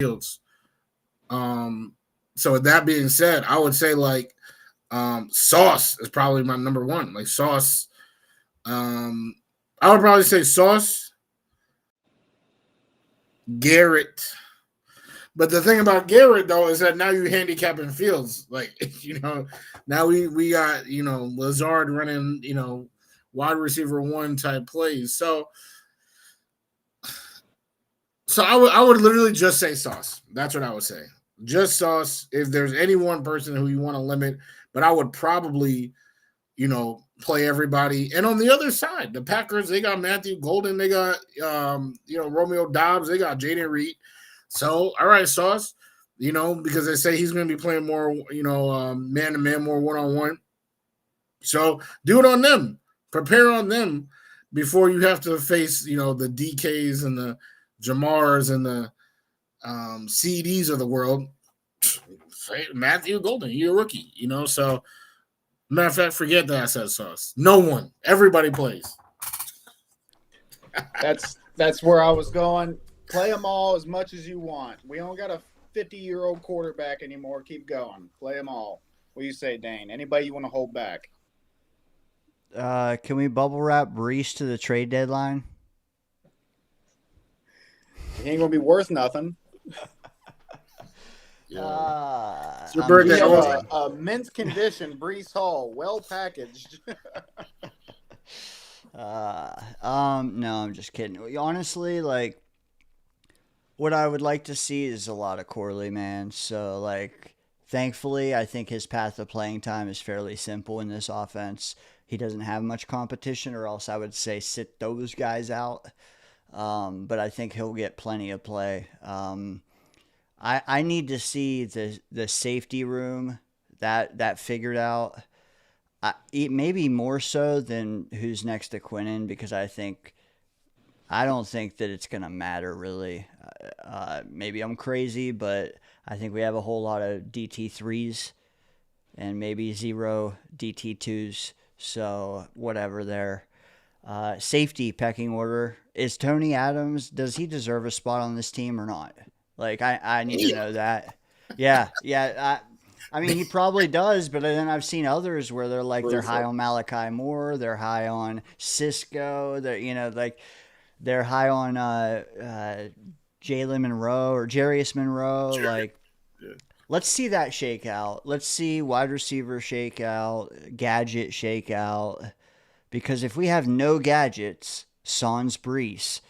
Fields. So with that being said, I would say like Sauce is probably my number one. Like Sauce, I would probably say Sauce, Garrett. But the thing about Garrett though is that now you handicapping Fields. Like now we got Lazard running wide receiver one type plays. So I would literally just say Sauce. That's what I would say. Just Sauce. If there's any one person who you want to limit, but I would probably play everybody. And on the other side, the Packers, they got Matthew Golden, they got Romeo Dobbs, they got Jaden Reed. So all right, Sauce, because they say he's going to be playing more, man to man, more 1-on-1. So do it on them. Prepare on them before you have to face, the DKs and the Jamars and the CDs of the world. Matthew Golden, you're a rookie, So, matter of fact, forget that I said Sauce. No one, everybody plays. That's where I was going. Play them all as much as you want. We don't got a 50-year-old quarterback anymore. Keep going. Play them all. What do you say, Dane? Anybody you want to hold back? Can we bubble wrap Brees to the trade deadline? He ain't gonna be worth nothing. It's your birthday. A mint condition Brees Hall, well packaged. No, I'm just kidding. Honestly, like, what I would like to see is a lot of Corley, man. So, like, thankfully, I think his path to playing time is fairly simple in this offense. He doesn't have much competition, or else I would say sit those guys out. But I think he'll get plenty of play. I need to see the safety room that figured out. Maybe more so than who's next to Quinnen, because I don't think that it's gonna matter really. Maybe I'm crazy, but I think we have a whole lot of DT3s and maybe 0 DT2s. So whatever there. Safety pecking order. Is Tony Adams, does he deserve a spot on this team or not? Like, I need to know that. Yeah. I mean, he probably does, but then I've seen others where they're high on Malachi Moore, they're high on Cisco, they're high on Jalen Monroe or Jarius Monroe. Let's see that shakeout. Let's see wide receiver shakeout, gadget shakeout. Because if we have no gadgets, sans Brees,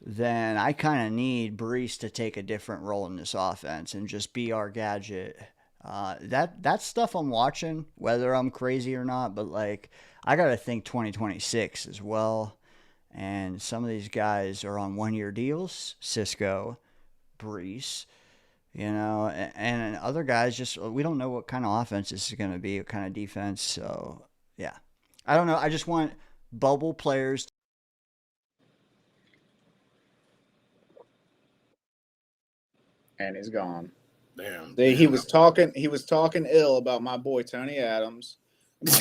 then I kind of need Brees to take a different role in this offense and just be our gadget. That's stuff I'm watching, whether I'm crazy or not. But, like, I got to think 2026 as well. And some of these guys are on one-year deals. Cisco, Brees, and other guys just, we don't know what kind of offense this is going to be, what kind of defense. So, yeah. I don't know. I just want bubble players. And he's gone. Damn. He was talking ill about my boy Tony Adams.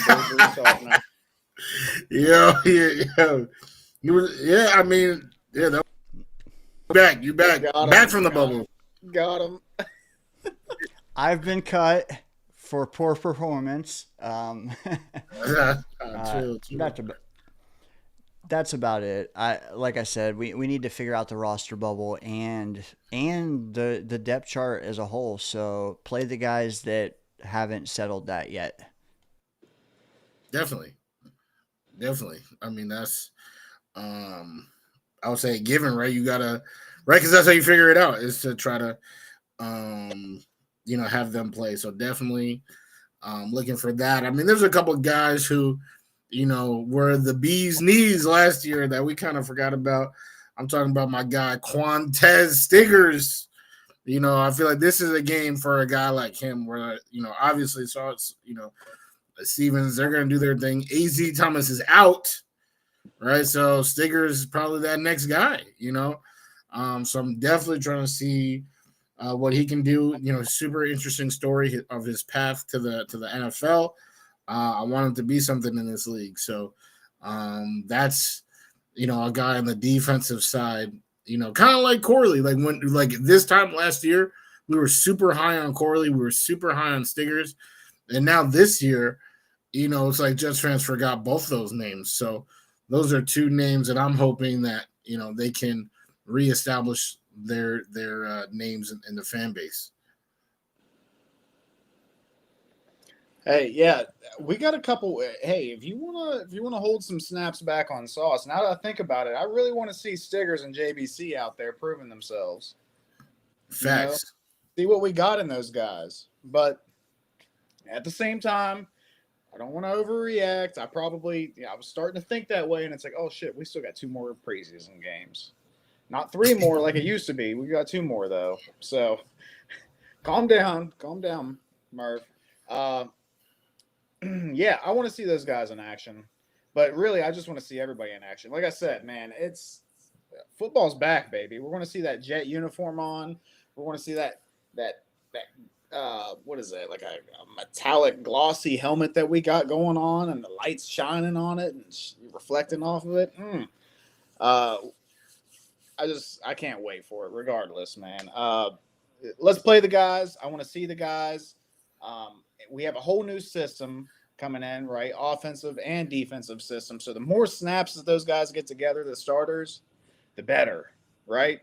My boy Yeah. I mean, yeah. You back from the bubble. Got him. I've been cut for poor performance. True. That's about it. Like I said, we need to figure out the roster bubble and the depth chart as a whole. So play the guys that haven't settled that yet. Definitely. I mean, that's I would say a given, right? You gotta, right, because that's how you figure it out, is to try to have them play. So definitely looking for that. I mean, there's a couple of guys who were the bee's knees last year that we kind of forgot about. I'm talking about my guy Quantez Stiggers. I feel like this is a game for a guy like him where obviously it's Stevens, they're going to do their thing. AZ Thomas is out, right? So Stiggers is probably that next guy, So I'm definitely trying to see what he can do. Super interesting story of his path to the NFL. I want him to be something in this league. So that's, a guy on the defensive side kind of like Corley. Like this time last year, we were super high on Corley. We were super high on Stiggers. And now this year, it's like Jets fans forgot both those names. So those are two names that I'm hoping that, they can reestablish their names in the fan base. Hey, yeah, we got a couple. Hey, if you wanna hold some snaps back on Sauce, now that I think about it, I really want to see Stiggers and JBC out there proving themselves. Facts. See what we got in those guys. But at the same time, I don't want to overreact. I was starting to think that way, and it's like, oh shit, we still got 2 more preseason games, not 3 more like it used to be. We got 2 more though. So calm down, Murph. Yeah, I want to see those guys in action, but really, I just want to see everybody in action. Like I said, man, football's back, baby. We're going to see that Jet uniform on. We're going to see that what is it, like a metallic glossy helmet that we got going on, and the lights shining on it and reflecting off of it. I can't wait for it. Regardless, man. Let's play the guys. I want to see the guys. We have a whole new system coming in, right? Offensive and defensive system. So the more snaps that those guys get together, the starters, the better, right?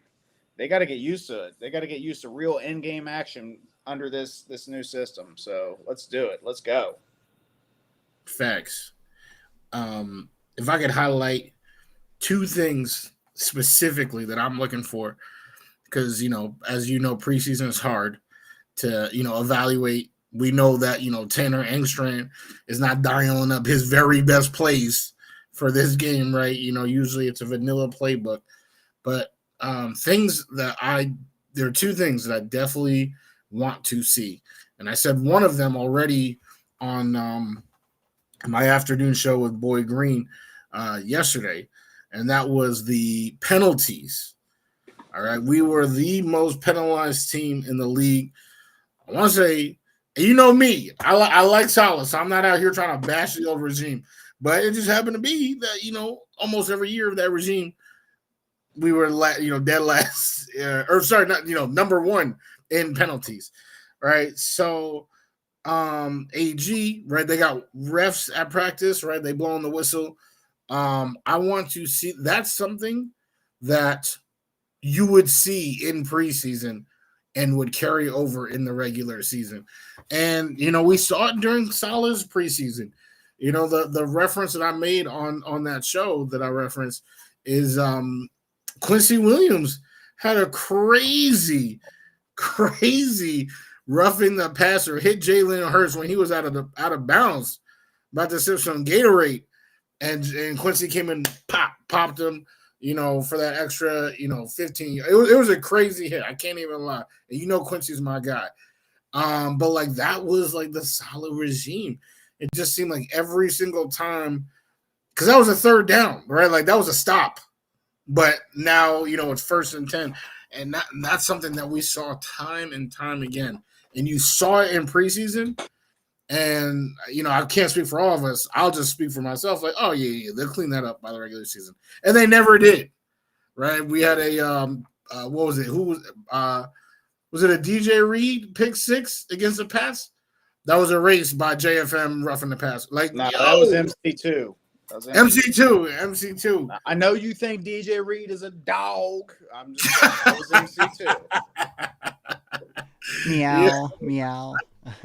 They got to get used to it. They got to get used to real in-game action under this new system. So let's do it. Let's go. Facts. If I could highlight 2 things specifically that I'm looking for, because, as you know, preseason is hard to, evaluate. We know that, Tanner Engstrand is not dialing up his very best plays for this game, right? Usually it's a vanilla playbook. But things that there are 2 things that I definitely want to see. And I said one of them already on my afternoon show with Boy Green yesterday, and that was the penalties. All right. We were the most penalized team in the league. I want to say, you know me, I like Salah, so I'm not out here trying to bash the old regime. But it just happened to be that, almost every year of that regime, we were, dead last, number 1 in penalties, right? So, AG, right, they got refs at practice, right? They blowing the whistle. I want to see, that's something that you would see in preseason and would carry over in the regular season. And, we saw it during Salah's preseason. The reference that I made on that show that I referenced is Quincy Williams had a crazy roughing the passer, hit Jalen Hurts when he was out of bounds, about to sip some Gatorade. And Quincy came and popped him, for that extra, 15. It was a crazy hit. I can't even lie. And Quincy's my guy. But like that was like the Salah regime. It just seemed like every single time, because that was a 3rd down, right? Like that was a stop. But now, it's 1st and 10. And that's something that we saw time and time again. And you saw it in preseason. And, I can't speak for all of us. I'll just speak for myself. Like, oh, yeah, they'll clean that up by the regular season. And they never did, right? We had a, what was it? Was it a DJ Reed pick 6 against the Pats? That was erased by JFM roughing the pass. Like, no, that was MC2. MC2. I know you think DJ Reed is a dog. I'm just saying, that was MC2. Meow.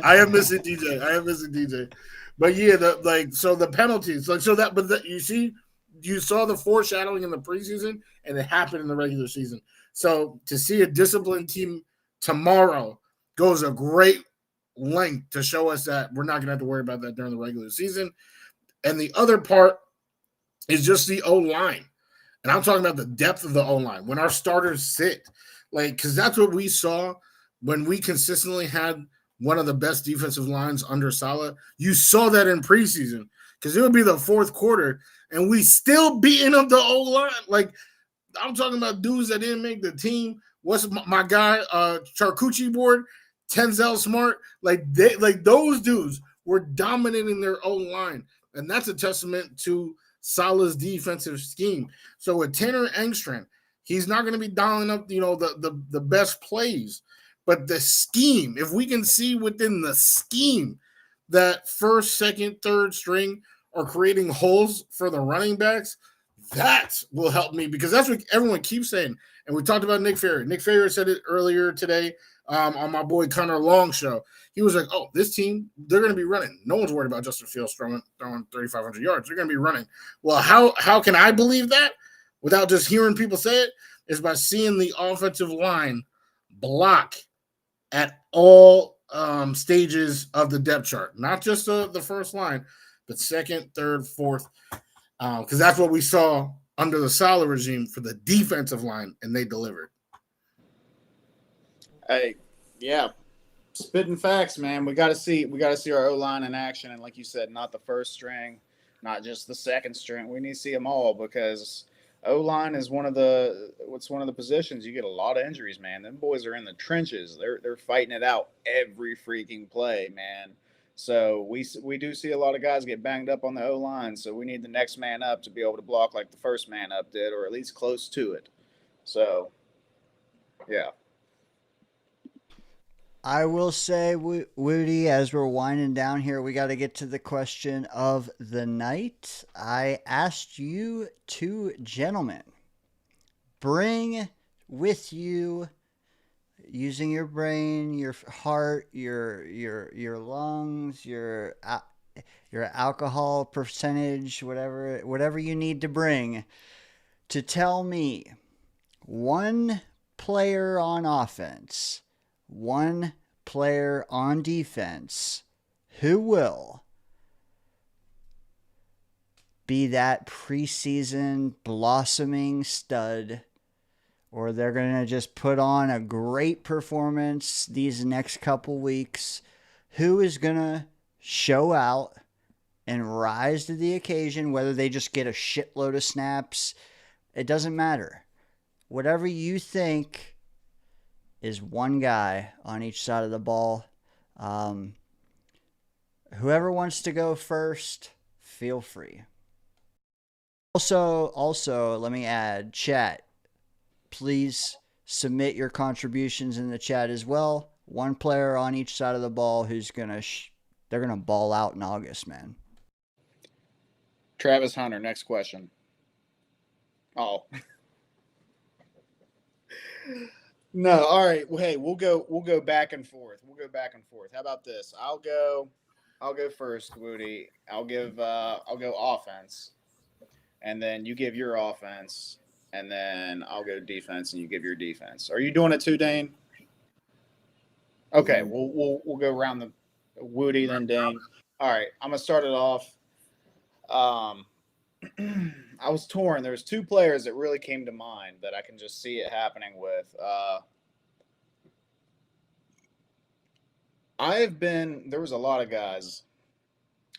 I am missing DJ. But yeah, the penalties, you saw the foreshadowing in the preseason, and it happened in the regular season. So to see a disciplined team tomorrow goes a great length to show us that we're not going to have to worry about that during the regular season. And the other part is just the O-line. And I'm talking about the depth of the O-line. When our starters sit, because that's what we saw when we consistently had one of the best defensive lines under Salah. You saw that in preseason, because it would be the 4th quarter, and we still beating up the O-line. Like, I'm talking about dudes that didn't make the team. What's my guy, Charcucci board, Tenzel Smart? Those dudes were dominating their O-line. And that's a testament to Salah's defensive scheme. So with Tanner Engstrand, He's not going to be dialing up, the best plays. But the scheme, if we can see within the scheme that first, second, third string are creating holes for the running backs, that will help me, because that's what everyone keeps saying. And we talked about Nick Ferry. Nick Ferry said it earlier today on my boy Connor Long show. He was like, oh, this team, they're going to be running. No one's worried about Justin Fields throwing 3,500 yards. They're going to be running. Well, how can I believe that without just hearing people say it? Is by seeing the offensive line block at all stages of the depth chart, not just the first line, but second, third, fourth, because that's what we saw under the Saleh regime for the defensive line, and they delivered. Hey, yeah, spitting facts, man. We got to see our O-line in action, and like you said, not the first string, not just the second string. We need to see them all, because O-line is one of the positions you get a lot of injuries, man. Them boys are in the trenches. They're fighting it out every freaking play, man. So we do see a lot of guys get banged up on the O-line. So we need the next man up to be able to block like the first man up did, or at least close to it. So, yeah. I will say, Wudi, as we're winding down here, we got to get to the question of the night. I asked you two gentlemen, bring with you, using your brain, your heart, your lungs, your alcohol percentage, whatever you need to bring, to tell me one player on offense, one player on defense who will be that preseason blossoming stud, or they're going to just put on a great performance these next couple weeks. Who is going to show out and rise to the occasion, whether they just get a shitload of snaps? It doesn't matter. Whatever you think is one guy on each side of the ball. Whoever wants to go first, feel free. Also, let me add, chat, please submit your contributions in the chat as well. One player on each side of the ball who's they're gonna ball out in August, man. Travis Hunter, next question. Oh. No, all right. Well, hey, we'll go back and forth. How about this? I'll go first, Wudi. I'll go offense, and then you give your offense, and then I'll go defense, and you give your defense. Are you doing it too, Dane? Okay, we'll go around the Wudi, then Dane. All right, I'm gonna start it off. I was torn. There's two players that really came to mind that I can just see it happening with. There was a lot of guys,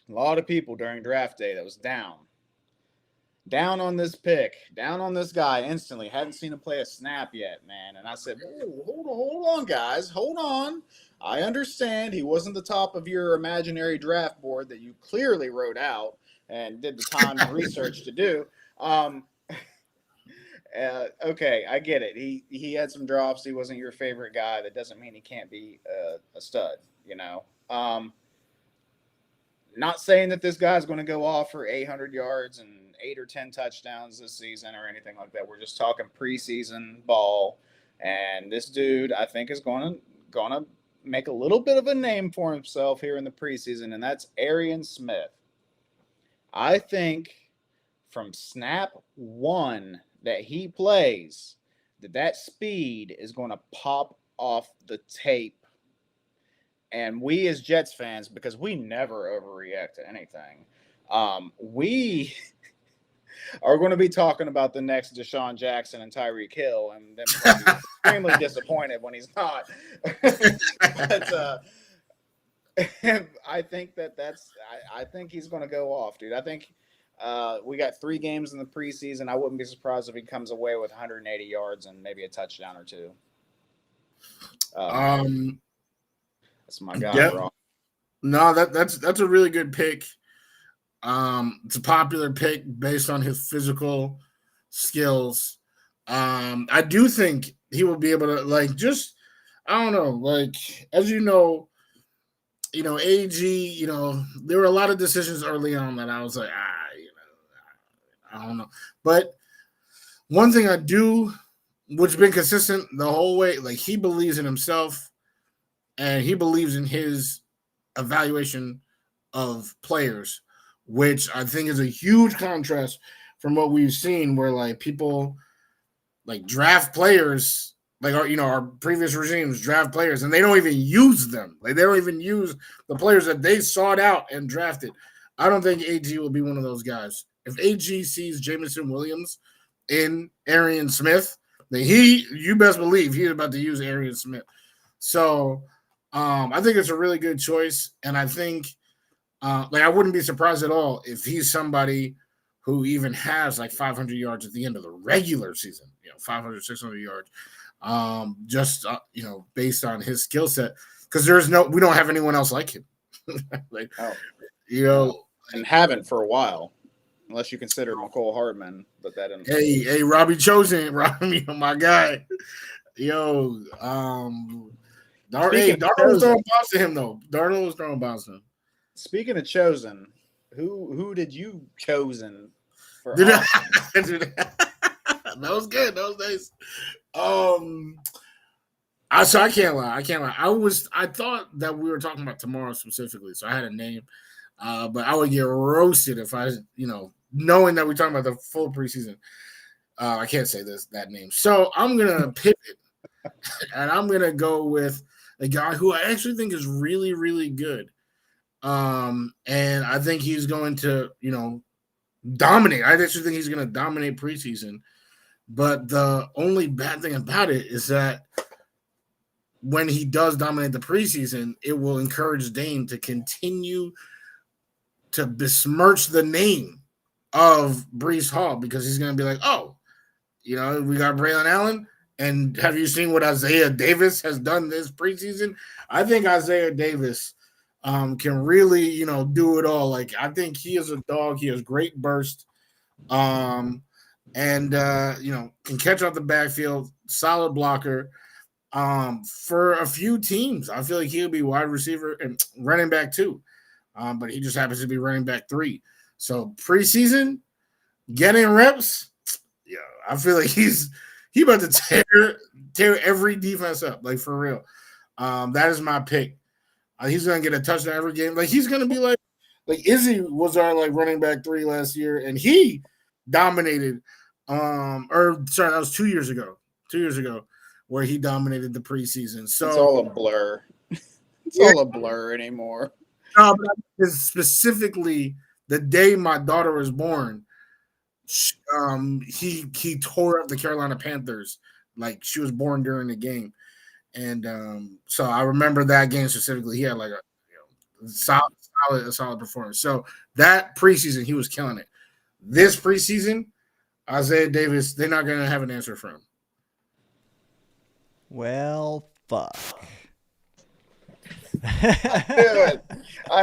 a lot of people during draft day that was down on this pick, down on this guy instantly. Hadn't seen him play a snap yet, man. And I said, hold on, guys. Hold on. I understand he wasn't the top of your imaginary draft board that you clearly wrote out and did the time and research to do. Okay, I get it. He had some drops. He wasn't your favorite guy. That doesn't mean he can't be a stud, you know. Not saying that this guy's going to go off for 800 yards and 8 or 10 touchdowns this season or anything like that. We're just talking preseason ball. And this dude, I think, is going to make a little bit of a name for himself here in the preseason, and that's Arian Smith. I think from snap one that he plays, that speed is going to pop off the tape. And we as Jets fans, because we never overreact to anything, we are going to be talking about the next Deshaun Jackson and Tyreek Hill, and then be extremely disappointed when he's not. But, I think I think he's going to go off, dude. I think we got 3 games in the preseason. I wouldn't be surprised if he comes away with 180 yards and maybe a touchdown or 2. That's my guy, yep. bro. No, that's a really good pick. It's a popular pick based on his physical skills. I do think he will be able to like just I don't know, like as AG, there were a lot of decisions early on that I was like, I don't know. But one thing I do, which has been consistent the whole way, like he believes in himself and he believes in his evaluation of players, which I think is a huge contrast from what we've seen where like people like draft players like our previous regimes draft players and they don't even use them. Like they don't even use the players that they sought out and drafted. I don't think AG will be one of those guys. If AG sees Jameson Williams in Arian Smith, then you best believe he's about to use Arian Smith. So I think it's a really good choice. And I think I wouldn't be surprised at all if he's somebody who even has like 500 yards at the end of the regular season, 500, 600 yards, just based on his skill set. Because we don't have anyone else like him. And haven't for a while, unless you consider McCole Hardman. But that didn't. Hey, Robbie Chosen, my guy. Darnold was throwing bombs to him though. Darnold was throwing bombs to him. Speaking of chosen, who did you chosen for? That was good. That was nice. So I can't lie. I thought that we were talking about tomorrow specifically, so I had a name. But I would get roasted if I, knowing that we're talking about the full preseason. I can't say that name. So I'm gonna pivot, and I'm gonna go with a guy who I actually think is really, really good. And I think he's going to, dominate. I actually think he's going to dominate preseason. But the only bad thing about it is that when he does dominate the preseason, it will encourage Dane to continue to besmirch the name of Breece Hall because he's going to be like, oh, we got Braylon Allen. And have you seen what Isaiah Davis has done this preseason? I think Isaiah Davis can really, do it all. Like, I think he is a dog. He has great burst. And can catch off the backfield, solid blocker. For a few teams, I feel like he'll be wide receiver and running back too. But he just happens to be running back 3. So preseason, getting reps, I feel like he about to tear every defense up, like for real. That is my pick. He's gonna get a touchdown every game. Like he's gonna be like Izzy was our like running back 3 last year, and he dominated. That was 2 years ago. 2 years ago, where he dominated the preseason. So it's all a blur. It's all a blur anymore. No, but specifically the day my daughter was born, he tore up the Carolina Panthers. Like she was born during the game. And so I remember that game specifically. He had like a solid performance. So that preseason, he was killing it. This preseason, Isaiah Davis, they're not going to have an answer for him. Well, fuck. I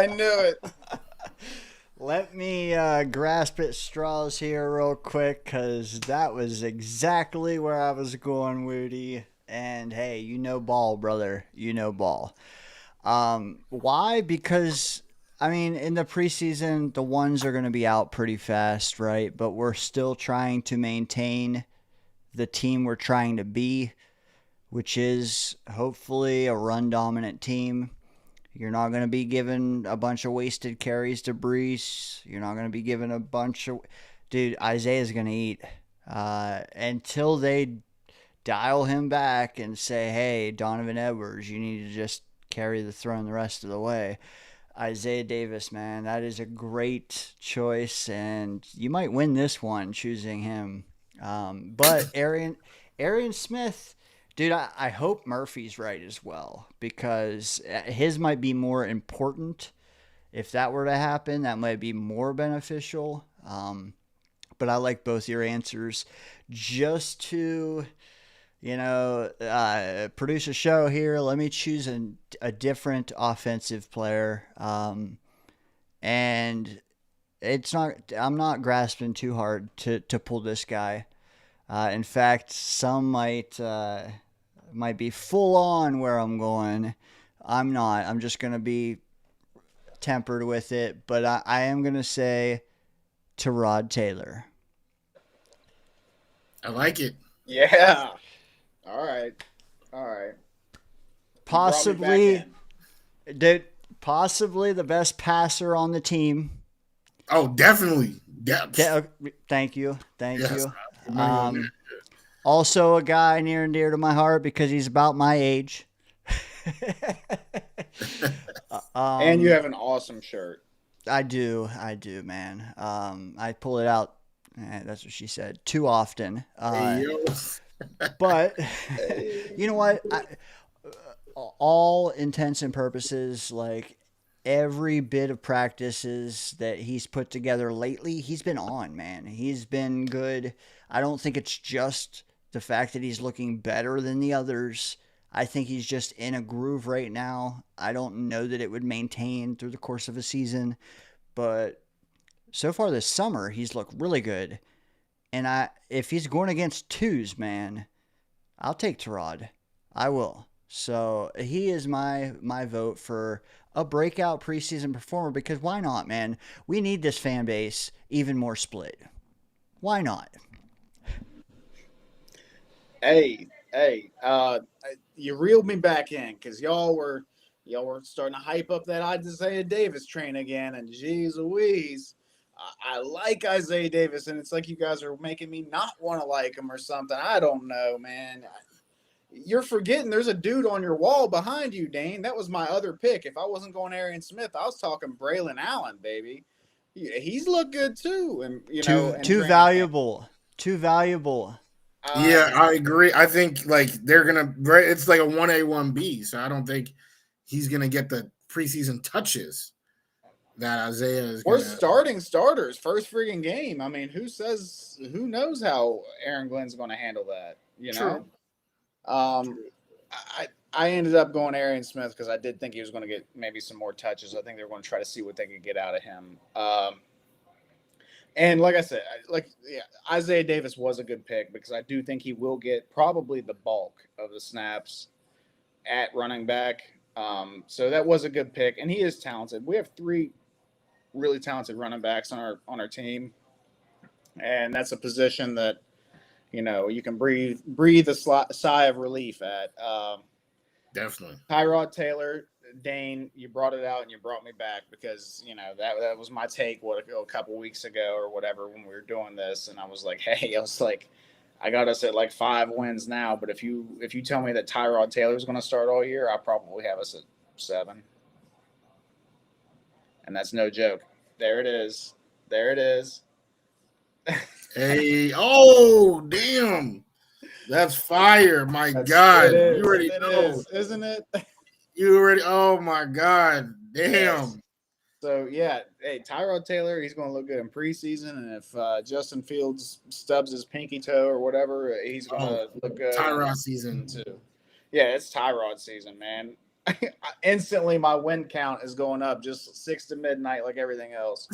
knew it. Let me grasp at straws here real quick because that was exactly where I was going, Wudi. And hey, ball, brother. Ball. Why? Because, in the preseason, the ones are going to be out pretty fast, right? But we're still trying to maintain the team we're trying to be, which is hopefully a run-dominant team. You're not going to be giving a bunch of wasted carries to Breece. You're not going to be giving a bunch of... Dude, Isaiah's going to eat. Until they dial him back and say, hey, Donovan Edwards, you need to just carry the throne the rest of the way. Isaiah Davis, man, that is a great choice, and you might win this one choosing him. But Arian Smith, dude, I hope Murphy's right as well, because his might be more important. If that were to happen, that might be more beneficial. But I like both your answers. Just to... produce a show here. Let me choose a different offensive player. And I'm not grasping too hard to pull this guy. In fact, some might be full on where I'm going. I'm not. I'm just gonna be tempered with it, but I am gonna say Tyrod Taylor. I like it. Yeah. All right. All right. You brought me back Possibly, in. dude, possibly the best passer on the team. Oh, definitely. Yeah. Thank you, thank Yes. you. Money on that. Also, a guy near and dear to my heart because he's about my age. And you have an awesome shirt. I do, man. I pull it out. That's what she said. Too often. Hey, yo. But you know what? All intents and purposes, like every bit of practices that he's put together lately, he's been on, man. He's been good. I don't think it's just the fact that he's looking better than the others. I think he's just in a groove right now. I don't know that it would maintain through the course of a season, but so far this summer, he's looked really good. And if he's going against twos, man, I'll take Tyrod. I will. So he is my vote for a breakout preseason performer because why not, man? We need this fan base even more split. Why not? Hey, you reeled me back in because y'all were starting to hype up that Isaiah Davis train again, and geez Louise, I like Isaiah Davis, and it's like you guys are making me not want to like him or something. I don't know, man. You're forgetting there's a dude on your wall behind you, Dane. That was my other pick. If I wasn't going Arian Smith, I was talking Braylon Allen, baby. He's looked good too, and too valuable. Too valuable. Yeah, I agree. I think like they're gonna. It's like a 1A 1B, so I don't think he's gonna get the preseason touches that Isaiah is. We're starting starters first freaking game. I mean, who knows how Aaron Glenn's going to handle that? You know. True. I ended up going Arian Smith because I did think he was going to get maybe some more touches. I think they were going to try to see what they could get out of him. And like I said, Isaiah Davis was a good pick because I do think he will get probably the bulk of the snaps at running back. So that was a good pick, and he is talented. We have 3 really talented running backs on our team, and that's a position that you can breathe a sigh of relief at. Definitely. Tyrod Taylor, Dane, you brought it out and you brought me back because that was my take a couple weeks ago or whatever when we were doing this, and I was like, I got us at like 5 wins now, but if you tell me that Tyrod Taylor is going to start all year, I probably have us at 7, and that's no joke. There it is. Hey, oh damn. That's fire. My God. You already know. Isn't it? You already, oh my God. Damn. Yes. So yeah, hey, Tyrod Taylor, he's gonna look good in preseason, and if Justin Fields stubs his pinky toe or whatever, he's gonna look good. Tyrod season too. Yeah, it's Tyrod season, man. Instantly my win count is going up just 6 to midnight like everything else.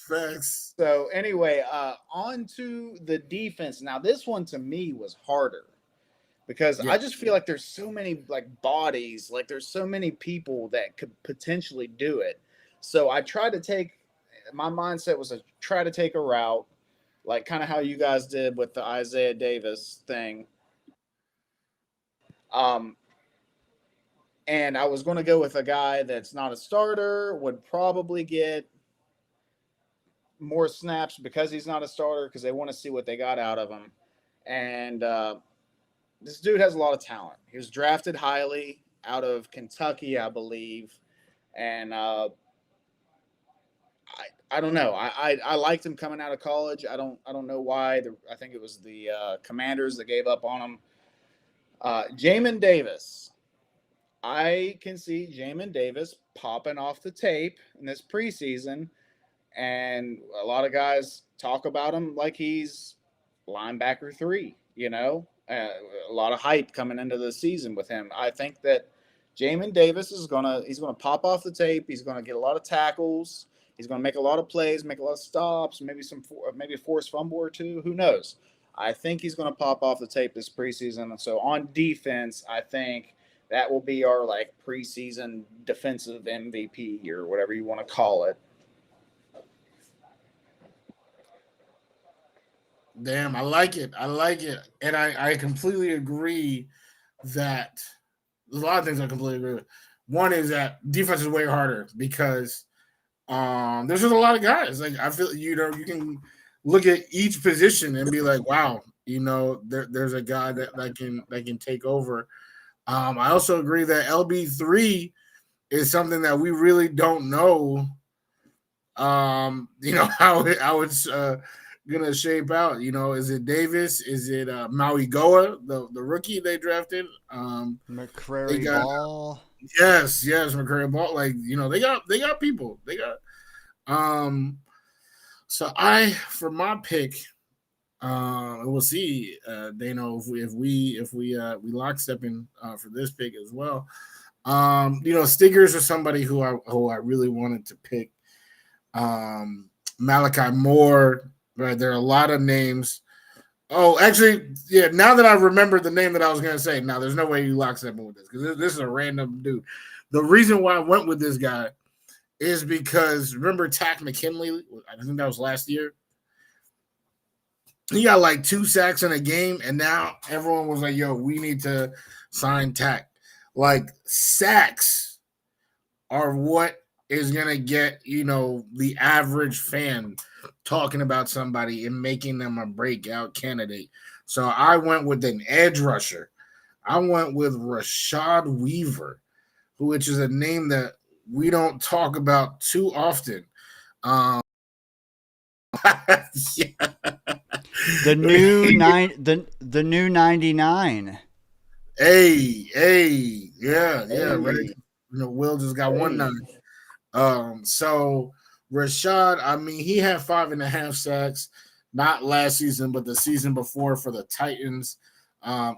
Facts. So anyway, on to the defense. Now this one to me was harder because I just feel like there's so many like bodies, like there's so many people that could potentially do it. So I tried to my mindset was to try to take a route, like kind of how you guys did with the Isaiah Davis thing. And I was going to go with a guy that's not a starter, would probably get more snaps because he's not a starter because they want to see what they got out of him. And this dude has a lot of talent. He was drafted highly out of Kentucky, I believe. And I don't know. I liked him coming out of college. I don't know why. I think it was the Commanders that gave up on him. Jamin Davis. I can see Jamin Davis popping off the tape in this preseason, and a lot of guys talk about him like he's linebacker 3, a lot of hype coming into the season with him. I think that Jamin Davis he's gonna pop off the tape. He's gonna get a lot of tackles. He's going to make a lot of plays, make a lot of stops, maybe a forced fumble or two. Who knows? I think he's going to pop off the tape this preseason. And so on defense, I think that will be our like preseason defensive MVP or whatever you want to call it. Damn, I like it. I like it. And I completely agree that there's a lot of things I completely agree with. One is that defense is way harder because there's just a lot of guys. Like I feel you can look at each position and be like, wow, there's a guy that can take over. I also agree that LB3 is something that we really don't know. How it's gonna shape out. Is it Davis? Is it Maui Goa, the rookie they drafted? McCrary Ball. Yes, McCrary Ball. Like they got people. They got. So for my pick, we'll see, Dano, if we lockstep in for this pick as well. Stiggers are somebody who I really wanted to pick. Malachi Moore. Right, there are a lot of names. Oh, actually, yeah. Now that I remember the name that I was going to say, now there's no way you lockstep with this because this is a random dude. The reason why I went with this guy is because remember Tack McKinley? I think that was last year. He got like 2 sacks in a game, and now everyone was like, "Yo, we need to sign Tack." Like sacks are what is gonna get the average fan talking about somebody and making them a breakout candidate. So I went with an edge rusher. I went with Rashad Weaver, which is a name that we don't talk about too often. Yeah. The new 99. Hey, yeah, right. Will just got 1-9. So Rashad, I mean, he had 5.5 sacks, not last season, but the season before for the Titans.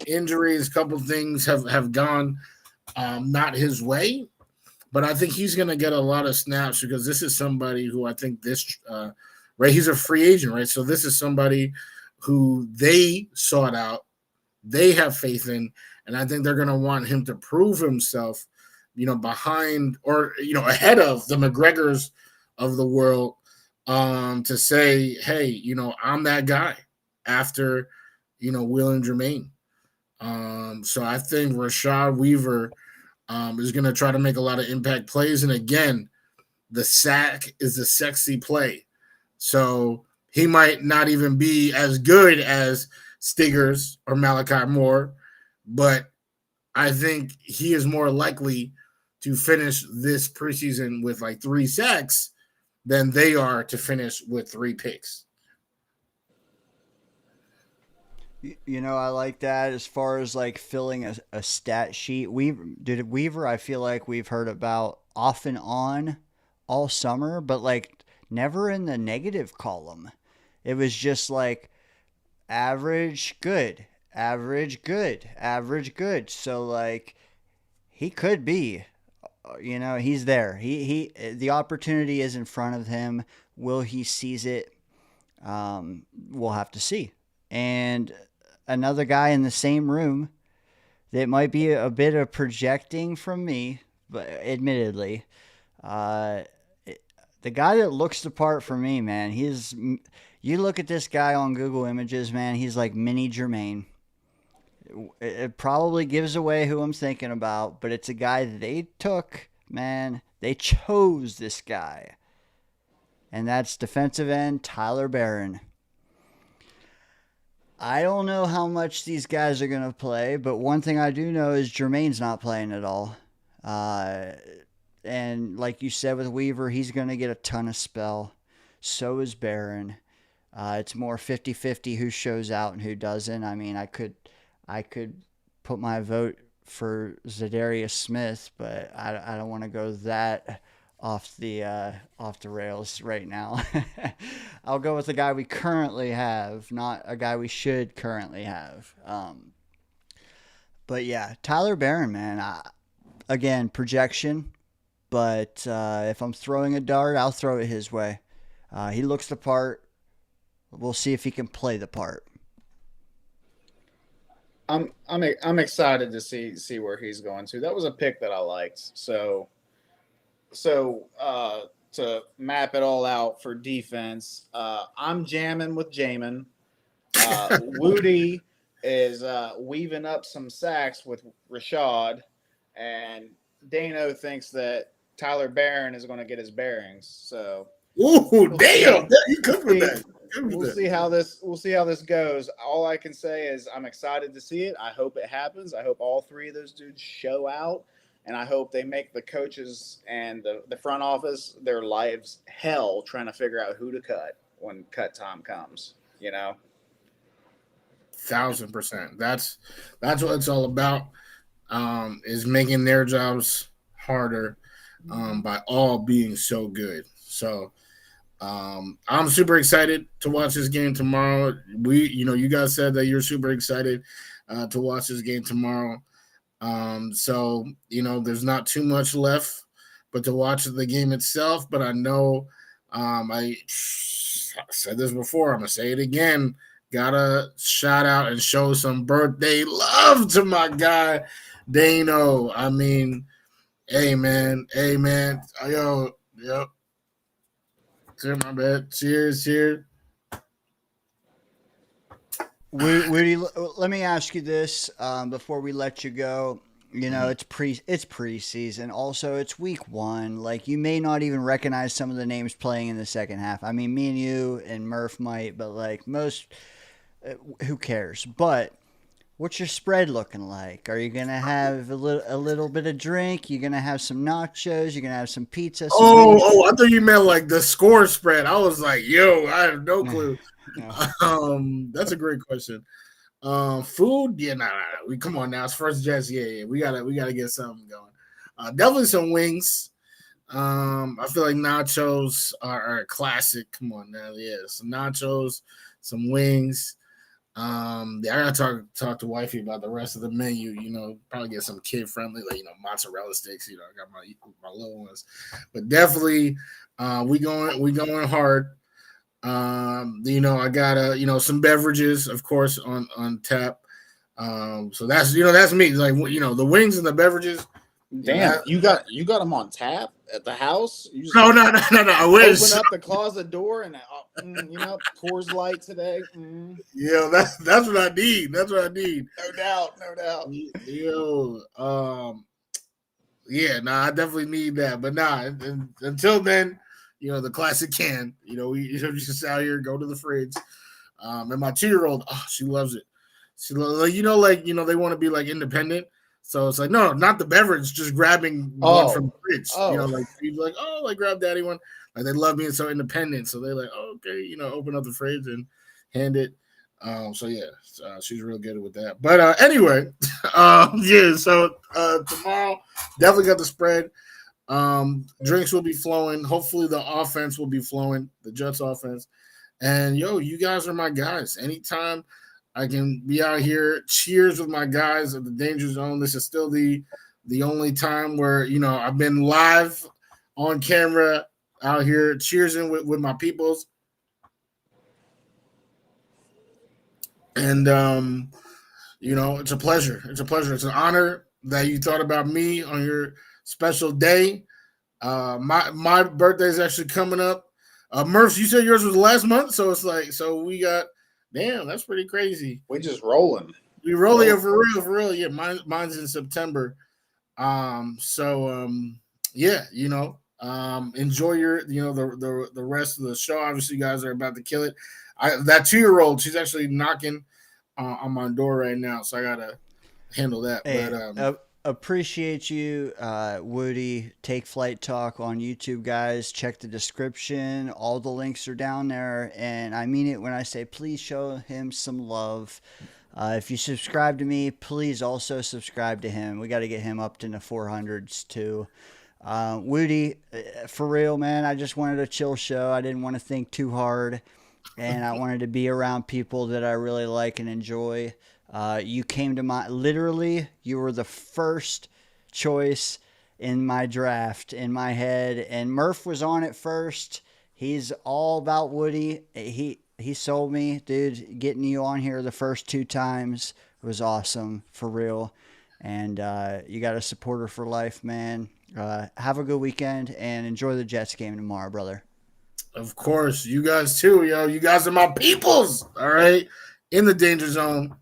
Injuries, a couple things have gone not his way, but I think he's going to get a lot of snaps because this is somebody who I think right, he's a free agent, right? So this is somebody who they sought out, they have faith in, and I think they're going to want him to prove himself, behind or, ahead of the McGregors of the world, to say, hey, I'm that guy after, Will and Jermaine. So I think Rashad Weaver is going to try to make a lot of impact plays. And again, the sack is a sexy play. So he might not even be as good as Stiggers or Malachi Moore, but I think he is more likely to finish this preseason with like 3 sacks than they are to finish with 3 picks. I like that as far as like filling a stat sheet. Weaver, I feel like we've heard about off and on all summer, but like never in the negative column. It was just like average, good, average, good, average, good. So like he could be, he's there. The opportunity is in front of him. Will he seize it? We'll have to see. And another guy in the same room that might be a bit of projecting from me, but admittedly, the guy that looks the part for me, man, you look at this guy on Google Images, man, he's like mini Jermaine. It probably gives away who I'm thinking about, but it's a guy they took, man. They chose this guy. And that's defensive end Tyler Barron. I don't know how much these guys are going to play, but one thing I do know is Jermaine's not playing at all. And like you said with Weaver, he's going to get a ton of spell. So is Barron. It's more 50-50 who shows out and who doesn't. I mean, I could put my vote for Zadarius Smith, but I don't want to go that off the rails right now. I'll go with the guy we currently have, not a guy we should currently have. But yeah, Tyler Barron, man. Again, projection. but if I'm throwing a dart, I'll throw it his way. He looks the part. We'll see if he can play the part. I'm excited to see where he's going to. That was a pick that I liked. So to map it all out for defense, I'm jamming with Jamin. Wudi is weaving up some sacks with Rashad, and Dano thinks that Tyler Barron is going to get his bearings. So, Ooh, damn! You cooked with that. We'll see how this goes. All I can say is I'm excited to see it. I hope it happens. I hope all three of those dudes show out, and I hope they make the coaches and the front office their lives hell trying to figure out who to cut when cut time comes. 1,000%. That's what it's all about. Is making their jobs harder by all being so good. So I'm super excited to watch this game tomorrow. You guys said that you're super excited to watch this game tomorrow. So there's not too much left but to watch the game itself. But I know I said this before. I'm gonna say it again. Gotta shout out and show some birthday love to my guy Dano. I mean, hey man, yo, yep. Cheers, my bad. Cheers. Let me ask you this before we let you go. It's preseason. Also, it's week 1. Like, you may not even recognize some of the names playing in the second half. I mean, me and you and Murph might, but like most, who cares? But what's your spread looking like? Are you gonna have a little bit of drink? You gonna have some nachos? You gonna have some pizza? Some wings? I thought you meant like the score spread. I was like, yo, I have no clue. No. That's a great question. Food, yeah, nah. We come on now. It's first Jets, yeah. We gotta get something going. Definitely some wings. I feel like nachos are a classic. Come on now, yeah. Some nachos, some wings. I gotta talk to wifey about the rest of the menu. Probably get some kid friendly, like mozzarella sticks. I got my little ones, but definitely, we going hard. I got some beverages, of course, on tap. So that's me. Like the wings and the beverages. Damn, you got them on tap at the house? You just no. I wish. Open up the closet door and Coors Light today. Yeah, that's what I need. That's what I need. No doubt. Yeah, I definitely need that. But until then, the classic can. We just out here, go to the fridge. And my 2-year-old, she loves it. She they want to be like independent. So it's like, no, not the beverage, just grabbing one from the fridge. She's like, like grab daddy one. Like, they love being so independent. So they're like, okay, open up the fridge and hand it. She's real good with that. But anyway, so tomorrow, definitely got the spread. Drinks will be flowing. Hopefully the offense will be flowing, the Jets offense. And you guys are my guys. Anytime I can be out here, cheers with my guys at the Danger Zone. This is still the only time where I've been live on camera out here cheersing with my peoples. And it's a pleasure. It's a pleasure. It's an honor that you thought about me on your special day. My birthday is actually coming up. Murph, you said yours was last month, so it's like, so we got. Damn, that's pretty crazy. We just rolling. We rolling it for real. Yeah, mine's in September. Enjoy your, the rest of the show. Obviously, you guys are about to kill it. That 2-year-old, she's actually knocking on my door right now, so I gotta handle that. Hey, but appreciate you, Wudi. Take Flight Talk on YouTube, guys. Check the description. All the links are down there, and I mean it when I say please show him some love. If you subscribe to me, please also subscribe to him. We got to get him up to the 400s too. Wudi, for real, man, I just wanted a chill show. I didn't want to think too hard, and I wanted to be around people that I really like and enjoy. You came to my, literally, you were the first choice in my draft in my head, and Murph was on it first. He's all about Wudi. He sold me, dude. Getting you on here the first 2 times was awesome, for real. And you got a supporter for life, man. Have a good weekend and enjoy the Jets game tomorrow, brother. Of course, you guys too, yo. You guys are my peoples, all right? In the danger zone.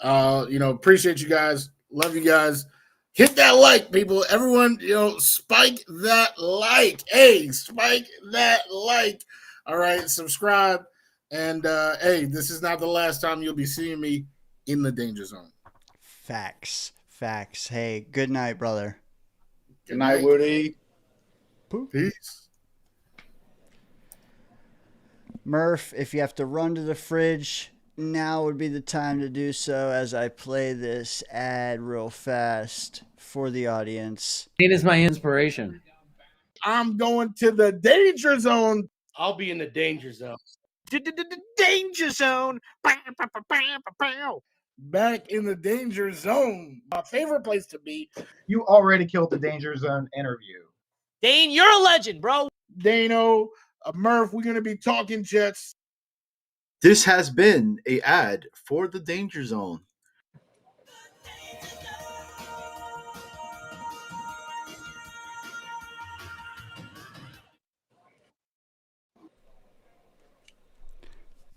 Appreciate you guys. Love you guys. Hit that like, people. Everyone, spike that like. Hey, spike that like. All right, subscribe. And hey, this is not the last time you'll be seeing me in the danger zone. Facts. Hey, good night, brother. Good night, Wudi. Peace. Murph, if you have to run to the fridge, now would be the time to do so as I play this ad real fast for the audience. It is my inspiration. I'm going to the danger zone. I'll be in the danger zone. Danger zone. Back in the danger zone. My favorite place to be. You already killed the Danger Zone interview. Dane, you're a legend, bro. Dano, Murph, we're going to be talking Jets. This has been an ad for the Danger Zone.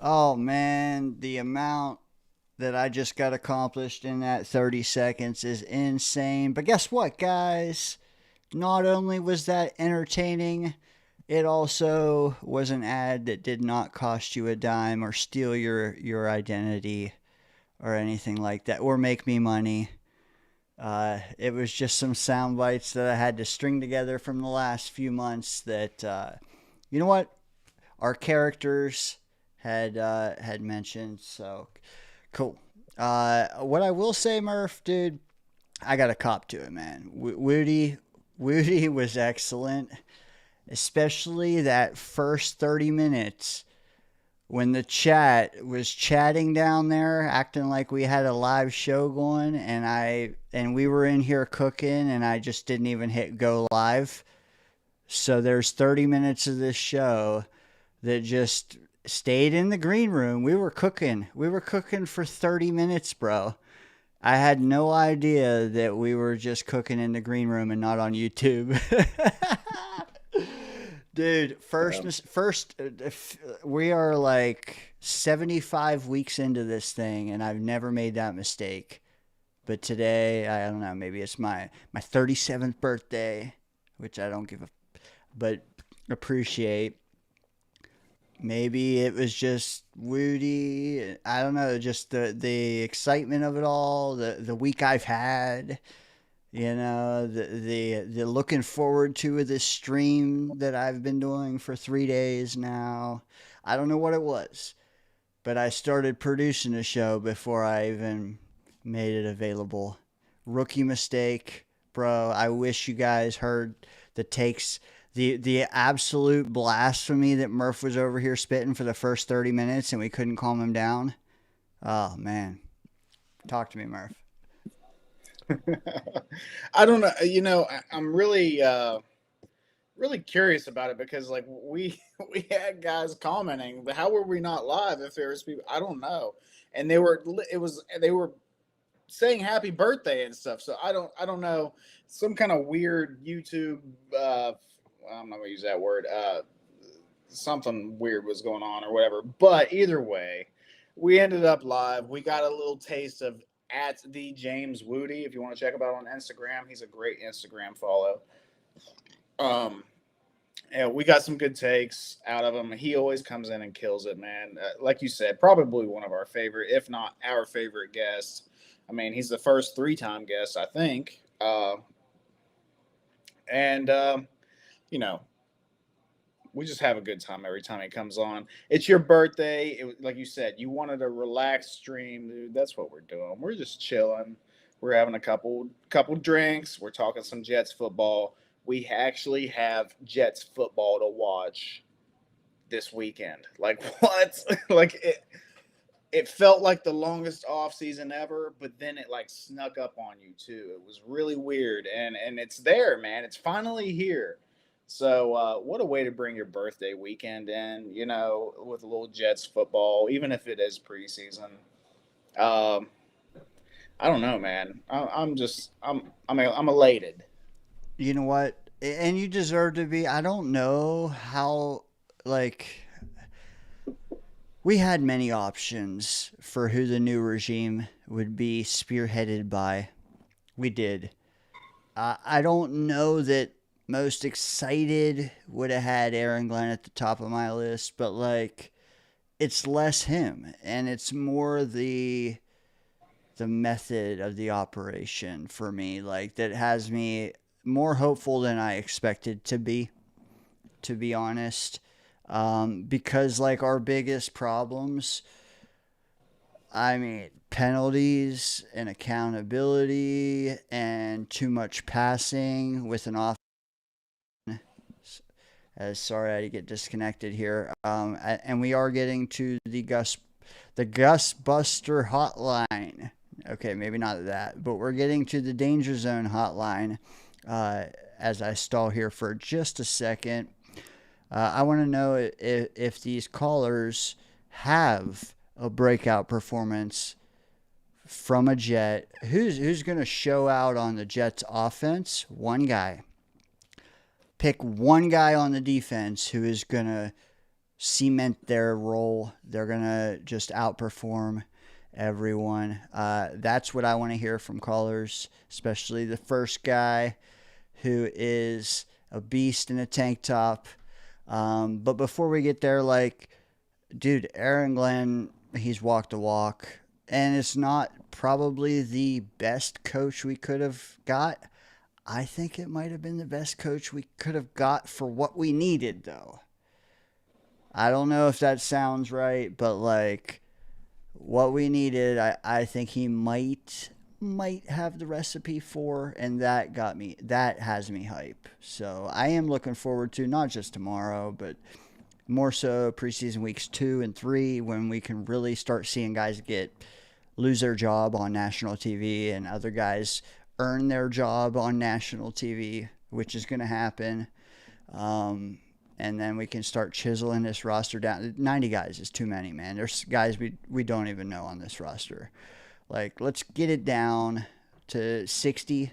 Oh, man, the amount that I just got accomplished in that 30 seconds is insane. But guess what, guys? Not only was that entertaining, it also was an ad that did not cost you a dime or steal your identity or anything like that, or make me money. It was just some sound bites that I had to string together from the last few months that, you know what, our characters had mentioned. So cool. What I will say, Murph, dude, I got to cop to it, man. Wudi was excellent, especially that first 30 minutes when the chat was chatting down there, acting like we had a live show going, and we were in here cooking, and I just didn't even hit go live. So there's 30 minutes of this show that just stayed in the green room. We were cooking for 30 minutes, bro. I had no idea that we were just cooking in the green room and not on YouTube. Dude, we are like 75 weeks into this thing, and I've never made that mistake. But today, I don't know, maybe it's my 37th birthday, which I don't give a, but appreciate. Maybe it was just Wudi. I don't know, just the excitement of it all, the week I've had, the looking forward to this stream that I've been doing for 3 days now. I don't know what it was, but I started producing a show before I even made it available. Rookie mistake, bro. I wish you guys heard the takes. The absolute blasphemy that Murph was over here spitting for the first 30 minutes and we couldn't calm him down. Oh, man. Talk to me, Murph. I don't know. I'm really curious about it because like we had guys commenting, but how were we not live if there was people? I don't know. And they were saying happy birthday and stuff. So I don't know. Some kind of weird YouTube I'm not gonna use that word. Something weird was going on or whatever. But either way, we ended up live. We got a little taste of at the James Wudi. If you want to check him out on Instagram, he's a great Instagram follow. Yeah, we got some good takes out of him. He always comes in and kills it, man. Like you said, probably one of our favorite, if not our favorite guests. I mean, he's the first 3-time guest, I think. We just have a good time every time he comes on. It's your birthday. Like you said, you wanted a relaxed stream, dude. That's what we're doing. We're just chilling. We're having a couple drinks. We're talking some Jets football. We actually have Jets football to watch this weekend. Like, what? it felt like the longest off season ever, but then it like snuck up on you too. It was really weird, and it's there, man. It's finally here. So what a way to bring your birthday weekend in, you know, with a little Jets football, even if it is preseason. Um, I don't know, man. I'm elated. You know what? And you deserve to be. I don't know how, like, we had many options for who the new regime would be spearheaded by. We did. I don't know that most excited would have had Aaron Glenn at the top of my list, but like it's less him and it's more the method of the operation for me, like that has me more hopeful than I expected to be honest. Because like our biggest problems, I mean, penalties and accountability and too much passing with an off. Sorry, I get disconnected here. And we are getting to the Gus Buster hotline. Okay, maybe not that, but we're getting to the Danger Zone hotline. As I stall here for just a second, I want to know if these callers have a breakout performance from a Jet. Who's going to show out on the Jets offense? One guy. Pick one guy on the defense who is going to cement their role. They're going to just outperform everyone. That's what I want to hear from callers, especially the first guy who is a beast in a tank top. But before we get there, like, dude, Aaron Glenn, he's walked the walk. And it's not probably the best coach we could have got. I think it might have been the best coach we could have got for what we needed, though. I don't know if that sounds right, but like what we needed, I think he might have the recipe for, and that has me hype. So I am looking forward to not just tomorrow, but more so preseason weeks 2 and 3 when we can really start seeing guys lose their job on national TV and other guys earn their job on national TV, which is going to happen. And then we can start chiseling this roster down. 90 guys is too many, man. There's guys we don't even know on this roster. Like, let's get it down to 60,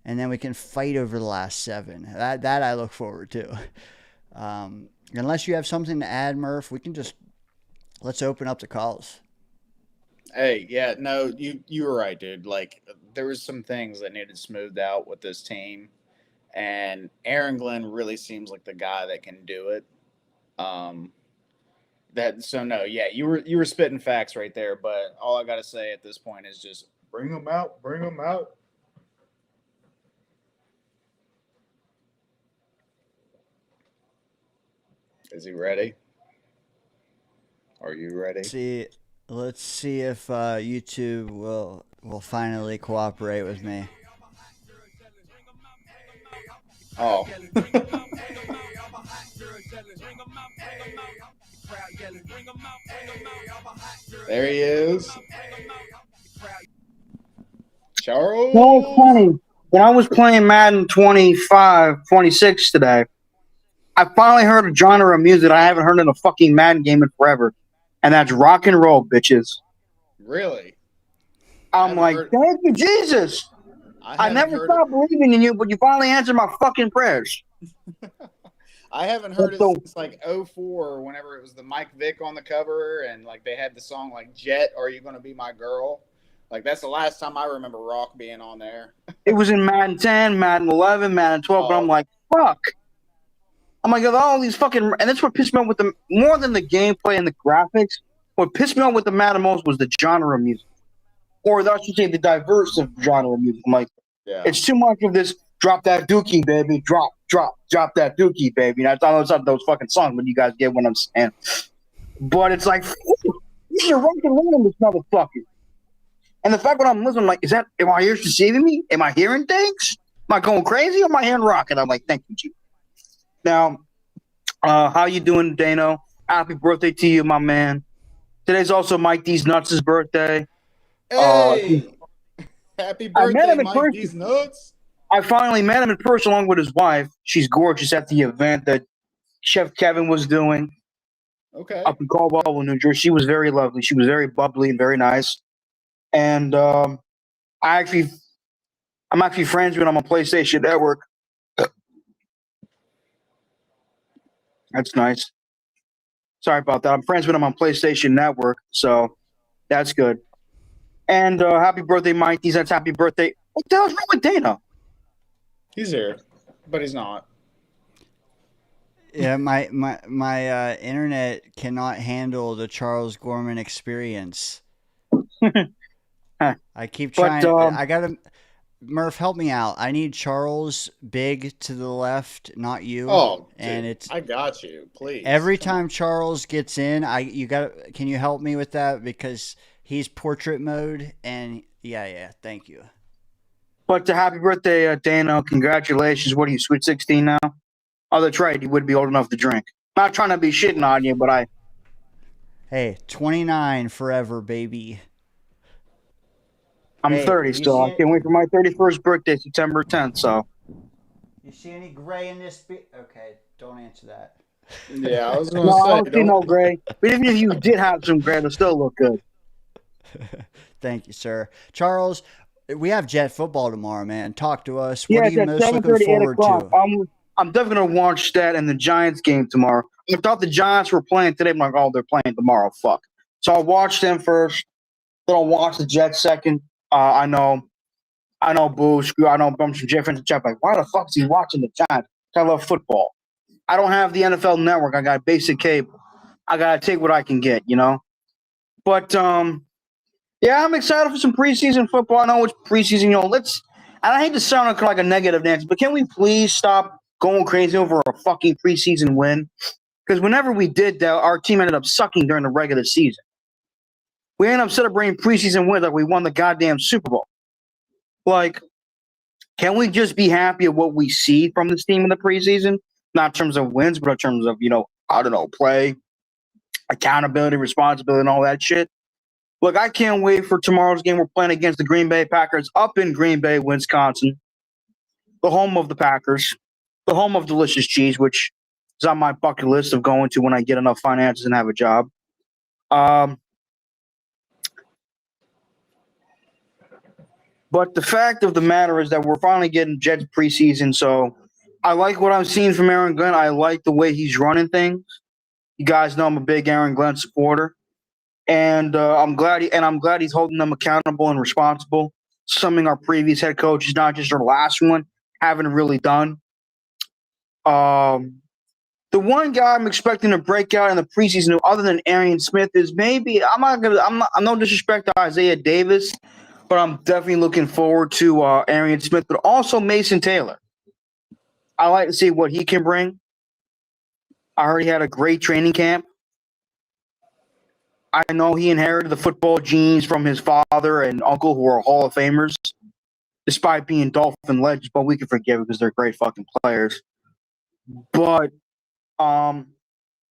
and then we can fight over the last 7. That I look forward to. Unless you have something to add, Murph, let's open up the calls. Hey, yeah, no, you were right, dude. Like, there was some things that needed smoothed out with this team, and Aaron Glenn really seems like the guy that can do it. You were spitting facts right there, but all I gotta say at this point is just bring them out, bring them out. Is he ready? Are you ready? Let's see if YouTube will finally cooperate with me. Oh. There he is. Charles. No, it's funny. When I was playing Madden 25, 26 today, I finally heard a genre of music I haven't heard in a fucking Madden game in forever. And that's rock and roll, bitches. Really? I'm like, thank you, Jesus. I never stopped believing in you, but you finally answered my fucking prayers. I haven't heard it since like 04, whenever it was the Mike Vick on the cover, and like they had the song like Jet, Are You Gonna Be My Girl? Like that's the last time I remember rock being on there. It was in Madden 10, Madden 11, Madden 12, but I'm like, fuck. I'm like, all these fucking, and that's what pissed me off with more than the gameplay and the graphics. What pissed me off with the Madden most was the genre of music, or I should say, the diverse of genre of music. I'm like, It's too much of this. Drop that dookie, baby. Drop that dookie, baby. And I thought it was those fucking songs, but you guys get what I'm saying. But it's like, you should rock and roll this motherfucker. And the fact when I'm listening, I'm like, am my ears deceiving me? Am I hearing things? Am I going crazy? Or am I hearing rock? And I'm like, thank you, Chief. Now, how you doing, Dano? Happy birthday to you, my man. Today's also Mike D's Nuts' birthday. Hey, happy I met birthday, him in Mike. person. These nuts. I finally met him in person along with his wife. She's gorgeous at the event that Chef Kevin was doing Okay. up in Caldwell, New Jersey. She was very lovely. She was very bubbly and very nice. And I'm actually friends with him on PlayStation Network. That's nice. Sorry about that. I'm friends with him on PlayStation Network, so that's good. And happy birthday, Mike. That's happy birthday. What the hell's wrong with Dana? He's here, but he's not. Yeah, my internet cannot handle the Charles Gorman experience. I keep But, trying. I gotta. Murph, help me out. I need Charles big to the left, not you. Oh, and dude, it's I got you. Please. every Come on. time Charles gets in. Can you help me with that because he's portrait mode and yeah. Thank you. But happy birthday, Dana. Congratulations. What are you, Sweet 16 now? Oh, that's right. You would be old enough to drink. Not trying to be shitting on you, but Hey, 29 forever, baby. I'm Hey, 30 you still. I see can't wait for my 31st birthday, September 10th. So You see any gray in this? Okay, don't answer that. Yeah, I was no, going I to don't say. see no Don't, gray. But even if you did have some gray, it'll still look good. Thank you, sir. Charles, we have Jet football tomorrow, man. Talk to us. Yeah, What are it's you at most looking 7:30, 8 forward o'clock. to? I'm definitely gonna watch that and the Giants game tomorrow. I thought the Giants were playing today. I'm like, oh, they're playing tomorrow. Fuck. So I'll watch them first. Then I'll watch the Jets second. I know, boo, screw. I know, I'm some Jet fans in chat like, why the fuck is he watching the Giants? I love football. I don't have the NFL Network. I got basic cable. I gotta take what I can get, you know. But yeah, I'm excited for some preseason football. I know it's preseason, you know. And I hate to sound like a negative Nancy, but can we please stop going crazy over a fucking preseason win? Because whenever we did that, our team ended up sucking during the regular season. We ended up celebrating preseason wins like we won the goddamn Super Bowl. Like, can we just be happy at what we see from this team in the preseason? Not in terms of wins, but in terms of, play, accountability, responsibility, and all that shit. Look, I can't wait for tomorrow's game. We're playing against the Green Bay Packers up in Green Bay, Wisconsin, the home of the Packers, the home of delicious cheese, which is on my bucket list of going to when I get enough finances and have a job. But the fact of the matter is that we're finally getting Jets preseason, so I like what I'm seeing from Aaron Glenn. I like the way he's running things. You guys know I'm a big Aaron Glenn supporter. And I'm glad he's holding them accountable and responsible. Something our previous head coaches, not just our last one, haven't really done. The one guy I'm expecting to break out in the preseason, other than Arian Smith, is maybe I'm no disrespect to Isaiah Davis, but I'm definitely looking forward to Arian Smith, but also Mason Taylor. I like to see what he can bring. I heard he had a great training camp. I know he inherited the football genes from his father and uncle, who are Hall of Famers, despite being Dolphin legends, but we can forgive it because they're great fucking players. But I'm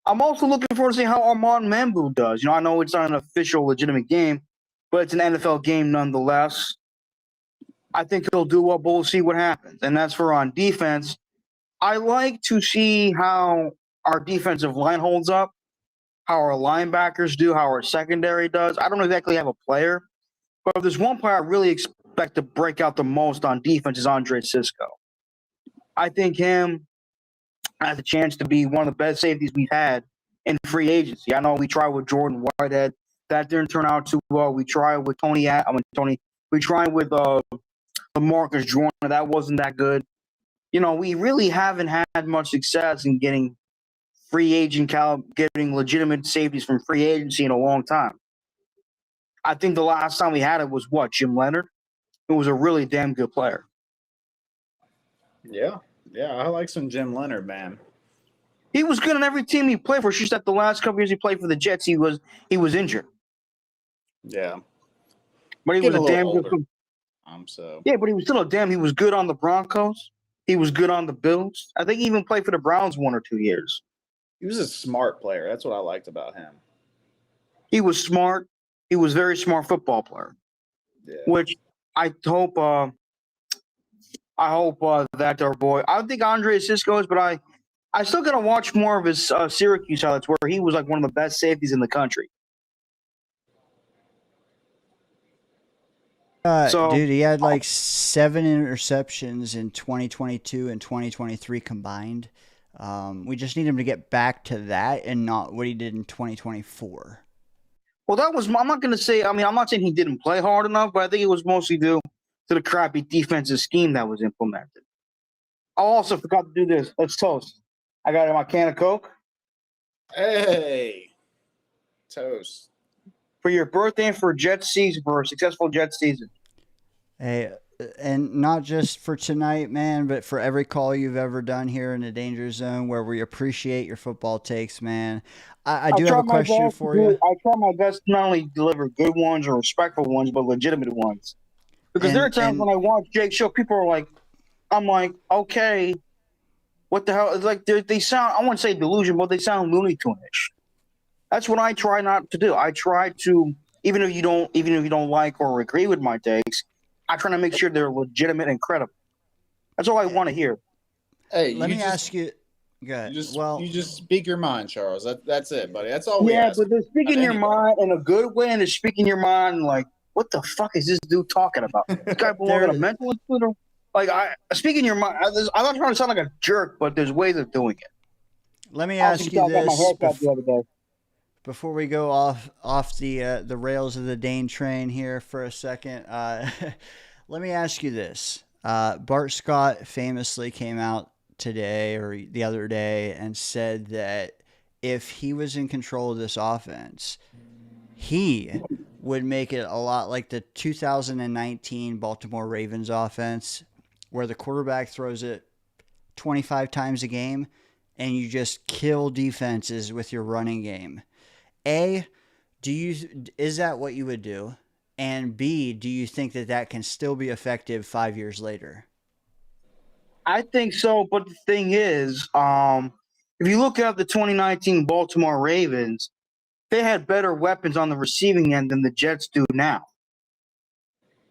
also looking forward to seeing how Armand Mambu does. I know it's not an official, legitimate game, but it's an NFL game nonetheless. I think he'll do well, but we'll see what happens. And that's for on defense. I like to see how our defensive line holds up, how our linebackers do, how our secondary does. I don't exactly have a player, but if there's one player I really expect to break out the most on defense is Andre Sisco. I think him has a chance to be one of the best safeties we've had in free agency. I know we tried with Jordan Whitehead. That didn't turn out too well. We tried with we tried with Marcus Jordan. That wasn't that good. We really haven't had much success in getting getting legitimate safeties from free agency in a long time. I think the last time we had it was Jim Leonard. It was a really damn good player. Yeah, I like some Jim Leonard, man. He was good on every team he played for. It's just that the last couple years he played for the Jets, he was injured. Yeah, but he was a damn good. Yeah, but he was still He was good on the Broncos. He was good on the Bills. I think he even played for the Browns 1 or 2 years. He was a smart player. That's what I liked about him. He was smart. He was a very smart football player, which I hope that our boy. I don't think Andre Cisco's, but I still gotta watch more of his Syracuse highlights where he was like one of the best safeties in the country. Dude, he had like 7 interceptions in 2022 and 2023 combined. We just need him to get back to that and not what he did in 2024. Well, I'm not gonna say. I mean, I'm not saying he didn't play hard enough, but I think it was mostly due to the crappy defensive scheme that was implemented. I also forgot to do this. Let's toast. I got my can of Coke. Hey, toast. For your birthday and for a successful Jets season. Hey, and not just for tonight, man, but for every call you've ever done here in the Danger Zone, where we appreciate your football takes, man. I do have a question for you. I try my best to not only deliver good ones or respectful ones, but legitimate ones. Because there are times when I watch Jake's show, people are like, I'm like, okay, what the hell? Like they sound, I wouldn't say delusion, but they sound Looney Tune-ish. That's what I try not to do. I try to, even if you don't like or agree with my takes, I try to make sure they're legitimate and credible. That's all I want to hear. Hey, let me ask you. Good. You just speak your mind, Charles. That's it, buddy. That's all we ask. Yeah, but they're speaking your mind in a good way, and they're speaking your mind like, what the fuck is this dude talking about? This guy belongs in a mental institute? Like, speaking your mind, I'm not trying to sound like a jerk, but there's ways of doing it. Let me ask you this. I got my haircut the other day. Before we go off the rails of the Dane train here for a second, let me ask you this. Bart Scott famously came out today or the other day and said that if he was in control of this offense, he would make it a lot like the 2019 Baltimore Ravens offense, where the quarterback throws it 25 times a game and you just kill defenses with your running game. A, is that what you would do? And B, do you think that can still be effective 5 years later? I think so, but the thing is, if you look at the 2019 Baltimore Ravens, they had better weapons on the receiving end than the Jets do now.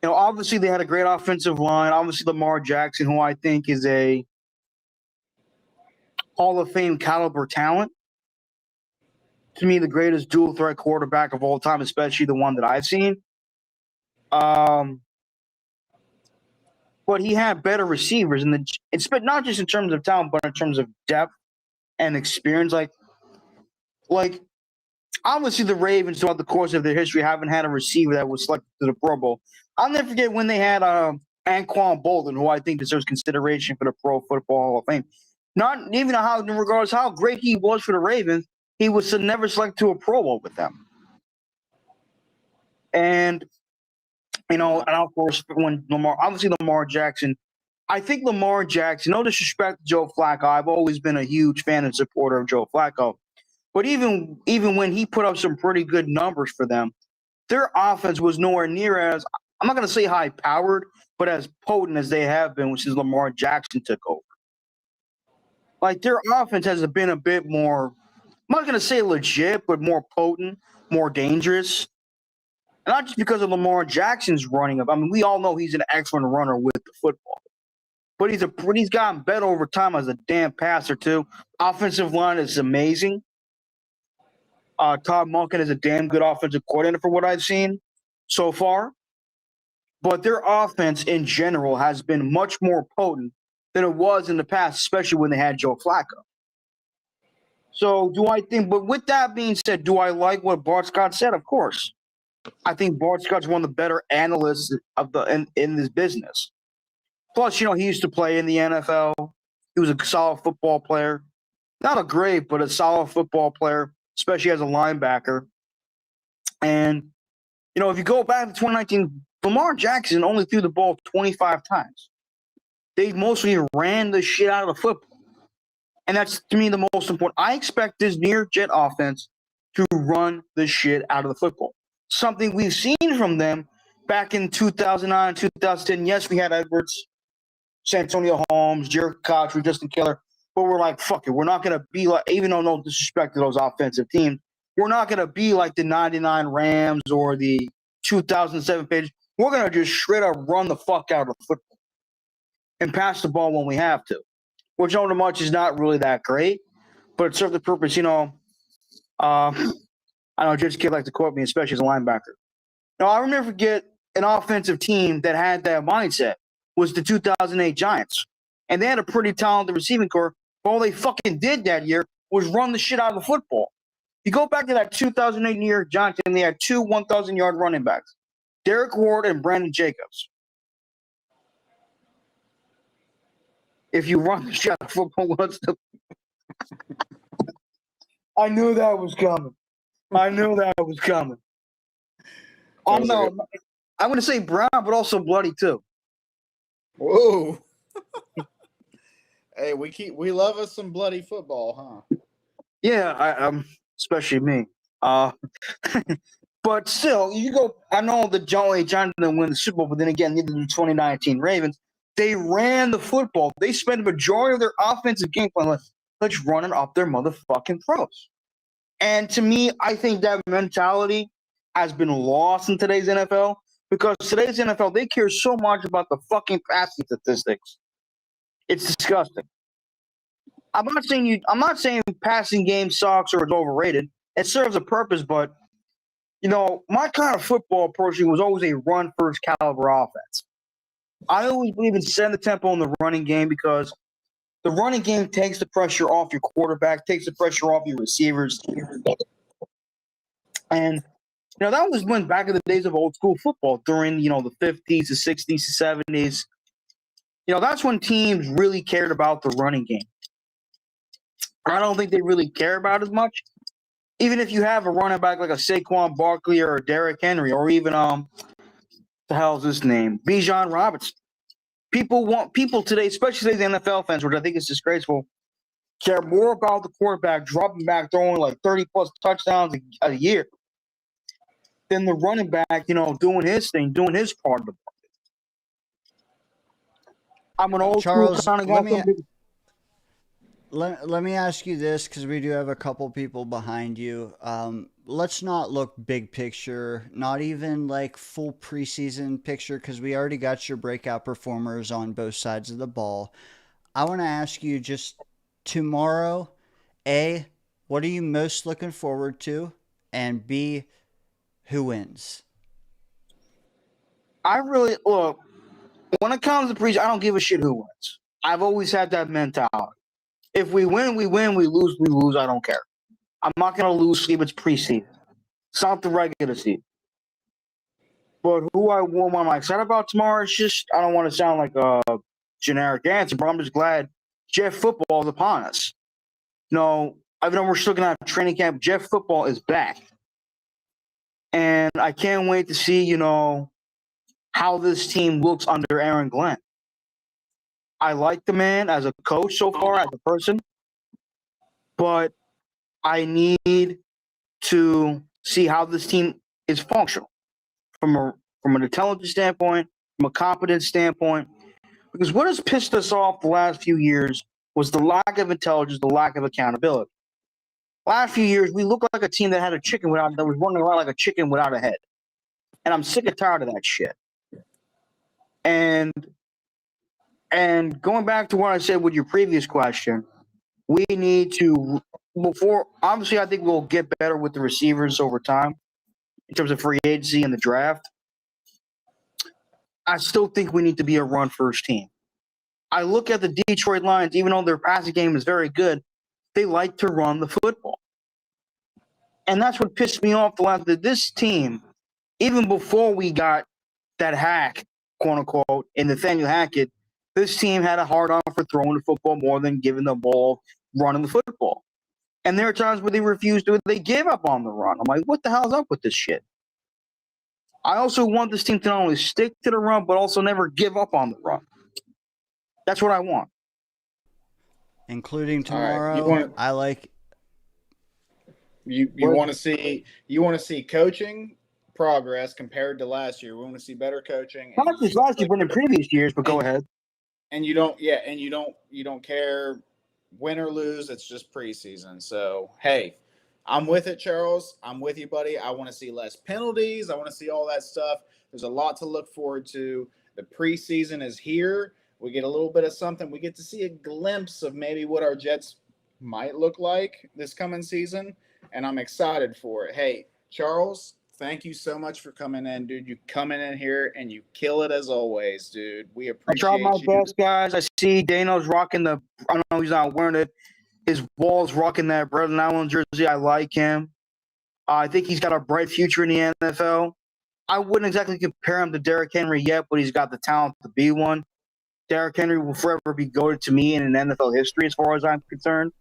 You know, obviously they had a great offensive line. Obviously Lamar Jackson, who I think is a Hall of Fame caliber talent. To me, the greatest dual threat quarterback of all time, especially the one that I've seen. But he had better receivers, and it's not just in terms of talent, but in terms of depth and experience. Like obviously the Ravens, throughout the course of their history, haven't had a receiver that was selected to the Pro Bowl. I'll never forget when they had Anquan Bolden, who I think deserves consideration for the Pro Football Hall of Fame. Not even in regards to how great he was for the Ravens, he was never selected to a Pro Bowl with them. And you know, and of course, when Lamar Jackson, I think Lamar Jackson, no disrespect to Joe Flacco, I've always been a huge fan and supporter of Joe Flacco. But even when he put up some pretty good numbers for them, their offense was nowhere near as, I'm not going to say high-powered, but as potent as they have been, which is Lamar Jackson took over. Like, their offense has been a bit more, I'm not going to say legit, but more potent, more dangerous. Not just because of Lamar Jackson's running up. I mean, we all know he's an excellent runner with the football. But he's gotten better over time as a damn passer, too. Offensive line is amazing. Todd Monken is a damn good offensive coordinator for what I've seen so far. But their offense in general has been much more potent than it was in the past, especially when they had Joe Flacco. So but with that being said, do I like what Bart Scott said? Of course. I think Bart Scott's one of the better analysts in this business. Plus, you know, he used to play in the NFL. He was a solid football player. Not a great, but a solid football player, especially as a linebacker. And, you know, if you go back to 2019, Lamar Jackson only threw the ball 25 times. They mostly ran the shit out of the football. And that's, to me, the most important. I expect this near-jet offense to run the shit out of the football. Something we've seen from them back in 2009, 2010. Yes, we had Edwards, Santonio Holmes, Jared Cotchery, Justin Keller. But we're like, fuck it. We're not going to be like, even though no disrespect to those offensive teams, we're not going to be like the 99 Rams or the 2007 Patriots. We're going to just straight up run the fuck out of football and pass the ball when we have to, which on the much is not really that great, but it served the purpose, I know Judge Kid like to quote me, especially as a linebacker. Now, I'll never forget an offensive team that had that mindset was the 2008 Giants. And they had a pretty talented receiving corps. But all they fucking did that year was run the shit out of the football. You go back to that 2008 New York Giants, and they had two 1,000-yard running backs, Derek Ward and Brandon Jacobs. If you run the shit out of football, what's the... I knew that was coming. I'm going to say brown, but also bloody too. Whoa. Hey, we love us some bloody football, huh? Yeah, especially me. But still, you go. I know the Giants didn't win the Super Bowl, but then again, neither did the 2019 Ravens. They ran the football. They spent a majority of their offensive game plan. Let's run it up their motherfucking throats. And to me, I think that mentality has been lost in today's NFL because today's NFL, they care so much about the fucking passing statistics. It's disgusting. I'm not saying passing game sucks or is overrated. It serves a purpose, but my kind of football approaching was always a run-first caliber offense. I always believe in setting the tempo in the running game because the running game takes the pressure off your quarterback, takes the pressure off your receivers. And, that was when back in the days of old school football during, the 50s, the 60s, the 70s. That's when teams really cared about the running game. I don't think they really care about as much. Even if you have a running back like a Saquon Barkley or a Derrick Henry or even, the hell's his name? Bijan Robinson. People today, especially today's NFL fans, which I think is disgraceful, care more about the quarterback dropping back, throwing like 30-plus touchdowns a year than the running back, doing his thing, doing his part of the market. I'm an old Charles, school kind of guy. Let me ask you this because we do have a couple people behind you. Let's not look big picture, not even like full preseason picture because we already got your breakout performers on both sides of the ball. I want to ask you just tomorrow, A, what are you most looking forward to? And B, who wins? Look, when it comes to preseason, I don't give a shit who wins. I've always had that mentality. If we win, we win. We lose. I don't care. I'm not going to lose sleep. It's preseason. It's not the regular season. But who am I excited about tomorrow? It's just, I don't want to sound like a generic answer, but I'm just glad Jeff football is upon us. Even though we're still going to have training camp, Jeff football is back. And I can't wait to see, how this team looks under Aaron Glenn. I like the man as a coach so far, as a person, but I need to see how this team is functional from an intelligence standpoint, from a competence standpoint, because what has pissed us off the last few years was the lack of intelligence, the lack of accountability. Last few years, we looked like a team that had that was running around like a chicken without a head, and I'm sick and tired of that shit. And going back to what I said with your previous question, we need to obviously I think we'll get better with the receivers over time in terms of free agency and the draft. I still think we need to be a run-first team. I look at the Detroit Lions, even though their passing game is very good, they like to run the football. And that's what pissed me off this team, even before we got that hack, quote-unquote, in Nathaniel Hackett, this team had a hard on for throwing the football more than giving the ball, running the football. And there are times where they refused to, they gave up on the run. I'm like, what the hell's up with this shit? I also want this team to not only stick to the run, but also never give up on the run. That's what I want. Including tomorrow, I like. You want to see coaching progress compared to last year. We want to see better coaching. Not just last year, but in previous years. But go ahead. And you don't care win or lose. It's just preseason. So hey, I'm with it, Charles. I'm with you, buddy. I want to see less penalties. I want to see all that stuff. There's a lot to look forward to. The preseason is here. We get a little bit of something. We get to see a glimpse of maybe what our Jets might look like this coming season, and I'm excited for it. Hey, Charles, thank you so much for coming in, dude. You coming in here and you kill it as always, dude. We I try appreciate my you. best, guys. I see Dano's rocking the. I know he's not wearing it. His Wall's rocking that Brother Allen jersey. I like him. I think he's got a bright future in the NFL. I wouldn't exactly compare him to Derrick Henry yet, but he's got the talent to be one. Derrick Henry will forever be goated to me in NFL history, as far as I'm concerned.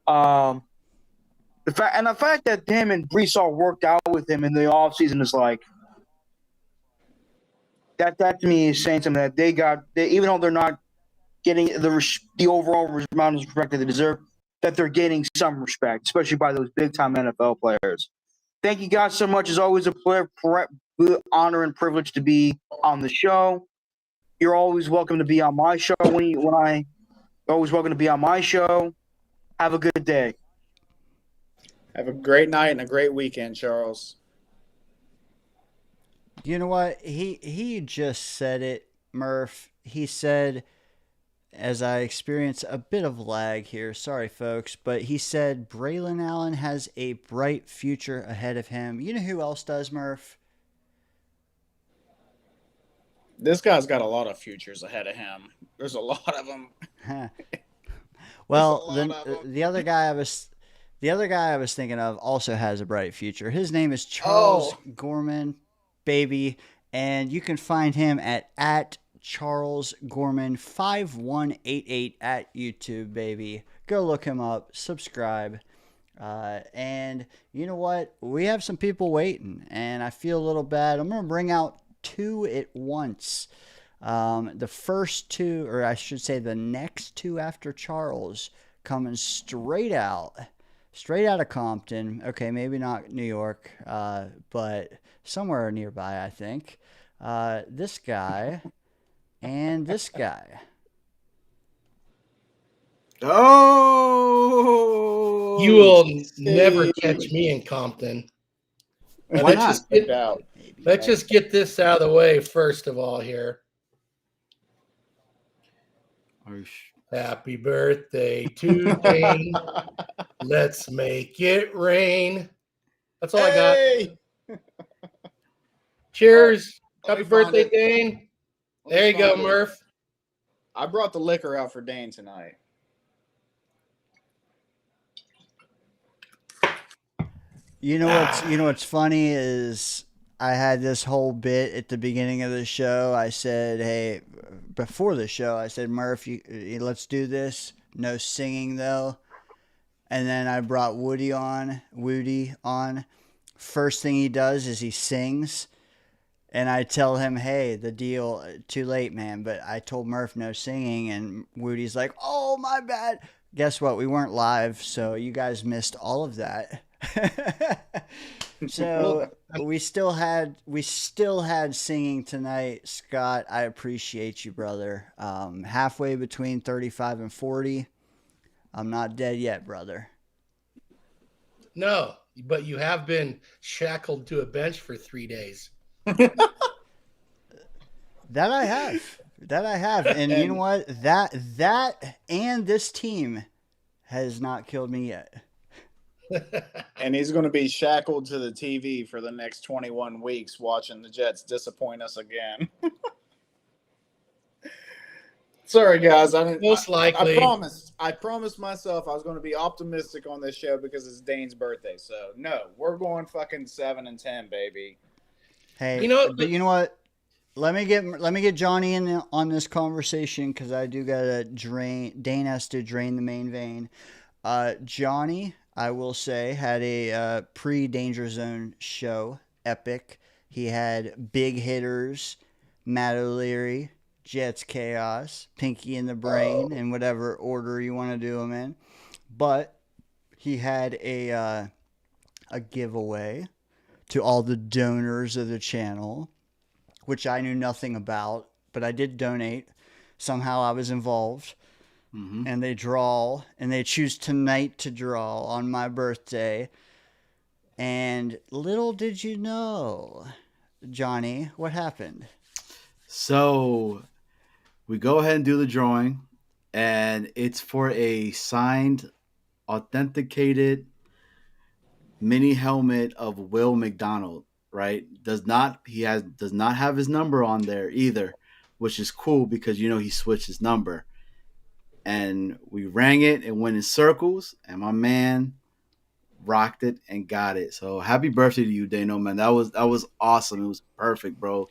The fact that him and Brees all worked out with him in the offseason is like that to me is saying something that they even though they're not getting the overall amount of respect that they deserve, that they're getting some respect, especially by those big-time NFL players. Thank you guys so much. It's always a honor and privilege to be on the show. You're always welcome to be on my show. You're always welcome to be on my show. Have a good day. Have a great night and a great weekend, Charles. You know what? He just said it, Murph. He said, as I experience a bit of lag here, sorry folks, but he said Braylon Allen has a bright future ahead of him. You know who else does, Murph? This guy's got a lot of futures ahead of him. There's a lot of them. Well, the other guy I was thinking of also has a bright future. His name is Charles Gorman, baby, and you can find him at Charles Gorman 5188 at YouTube, baby. Go look him up, subscribe. And you know what? We have some people waiting, and I feel a little bad. I'm going to bring out two at once. The first two, or I should say the next two after Charles, coming straight out of Compton. Okay, maybe not New York, but somewhere nearby, I think. This guy and this guy. Oh, You will never catch me in Compton. Why not? Let's just get this out of the way first of all here. Happy birthday to Dane. Let's make it rain. That's all I got. Cheers. Happy birthday, Dane. There you go, Murph. I brought the liquor out for Dane tonight. You know what's funny is I had this whole bit at the beginning of the show. I said, hey, before the show, I said, Murph, let's do this. No singing, though. And then I brought Wudi on. First thing he does is he sings. And I tell him, hey, the deal, too late, man. But I told Murph no singing. And Woody's like, oh, my bad. Guess what? We weren't live, so you guys missed all of that. So we still had singing tonight. Scott, I appreciate you, brother. Halfway between 35 and 40. I'm not dead yet, brother. No, but you have been shackled to a bench for 3 days. That I have. And you know what? That and this team has not killed me yet. And he's going to be shackled to the TV for the next 21 weeks watching the Jets disappoint us again. Sorry, guys. Most likely. I promised myself I was going to be optimistic on this show because it's Dane's birthday. So, no, we're going fucking 7-10, baby. Hey, but you know what? Let me get Johnny in on this conversation because I do gotta Dane has to drain the main vein. Johnny, I will say, had a pre-DayngerZone show, epic. He had big hitters, Matt O'Leary, Jets Chaos, Pinky in the Brain, in whatever order you want to do them in. But he had a giveaway to all the donors of the channel, which I knew nothing about, but I did donate. Somehow I was involved. Mm-hmm. And they choose tonight to draw on my birthday And little did you know, Johnny, what happened? So we go ahead and do the drawing, and it's for a signed, authenticated mini helmet of Will McDonald. Right? Does not have his number on there either, which is cool because he switched his number. And we rang it and went in circles, and my man rocked it and got it. So happy birthday to you, Dano, man. That was awesome. It was perfect, bro.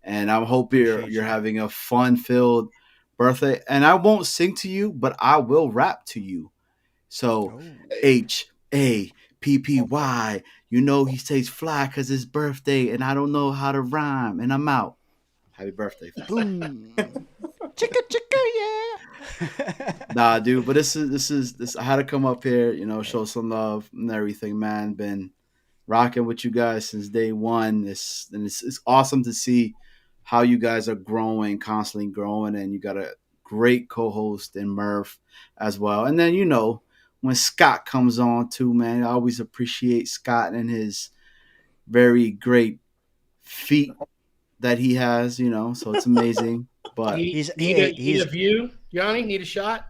And I hope you're Appreciate you're you. having a fun-filled birthday. And I won't sing to you, but I will rap to you. So Oh. HAPPY. He stays fly because it's birthday, and I don't know how to rhyme, and I'm out. Happy birthday, fam. Boom. Chicka chicka, yeah. Nah, dude, but this. I had to come up here, show some love and everything, man. Been rocking with you guys since day one. It's awesome to see how you guys are growing, constantly growing, and you got a great co-host in Murph as well. And then when Scott comes on too, man, I always appreciate Scott and his very great feat that he has. So it's amazing. But Need, He's need a need he's a view, Johnny? Need a shot?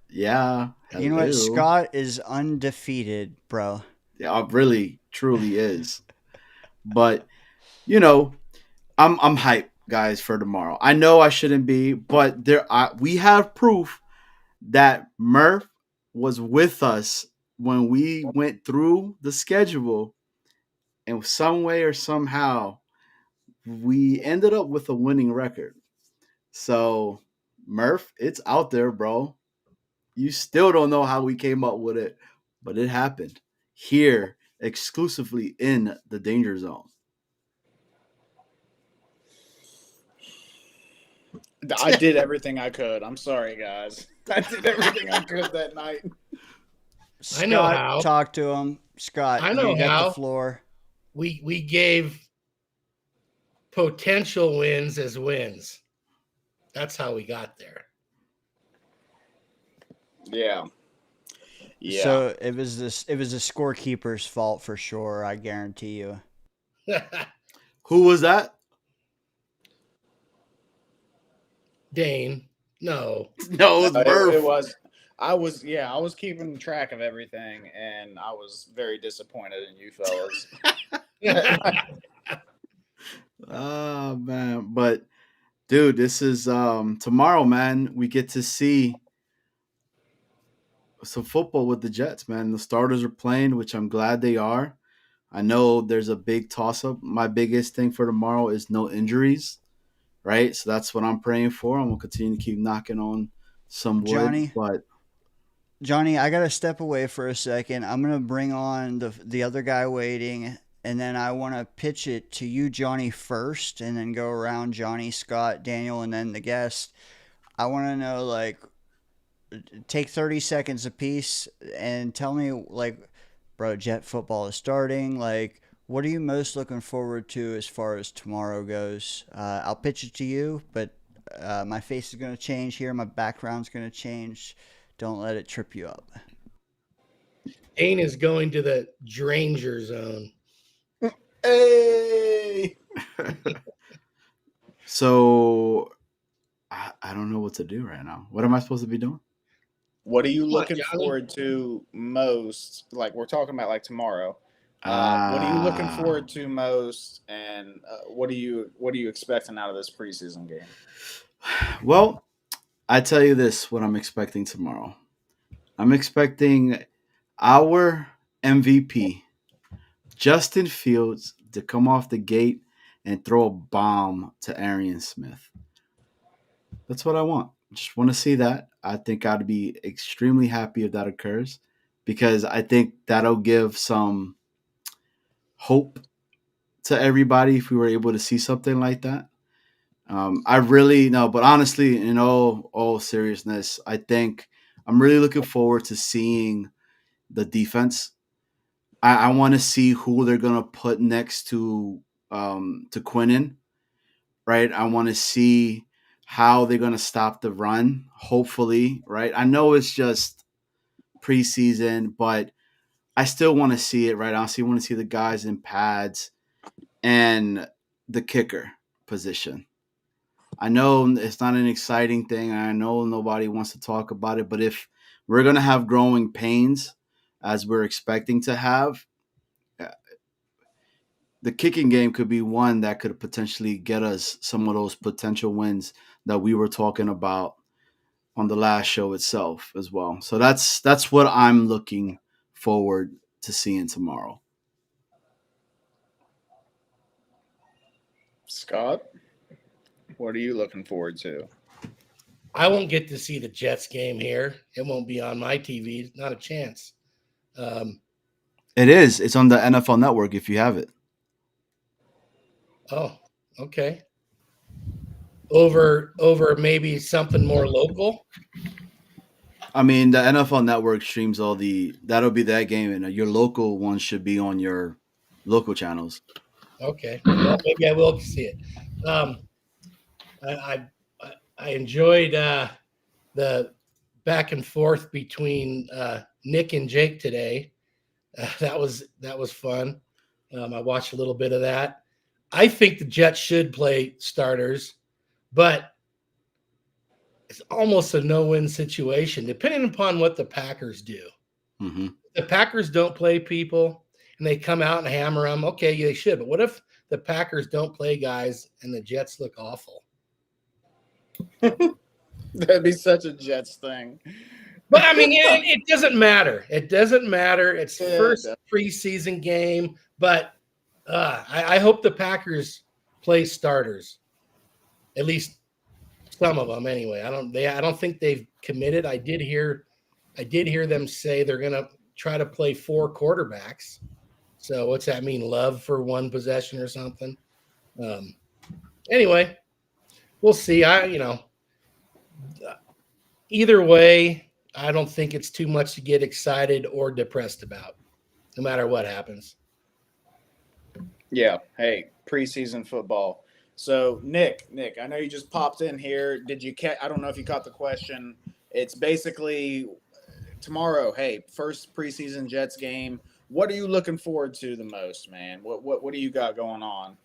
yeah, you know what? hello. Scott is undefeated, bro. Yeah, it really, truly is. But you know, I'm hyped, guys, for tomorrow. I know I shouldn't be, but we have proof that Murph was with us when we went through the schedule, and some way or somehow we ended up with a winning record. So Murph, it's out there, bro. You still don't know how we came up with it, but it happened here exclusively in the Danger Zone. I did everything I could. I'm sorry, guys. I did everything I could that night. Scott, I know how. talk to him. Scott, I know you got how. the floor. We gave potential wins as wins. That's how we got there. Yeah. Yeah. So it was the scorekeeper's fault for sure, I guarantee you. Who was that? Dane, no. No, it was Murph. It was. I was keeping track of everything, and I was very disappointed in you fellas. Oh man, but dude, this is tomorrow, man. We get to see some football with the Jets, man. The starters are playing, which I'm glad they are. I know there's a big toss up. My biggest thing for tomorrow is no injuries, right? So that's what I'm praying for. I'm gonna continue to keep knocking on some wood, but Johnny, I gotta step away for a second. I'm gonna bring on the other guy waiting, and then I want to pitch it to you, Johnny, first, and then go around Johnny, Scott, Daniel, and then the guest. I want to know, like, take 30 seconds apiece and tell me, like, bro, Jet football is starting. Like, what are you most looking forward to as far as tomorrow goes? I'll pitch it to you, but my face is gonna change here. My background's gonna change. Don't let it trip you up. Dane is going to the DayngerZone. Hey. so I don't know what to do right now. What am I supposed to be doing? What are you Come on, looking Johnny. forward to most? Like we're talking about, like tomorrow. What are you looking forward to most, and what are you expecting out of this preseason game? Well, I tell you this: what I'm expecting tomorrow. I'm expecting our MVP, Justin Fields, to come off the gate and throw a bomb to Arian Smith. That's what I want. Just want to see that. I think I'd be extremely happy if that occurs because I think that'll give some hope to everybody if we were able to see something like that. I really no, but honestly, in all seriousness, I think I'm really looking forward to seeing the defense. I want to see who they're gonna put next to Quinnen, right? I want to see how they're gonna stop the run. Hopefully, right? I know it's just preseason, but I still want to see it, right? I still want to see the guys in pads and the kicker position. I know it's not an exciting thing. I know nobody wants to talk about it, but if we're going to have growing pains as we're expecting to have, the kicking game could be one that could potentially get us some of those potential wins that we were talking about on the last show itself as well. So that's what I'm looking forward to seeing tomorrow. Scott, what are you looking forward to? I won't get to see the Jets game here. It won't be on my TV. Not a chance. It is. It's on the NFL Network if you have it. Oh, okay. Over maybe something more local. I mean, the NFL Network streams that'll be that game, and your local one should be on your local channels. Okay, well, maybe I will see it. I enjoyed the back and forth between Nick and Jake today. That was fun. I watched a little bit of that. I think the Jets should play starters, but it's almost a no-win situation, depending upon what the Packers do. Mm-hmm. The Packers don't play people, and they come out and hammer them. Okay, they should. But what if the Packers don't play guys and the Jets look awful? That'd be such a Jets thing. But I mean, it doesn't matter. It doesn't matter. It's Yeah, first preseason game, but I hope the Packers play starters, at least some of them anyway. I don't think they've committed. I did hear them say they're gonna try to play 4 quarterbacks. So what's that mean? Love for one possession or something? Anyway, we'll see. Either way, I don't think it's too much to get excited or depressed about, no matter what happens. Yeah. Hey, preseason football. So Nick, I know you just popped in here. Did you catch? I don't know if you caught the question. It's basically tomorrow. Hey, first preseason Jets game. What are you looking forward to the most, man? What do you got going on?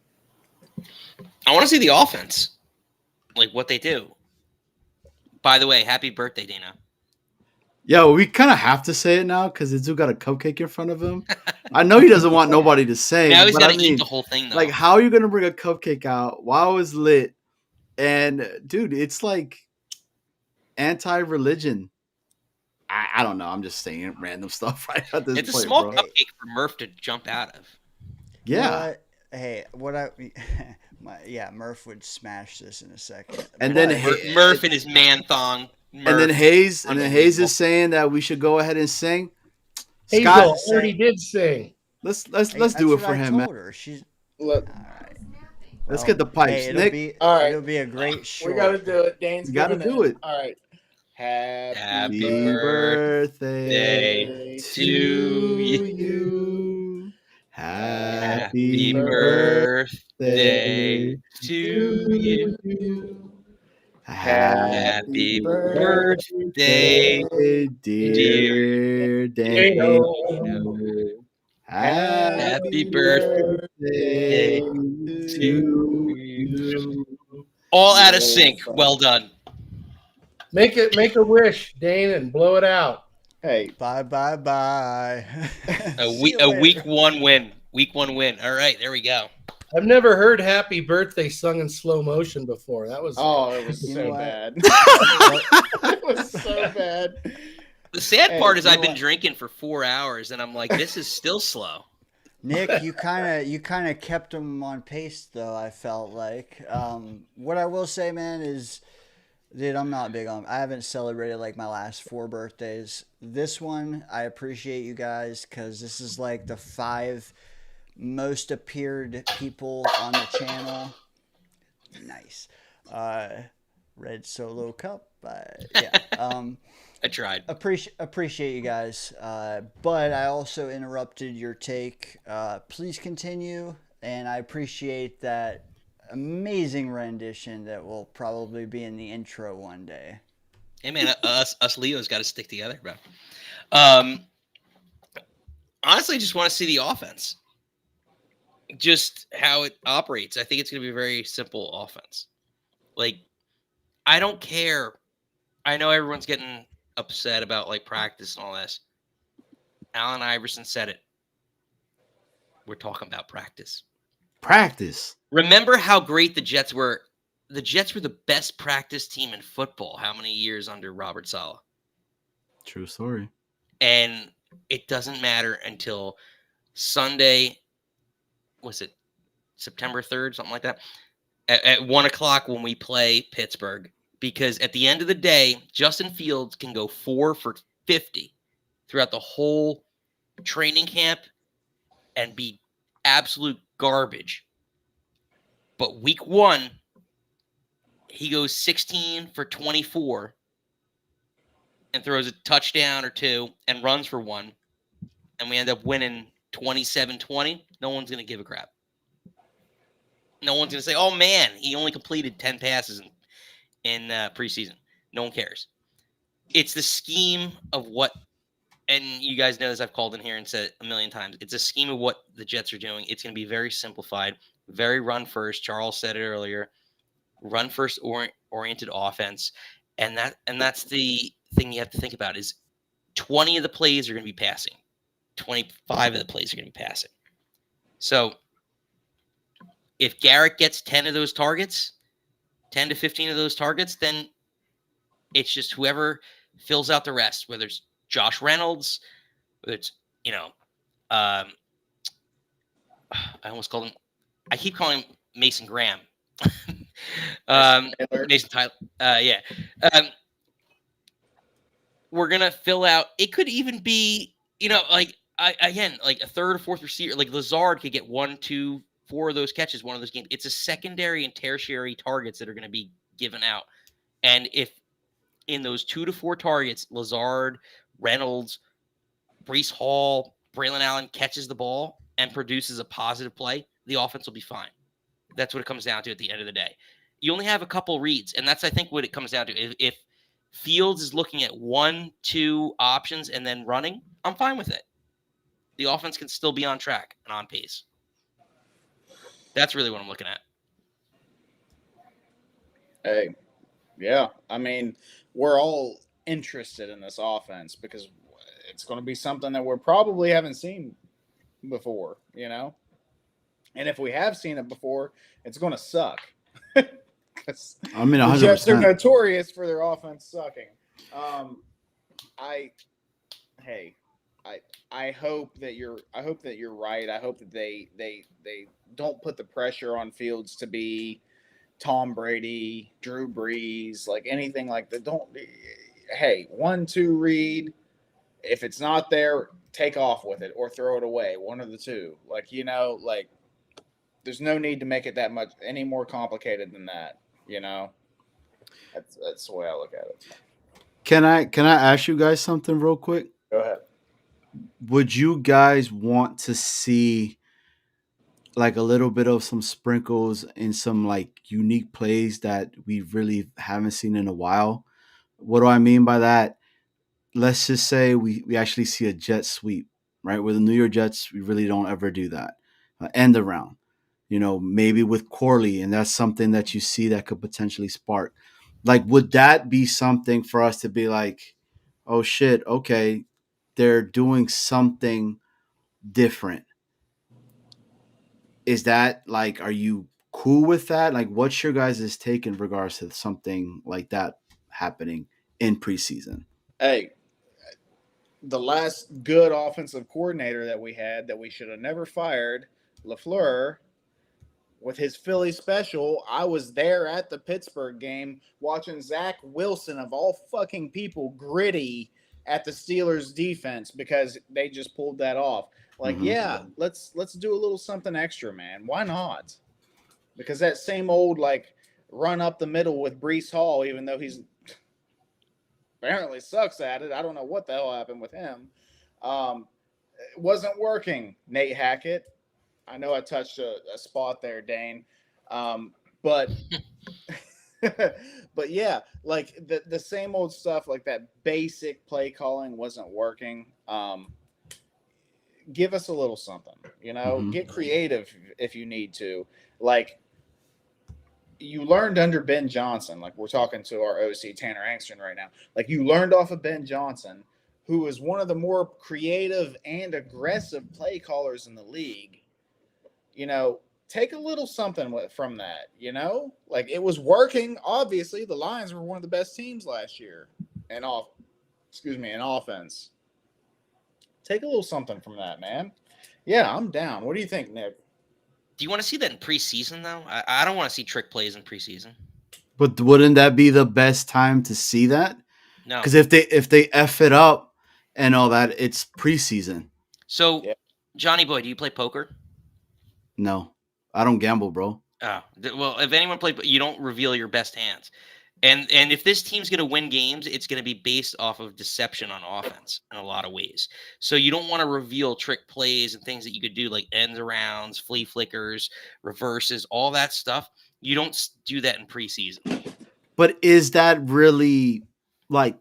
I want to see the offense, like what they do. By the way, happy birthday, Dana. Yeah, well, we kind of have to say it now because Izu got a cupcake in front of him. I know he doesn't want nobody to sing. Now he's but got I to mean, eat the whole thing, though. like, how are you going to bring a cupcake out while it's lit? And, dude, it's like anti-religion. I don't know. I'm just saying random stuff right at this It's point, a small bro. cupcake for Murph to jump out of. Yeah. Murph would smash this in a second. And then Murph in his man thong. And then Hayes is saying that we should go ahead and sing. Hazel Scott, already did sing. let's do it for him, man. Look, Let's get the pipes, Nick. all right. It'll be a great show. We got to do it. Dane's You got to giving do it. All right. Happy birthday to you. Happy birthday to you. Happy birthday, dear Dano. Happy birthday to you. All out of sync. Well done. Make a wish, Dane, and blow it out. Hey, Bye. A week one win. Week 1 win. All right, there we go. I've never heard "Happy Birthday" sung in slow motion before. That was it was You so know what? bad. It was so bad. The sad part is you I've know been what? drinking for 4 hours, and I'm like, this is still slow. Nick, you kind of kept him on pace, though. I felt like. What I will say, man, is, dude, I'm not big on. I haven't celebrated like my last 4 birthdays. This one, I appreciate you guys because this is like the 5 most appeared people on the channel. Nice. Red Solo Cup. Yeah. I tried. Appreciate you guys, but I also interrupted your take. Please continue, and I appreciate that amazing rendition that will probably be in the intro one day. Hey man, us Leos got to stick together, bro. honestly, I just want to see the offense, just how it operates. I think it's going to be a very simple offense. Like, I don't care. I know everyone's getting upset about like practice and all this. Allen Iverson said it. We're talking about practice. Practice. Remember how great the Jets were? The Jets were the best practice team in football. How many years under Robert Saleh? True story. And it doesn't matter until Sunday. Was it September 3rd, something like that? At 1 o'clock when we play Pittsburgh. Because at the end of the day, Justin Fields can go 4 for 50 throughout the whole training camp and be absolute garbage. But week 1, he goes 16 for 24 and throws a touchdown or 2 and runs for 1. And we end up winning 27-20. No one's going to give a crap. No one's going to say, oh, man, he only completed 10 passes in preseason. No one cares. It's the scheme of what, and you guys know this, I've called in here and said it a million times. It's a scheme of what the Jets are doing. It's going to be very simplified, very run first. Charles said it earlier. Run first oriented offense. And that's the thing you have to think about is 20 of the plays are going to be passing. 25 of the plays are going to be passing. So if Garrett gets 10 of those targets, 10 to 15 of those targets, then it's just whoever fills out the rest, whether it's Josh Reynolds, whether it's, I almost called him, I keep calling him Mason Graham. Mason Tyler. Yeah. We're going to fill out, it could even be, like a third or fourth receiver, like Lazard could get 1, 2, 4 of those catches, one of those games. It's a secondary and tertiary targets that are going to be given out. And if in those 2 to 4 targets, Lazard, Reynolds, Breece Hall, Braylon Allen catches the ball and produces a positive play, the offense will be fine. That's what it comes down to at the end of the day. You only have a couple reads, and that's, I think, what it comes down to. If Fields is looking at 1, 2 options and then running, I'm fine with it. The offense can still be on track and on pace. That's really what I'm looking at. Hey, yeah. I mean, we're all interested in this offense because it's going to be something that we probably haven't seen before, And if we have seen it before, it's going to suck. Because I mean, 100%. the Jets are notorious for their offense sucking. I hope that you're right. I hope that they don't put the pressure on Fields to be Tom Brady, Drew Brees, like anything like that. Hey, 1, 2 read. If it's not there, take off with it or throw it away. One of the two. There's no need to make it that much any more complicated than that. That's the way I look at it. Can I ask you guys something real quick? Go ahead. Would you guys want to see like a little bit of some sprinkles in some like unique plays that we really haven't seen in a while? What do I mean by that? Let's just say we actually see a jet sweep, right? With the New York Jets, we really don't ever do that. End around, maybe with Corley, and that's something that you see that could potentially spark. Like, would that be something for us to be like, oh shit, okay, they're doing something different? Is that like, are you cool with that? Like, what's your guys' take in regards to something like that happening in preseason? Hey, the last good offensive coordinator that we had that we should have never fired, LaFleur, with his Philly special, I was there at the Pittsburgh game watching Zach Wilson, of all fucking people, gritty at the Steelers defense because they just pulled that off. Yeah, let's do a little something extra, man. Why not? Because that same old run up the middle with Breece Hall, even though he's apparently sucks at it. I don't know what the hell happened with him. It wasn't working, Nate Hackett. I know I touched a spot there, Dane. But but yeah, the same old stuff, like that basic play calling wasn't working. give us a little something. Mhm. Get creative if you need to. Like, you learned under Ben Johnson. Like, we're talking to our OC Tanner Angstrom right now. Like, you learned off of Ben Johnson, who is one of the more creative and aggressive play callers in the league. Take a little something from that. Like, it was working. Obviously, the Lions were one of the best teams last year, in offense. Take a little something from that, man. Yeah, I'm down. What do you think, Nick? Do you want to see that in preseason though? I don't want to see trick plays in preseason. But wouldn't that be the best time to see that? No. Because if they F it up and all that, it's preseason. So, Yeah. Johnny Boy, do you play poker? No, I don't gamble, bro. Oh, well, if anyone played, you don't reveal your best hands. And if this team's going to win games, it's going to be based off of deception on offense in a lot of ways. So you don't want to reveal trick plays and things that you could do like end arounds, flea flickers, reverses, all that stuff. You don't do that in preseason. But is that really like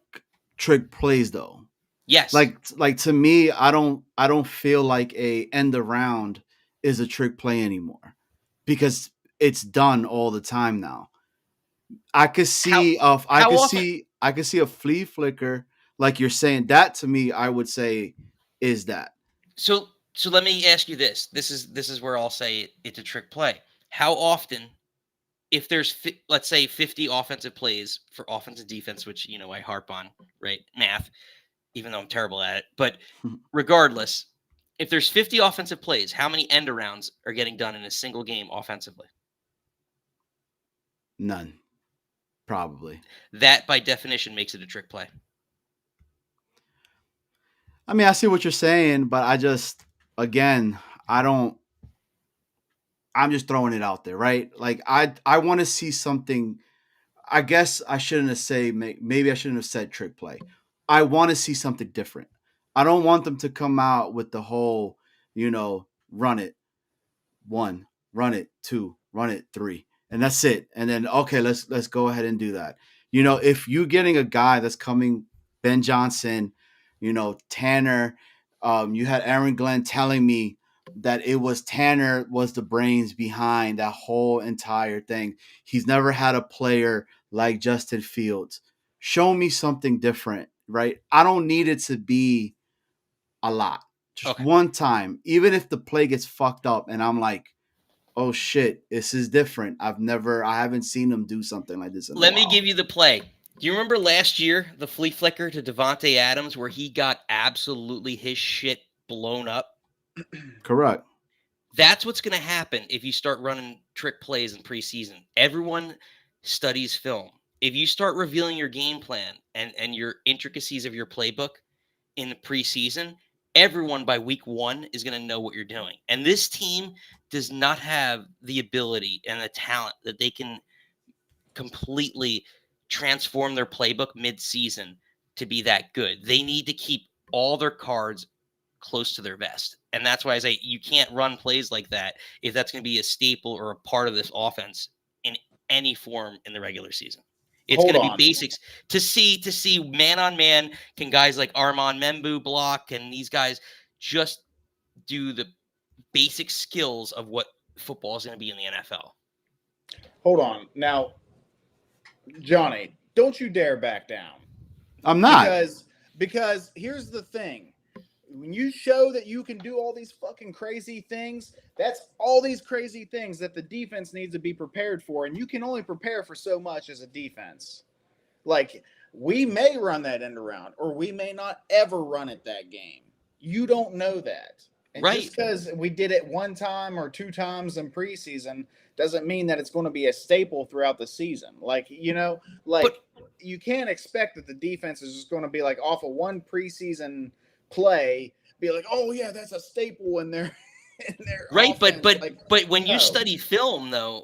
trick plays though? Yes. Like to me, I don't feel like a end around is a trick play anymore because it's done all the time now. I could see I could see a flea flicker like you're saying. That to me, I would say is that. So let me ask you this. This is where I'll say it's a trick play. How often, if there's let's say 50 offensive plays for offense and defense, which I harp on, right? Math, even though I'm terrible at it. But regardless, if there's 50 offensive plays, how many end arounds are getting done in a single game offensively? None. Probably. That by definition makes it a trick play. I mean, I see what you're saying, but I'm just throwing it out there, right? Like I want to see something. I guess I shouldn't have maybe I shouldn't have said trick play. I want to see something different. I don't want them to come out with the whole, run it 1, run it 2, run it 3, and that's it. And then okay, let's go ahead and do that. If you're getting a guy that's coming, Ben Johnson, Tanner, you had Aaron Glenn telling me that it was Tanner was the brains behind that whole entire thing. He's never had a player like Justin Fields. Show me something different, right? I don't need it to be a lot. Just one time, even if the play gets fucked up and I'm like, oh shit, this is different. I haven't seen him do something like this in a while. Let me give you the play. Do you remember last year, the flea flicker to Devontae Adams where he got absolutely his shit blown up? Correct. That's what's going to happen if you start running trick plays in preseason. Everyone studies film. If you start revealing your game plan and your intricacies of your playbook in the preseason, everyone by week 1 is going to know what you're doing. And this team does not have the ability and the talent that they can completely transform their playbook mid-season to be that good. They need to keep all their cards close to their vest. And that's why I say you can't run plays like that if that's going to be a staple or a part of this offense in any form in the regular season. It's going to be basics to see man on man. Can guys like Armand Membu block? And these guys just do the basic skills of what football is going to be in the NFL. Hold on. Now, Johnny, don't you dare back down. I'm not. Because here's the thing. When you show that you can do all these fucking crazy things, that's all these crazy things that the defense needs to be prepared for. And you can only prepare for so much as a defense. Like, we may run that end around, or we may not ever run it that game. You don't know that. And right. Just because we did it 1 time or 2 times in preseason doesn't mean that it's going to be a staple throughout the season. You can't expect that the defense is just going to be like off of 1 preseason play, be like, oh yeah, that's a staple in their right. Offense. But when you study film though,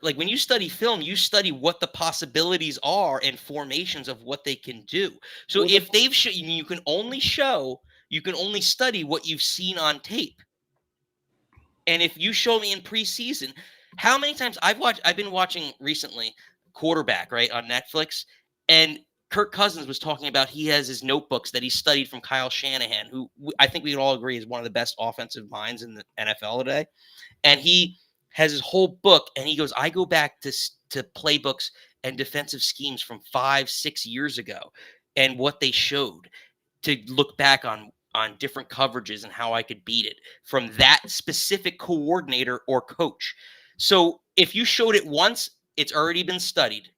like when you study film, you study what the possibilities are and formations of what they can do. So if they've you can only study what you've seen on tape. And if you show me in preseason, how many times I've been watching recently Quarterback, right, on Netflix, and Kirk Cousins was talking about he has his notebooks that he studied from Kyle Shanahan, who I think we could all agree is one of the best offensive minds in the NFL today. And he has his whole book, and he goes, I go back to playbooks and defensive schemes from 5-6 years ago and what they showed to look back on different coverages and how I could beat it from that specific coordinator or coach. So if you showed it once, it's already been studied.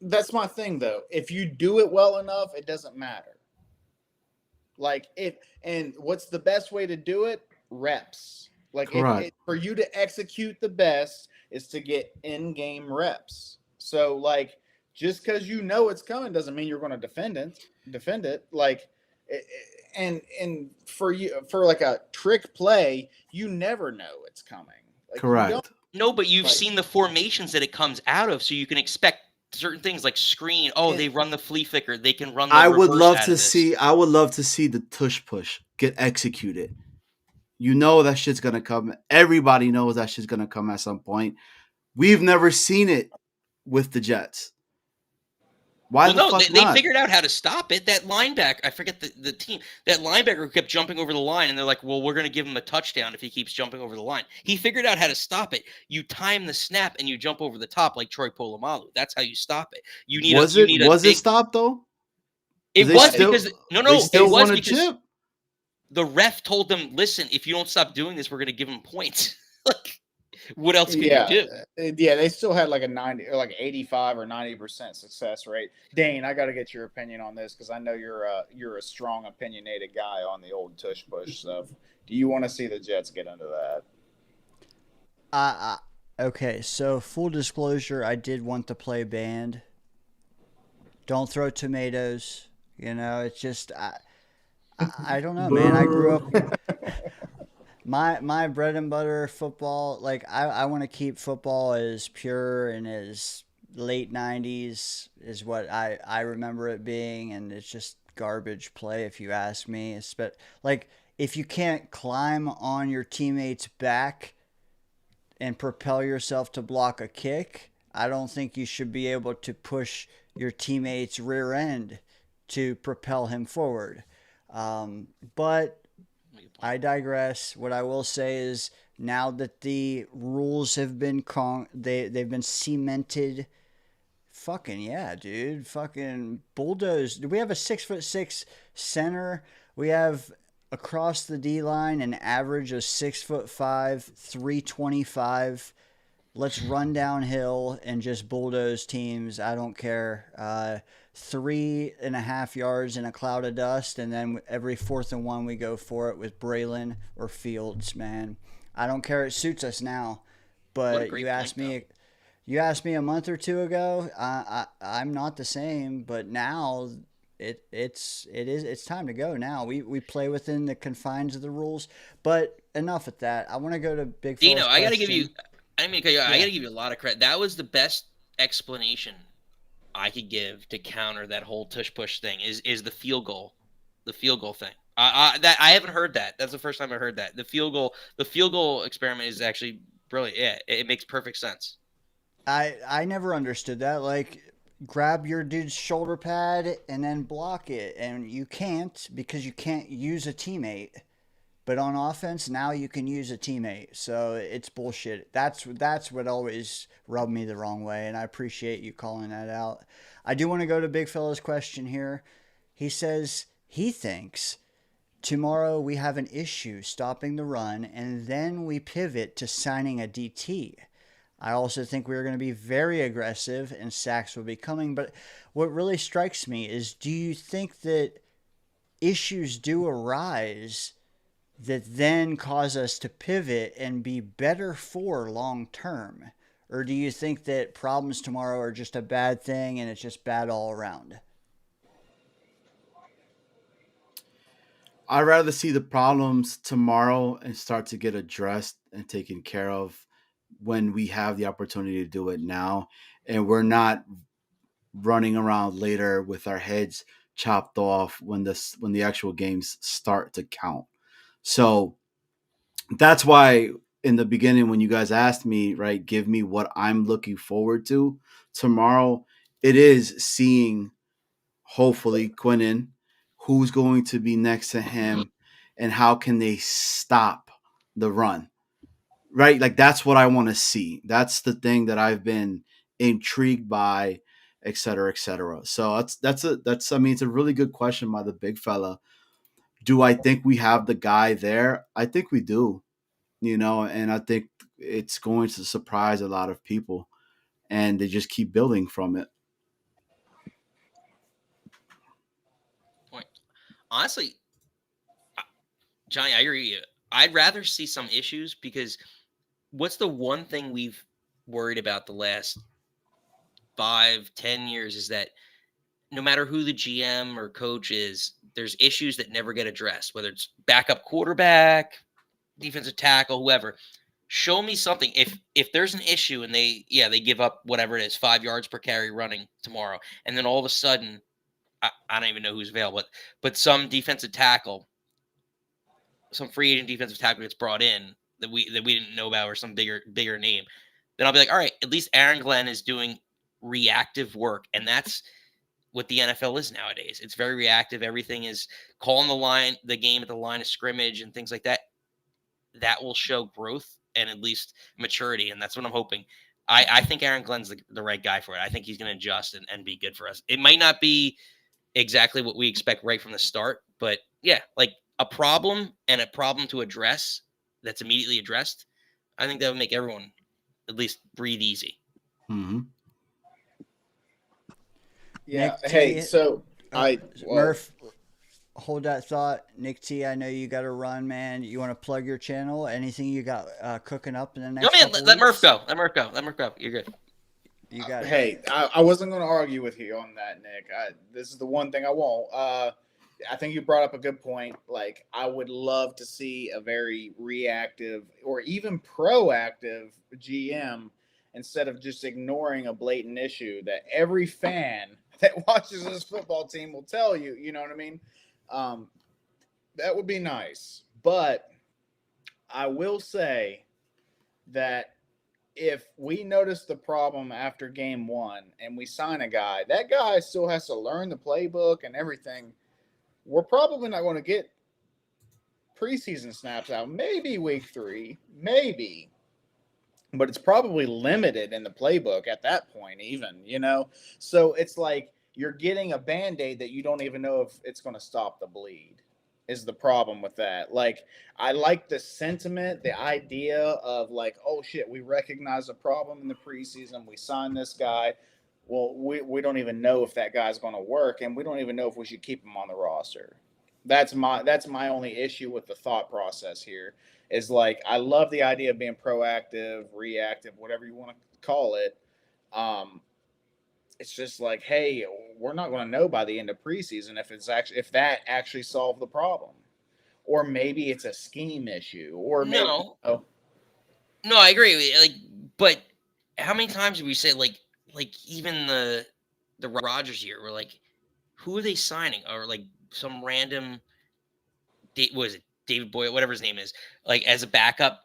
That's my thing though. If you do it well enough, it doesn't matter. Like and what's the best way to do it? Reps. Like for you to execute the best is to get in-game reps. So like just because you know it's coming doesn't mean you're going to defend it. Like and for like a trick play, you never know it's coming. Like, Correct. No, but you've seen the formations that it comes out of, so you can expect certain things like screen. Oh, they run the flea flicker. They can run the I would reverse love out to of this. see the tush push get executed. You know that shit's gonna come. Everybody knows that shit's gonna come at some point. We've never seen it with the Jets. Why the fuck they not? figured out how to stop it. That linebacker, I forget the team, that linebacker kept jumping over the line, and they're like, well, we're going to give him a touchdown if he keeps jumping over the line. He figured out how to stop it. You time the snap, and you jump over the top like Troy Polamalu. That's how you stop it. You need Was it stopped, though? It was because they still it was want a because chip. the ref told them, listen, if you don't stop doing this, we're going to give him points. Like, what else can you do? Yeah, they still had like a 90 or like 85 or 90% success rate. Dane, I got to get your opinion on this because I know you're a strong opinionated guy on the old tush push stuff. Do you want to see the Jets get into that? Okay, so full disclosure, I did want to play band. Don't throw tomatoes. You know, it's just I don't know, man. I grew up. My bread and butter football, like I want to keep football as pure and as late 90s is what I remember it being, and it's just garbage play if you ask me. Like if you can't climb on your teammate's back and propel yourself to block a kick, I don't think you should be able to push your teammate's rear end to propel him forward. But I digress. What I will say is now that the rules have been they've been cemented. Fucking yeah, dude. Fucking bulldoze. Do we have a 6'6" center? We have across the D line an average of 6'5", 325. Let's run downhill and just bulldoze teams. I don't care. 3.5 yards in a cloud of dust, and then every 4th and 1 we go for it with Braylon or Fields. Man, I don't care. It suits us now. But you asked me a month or two ago. I'm not the same. But now it's time to go. Now we play within the confines of the rules. But enough with that. I want to go to Big Phil's Dino, I got to give you. question. I mean, I got to give you a lot of credit. That was the best explanation I could give to counter that whole tush push thing. Is the field goal thing? That I haven't heard that. That's the first time I heard that. The field goal experiment is actually brilliant. Yeah, it makes perfect sense. I never understood that. Like, grab your dude's shoulder pad and then block it, and you can't because you can't use a teammate. But on offense, now you can use a teammate. So it's bullshit. That's what always rubbed me the wrong way, and I appreciate you calling that out. I do want to go to Big Fella's question here. He says he thinks tomorrow we have an issue stopping the run, and then we pivot to signing a DT. I also think we're going to be very aggressive, and sacks will be coming. But what really strikes me is, do you think that issues do arise that then cause us to pivot and be better for long term? Or do you think that problems tomorrow are just a bad thing and it's just bad all around? I'd rather see the problems tomorrow and start to get addressed and taken care of when we have the opportunity to do it now, and we're not running around later with our heads chopped off when the actual games start to count. So that's why in the beginning, when you guys asked me, right, give me what I'm looking forward to tomorrow, it is seeing hopefully Quinnen, who's going to be next to him, and how can they stop the run. Right? Like that's what I want to see. That's the thing that I've been intrigued by, et cetera, et cetera. So that's I mean, it's a really good question by the big fella. Do I think we have the guy there? I think we do, and I think it's going to surprise a lot of people, and they just keep building from it. Point. Honestly, Johnny, I agree with you. I'd rather see some issues because what's the one thing we've worried about the last 5-10 years is that no matter who the GM or coach is, there's issues that never get addressed, whether it's backup quarterback, defensive tackle, whoever. Show me something. If there's an issue and they give up whatever it is, 5 yards per carry running tomorrow, and then all of a sudden, I don't even know who's available, but some defensive tackle, some free agent defensive tackle gets brought in that we didn't know about, or some bigger name, then I'll be like, all right, at least Aaron Glenn is doing reactive work, and that's what the NFL is nowadays. It's very reactive. Everything is calling the game at the line of scrimmage and things like that. That will show growth and at least maturity, and that's what I'm hoping. I think Aaron Glenn's the right guy for it. I think he's going to adjust and be good for us. It might not be exactly what we expect right from the start, but yeah, like a problem to address that's immediately addressed, I think that would make everyone at least breathe easy. Mm-hmm. Yeah. Nick Hey, T, so Murph, hold that thought. Nick T, I know you got to run, man. You want to plug your channel? Anything you got cooking up in the next? No, man, couple let Murph weeks? go. Let Murph go. You're good. You got it. Hey, I wasn't going to argue with you on that, Nick. This is the one thing I won't. I think you brought up a good point. Like, I would love to see a very reactive or even proactive GM instead of just ignoring a blatant issue that every fan that watches this football team will tell you. You know what I mean? That would be nice. But I will say that if we notice the problem after game one and we sign a guy, that guy still has to learn the playbook and everything. We're probably not going to get preseason snaps out. Maybe week 3, maybe. But it's probably limited in the playbook at that point even, So it's like you're getting a Band-Aid that you don't even know if it's going to stop the bleed is the problem with that. Like, I like the sentiment, the idea of like, oh shit, we recognize a problem in the preseason. We signed this guy. Well, we don't even know if that guy's going to work, and we don't even know if we should keep him on the roster. That's my only issue with the thought process here. Is like, I love the idea of being proactive, reactive, whatever you want to call it. It's just like, hey, we're not going to know by the end of preseason if that actually solved the problem, or maybe it's a scheme issue, or maybe No, I agree with you. Like, but how many times did we say like even the Rodgers year, we're like, who are they signing? Or like some random, what is it, David Boyle, whatever his name is, like as a backup,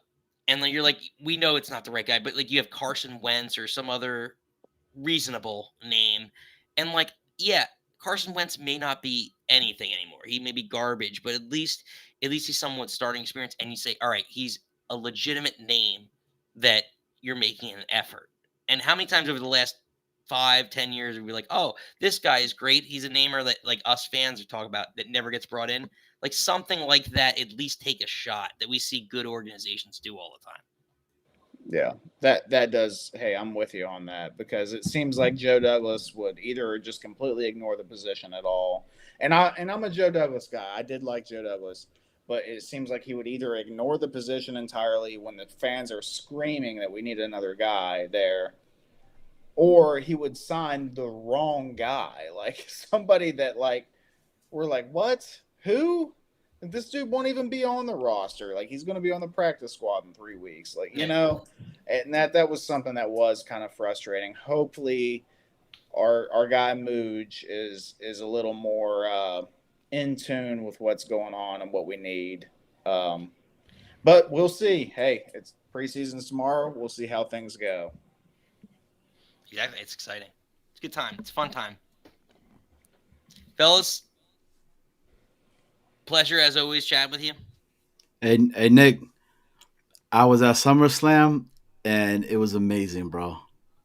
and then you're like, we know it's not the right guy, but like you have Carson Wentz or some other reasonable name, and like, yeah, Carson Wentz may not be anything anymore. He may be garbage, but at least he's somewhat starting experience, and you say, all right, he's a legitimate name that you're making an effort. And how many times over the last 5-10 years we'd be like, oh, this guy is great. He's a namer that like us fans talk about that never gets brought in. Like something like that, at least take a shot that we see good organizations do all the time. Yeah, that does. Hey, I'm with you on that, because it seems like Joe Douglas would either just completely ignore the position at all. And I'm a Joe Douglas guy. I did like Joe Douglas, but it seems like he would either ignore the position entirely when the fans are screaming that we need another guy there, or he would sign the wrong guy, like somebody that like we're like, what? Who? This dude won't even be on the roster. Like, he's going to be on the practice squad in 3 weeks. Like, and that was something that was kind of frustrating. Hopefully our guy Mooj is a little more in tune with what's going on and what we need. But we'll see. Hey, it's preseason tomorrow. We'll see how things go. Exactly. It's exciting. It's a good time. It's a fun time. Fellas, pleasure as always chatting with you. Hey Nick, I was at SummerSlam and it was amazing, bro.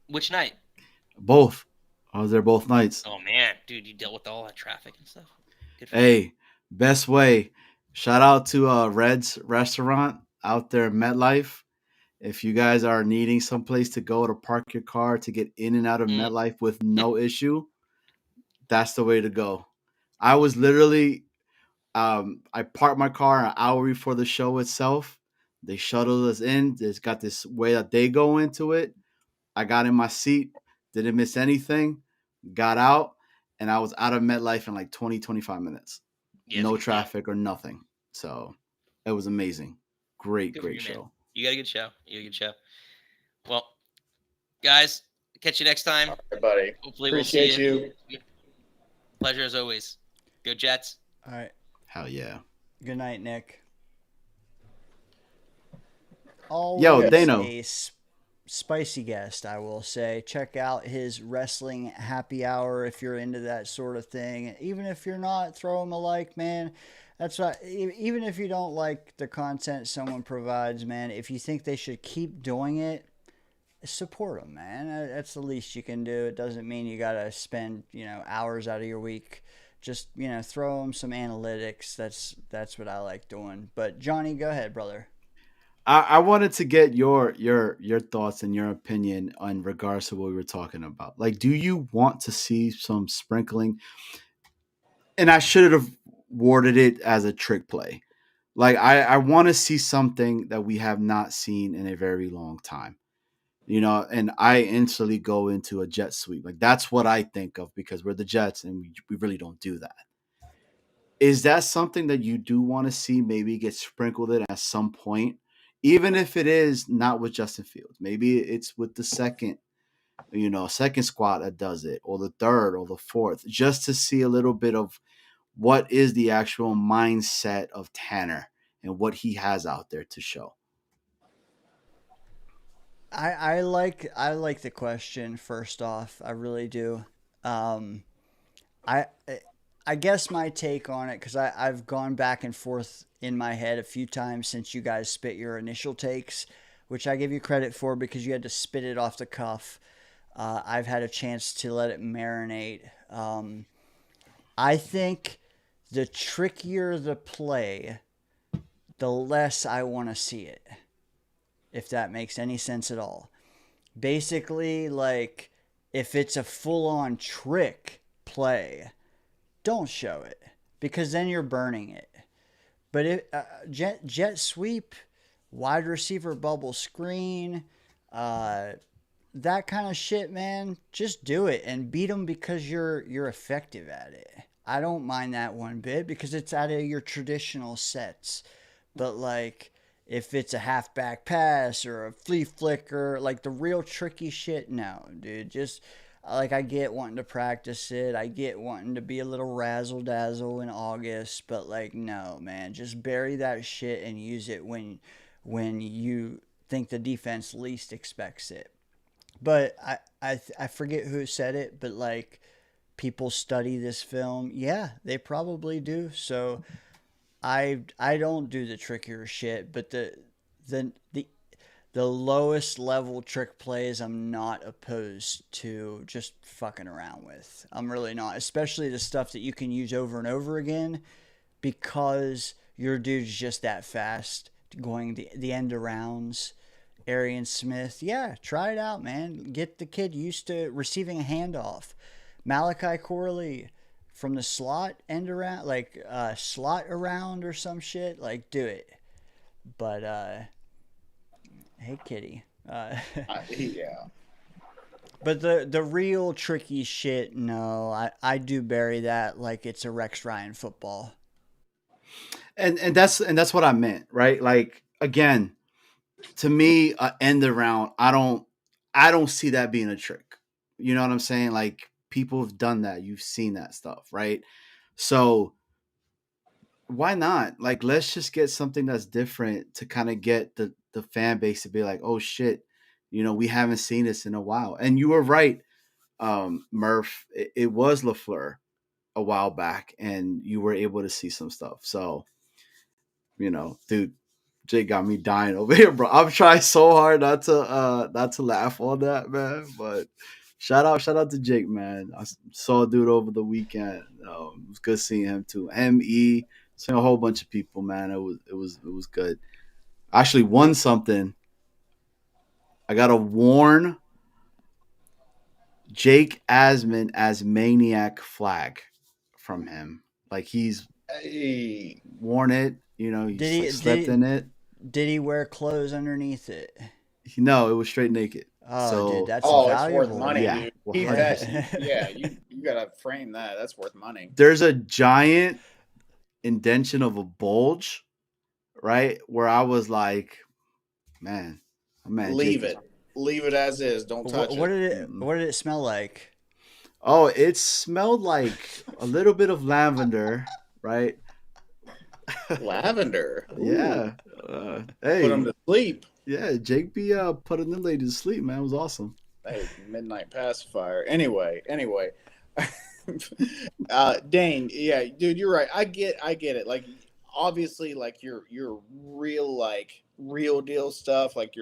Which night? Both. I was there both nights. Oh man, dude, you dealt with all that traffic and stuff. Good for you. Hey, best way. Shout out to Red's Restaurant out there in MetLife. If you guys are needing someplace to go to park your car to get in and out of MetLife with no issue, that's the way to go. I was literally, I parked my car an hour before the show itself. They shuttled us in. It's got this way that they go into it. I got in my seat, didn't miss anything, got out, and I was out of MetLife in like 20, 25 minutes. Yes, No good traffic or nothing. So it was amazing. Great, Good for great you, man. show. You got a good show. You got a good show. Well, guys, catch you next time. All right, buddy. Hopefully Appreciate we'll see you. you. Pleasure as always. Go Jets. All right. Hell yeah. Good night, Nick. Yo, Always Dano. a spicy guest, I will say. Check out his wrestling happy hour if you're into that sort of thing. Even if you're not, throw him a like, man. That's right. Even if you don't like the content someone provides, man, if you think they should keep doing it, support them, man. That's the least you can do. It doesn't mean you gotta spend hours out of your week. Just throw them some analytics. That's what I like doing. But Johnny, go ahead, brother. I wanted to get your thoughts and your opinion in regards to what we were talking about. Like, do you want to see some sprinkling? And I should have worded it as a trick play. Like, I want to see something that we have not seen in a very long time. And I instantly go into a jet sweep. Like, that's what I think of because we're the Jets and we really don't do that. Is that something that you do want to see maybe get sprinkled in at some point? Even if it is not with Justin Fields, maybe it's with the second squad that does it, or the third or the fourth, just to see a little bit of what is the actual mindset of Tanner and what he has out there to show. I like the question first off. I really do. I I guess my take on it, because I've gone back and forth in my head a few times since you guys spit your initial takes, which I give you credit for because you had to spit it off the cuff. I've had a chance to let it marinate. I think the trickier the play, the less I want to see it, if that makes any sense at all. Basically, like, if it's a full-on trick play, don't show it, because then you're burning it. But jet sweep, wide receiver bubble screen, that kind of shit, man, just do it and beat them because you're effective at it. I don't mind that one bit because it's out of your traditional sets. But like, if it's a halfback pass or a flea flicker, like the real tricky shit, no, dude. Just like, I get wanting to practice it, I get wanting to be a little razzle dazzle in August, but like, no, man, just bury that shit and use it when you think the defense least expects it. But I forget who said it, but like, people study this film. Yeah, they probably do. So I don't do the trickier shit, but the lowest level trick plays I'm not opposed to just fucking around with. I'm really not, especially the stuff that you can use over and over again because your dude's just that fast going the end arounds. Arian Smith, yeah, try it out, man. Get the kid used to receiving a handoff. Malachi Corley from the slot end around, like slot around or some shit, like, do it. But hey, kitty. Yeah. But the real tricky shit, no, I do bury that like it's a Rex Ryan football. And that's what I meant, right? Like, again, to me, end around, I don't see that being a trick. You know what I'm saying? Like, people have done that. You've seen that stuff, right? So why not? Like, let's just get something that's different to kind of get the fan base to be like, oh shit, we haven't seen this in a while. And you were right. Murph, it was LaFleur a while back, and you were able to see some stuff. So, dude, Jake got me dying over here, bro. I'm trying so hard not to laugh on that, man. But shout out to Jake, man. I saw a dude over the weekend. It was good seeing him too. Me, seeing a whole bunch of people, man. It was good. I actually won something. I got to warn Jake Asman as Maniac flag from him. Like he's Hey, worn it, he's Did he- like slept did- in it. Did he wear clothes underneath it? No, it was straight naked. Oh, So dude, that's oh, it's valuable. worth money, Yeah, dude. well, Keep 100%. that. Yeah, you gotta frame that. That's worth money. There's a giant indention of a bulge, right? Where I was like, man, Leave Jake it. Leave it as is. Don't touch What it. did what did it smell like? Oh, it smelled like a little bit of lavender, right? Lavender. Yeah. Put Hey, them to sleep. yeah, Jake be putting them ladies to sleep, man. It was awesome. Hey, midnight pacifier. Anyway. Dane, yeah, dude, you're right. I get it. Like, obviously, like your real deal stuff, like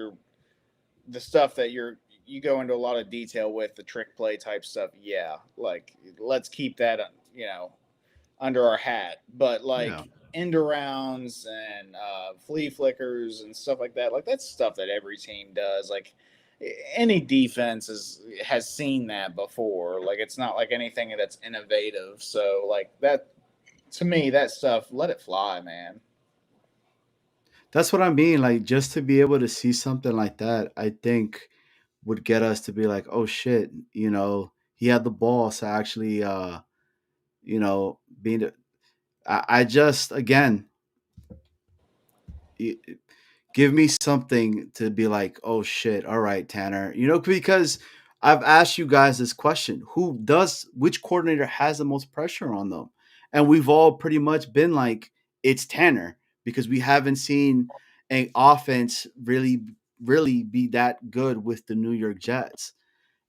the stuff that you go into a lot of detail with, the trick play type stuff. Yeah, like let's keep that under our hat. But like Yeah. end arounds and flea flickers and stuff like that, like that's stuff that every team does. Like any defense has seen that before. Like it's not like anything that's innovative. So like that, to me, that stuff, let it fly, man. That's what I mean. Like, just to be able to see something like that, I think would get us to be like, oh shit, he had the balls to actually, being. I just again, y- give me something to be like, oh shit, all right, Tanner. Because I've asked you guys this question: which coordinator has the most pressure on them? And we've all pretty much been like, it's Tanner, because we haven't seen an offense really be that good with the New York Jets.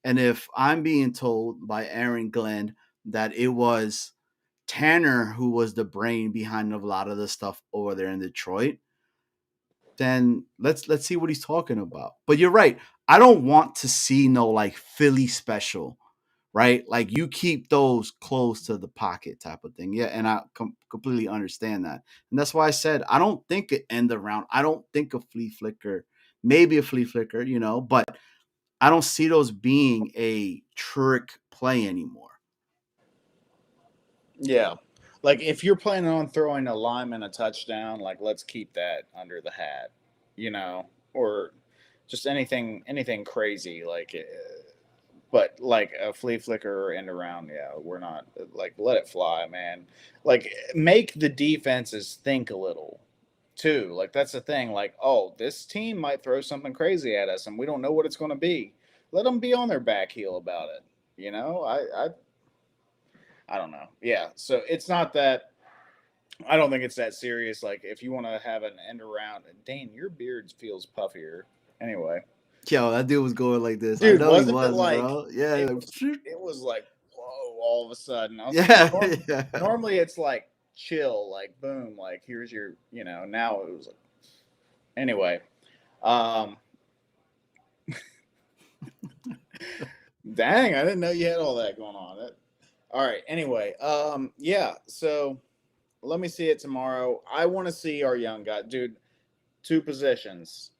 And if I'm being told by Aaron Glenn that it was Tanner who was the brain behind a lot of the stuff over there in Detroit, then let's see what he's talking about. But you're right. I don't want to see no like Philly special, right? Like you keep those close to the pocket type of thing. Yeah, and I completely understand that. And that's why I said I don't think it end around. I don't think a flea flicker, maybe a flea flicker, but I don't see those being a trick play anymore. Yeah. Like if you're planning on throwing a lineman a touchdown, like let's keep that under the hat, or just anything crazy like but like a flea flicker or end around, yeah, we're not like let it fly, man. Like make the defenses think a little too. Like that's the thing. Like, oh, this team might throw something crazy at us and we don't know what it's going to be. Let them be on their back heel about it. I don't know. Yeah. So it's not that. I don't think it's that serious. Like if you want to have an end around, Dane, your beard feels puffier. Anyway, Yo, that dude was going like this. dude, I know he wasn't it was, like bro. Yeah, it was like whoa all of a sudden. I was yeah, like, yeah. normally it's like chill, like boom, like here's your, now it was like anyway. Um Dang, I didn't know you had all that going on. All right. Anyway, yeah. So let me see it tomorrow. I want to see our young guy, dude. 2 positions,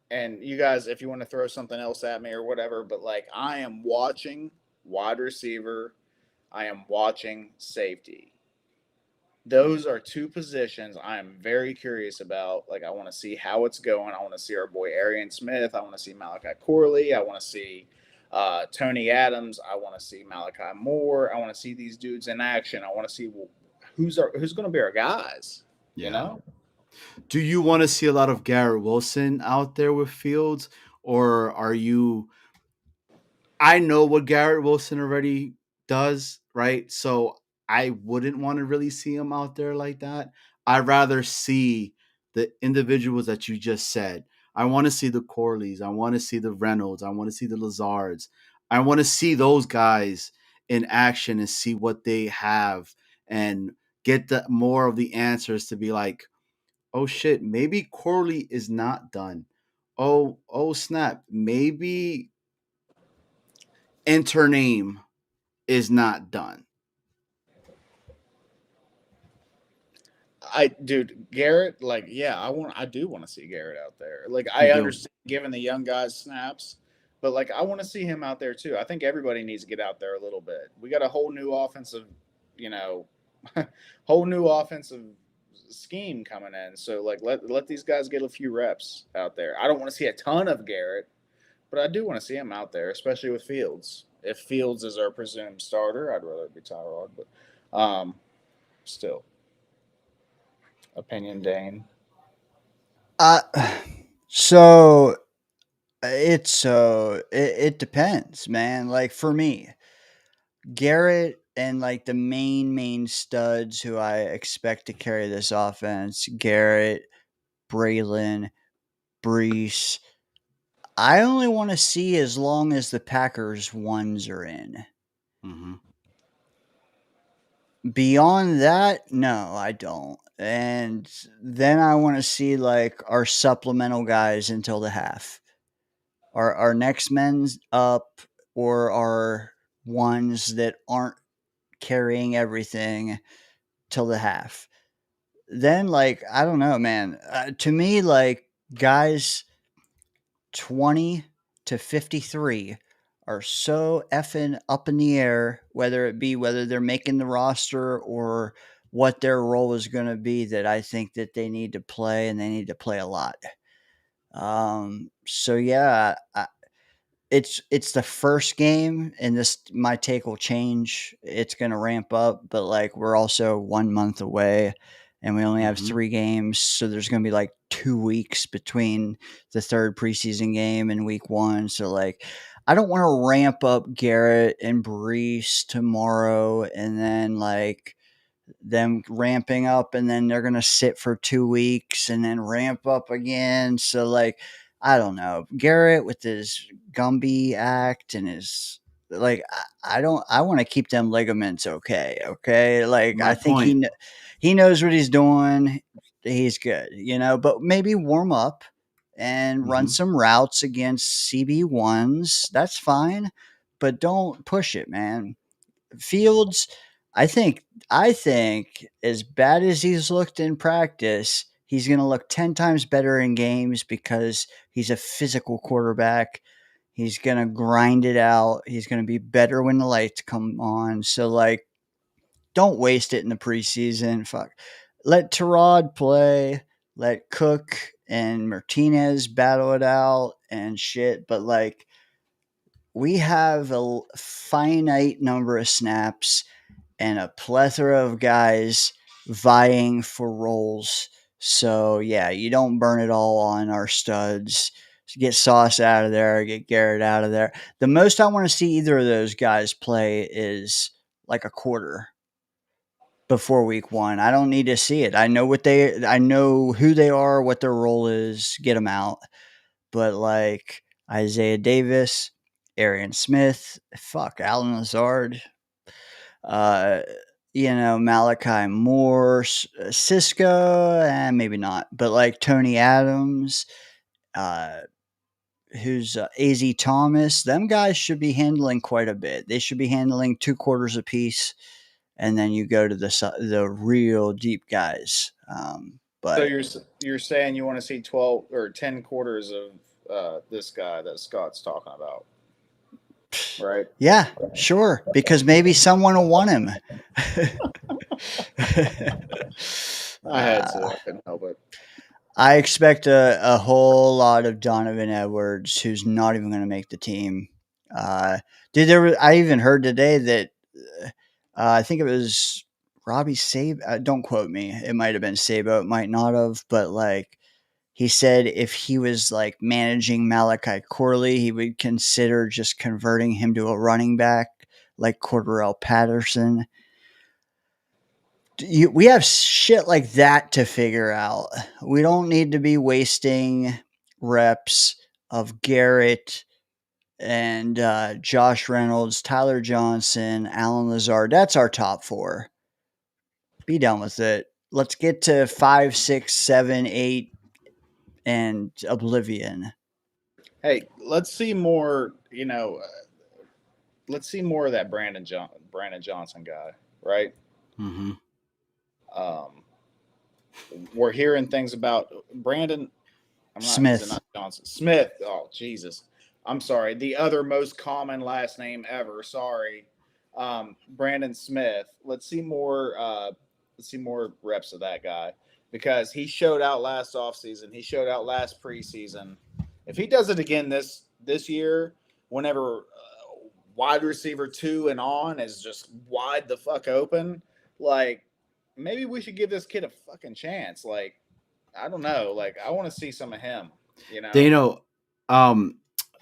and you guys, if you want to throw something else at me or whatever, but like I am watching wide receiver, I am watching safety. Those are 2 positions I am very curious about. Like I want to see how it's going. I want to see our boy Arian Smith. I want to see Malachi Corley. I want to see Tony Adams. I want to see Malachi Moore. I want to see these dudes in action. I want to see who's going to be our guys. Do you want to see a lot of Garrett Wilson out there with Fields, or are you? I know what Garrett Wilson already does, right? So I wouldn't want to really see him out there like that. I'd rather see the individuals that you just said. I want to see the Corleys. I want to see the Reynolds. I want to see the Lazards. I want to see those guys in action and see what they have and get more of the answers to be like, oh shit, maybe Corley is not done. Oh snap, maybe enter name is not done. Dude, Garrett, like, yeah, I do want to see Garrett out there. Like, You I do. understand giving the young guys snaps, but like, I want to see him out there too. I think everybody needs to get out there a little bit. We got a whole new offensive, you know, whole new offensive scheme coming in. So like, let these guys get a few reps out there. I don't want to see a ton of Garrett, but I do want to see him out there, especially with Fields. If Fields is our presumed starter, I'd rather it be Tyrod, but still. Opinion, Dane. Uh, so it depends, man. Like for me, Garrett and like the main studs who I expect to carry this offense, Garrett, Braylon, Brees. I only want to see as long as the Packers ones are in. Mm-hmm. Beyond that, no, I don't. And then I want to see like our supplemental guys until the half. Our next men's up or our ones that aren't carrying everything till the half. Then like I don't know, man. To me, like guys 20 to 53 are so effing up in the air, whether they're making the roster or what their role is going to be, that I think that they need to play and they need to play a lot. So yeah, it's the first game, and this my take will change. It's going to ramp up, but like we're also 1 month away, and we only have 3 games, so there's going to be like 2 weeks between the third preseason game and week 1. So like, I don't want to ramp up Garrett and Brees tomorrow, and then like them ramping up, and then they're going to sit for 2 weeks and then ramp up again. So like, I don't know, Garrett with his Gumby act and his like, I don't. I want to keep them ligaments okay. Like My I think point. he knows what he's doing. He's good, But maybe warm up and run some routes against CB1s. That's fine, but don't push it, man. Fields, I think as bad as he's looked in practice, he's going to look 10 times better in games because he's a physical quarterback. He's going to grind it out. He's going to be better when the lights come on. So like, don't waste it in the preseason. Fuck. Let Tyrod play. Let Cook and Martinez battle it out and shit. But like, we have a finite number of snaps and a plethora of guys vying for roles. So yeah, you don't burn it all on our studs. Get Sauce out of there, get Garrett out of there. The most I want to see either of those guys play is like a quarter before week 1. I don't need to see it. I know who they are, what their role is, get them out. But like Isaiah Davis, Arian Smith, Alan Lazard, Malachi Moore, Cisco, and maybe not, but like Tony Adams, who's AZ Thomas, them guys should be handling quite a bit. They should be handling 2 quarters apiece, and then you go to the real deep guys. But So you're saying you want to see 12 or 10 quarters of this guy that Scott's talking about, right? yeah, sure, because maybe someone will want him. I had to. I couldn't help it. I expect a whole lot of Donovan Edwards, who's not even going to make the team. I even heard today that I think it was Robbie Sabo. Don't quote me. It might have been Sabo. It might not have. But like he said, if he was like managing Malachi Corley, he would consider just converting him to a running back like Cordarrelle Patterson. We have shit like that to figure out. We don't need to be wasting reps of Garrett and Josh Reynolds, Tyler Johnson, Alan Lazard. That's our top 4. Be done with it. Let's get to 5, 6, 7, 8, and oblivion. Hey, let's see more. Let's see more of that Brandon Johnson guy, right? Mm-hmm. We're hearing things about Brandon. Is it Smith. not Johnson? Smith. Oh, Jesus. I'm sorry. The other most common last name ever. Sorry. Brandon Smith. Let's see more. Let's see more reps of that guy because he showed out last offseason. He showed out last preseason. If he does it again this year, whenever wide receiver 2 and on is just wide the fuck open, like maybe we should give this kid a fucking chance. Like I don't know. Like I want to see some of him. Dano,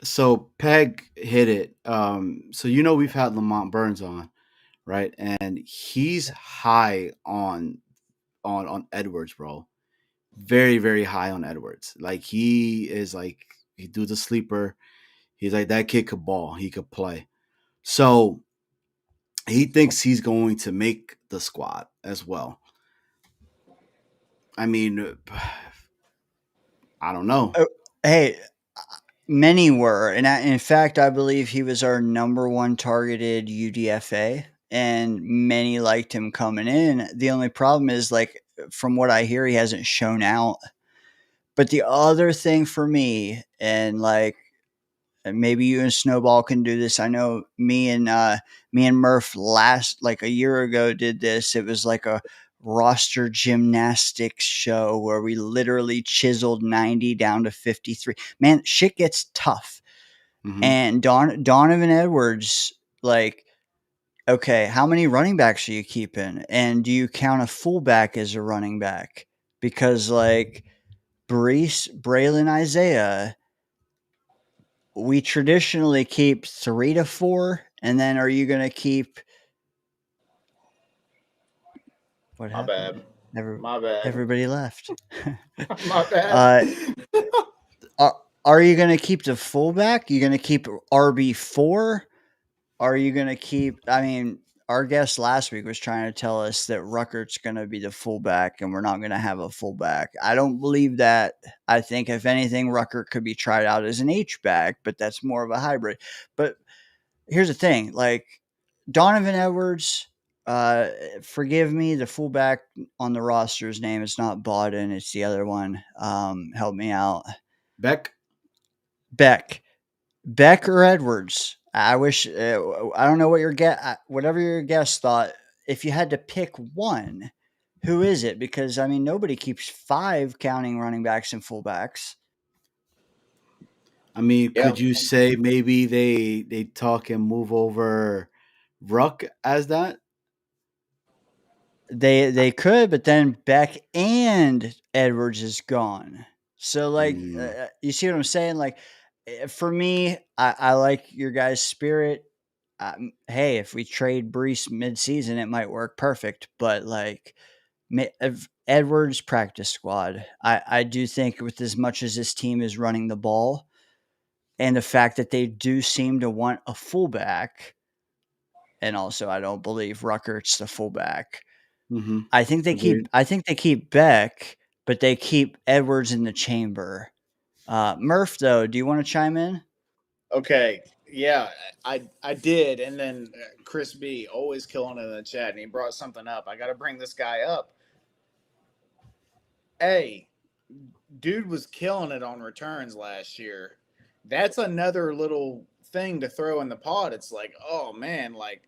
so Peg hit it. So we've had Lamont Burns on, right? And he's high on Edwards, bro. Very, very high on Edwards. Like he is like he do the sleeper. He's like that kid could ball. He could play. So he thinks he's going to make the squad as well. I mean, I don't know. Hey, many were, and in fact, I believe he was our number 1 targeted UDFA, and many liked him coming in. The only problem is, like, from what I hear, he hasn't shown out. But the other thing for me, and like, maybe you and Snowball can do this. I know me and Murph last like a year ago did this. It was like a roster gymnastics show where we literally chiseled 90 down to 53. Man, shit gets tough. Mhm. And Donovan Edwards, like, okay, how many running backs are you keeping? And do you count a fullback as a running back? Because like Brees, Braylon, Isaiah, we traditionally keep 3 to 4, and then are you going to keep what My happened? bad. My bad. Everybody left. My bad. Are you going to keep the fullback? You going to keep RB4? Are you going to keep? I mean, our guest last week was trying to tell us that Ruckert's going to be the fullback, and we're not going to have a fullback. I don't believe that. I think if anything, Ruckert could be tried out as an H-back, but that's more of a hybrid. But here's the thing: like Donovan Edwards. Forgive me, the fullback on the roster's name is not Bodden, it's the other one. Help me out. Beck or Edwards. I wish I don't know what whatever your guest thought. If you had to pick one, who is it? Because I mean, nobody keeps 5 counting running backs and fullbacks. I mean, could you say maybe they talk and move over Ruck as that? They could, but then Beck and Edwards is gone. So like, you see what I'm saying? Like, for me, I like your guys' spirit. Hey, if we trade Brees mid-season, it might work perfect. But like, Edwards practice squad. I do think with as much as this team is running the ball, and the fact that they do seem to want a fullback, and also I don't believe Ruckert's the fullback. Mm-hmm. I think they keep Beck, but they keep Edwards in the chamber. Murph, though, do you want to chime in? Okay, yeah, I did, and then Chris B always killing it in the chat, and he brought something up. I got to bring this guy up. Hey, dude was killing it on returns last year. That's another little thing to throw in the pot. It's like, oh man, like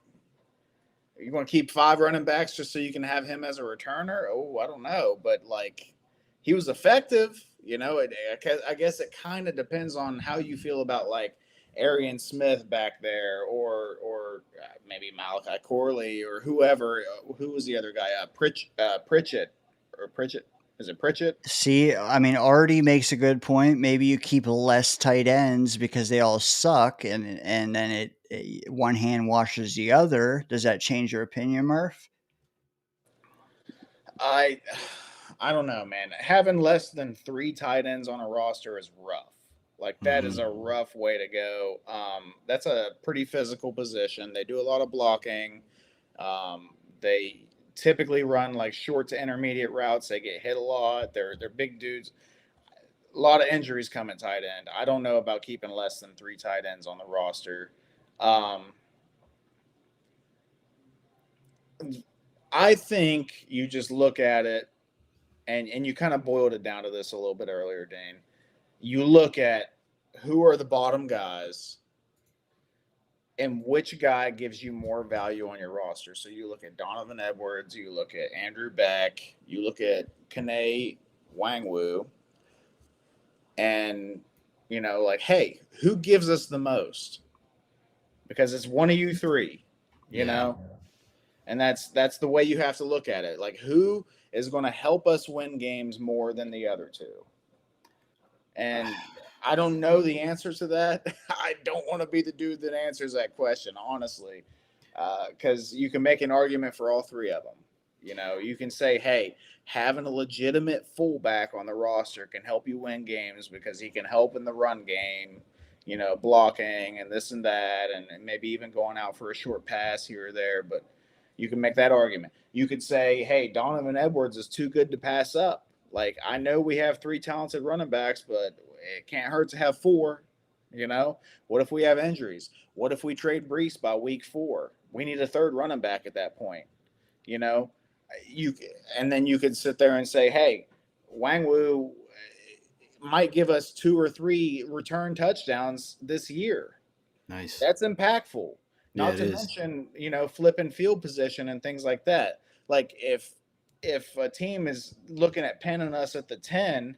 you want to keep 5 running backs just so you can have him as a returner? Oh, I don't know, but like he was effective. I guess it kind of depends on how you feel about like Arian Smith back there, or maybe Malachi Corley or whoever. Who was the other guy? Pritchett. Is it Pritchett? See, I mean, Artie makes a good point. Maybe you keep less tight ends because they all suck, and then one hand washes the other. Does that change your opinion, Murph? I don't know, man. Having less than 3 tight ends on a roster is rough. Like that is a rough way to go. That's a pretty physical position. They do a lot of blocking. They typically run like short to intermediate routes. They get hit a lot. They're big dudes. A lot of injuries come at tight end. I don't know about keeping less than 3 tight ends on the roster. Um, I think you just look at it and you kind of boiled it down to this a little bit earlier, Dane. You look at who are the bottom guys and which guy gives you more value on your roster. So you look at Donovan Edwards, you look at Andrew Beck, you look at Kane Wangwu, and like, hey, who gives us the most? Because it's one of you three, you know? And that's the way you have to look at it. Like, who is going to help us win games more than the other two? And I don't know the answer to that. I don't want to be the dude that answers that question, honestly, because you can make an argument for all three of them. You can say, hey, having a legitimate fullback on the roster can help you win games because he can help in the run game, blocking and this and that, and maybe even going out for a short pass here or there. But you can make that argument. You could say, hey, Donovan Edwards is too good to pass up. Like, I know we have 3 talented running backs, but it can't hurt to have 4. What if we have injuries? What if we trade Brees by week 4? We need a third running back at that point. And then you could sit there and say, hey, Wangwu might give us 2 or 3 return touchdowns this year. Nice. That's impactful. Not to mention, flipping field position and things like that. Like, if a team is looking at pinning us at the 10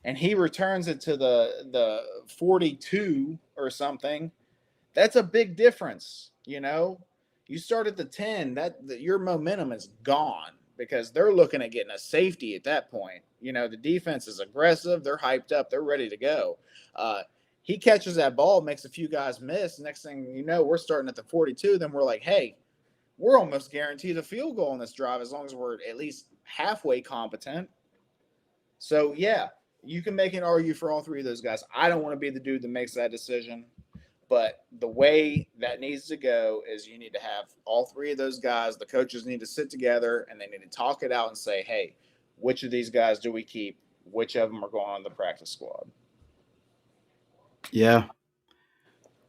and he returns it to the 42 or something, that's a big difference. You start at the 10, that your momentum is gone because they're looking at getting a safety at that point. The defense is aggressive, they're hyped up, they're ready to go. He catches that ball, makes a few guys miss. Next thing you know, we're starting at the 42. Then we're like, hey, we're almost guaranteed a field goal on this drive as long as we're at least halfway competent. So, yeah, you can make an argument for all 3 of those guys. I don't want to be the dude that makes that decision. But the way that needs to go is you need to have all 3 of those guys. The coaches need to sit together and they need to talk it out and say, hey, which of these guys do we keep? Which of them are going on the practice squad? Yeah.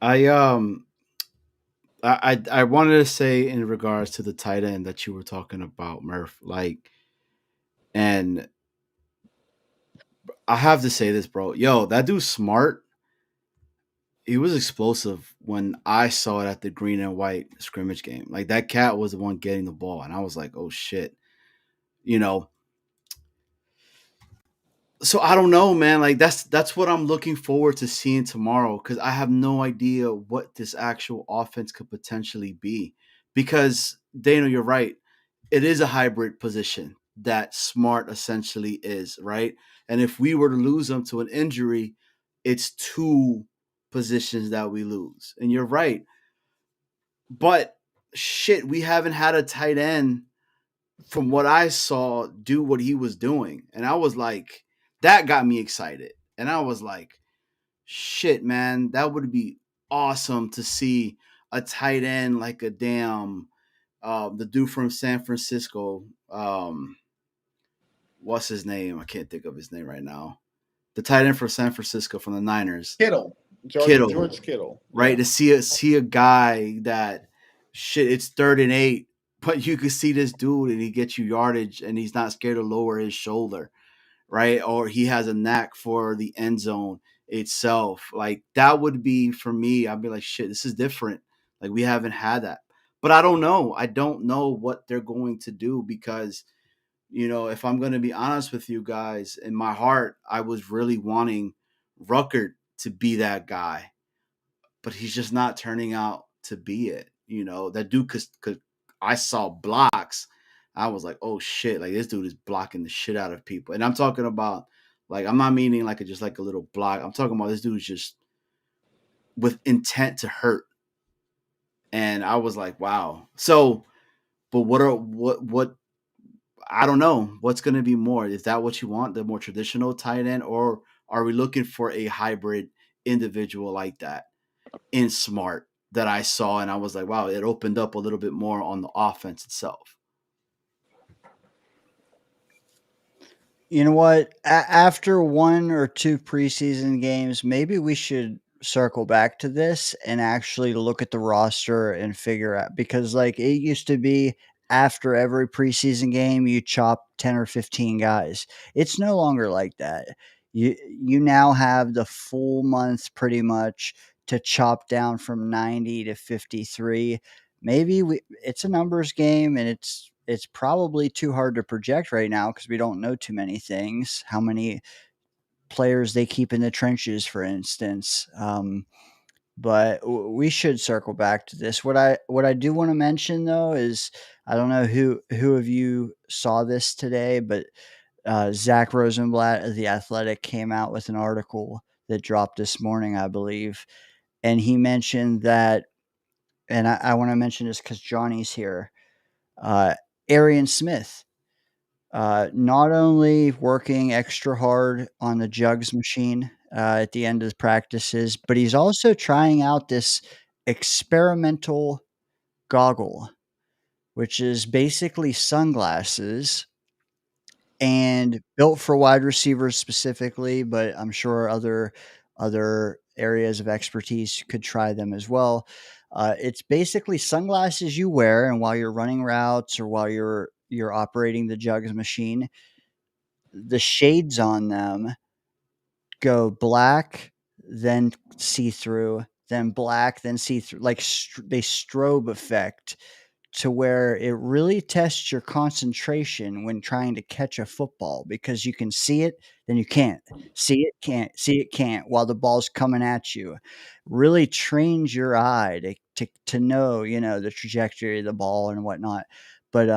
I wanted to say in regards to the tight end that you were talking about, Murph, and I have to say this, bro. Yo, that dude's smart. He was explosive when I saw it at the green and white scrimmage game. Like, that cat was the one getting the ball, and I was like, oh shit. So I don't know, man. Like, that's what I'm looking forward to seeing tomorrow, because I have no idea what this actual offense could potentially be. Because Dana, you're right. It is a hybrid position that Smart essentially is, right? And if we were to lose him to an injury, it's 2 positions that we lose. And you're right. But shit, we haven't had a tight end from what I saw do what he was doing. And I was like, that got me excited. And I was like, shit, man, that would be awesome to see a tight end like a damn the dude from San Francisco. What's his name? I can't think of his name right now. The tight end for San Francisco from the Niners. George Kittle. Right? Yeah. To see a guy that shit, it's 3rd and 8, but you can see this dude and he gets you yardage and he's not scared to lower his shoulder, right? Or he has a knack for the end zone itself. Like, that would be, for me, I'd be like, shit, this is different. Like, we haven't had that. But I don't know. I don't know what they're going to do because, if I'm going to be honest with you guys, in my heart, I was really wanting Ruckert to be that guy. But he's just not turning out to be it. That dude, because I saw blocks. I was like, oh shit, like, this dude is blocking the shit out of people. And I'm talking about, like, I'm not meaning like just like a little block. I'm talking about this dude's just with intent to hurt. And I was like, wow. So, but what I don't know what's going to be more. Is that what you want? The more traditional tight end, or are we looking for a hybrid individual like that in Smart that I saw, and I was like, wow, it opened up a little bit more on the offense itself. You know what? After one or two preseason games, maybe we should circle back to this and actually look at the roster and figure out, because like it used to be after every preseason game you chop 10 or 15 guys. It's no longer like that. You now have the full month pretty much to chop down from 90 to 53. Maybe it's a numbers game, and it's probably too hard to project right now because we don't know too many things. How many players they keep in the trenches, for instance. But we should circle back to this. What I do want to mention though is, I don't know who of you saw this today, but Zach Rosenblatt of the Athletic came out with an article that dropped this morning, I believe, and he mentioned that, and I want to mention this because Johnny's here. Arian Smith, not only working extra hard on the jugs machine at the end of the practices, but he's also trying out this experimental goggle, which is basically sunglasses and built for wide receivers specifically, but I'm sure other areas of expertise could try them as well. It's basically sunglasses you wear, and while you're running routes or while you're operating the jugs machine, the shades on them go black, then see through, then black, then see through, like they strobe effect, to where it really tests your concentration when trying to catch a football, because you can see it, then you can't see it, can't see it, can't, while the ball's coming at you. Really trains your eye to know, the trajectory of the ball and whatnot. But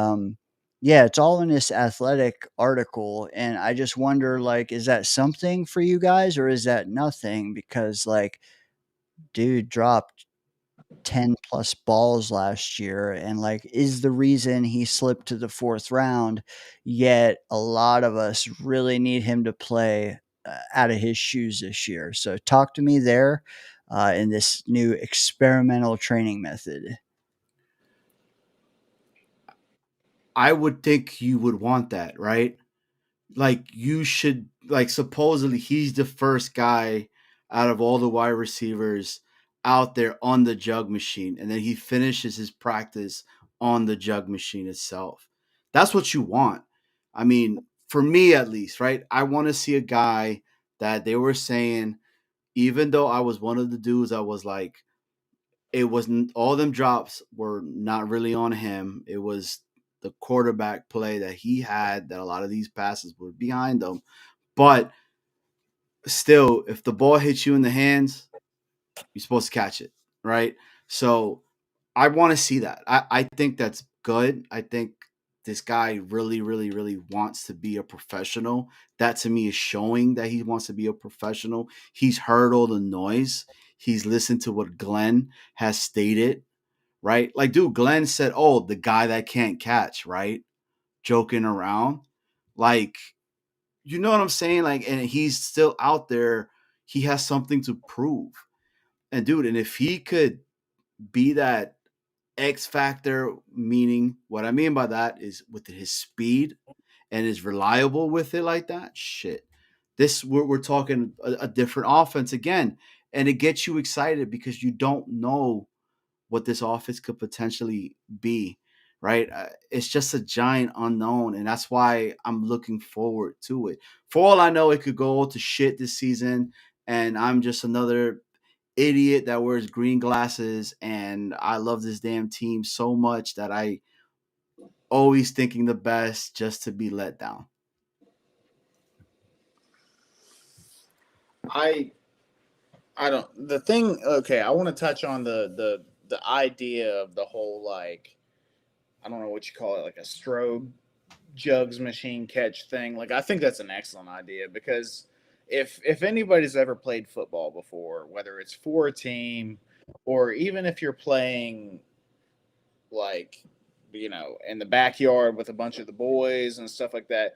yeah, it's all in this Athletic article, and I just wonder, like, is that something for you guys or is that nothing? Because like, dude dropped 10 plus balls last year, and like is the reason he slipped to the fourth round, yet a lot of us really need him to play out of his shoes this year. So talk to me there, in this new experimental training method. I would think you would want that, right? Like you should, like, supposedly he's the first guy out of all the wide receivers out there on the jug machine, and then he finishes his practice on the jug machine itself. That's what you want. I mean, for me at least, right? I want to see a guy that they were saying, even though I was one of the dudes, I was like, it wasn't, all them drops were not really on him. It was the quarterback play that he had, that a lot of these passes were behind him. But still, if the ball hits you in the hands, you're supposed to catch it, right? So I want to see that. I think that's good. I think this guy really, really, really wants to be a professional. That to me is showing that he wants to be a professional. He's heard all the noise. He's listened to what Glenn has stated, right? Like, dude, Glenn said, oh, the guy that can't catch, right? Joking around. Like, you know what I'm saying? Like, and he's still out there. He has something to prove. And dude, and if he could be that X factor, meaning what I mean by that is with his speed and is reliable with it like that, shit. This we're talking a different offense again. And it gets you excited because you don't know what this offense could potentially be, right? It's just a giant unknown, and that's why I'm looking forward to it. For all I know, it could go to shit this season, and I'm just another idiot that wears green glasses, and I love this damn team so much that I always thinking the best just to be let down. I don't. The thing. Okay, I want to touch on the idea of the whole, like, I don't know what you call it, like a strobe jugs machine catch thing. Like, I think that's an excellent idea, because if anybody's ever played football before, whether it's for a team or even if you're playing, like, in the backyard with a bunch of the boys and stuff like that,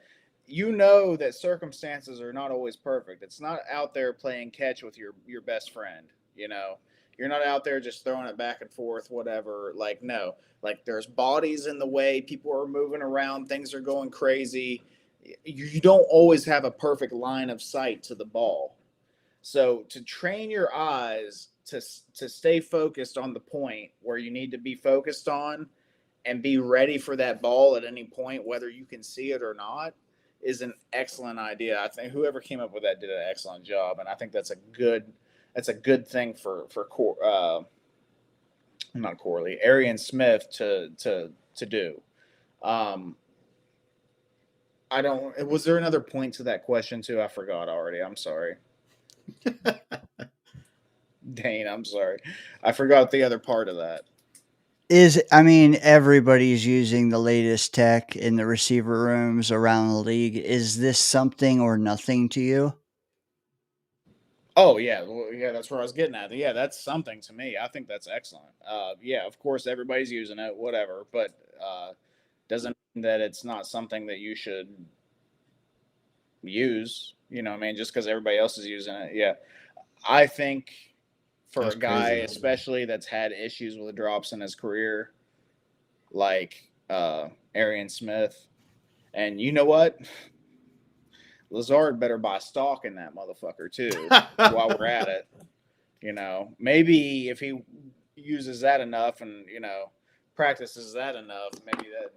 you know that circumstances are not always perfect. It's not out there playing catch with your best friend. You know, you're not out there just throwing it back and forth, whatever. Like no, like there's bodies in the way. People are moving around. Things are going crazy. You don't always have a perfect line of sight to the ball. So to train your eyes to stay focused on the point where you need to be focused on and be ready for that ball at any point, whether you can see it or not, is an excellent idea. I think whoever came up with that did an excellent job, and I think that's a good thing for not Corley, Arian Smith to do. Um, I don't. Was there another point to that question too? I forgot already. I'm sorry. Dane, I'm sorry. I forgot the other part of that. I mean, everybody's using the latest tech in the receiver rooms around the league. Is this something or nothing to you? Oh yeah, well, yeah, that's where I was getting at. Yeah, that's something to me. I think that's excellent. Yeah, of course everybody's using it, whatever, but doesn't mean that it's not something that you should use. You know, what I mean, just because everybody else is using it. Yeah, I think for That's a guy, crazy. especially that's had issues with drops in his career, like Arian Smith, and you know what, Lazard better buy stock in that motherfucker too. While we're at it, you know, maybe if he uses that enough and practices that enough, maybe that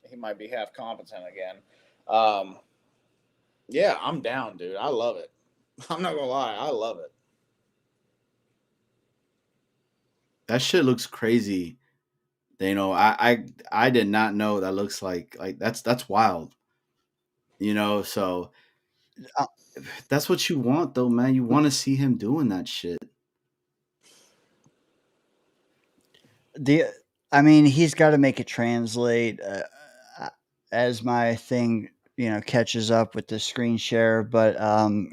he might be half competent again. Um, yeah, I'm down, dude. I love it. I'm not gonna lie, I love it. That shit looks crazy. I did not know that looks like that's wild. So Uh, that's what you want though, man. You want to see him doing that shit. The I mean, he's got to make it translate as my thing, catches up with the screen share. But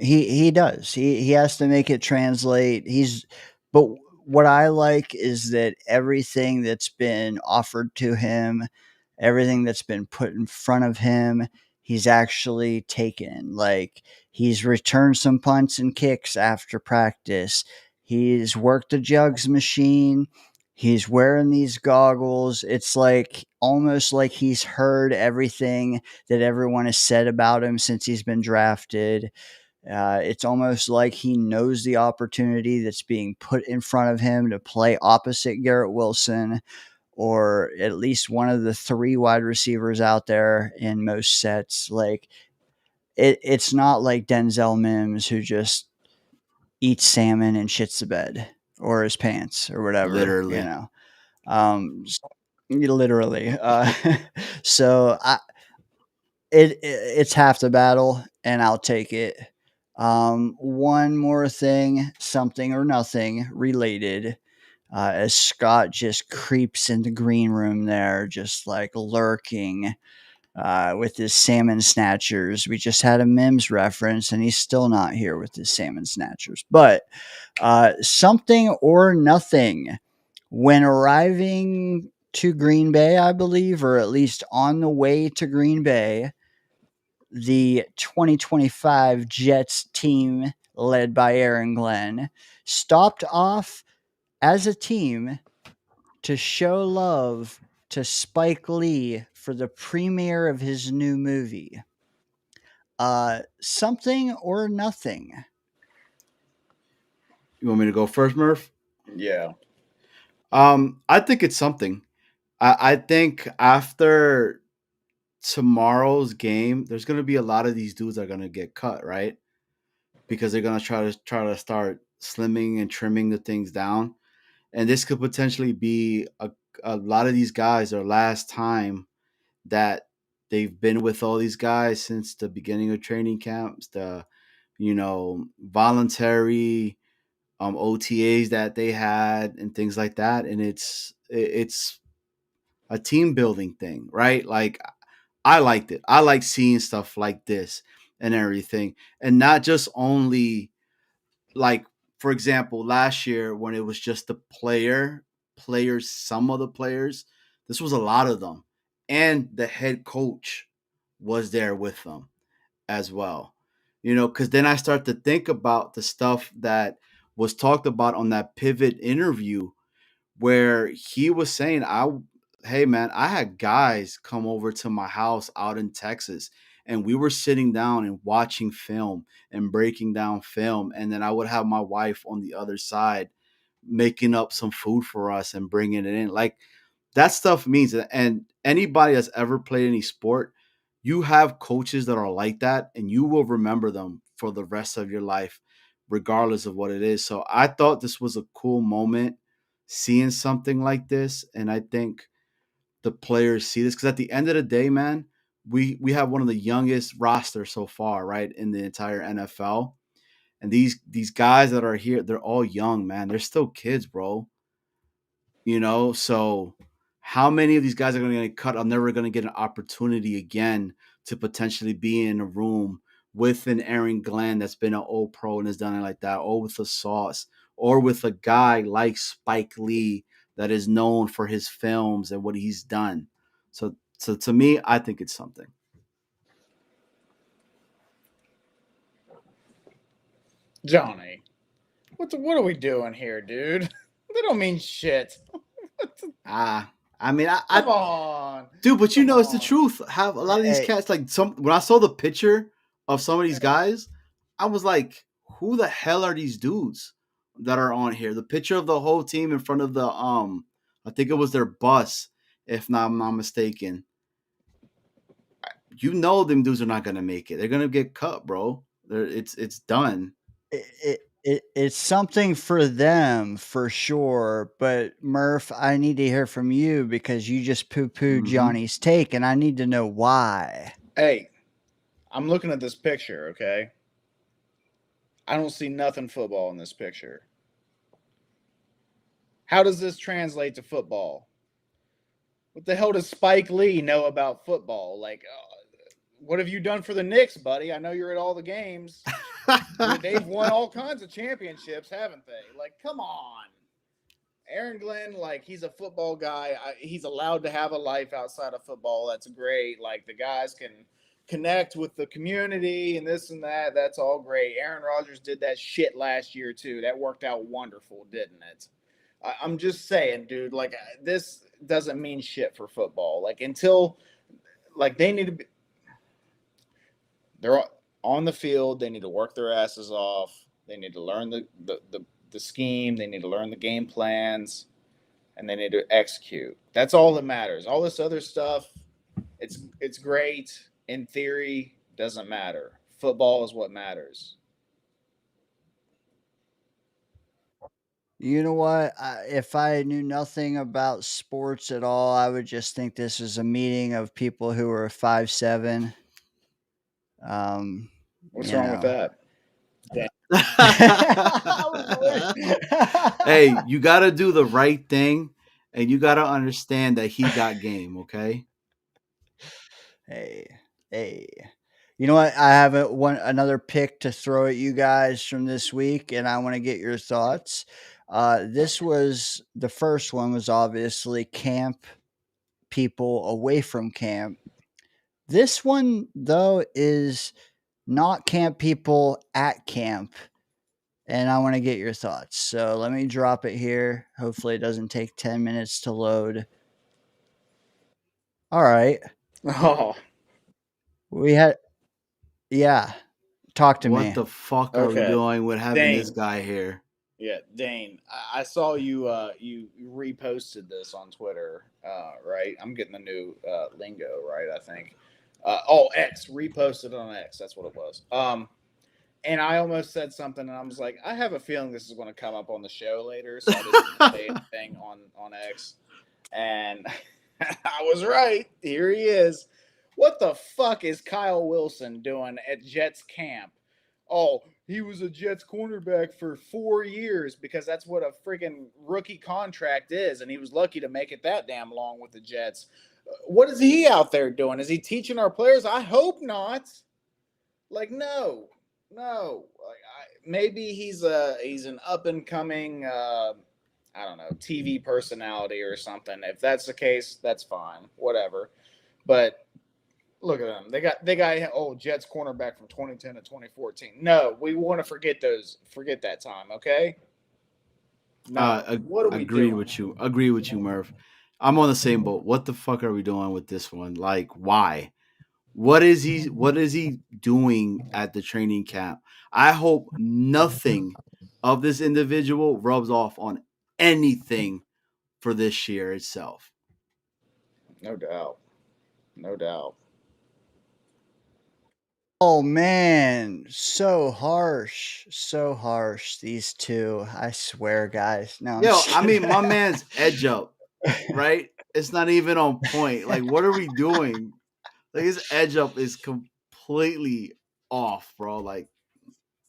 he does. He has to make it translate. But what I like is that everything that's been offered to him, everything that's been put in front of him, he's actually taken. Like he's returned some punts and kicks after practice. He's worked the jugs machine. He's wearing these goggles. It's like almost like he's heard everything that everyone has said about him since he's been drafted. It's almost like he knows the opportunity that's being put in front of him to play opposite Garrett Wilson or at least one of the three wide receivers out there in most sets. Like it's not like Denzel Mims who just eats salmon and shits the bed or his pants or whatever, Literally. um, literally. So it's half the battle, and I'll take it. One more thing, something or nothing related. As Scott just creeps in the green room there, just like lurking with his salmon snatchers. We just had a Mims reference, and he's still not here with his salmon snatchers. But something or nothing. When arriving to Green Bay, I believe, or at least on the way to Green Bay, the 2025 Jets team, led by Aaron Glenn, stopped off as a team to show love to Spike Lee for the premiere of his new movie. Something or nothing. You want me to go first, Murph? Yeah. I think it's something. I think after tomorrow's game, there's gonna be a lot of these dudes that are gonna get cut, right? Because they're gonna try to start slimming and trimming the things down, and this could potentially be a lot of these guys their last time that they've been with all these guys since the beginning of training camps, the voluntary OTAs that they had and things like that, and it's a team building thing, right? Like I liked it. I like seeing stuff like this and everything, and not just only like, for example, last year when it was just the players, some of the players. This was a lot of them, and the head coach was there with them as well. You know, because then I start to think about the stuff that was talked about on that pivot interview where he was saying, hey man, I had guys come over to my house out in Texas and we were sitting down and watching film and breaking down film. And then I would have my wife on the other side making up some food for us and bringing it in. Like that stuff means, and anybody that's ever played any sport, you have coaches that are like that and you will remember them for the rest of your life, regardless of what it is. So I thought this was a cool moment seeing something like this. And I think the players see this because at the end of the day, man, we have one of the youngest rosters so far, right, in the entire NFL. And these guys that are here, they're all young, man. They're still kids, bro. You know, so how many of these guys are going to get cut? I'm never going to get an opportunity again to potentially be in a room with an Aaron Glenn that's been an old pro and has done it like that, or with a Sauce, or with a guy like Spike Lee that is known for his films and what he's done. So to me, I think it's something. Johnny, what are we doing here, dude? They don't mean shit. I mean, Come on, dude, but you Come know it's the on. truth. Have a lot of these Hey. cats like when I saw the picture of some of these guys, I was like, who the hell are these dudes that are on here? The picture of the whole team in front of the I think it was their bus, if I'm not mistaken. You know them dudes are not gonna make it. They're gonna get cut, bro. It's done. It's something for them for sure, but Murph, I need to hear from you because you just poo-pooed Johnny's take, and I need to know why. Hey, I'm looking at this picture, okay? I don't see nothing football in this picture. How does this translate to football? What the hell does Spike Lee know about football? Like, what have you done for the Knicks, buddy? I know you're at all the games. They've won all kinds of championships, haven't they? Like, come on. Aaron Glenn, like, he's a football guy. He's allowed to have a life outside of football. That's great. Like, the guys can connect with the community and this and that. That's all great. Aaron Rodgers did that shit last year, too. That worked out wonderful, didn't it? I'm just saying, dude, like, this doesn't mean shit for football. Like, until, like, they need to be, they're on the field. They need to work their asses off. They need to learn the scheme. They need to learn the game plans, and they need to execute. That's all that matters. All this other stuff, it's great in theory. Doesn't matter. Football is what matters. You know what? If I knew nothing about sports at all, I would just think this is a meeting of people who are 5'7". What's you wrong with know. that? Hey, you got to do the right thing, and you got to understand that he got game, okay? Hey. You know what? I have another pick to throw at you guys from this week, and I want to get your thoughts. This was the first one was obviously camp people away from camp. This one, though, is not camp people at camp. And I want to get your thoughts. So let me drop it here. Hopefully, it doesn't take 10 minutes to load. All right. Oh, We had, yeah. Talk to me. What the fuck are we doing with having this guy here? Yeah, Dane, I saw you you reposted this on Twitter, right? I'm getting the new lingo, right? I think. X reposted on X. That's what it was. And I almost said something, and I was like, I have a feeling this is going to come up on the show later, so I didn't say anything on X. And I was right. Here he is. What the fuck is Kyle Wilson doing at Jets camp? Oh, he was a Jets cornerback for 4 years because that's what a freaking rookie contract is, and he was lucky to make it that damn long with the Jets. What is he out there doing? Is he teaching our players? I hope not. Like, no. Maybe he's an up and coming I don't know, TV personality or something. If that's the case, that's fine. Whatever. But Look at them. They got Jets cornerback from 2010 to 2014. No, we want to forget that time. Okay. No. What are we Agreed doing? with you. Agree with you, Murph. I'm on the same boat. What the fuck are we doing with this one? Like, why? What is he doing at the training camp? I hope nothing of this individual rubs off on anything for this year itself. No doubt. No doubt. Oh man, so harsh, these two. I swear, guys. No, I'm Yo, just I mean, kidding. my man's edge up, right? It's not even on point. Like, what are we doing? Like, his edge up is completely off, bro. Like,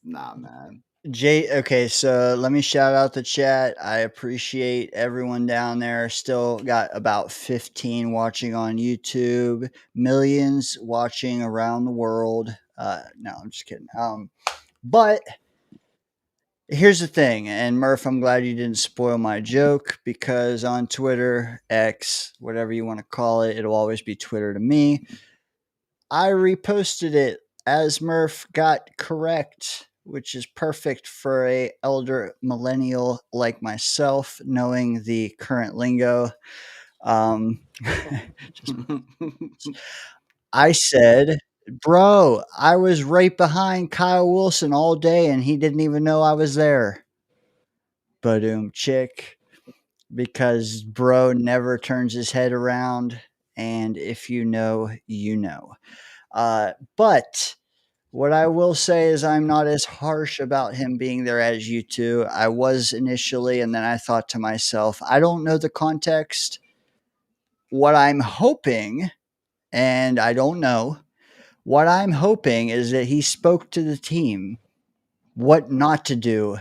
nah, man. Okay, so let me shout out the chat. I appreciate everyone down there. Still got about 15 watching on YouTube, millions watching around the world. No, I'm just kidding. But here's the thing, and Murph, I'm glad you didn't spoil my joke because on Twitter, X, whatever you want to call it, it'll always be Twitter to me. I reposted it as Murph got correct, which is perfect for a elder millennial like myself, knowing the current lingo. I said, bro, I was right behind Kyle Wilson all day and he didn't even know I was there. Boom, chick. Because bro never turns his head around. And if you know, you know. But what I will say is I'm not as harsh about him being there as you two. I was initially, and then I thought to myself, I don't know the context. What I'm hoping, and I don't know, what I'm hoping is that he spoke to the team what not to do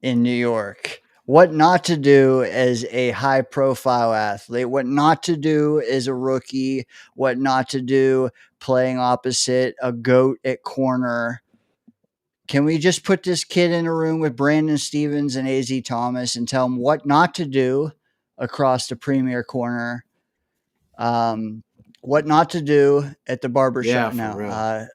in New York, what not to do as a high profile athlete, what not to do as a rookie, what not to do playing opposite a GOAT at corner. Can we just put this kid in a room with Brandon Stevens and AZ Thomas and tell him what not to do across the premier corner? What not to do at the barbershop? Yeah, for real.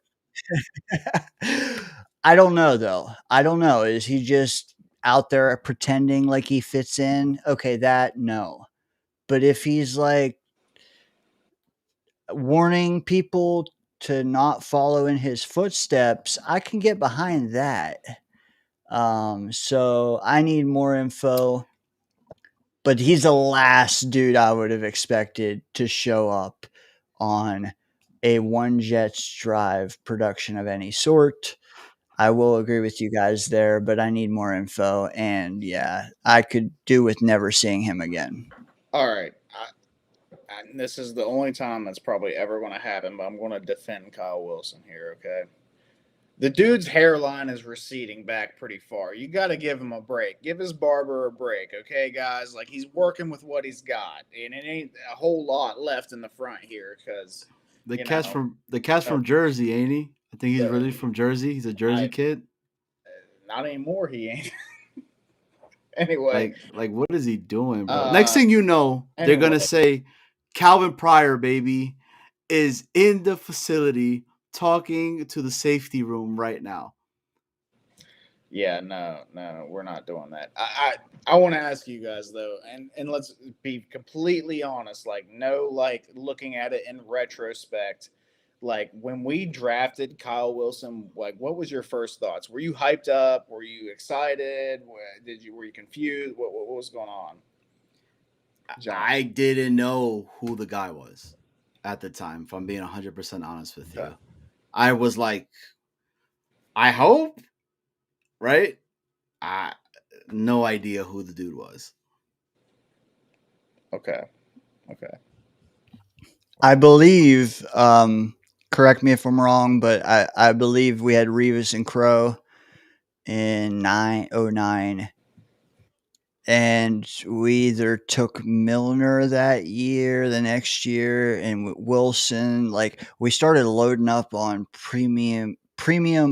I don't know though. I don't know. Is he just out there pretending like he fits in? Okay, that no. But if he's like warning people to not follow in his footsteps, I can get behind that. So I need more info. But he's the last dude I would have expected to show up on a One Jets Drive production of any sort. I will agree with you guys there, but I need more info. And yeah, I could do with never seeing him again. All right. This is the only time that's probably ever going to happen, but I'm going to defend Kyle Wilson here, okay? The dude's hairline is receding back pretty far. You got to give him a break. Give his barber a break, okay, guys? Like, he's working with what he's got, and it ain't a whole lot left in the front here because the cat's from Jersey, ain't he? I think he's really from Jersey. He's a Jersey kid. Not anymore. He ain't. Anyway, like what is he doing, bro? Next thing you know, they're gonna say Calvin Pryor, baby, is in the facility talking to the safety room right now. Yeah, no, we're not doing that. I want to ask you guys though, and let's be completely honest. Like, no, like looking at it in retrospect, like when we drafted Kyle Wilson, like what was your first thoughts? Were you hyped up? Were you excited? Were you confused? What was going on? John? I didn't know who the guy was at the time. If I'm being 100% honest with you, I was like, I hope, right? No idea who the dude was. Okay. I believe, correct me if I'm wrong, but I believe we had Revis and Crow in 09. And we either took Milner that year, the next year, and Wilson. Like, we started loading up on premium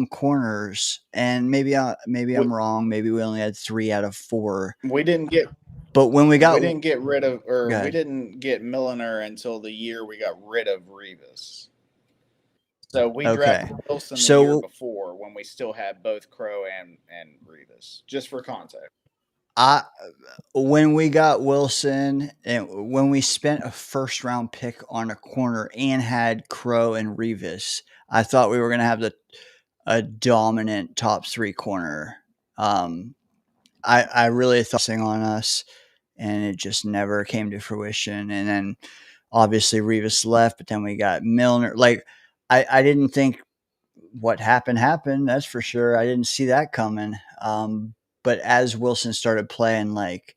corners, and maybe I'm wrong. Maybe we only had 3 out of 4. We didn't get But when we got we didn't get rid of, or Go we ahead. didn't get Milliner until the year we got rid of Revis. So we Okay. drafted Wilson the So- year before when we still had both Crow and Revis. Just for context. When we got Wilson and when we spent a first round pick on a corner and had Crow and Revis, I thought we were going to have a dominant top 3 corner. I really thought on us, and it just never came to fruition. And then obviously Revis left, but then we got Milner. Like I didn't think what happened. That's for sure. I didn't see that coming. But as Wilson started playing, like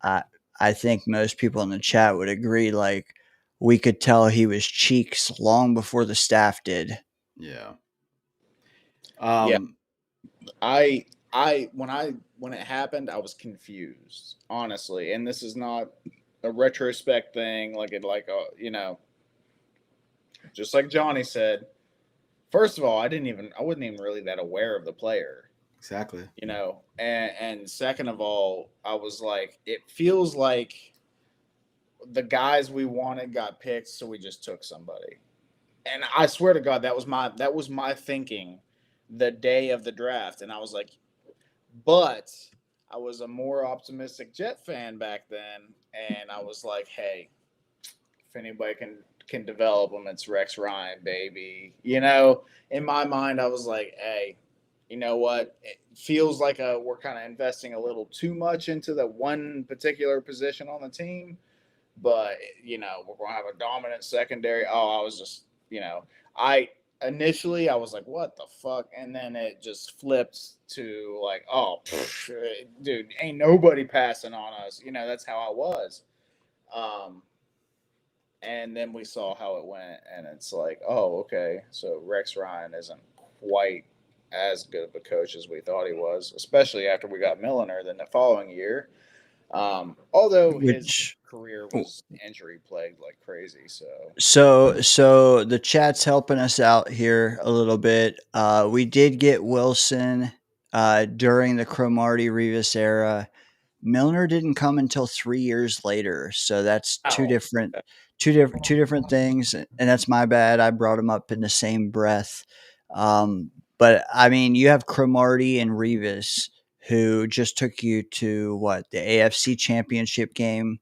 I think most people in the chat would agree. Like we could tell he was cheeks long before the staff did. Yeah. Yeah. When it happened, I was confused, honestly. And this is not a retrospect thing, just like Johnny said. First of all, I wasn't even really that aware of the player. Exactly. And second of all, I was like, it feels like the guys we wanted got picked, so we just took somebody. And I swear to God, that was my thinking the day of the draft. And I was like, but I was a more optimistic Jet fan back then, and I was like, hey, if anybody can develop them, it's Rex Ryan, baby. In my mind, I was like, hey, you know what? It feels like we're kind of investing a little too much into the one particular position on the team, but we're going to have a dominant secondary. Oh, I was just, initially I was like, what the fuck? And then it just flipped to like, oh, dude, ain't nobody passing on us. That's how I was. And then we saw how it went, and it's like, oh, okay, so Rex Ryan isn't quite as good of a coach as we thought he was, especially after we got Milliner then the following year. Although his career was injury plagued like crazy. So the chat's helping us out here a little bit. We did get Wilson during the Cromartie Revis era. Milner didn't come until 3 years later, so that's two different things, and that's my bad. I brought them up in the same breath. But I mean, you have Cromartie and Revis, who just took you to the AFC Championship game,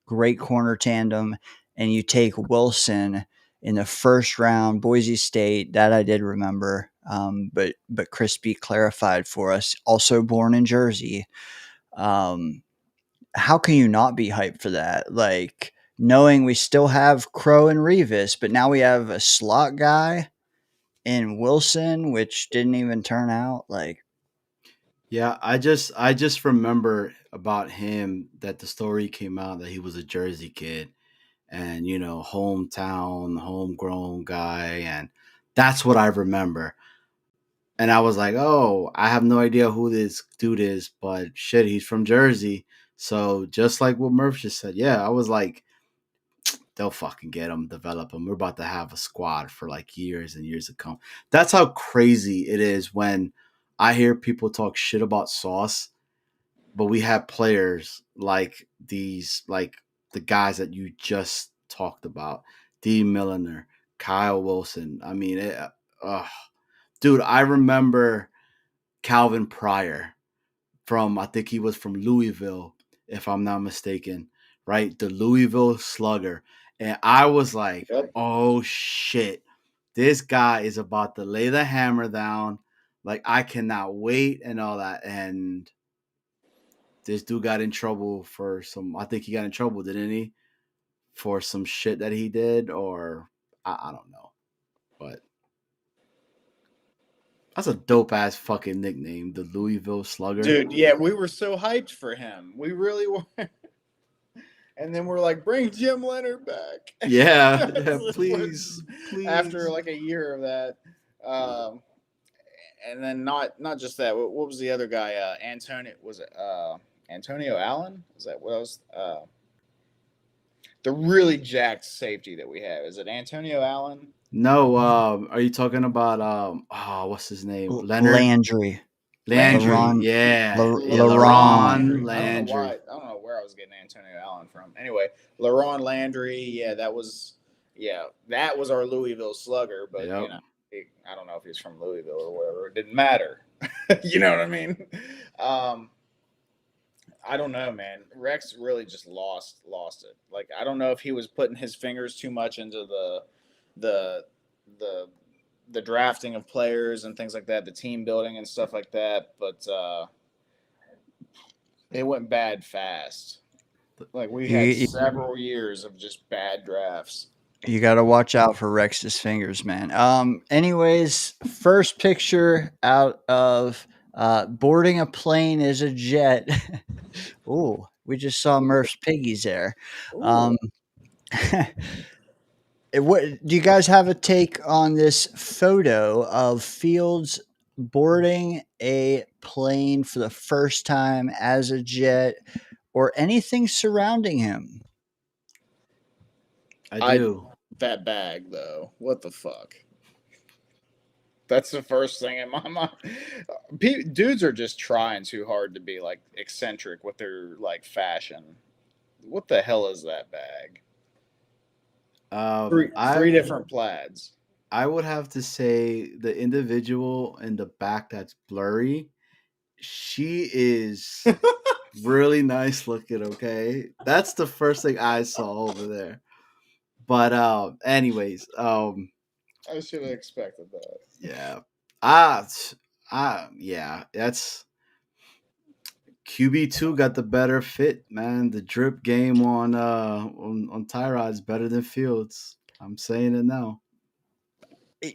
great corner tandem, and you take Wilson in the first round, Boise State. That I did remember, but Crispy clarified for us. Also born in Jersey. How can you not be hyped for that? Like knowing we still have Crow and Revis, but now we have a slot guy in Wilson, which didn't even turn out. Like, yeah, I just remember about him that the story came out that he was a Jersey kid, and hometown, homegrown guy, and that's what I remember. And I was like, oh, I have no idea who this dude is, but shit, he's from Jersey. So just like what Murph just said, yeah, I was like, they'll fucking get him, develop him. We're about to have a squad for like years and years to come. That's how crazy it is when I hear people talk shit about Sauce, but we have players like these, like the guys that you just talked about, D. Milliner, Kyle Wilson. I mean, dude, I remember Calvin Pryor I think he was from Louisville, if I'm not mistaken, right? The Louisville Slugger. And I was like, oh shit, this guy is about to lay the hammer down. Like, I cannot wait and all that. And this dude got in trouble I think he got in trouble, didn't he? For some shit that he did, or I don't know. But that's a dope ass fucking nickname, the Louisville Slugger. Dude, yeah, we were so hyped for him. We really were. And then we're like, bring Jim Leonard back. Yeah, please. After like a year of that. And then not just that. What was the other guy? Antonio Allen? Is that what else? The really jacked safety that we have. Is it Antonio Allen? No, are you talking about what's his name? Leonard? Landry. Yeah. LaRon LaRon Landry. I don't know where I was getting Antonio Allen from. Anyway, LaRon Landry, that was our Louisville slugger, but Yep. I don't know if he's from Louisville or whatever. It didn't matter. You know what I mean? I don't know, man. Rex really just lost it. Like, I don't know if he was putting his fingers too much into the drafting of players and things like that, the team building and stuff like that, but it went bad fast. Like, we had several years of just bad drafts. You got to watch out for Rex's fingers, man. Anyways, first picture out of boarding a plane as a jet. Ooh, we just saw Murph's piggies there. What do you guys have a take on this photo of Fields boarding a plane for the first time as a jet, or anything surrounding him? I do. That bag, though. What the fuck? That's the first thing in my mind. Dudes are just trying too hard to be like eccentric with their like fashion. What the hell is that bag? Three different plaids. I would have to say the individual in the back that's blurry, she is really nice looking, okay? That's the first thing I saw over there. But anyways, I should have expected that. Yeah. Yeah, that's QB2 got the better fit, man. The drip game on Tyrod is better than Fields. I'm saying it now.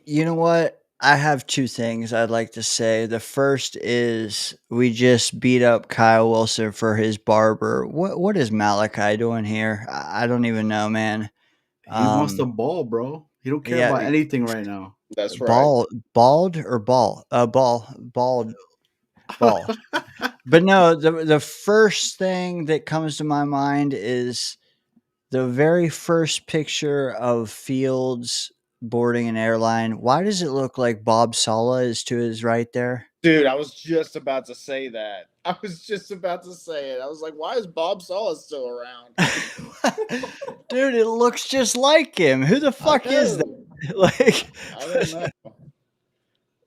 You know what? I have two things I'd like to say. The first is we just beat up Kyle Wilson for his barber. What is Malachi doing here? I don't even know, man. He wants the ball, bro. He don't care about anything right now. That's right. Bald or ball? Bald. But no, the first thing that comes to my mind is the very first picture of Fields boarding an airline. Why does it look like Bob Sala is to his right there? Dude, I was just about to say that. I was just about to say it. I was like, why is Bob Sala still around? Dude, it looks just like him. Who the fuck is that? Like, I don't know.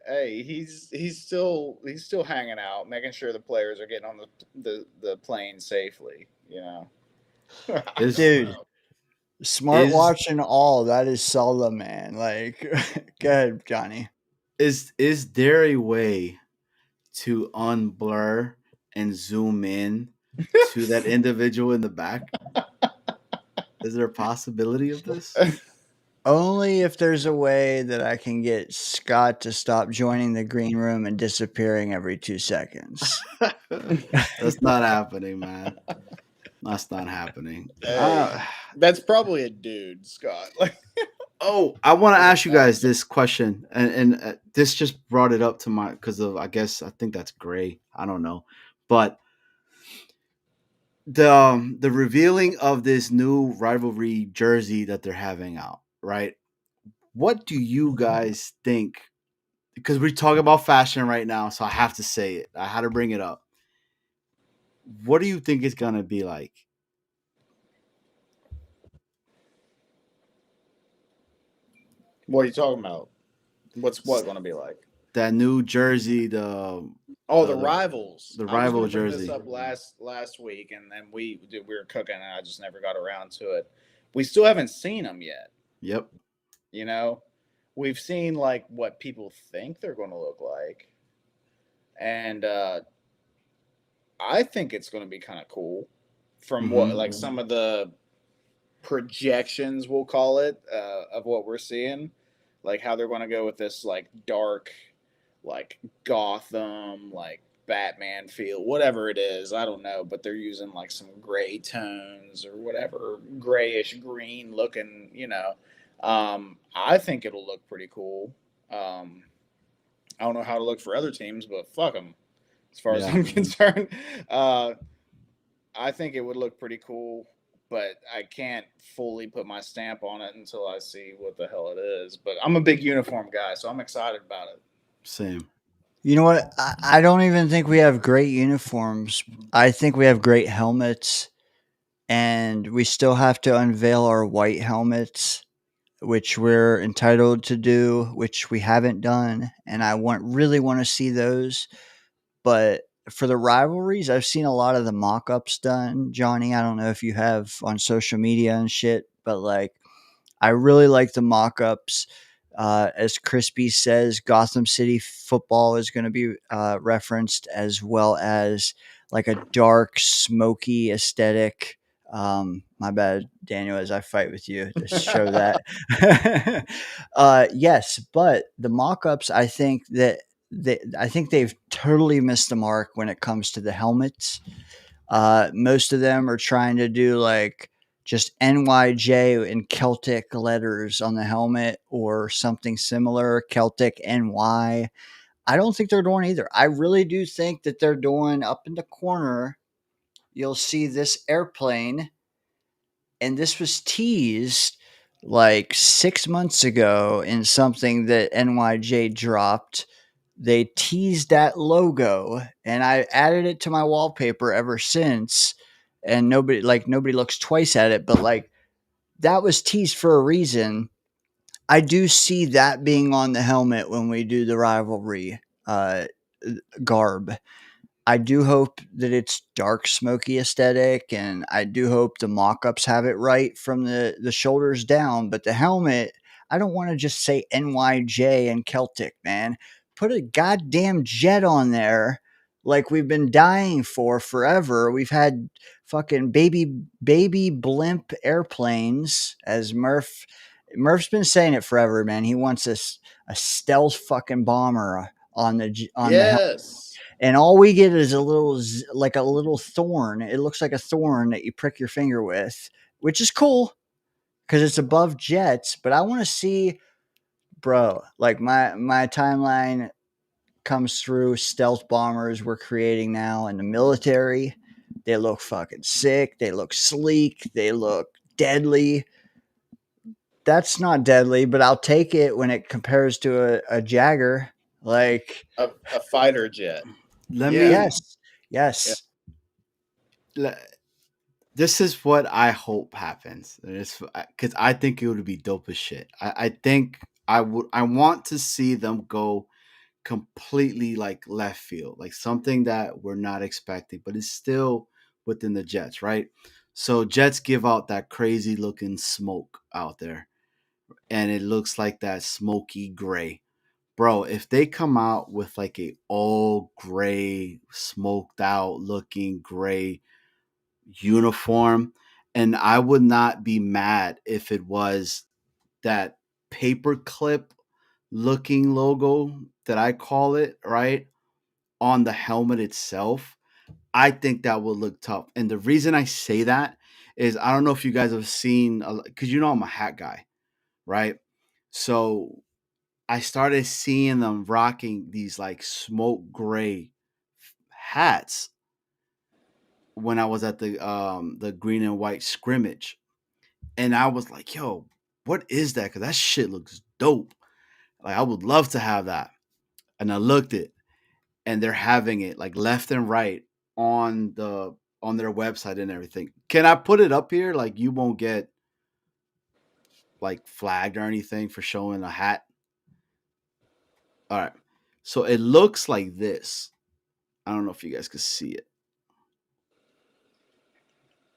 Hey, he's still hanging out, making sure the players are getting on the plane safely, you know. Dude, smartwatch and all, that is Sala, man. Like, go ahead, Johnny. Is there a way to unblur and zoom in to that individual in the back? Is there a possibility of this? Only if there's a way that I can get Scott to stop joining the green room and disappearing every 2 seconds. That's not happening, man. That's not happening. That's probably a dude, Scott. Oh, I want to ask you guys this question, and this just brought it up to my because of I think that's gray. I don't know, but the revealing of this new rivalry jersey that they're having out, right? What do you guys think? Because we're talking about fashion right now, so I have to say it. I had to bring it up. What do you think it's gonna be like? What are you talking about? What's going to be like? That new jersey, the rivals. The rival I was jersey. This up last week, and then we were cooking, and I just never got around to it. We still haven't seen them yet. Yep. You know, we've seen like what people think they're going to look like, and I think it's going to be kind of cool. From what like some of the projections, we'll call it, of what we're seeing, like how they're going to go with this like dark, like Gotham, like Batman feel, whatever it is, I don't know, but they're using like some gray tones or whatever, grayish green looking, you know. I think it'll look pretty cool. I don't know how to look for other teams, but fuck them as far as I'm concerned. I think it would look pretty cool, but I can't fully put my stamp on it until I see what the hell it is. But I'm a big uniform guy, so I'm excited about it. Same. You know what? I don't even think we have great uniforms. I think we have great helmets. and we still have to unveil our white helmets, which we're entitled to do, which we haven't done, and I really want to see those. But for the rivalries, I've seen a lot of the mock-ups done. Johnny, I don't know if you have on social media and shit, but like I really like the mock-ups. As Crispy says, Gotham City football is going to be referenced, as well as like a dark, smoky aesthetic. My bad, Daniel, as I fight with you to show that. Yes, but the mock-ups, I think they've totally missed the mark when it comes to the helmets. Most of them are trying to do like just NYJ in Celtic letters on the helmet or something similar, Celtic NY. I don't think they're doing either. I really do think that they're doing up in the corner. You'll see this airplane, and this was teased like 6 months ago in something that NYJ dropped. They teased that logo, and I added it to my wallpaper ever since. And nobody looks twice at it, but like that was teased for a reason. I do see that being on the helmet when we do the rivalry garb. I do hope that it's dark, smoky aesthetic, and I do hope the mock-ups have it right from the shoulders down. But the helmet, I don't want to just say NYJ and Celtic, man. Put a goddamn jet on there, like we've been dying for forever. We've had fucking baby blimp airplanes, as Murph's been saying it forever, man. He wants a stealth fucking bomber on the helmet, Yes. and all we get is a little thorn. It looks like a thorn that you prick your finger with, which is cool because it's above jets. But I want to see, bro, like my timeline comes through stealth bombers we're creating now in the military. They look fucking sick. They look sleek. They look deadly. That's not deadly, but I'll take it when it compares to a Jagger. Like, A fighter jet. Let Yeah. me. yes. le- This is what I hope happens. Because I think it would be dope as shit. I think I would. I want to see them go completely like left field, like something that we're not expecting, but it's still within the Jets, right? So Jets give out that crazy looking smoke out there, and it looks like that smoky gray. Bro, if they come out with like a all gray, smoked out looking gray uniform, and I would not be mad if it was that paperclip looking logo that I call it, right? On the helmet itself. I think that would look tough. And the reason I say that is I don't know if you guys have seen, because you know I'm a hat guy, right? So I started seeing them rocking these like smoke gray hats when I was at the green and white scrimmage. And I was like, yo, what is that? Because that shit looks dope. Like I would love to have that. And I looked it, and they're having it like left and right on their website and everything. Can I put it up here? Like you won't get like flagged or anything for showing a hat. All right. So it looks like this. I don't know if you guys could see it.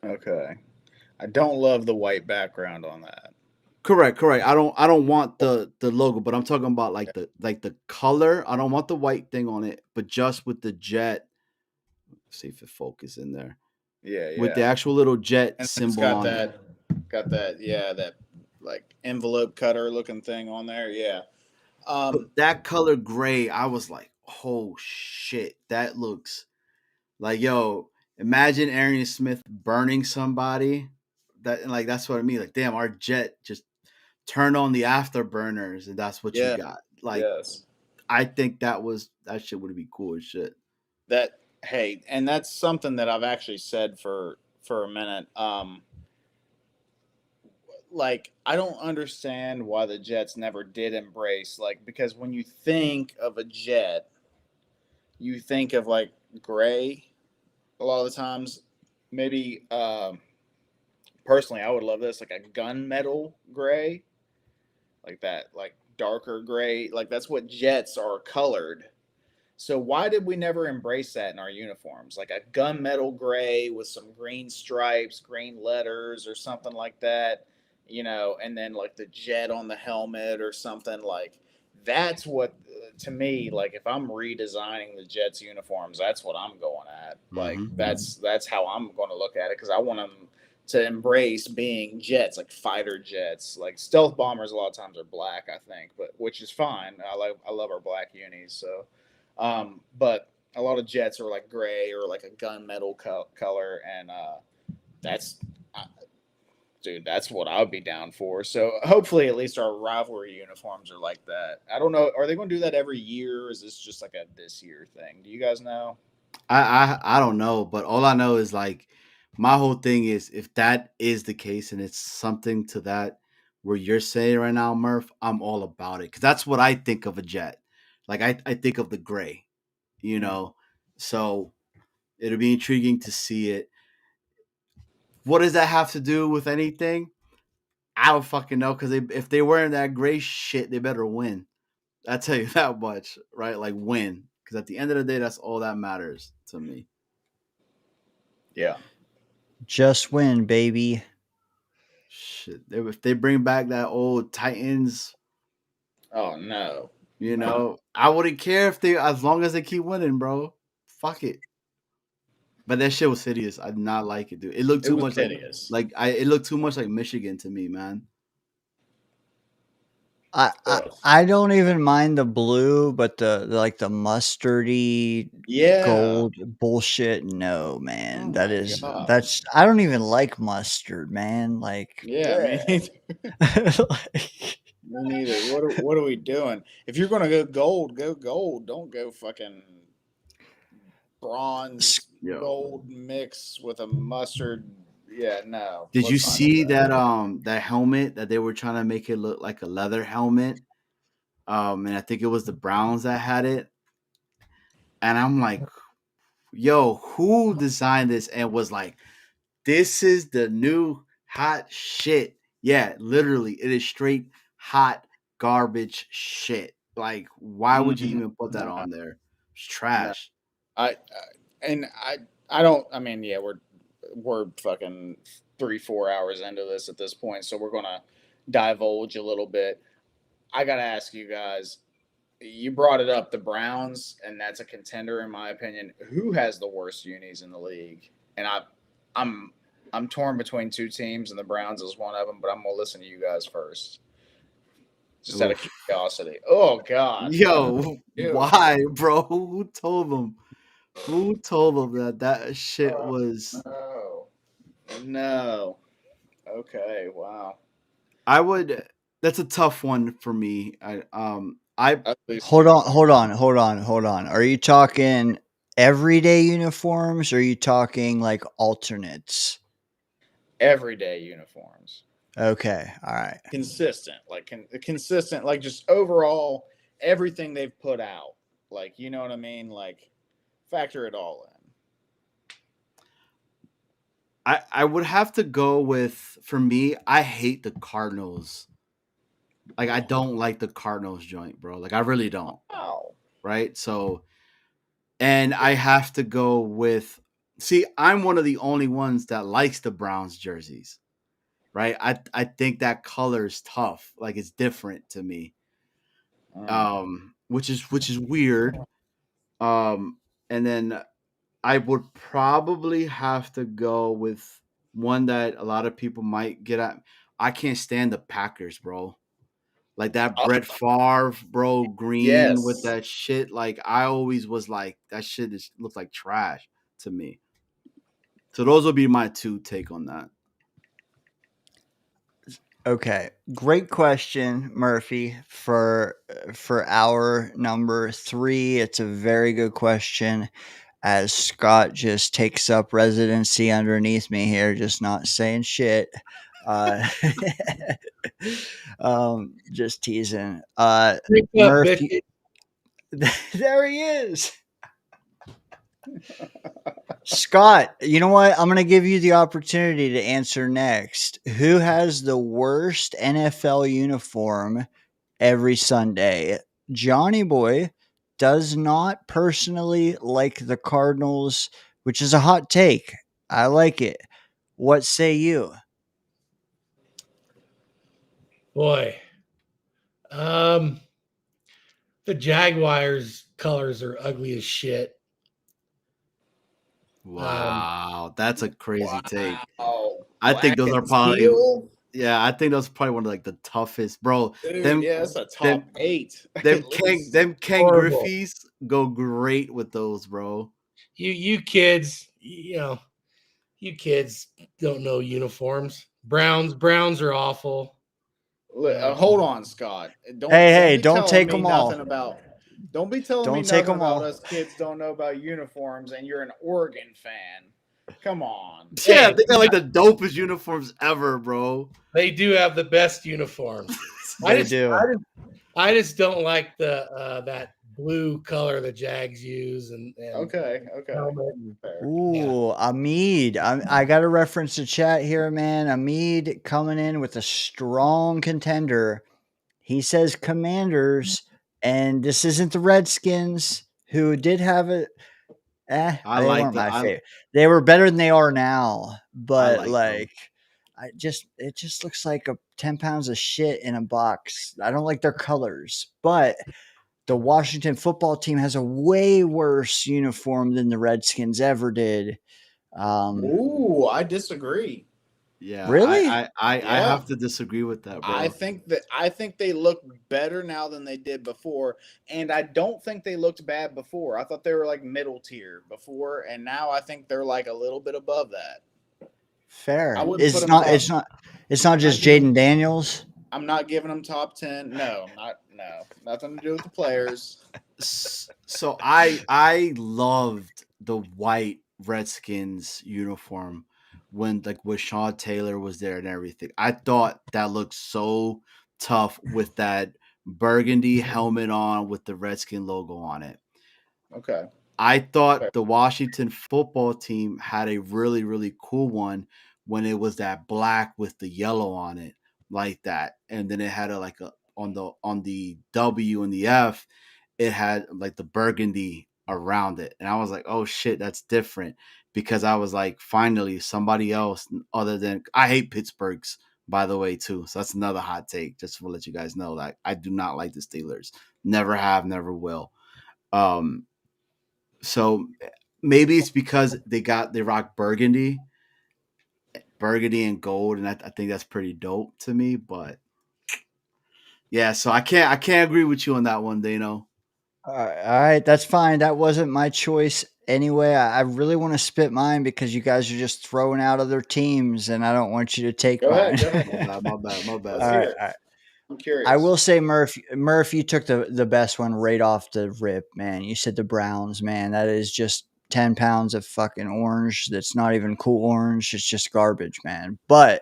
Okay. I don't love the white background on that. Correct. I don't want the logo, but I'm talking about like the color. I don't want the white thing on it, but just with the jet. See if it focuses in there. Yeah. With the actual little jet And symbol it's got on it. that like envelope cutter looking thing on there. Yeah. But that color gray, I was like, oh shit, that looks like, yo, imagine Arian Smith burning somebody. That's what I mean. Like, damn, our jet just turned on the afterburners, and that's what you got. Like, yes. I think that shit would be cool as shit. And that's something that I've actually said for a minute. Like I don't understand why the Jets never did embrace, like, because when you think of a jet, you think of like gray a lot of the times. Maybe personally, I would love this like a gunmetal gray, like that, like darker gray. Like that's what jets are colored. So why did we never embrace that in our uniforms? Like a gunmetal gray with some green stripes, green letters, or something like that, and then like the jet on the helmet or something like. That's what, to me, like if I'm redesigning the Jets uniforms, that's what I'm going at. Like Mm-hmm. that's how I'm going to look at it because I want them to embrace being jets, like fighter jets. Like stealth bombers, a lot of times are black, I think, but which is fine. I love our black unis. So, but a lot of jets are like gray or like a gunmetal color, and that's, uh, dude, that's what I would be down for. So hopefully, at least our rivalry uniforms are like that. I don't know. Are they going to do that every year? Or is this just like a this year thing? Do you guys know? I don't know, but all I know is like my whole thing is if that is the case and it's something to that where you're saying right now, Murph, I'm all about it because that's what I think of a jet. Like I think of the gray, you know. So it'll be intriguing to see it. What does that have to do with anything? I don't fucking know because if they wearing that gray shit, they better win. I tell you that much, right? Like win, because at the end of the day, that's all that matters to me. Yeah. Just win, baby. Shit, if they bring back that old Titans, Oh no. I wouldn't care if they, as long as they keep winning, bro. Fuck it. But that shit was hideous. I did not like it, dude. It looked It too was much hideous. it looked too much like Michigan to me, man. I don't even mind the blue, but like the mustardy Yeah. gold bullshit. No, man, Oh my god. that's I don't even like mustard, man. Like, Yeah, me neither. like, Me neither. What are we doing? If you're gonna go gold, go gold. Don't go fucking bronze Yo, gold mix with a mustard. Yeah, no. did you Let's not do see that. that helmet that they were trying to make it look like a leather helmet? And I think it was the Browns that had it. And I'm like, yo, who designed this and was like, this is the new hot shit? Yeah, literally, it is straight hot garbage shit. Like, why would you even put that No, on there? It's no. trash. I and I don't. I mean, yeah, we're fucking 3-4 hours into this at this point, so we're gonna divulge a little bit. I gotta ask you guys. You brought it up, the Browns, and that's a contender in my opinion. Who has the worst unis in the league? And I'm I'm torn between two teams, and the Browns is one of them. But I'm gonna listen to you guys first, just out of Oof. curiosity. Oh God, Yo, ew. why, bro? Who told them? Who told them that shit Oh, was? no, no. Okay, wow. I would. That's a tough one for me. I At least hold two. on, hold on. Are you talking everyday uniforms? Or are you talking like alternates? Everyday uniforms, Okay, all right. consistent, like consistent, like just overall everything they've put out. Like you know what I mean? Like factor it all in. I would have to go with, for me, I hate the Cardinals. Like I don't like the Cardinals joint, bro. Like I really don't. Wow. Right? So, and I have to go with, see, I'm one of the only ones that likes the Browns jerseys. Right? I think that color is tough. Like it's different to me. Which is weird. And then I would probably have to go with one that a lot of people might get at. I can't stand the Packers, bro. Like that Oh, Brett Favre, bro, green with yes. that shit. Like I always was like, that shit looks like trash to me. So those will be my two take on that. Okay, great question, Murphy. For our number 3, it's a very good question. As Scott just takes up residency underneath me here, just not saying shit. Uh, just teasing. Pick up, Murphy, Bicky. there he is. Scott, you know what? I'm going to give you the opportunity to answer next. Who has the worst NFL uniform every Sunday? Johnny Boy does not personally like the Cardinals, which is a hot take. I like it. What say you? Boy, the Jaguars colors are ugly as shit. Wow, that's a crazy take. Oh, I think black those are and probably teal, yeah. I think those are probably one of like the toughest, bro. dude. Them Yeah, that's a top them 8. them At Ken least. them Ken Horrible. Griffey's go great with those, bro. You kids, you kids don't know uniforms. Browns are awful. Hold on, Scott. Hey, Be don't telling take me them all. nothing about. Don't be telling me Don't take nothing them about all. us kids don't know about uniforms, and you're an Oregon fan. Come on. Yeah, Hey, they got like the dopest uniforms ever, bro. they do have the best uniforms. They do. I just don't like the that blue color the Jags use and Okay. helmet. Fair. Ooh, Amid. I got to reference the chat here, man. Amid coming in with a strong contender. He says Commanders, and this isn't the Redskins, who did have a. I They like weren't the my favorite. They were better than they are now, I but like them. it just looks like a 10 pounds of shit in a box. I don't like their colors, but the Washington football team has a way worse uniform than the Redskins ever did. Ooh, I disagree. Yeah, Really? I Yeah. have to disagree with that, bro. I think they look better now than they did before, and I don't think they looked bad before. I thought they were like middle tier before, and now I think they're like a little bit above that. I Fair. wouldn't put It's them not. top. It's not. It's not I'm not just giving. Jaden Daniels. I'm not giving them top 10. No, nothing to do with the players. So I loved the white Redskins uniform when like with Sean Taylor was there and everything. I thought that looked so tough with that burgundy helmet on with the Redskin logo on it. Okay. I Fair. thought the Washington football team had a really, really cool one when it was that black with the yellow on it, like that. And then it had a on the W and the F, it had like the burgundy around it. And I was like, oh shit, that's different. Because I was like, finally, somebody else other than I hate Pittsburgh's, by the way, too. So that's another hot take, just to let you guys know that I do not like the Steelers. Never have, never will. Um, so maybe it's because they rock burgundy and gold, and I think that's pretty dope to me. But yeah, so I can't agree with you on that one, Dano. All right, that's fine. That wasn't my choice anyway. I really want to spit mine because you guys are just throwing out other teams, and I don't want you to take Go mine. ahead. My bad. All Let's hear right, it. all right. I'm I curious. will say, Murph, you took the best one right off the rip, man. You said the Browns, man. That is just 10 pounds of fucking orange. That's not even cool orange. It's just garbage, man. And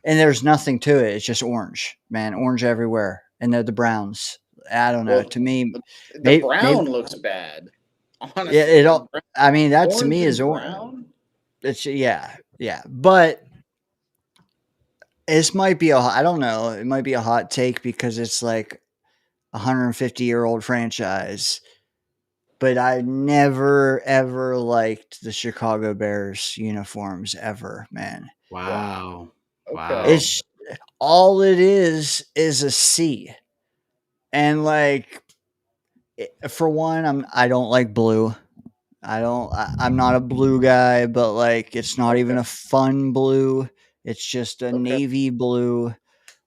there's nothing to it. It's just orange, man. Orange everywhere, and they're the Browns. I don't know. Well, To me, the maybe brown looks bad. yeah. Honestly, the I mean, that to orange me is and orange. brown. It's yeah. But this might be I don't know. It might be a hot take because it's like 150-year-old franchise. But I never ever liked the Chicago Bears uniforms ever, man. Wow. Okay. Wow. It's all it is a C. And like for one, I don't like blue. I'm not a blue guy, but like it's not even Okay. a fun blue. It's just a Okay. navy blue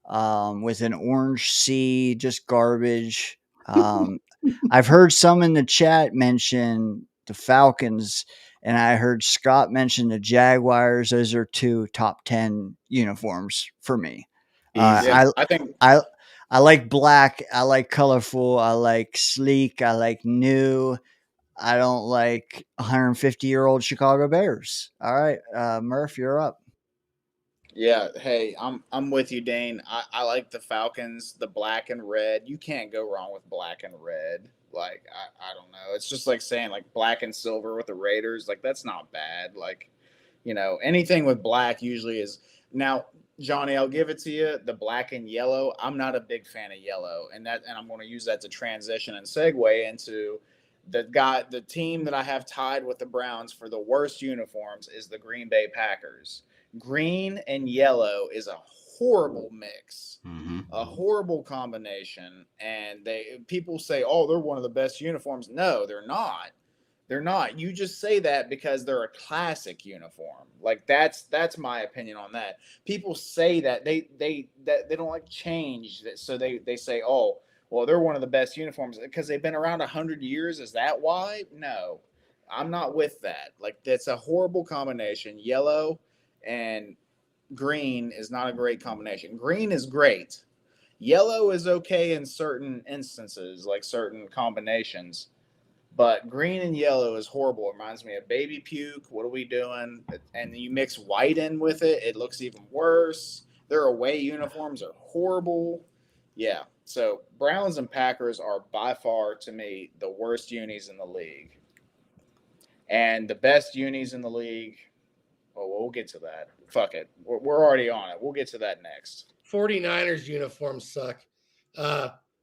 with an orange C, just garbage. I've heard some in the chat mention the Falcons, and I heard Scott mention the Jaguars. Those are two top 10 uniforms for me. Easy. Yeah, I I think I I like black. I like colorful. I like sleek. I like new. I don't like 150-year-old Chicago Bears. All right, Murph, you're up. Yeah, hey, I'm with you, Dane. I like the Falcons, the black and red. You can't go wrong with black and red. Like I don't know. It's just like saying like black and silver with the Raiders. Like that's not bad. Like, anything with black usually is now, Johnny, I'll give it to you. The black and yellow, I'm not a big fan of yellow. And I'm going to use that to transition and segue into the team that I have tied with the Browns for the worst uniforms is the Green Bay Packers. Green and yellow is a horrible mix, a horrible combination. And people say, "Oh, they're one of the best uniforms." No, they're not. They're not. You just say that because they're a classic uniform. Like that's my opinion on that. People say that they don't like change. So they say, "Oh, well, they're one of the best uniforms because they've been around 100 years." Is that why? No, I'm not with that. Like that's a horrible combination. Yellow and green is not a great combination. Green is great. Yellow is okay in certain instances, like certain combinations. But green and yellow is horrible. It reminds me of baby puke. What are we doing? And you mix white in with it, it looks even worse. Their away uniforms are horrible. Yeah. So Browns and Packers are by far, to me, the worst unis in the league. And the best unis in the league, well, we'll get to that. Fuck it. We're already on it. We'll get to that next. 49ers uniforms suck.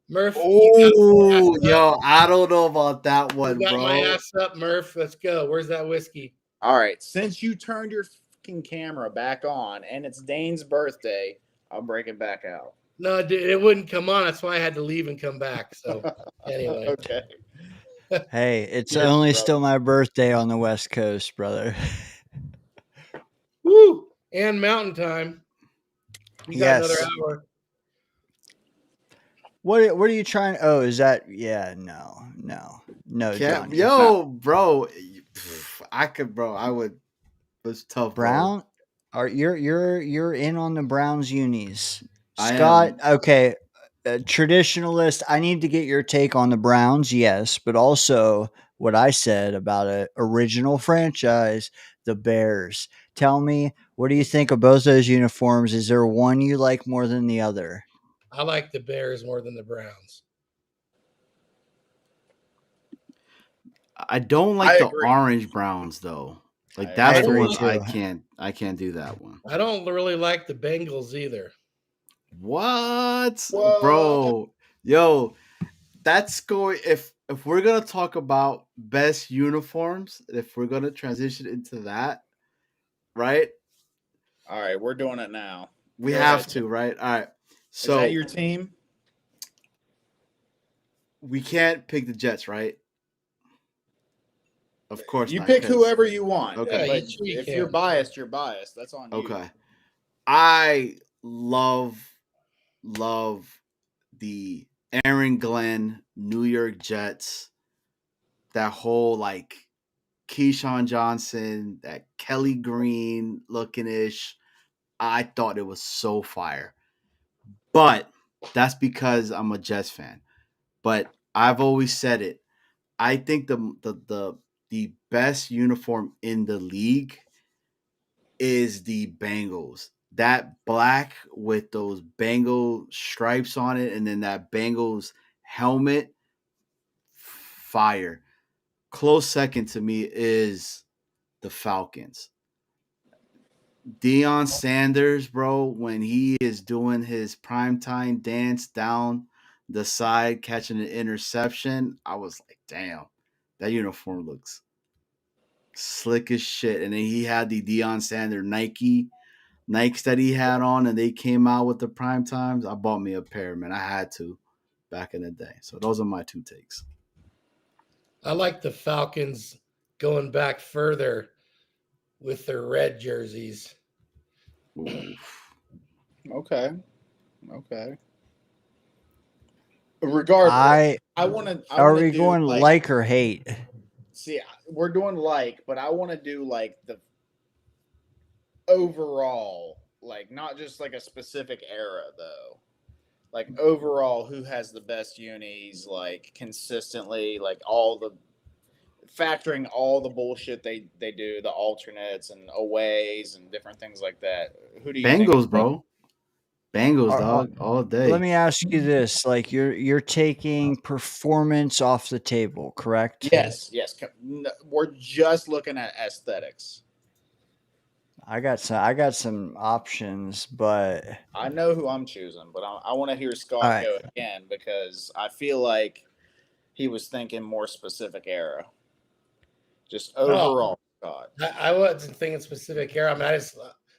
Murph, Oh, yo, I don't know about that you one, got my bro. ass up, Murph. Let's go. Where's that whiskey? All right. Since you turned your fucking camera back on and it's Dane's birthday, I'll break it back out. No, it wouldn't come on. That's why I had to leave and come back. So anyway. Okay. Hey, it's Cheers, only brother. still my birthday on the West Coast, brother. Woo! And mountain time. You got Yes. another hour. What are you trying? Oh, is that? Yeah, no, Johnny. Yo, bro, I would. It's tough, Brown, you're in on the Browns unis. I Scott, okay, traditionalist. I need to get your take on the Browns, yes, but also what I said about an original franchise, the Bears. Tell me, what do you think of both those uniforms? Is there one you like more than the other? I like the Bears more than the Browns. I don't like the orange Browns though. Like that's the agree one too. I can't do that one. I don't really like the Bengals either. What? Bro? Yo, that's going if we're gonna talk about best uniforms, if we're gonna transition into that, right? All right, we're doing it now. We have to, right? All right. So is that your team? We can't pick the Jets, right? Of course you not, pick whoever you want. Okay. But if you're biased, you're biased. That's on you. Okay. I love the Aaron Glenn New York Jets. That whole like Keyshawn Johnson, that Kelly Green looking ish. I thought it was so fire. But that's because I'm a Jets fan. But I've always said it. I think the best uniform in the league is the Bengals. That black with those Bengal stripes on it, and then that Bengals helmet, fire. Close second to me is the Falcons. Deion Sanders, bro, when he is doing his primetime dance down the side, catching an interception, I was like, damn, that uniform looks slick as shit. And then he had the Deion Sanders Nikes that he had on, and they came out with the prime times. I bought me a pair, man. I had to back in the day. So those are my two takes. I like the Falcons going back further with their red jerseys. Oof. Okay. Regardless, I want to. Are we going like or hate? See, we're doing like, but I want to do like the overall, like not just like a specific era though. Like overall, who has the best unis? Like consistently, like all the factoring all the bullshit they do, the alternates and aways and different things like that. Who do you think? Bengals, bro. Bengals, Are- dog, all day. Let me ask you this: like, you're taking performance off the table, correct? Yes. We're just looking at aesthetics. I got some options, but I know who I'm choosing, but I want to hear Scott All right. go again because I feel like he was thinking more specific era. Just overall, Scott. I wasn't thinking specific era. I mean, I just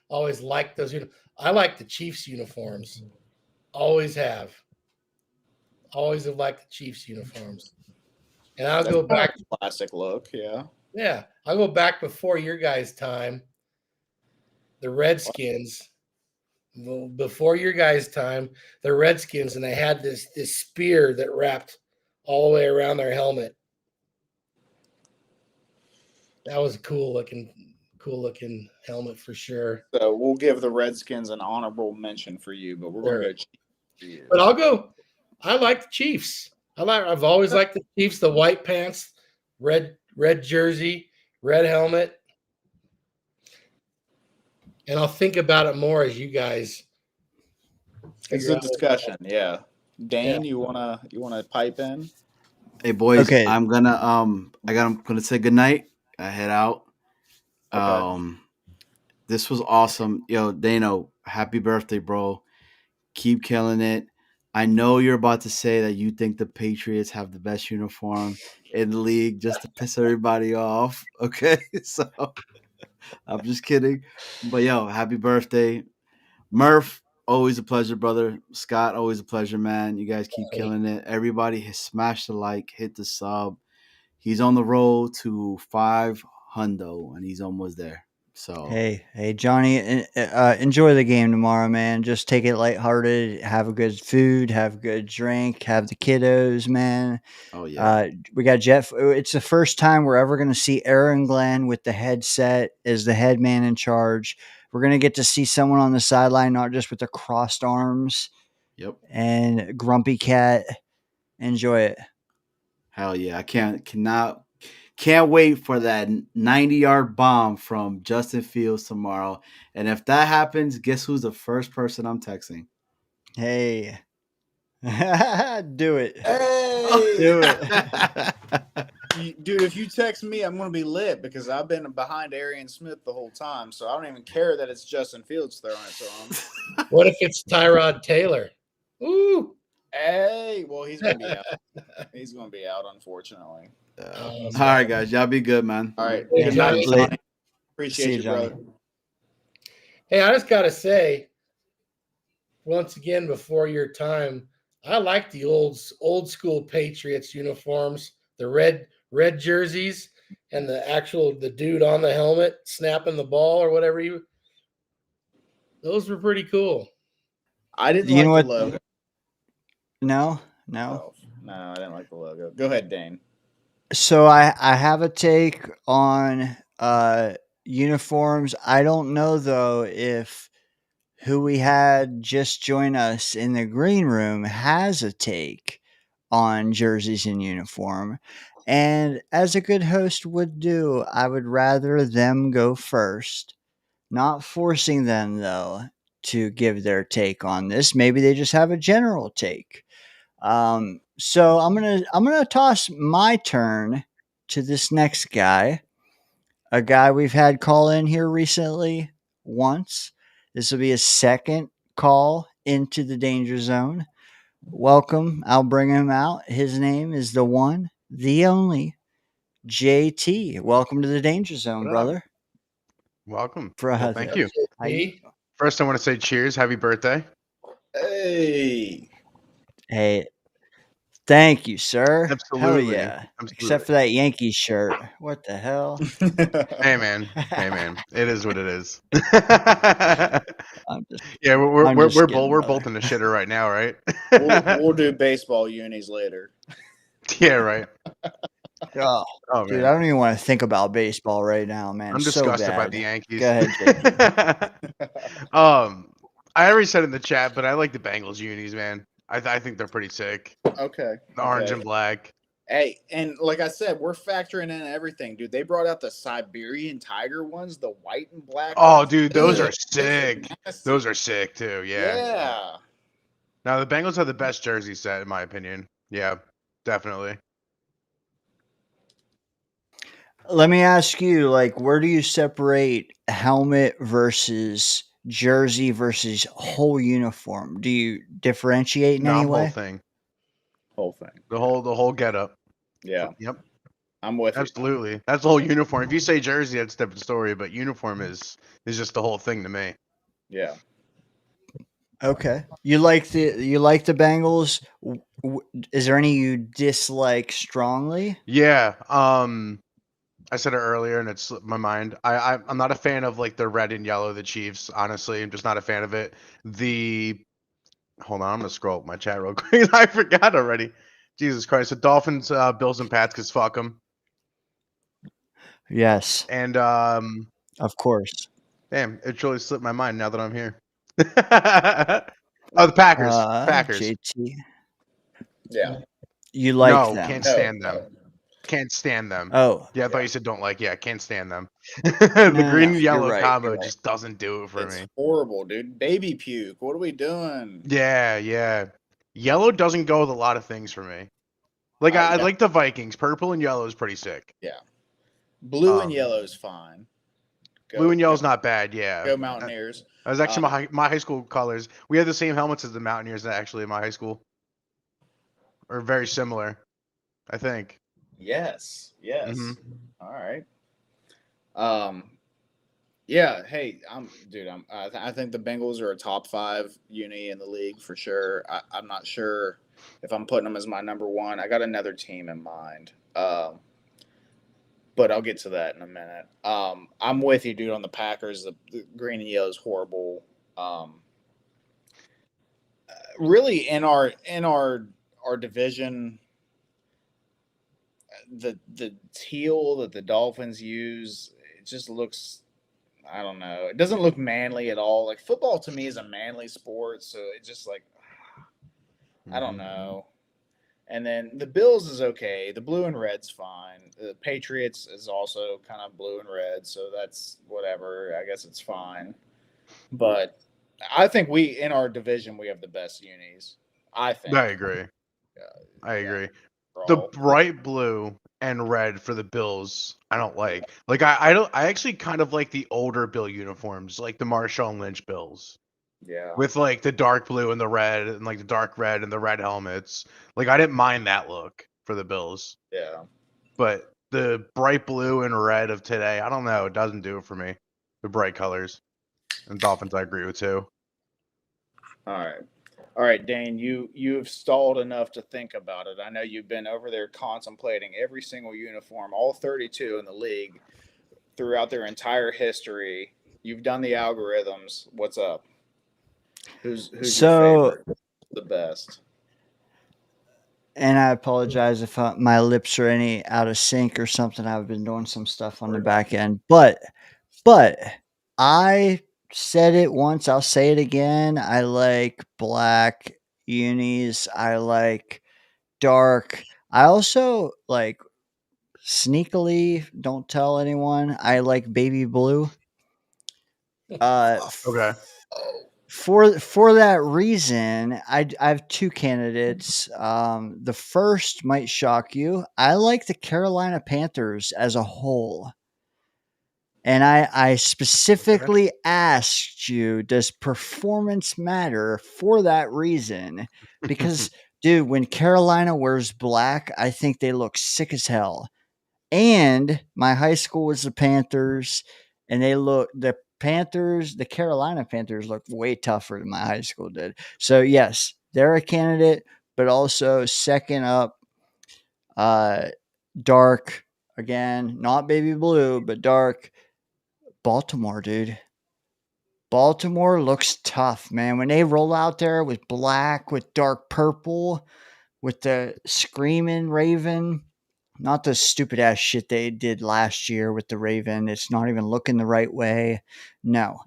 always liked those. I like the Chiefs uniforms. Always have. Always have liked the Chiefs uniforms. And I'll go back. Classic look, yeah. Yeah, I'll go back before your guys' time. The Redskins. Before your guys' time, the Redskins, and they had this spear that wrapped all the way around their helmet. That was a cool looking helmet for sure. So we'll give the Redskins an honorable mention for you, but we're going to go Chiefs for you. But I'll go. I like the Chiefs. I've always liked the Chiefs. The white pants, red jersey, red helmet, and I'll think about it more as you guys. It's a discussion, yeah. Dane, you wanna pipe in? Hey boys, Okay. I'm gonna say goodnight. I head out. Okay. This was awesome. Yo, Dano, happy birthday, bro. Keep killing it. I know you're about to say that you think the Patriots have the best uniform in the league just to piss everybody off. Okay, so I'm just kidding. But yo, happy birthday. Murph, always a pleasure, brother. Scott, always a pleasure, man. You guys keep killing it. Everybody has smashed the like, hit the sub. He's on the road to 500, and he's almost there. So hey, Johnny, enjoy the game tomorrow, man. Just take it lighthearted. Have a good food. Have a good drink. Have the kiddos, man. oh yeah, We got Jeff. It's the first time we're ever going to see Aaron Glenn with the headset as the head man in charge. We're going to get to see someone on the sideline, not just with the crossed arms. yep. And Grumpy Cat. Enjoy it. Hell yeah. I can't wait for that 90-yard bomb from Justin Fields tomorrow. And if that happens, guess who's the first person I'm texting? Hey. Do it. Hey, Do it. dude! If you text me, I'm gonna be lit because I've been behind Arian Smith the whole time, so I don't even care that it's Justin Fields throwing it to him. What if it's Tyrod Taylor? Ooh. Hey, well, he's gonna be out. He's gonna be out, unfortunately. All right, guys. Y'all be good, man. All right. Hey, Good night, Johnny. Johnny. Appreciate See you, you, Johnny. brother. Hey, I just gotta say, once again, before your time, I like the old school Patriots uniforms, the red jerseys, and the dude on the helmet snapping the ball or whatever those were pretty cool. I didn't You like know the what? logo. No. No, I didn't like the logo. Go ahead, Dane. So I have a take on uniforms. I don't know though if who we had just join us in the green room has a take on jerseys and uniform. And as a good host would do, I would rather them go first, not forcing them though to give their take on this. Maybe they just have a general take. So I'm gonna toss my turn to this next guy, a guy we've had call in here recently once. This will be his second call into the Danger Zone. Welcome. I'll bring him out. His name is the one, the only, JT. Welcome to the Danger Zone, What up? brother. Welcome. Brother. Well, thank you. Hey, First, I want to say cheers. Happy birthday. Hey. Hey, thank you, sir. Hell Absolutely. yeah. Absolutely. Except for that Yankees shirt. What the hell? Hey, man. Hey, man. It is what it is. I'm just Yeah, I'm just kidding, we're brother. both in the shitter right now, right? we'll do baseball unis later. Yeah, right. Oh, Oh, dude, man. I don't even want to think about baseball right now, man. I'm It's so disgusted by bad. the Yankees. Go ahead, I already said in the chat, but I like the Bengals unis, man. I think they're pretty sick. Okay. The orange okay. and black. Hey, and like I said, we're factoring in everything, dude. They brought out the Siberian tiger ones, the white and black Oh, ones. dude, those Ugh, are sick. nasty. Those are sick too. Yeah. Yeah. Now the Bengals have the best jersey set in my opinion. Yeah, definitely. Let me ask you, like, where do you separate helmet versus jersey versus whole uniform? Do you differentiate in No, any whole way? thing. Whole thing. The whole getup. Yeah. Yep. I'm with you. Absolutely. That's the whole uniform. If you say jersey, that's a different story, but uniform is just the whole thing to me. Yeah. Okay. You like the Bengals? Is there any you dislike strongly? Yeah. I said it earlier and it slipped my mind. I'm not a fan of like the red and yellow, the Chiefs, honestly. I'm just not a fan of it. Hold on, I'm gonna scroll up my chat real quick. I forgot already. Jesus Christ. The Dolphins, Bills and Pats, cause fuck them. Yes, And of course. damn, it truly slipped my mind now that I'm here. Oh, the Packers. Packers. JT, Yeah. you like No, them? can't No. stand them. Can't stand them. Oh, Yeah, I thought Yeah. you said don't like. Yeah, can't stand them. no, The no, green no. and You're yellow right. combo You're right. just doesn't do it for It's me. horrible, dude. Baby puke. What are we doing? Yeah, yeah. Yellow doesn't go with a lot of things for me. Like I Yeah. like the Vikings. Purple and yellow is pretty sick. Yeah. Blue and Um, yellow is fine. Blue and yellow's not bad. Yeah, Go Mountaineers. that was actually my high school colors. We had the same helmets as the Mountaineers actually in my high school, or very similar, I think. Yes. Yes. Mhm. All right. Yeah. Hey, I think the Bengals are a top 5 uni in the league for sure. I'm not sure if I'm putting them as my number one. I got another team in mind. But I'll get to that in a minute. I'm with you, dude, on the Packers. The green and yellow is horrible. Really, in our division, the teal that the Dolphins use, it just looks. I don't know. It doesn't look manly at all. Like football to me is a manly sport, so it just like I don't Mhm. know. And then the Bills is okay. The blue and red's fine. The Patriots is also kind of blue and red, so that's whatever. I guess it's fine. But I think we in our division we have the best unis. I think. I agree. I Yeah, agree. The overall. bright blue and red for the Bills, I don't like. Like I don't. I actually kind of like the older Bill uniforms, like the Marshawn Lynch Bills, Yeah. with like the dark blue and the red, and like the dark red and the red helmets. Like I didn't mind that look for the Bills, Yeah. but the bright blue and red of today, I don't know. It doesn't do it for me. The bright colors and Dolphins, I agree with too. All right. All right, Dane, you've stalled enough to think about it. I know you've been over there contemplating every single uniform, all 32 in the league throughout their entire history. You've done the algorithms. What's up? Who's your So, favorite? The best. and I apologize if my lips are any out of sync or something. I've been doing some stuff on the back end, but I said it once. I'll say it again. I like black unis. I like dark. I also like sneakily. Don't tell anyone. I like baby blue. Okay. For that reason, I have two candidates. The first might shock you. I like the Carolina Panthers as a whole. And I specifically asked you, does performance matter for that reason? Because, dude, when Carolina wears black, I think they look sick as hell. And my high school was the Panthers, and the Carolina Panthers look way tougher than my high school did. So yes, they're a candidate, but also second up, dark again, not baby blue, but dark. Baltimore, dude. Baltimore looks tough, man. When they roll out there with black, with dark purple, with the screaming Raven, not the stupid ass shit they did last year with the Raven. It's not even looking the right way. No.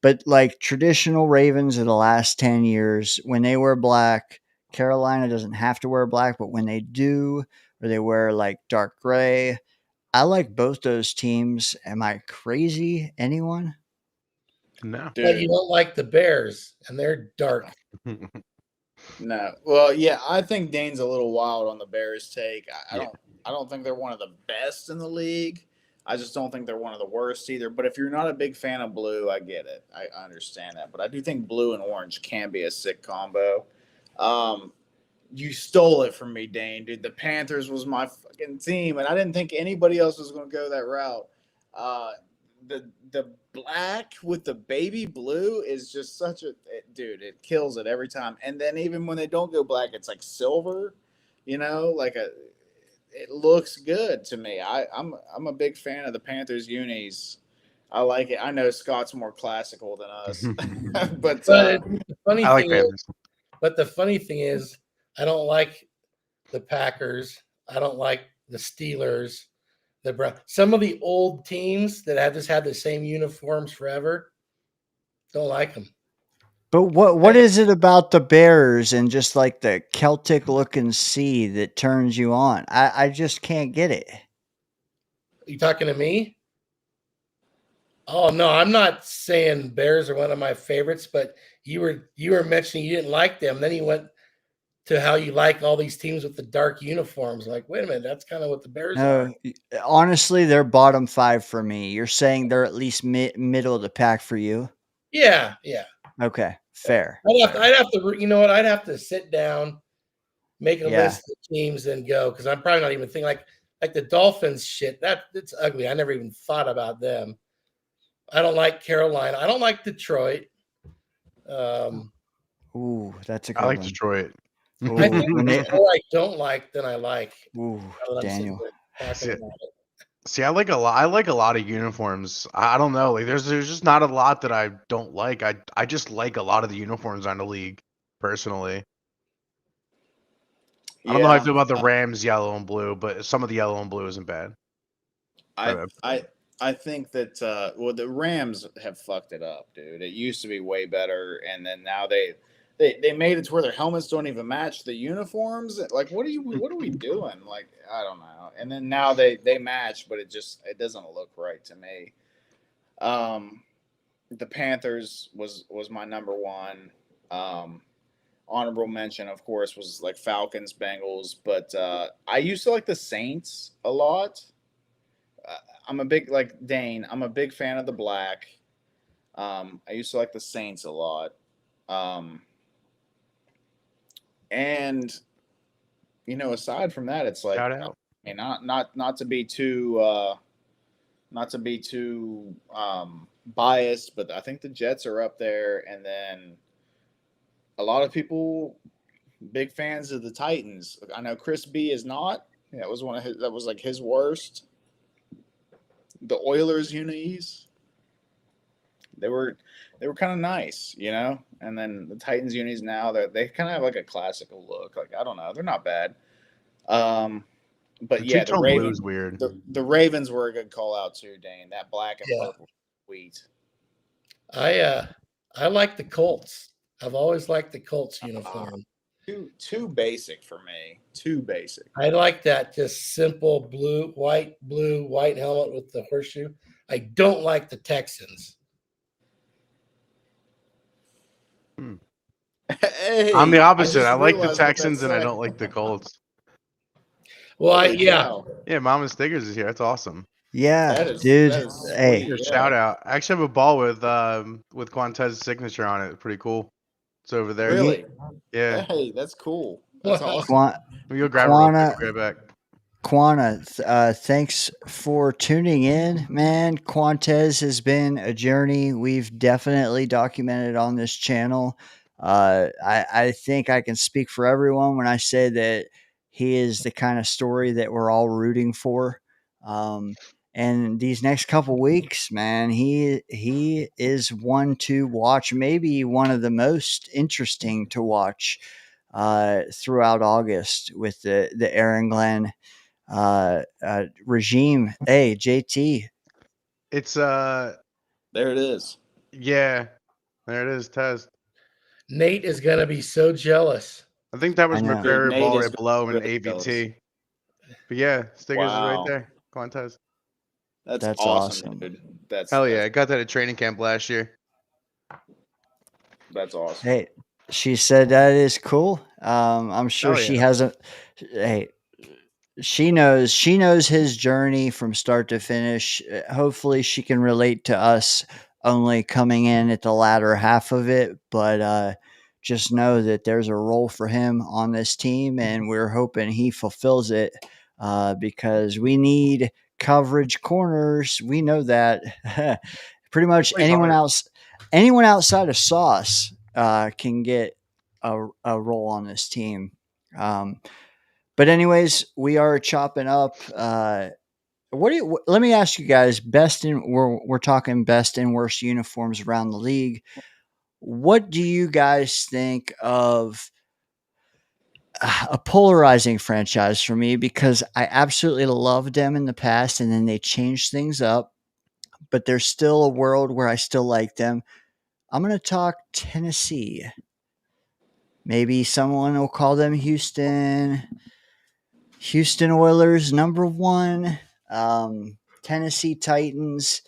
But like traditional Ravens of the last 10 years, when they wear black, Carolina doesn't have to wear black, but when they do, or they wear like dark gray, I like both those teams. Am I crazy? Anyone? No. But you Dude, don't like the Bears, and they're dark. no. Well, yeah, I think Dane's a little wild on the Bears take. Yeah. I don't think they're one of the best in the league. I just don't think they're one of the worst either. But if you're not a big fan of blue, I get it. I understand that. But I do think blue and orange can be a sick combo. You stole it from me, Dane, dude. The Panthers was my fucking team, and I didn't think anybody else was going to go that route. The black with the baby blue is just such a dude. It kills it every time. And then even when they don't go black, it's like silver. You know, like it looks good to me. I'm a big fan of the Panthers unis. I like it. I know Scott's more classical than us, but But the funny I like thing is, Panthers. but the funny thing is, I don't like the Packers. I don't like the Steelers. The Brown. Some of the old teams that have just had the same uniforms forever, don't like them. But what is it about the Bears and just like the Celtic looking sea that turns you on? I just can't get it. You talking to me? Oh no, I'm not saying Bears are one of my favorites, but you were mentioning you didn't like them. Then you went to how you like all these teams with the dark uniforms. Like, wait a minute, that's kind of what the Bears are. No, honestly, they're bottom 5 for me. You're saying they're at least middle of the pack for you? Yeah. Okay, fair. I'd have to, you know what? I'd have to sit down, make a Yeah. list of teams, and go because I'm probably not even thinking like the Dolphins shit. It's ugly. I never even thought about them. I don't like Carolina. I don't like Detroit. Ooh, that's a good I like one. Detroit. Ooh, I think when the they- more I don't like than I like. ooh, now that I'm sitting Daniel. there talking See, about it. see, I like a lot. I like a lot of uniforms. I don't know. Like, there's just not a lot that I don't like. I just like a lot of the uniforms on the league, personally. I don't know how I feel about the Rams yellow and blue, but some of the yellow and blue isn't bad. I think that well the Rams have fucked it up, dude. It used to be way better, and then now they made it to where their helmets don't even match the uniforms. Like, what are we doing? Like, I don't know. And then now they match, but it doesn't look right to me. The Panthers was my number one. Honorable mention, of course, was like Falcons, Bengals, but I used to like the Saints a lot. I'm a big like Dane. I'm a big fan of the black. I used to like the Saints a lot. And you know, aside from that, it's like Shout out. I mean, not to be too biased, but I think the Jets are up there, and then a lot of people big fans of the Titans. I know Chris B is not. Yeah, that was like his worst. The Oilers unis, they were kind of nice, you know. And then the Titans unis now they kind of have like a classical look. Like, I don't know, they're not bad. But The yeah, the two-tone blue Ravens is weird. the Ravens were a good call out too, Dane. That black and Yeah. purple sweet. I like the Colts. I've always liked the Colts uniform. Too basic for me. Too basic. I like that just simple blue, white helmet with the horseshoe. I don't like the Texans. Hey, I'm the opposite. just I like the realized what that Texans and I said. don't like the Colts. Well, Holy yeah. cow. Yeah, Mama Stickers is here. That's awesome. Yeah, That dude. is Hey, sweet. Here, Yeah. shout out. I actually have a ball with Quantez's signature on it. Pretty cool. It's over there. Really? Yeah. Hey, that's cool. That's awesome. Quan- Let me go grab it real quick. Quana- I'll be right back. Quana, thanks for tuning in, man. Quantez has been a journey we've definitely documented on this channel. I think I can speak for everyone when I say that he is the kind of story that we're all rooting for. And these next couple weeks, man, he is one to watch, maybe one of the most interesting to watch throughout August with the Aaron Glenn regime. Hey, JT. It's There it is. yeah. There it is, Tez. Nate is going to be so jealous. I think that was I know. Mercury Nate Ball is right below in really jealous. AVT. But yeah, stickers is right Wow. there. Quantez. That's That's awesome, awesome. dude. That's Hell yeah, I got that at training camp last year. That's awesome. Hey, she said that is cool. I'm sure Hell she yeah. hasn't. Hey, she knows his journey from start to finish. Hopefully, she can relate to us only coming in at the latter half of it. But just know that there's a role for him on this team, and we're hoping he fulfills it because we need coverage corners. We know that pretty much Plays hard. anyone outside of Sauce can get a role on this team. But anyways, we are chopping up. Let me ask you guys, we're talking best and worst uniforms around the league. What do you guys think of a polarizing franchise for me? Because I absolutely loved them in the past and then they changed things up, but there's still a world where I still like them. I'm going to talk Tennessee. Maybe someone will call them Houston Oilers #1. Tennessee Titans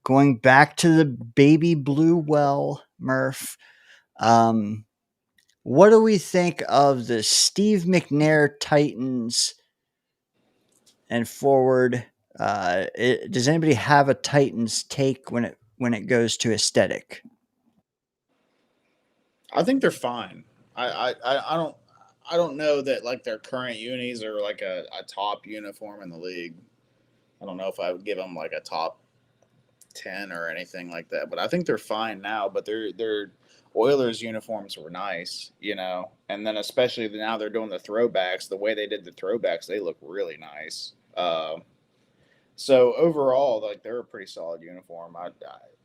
going back to the baby blue well, Murph. What do we think of the Steve McNair Titans and forward? Does anybody have a Titans take when it goes to aesthetic? I think they're fine. I don't know that like their current unis are like a top uniform in the league. I don't know if I would give them like a top 10 or anything like that, but I think they're fine now. But their Oilers uniforms were nice, you know, and then especially now they're doing the throwbacks. The way they did the throwbacks, they look really nice. So overall, like they're a pretty solid uniform.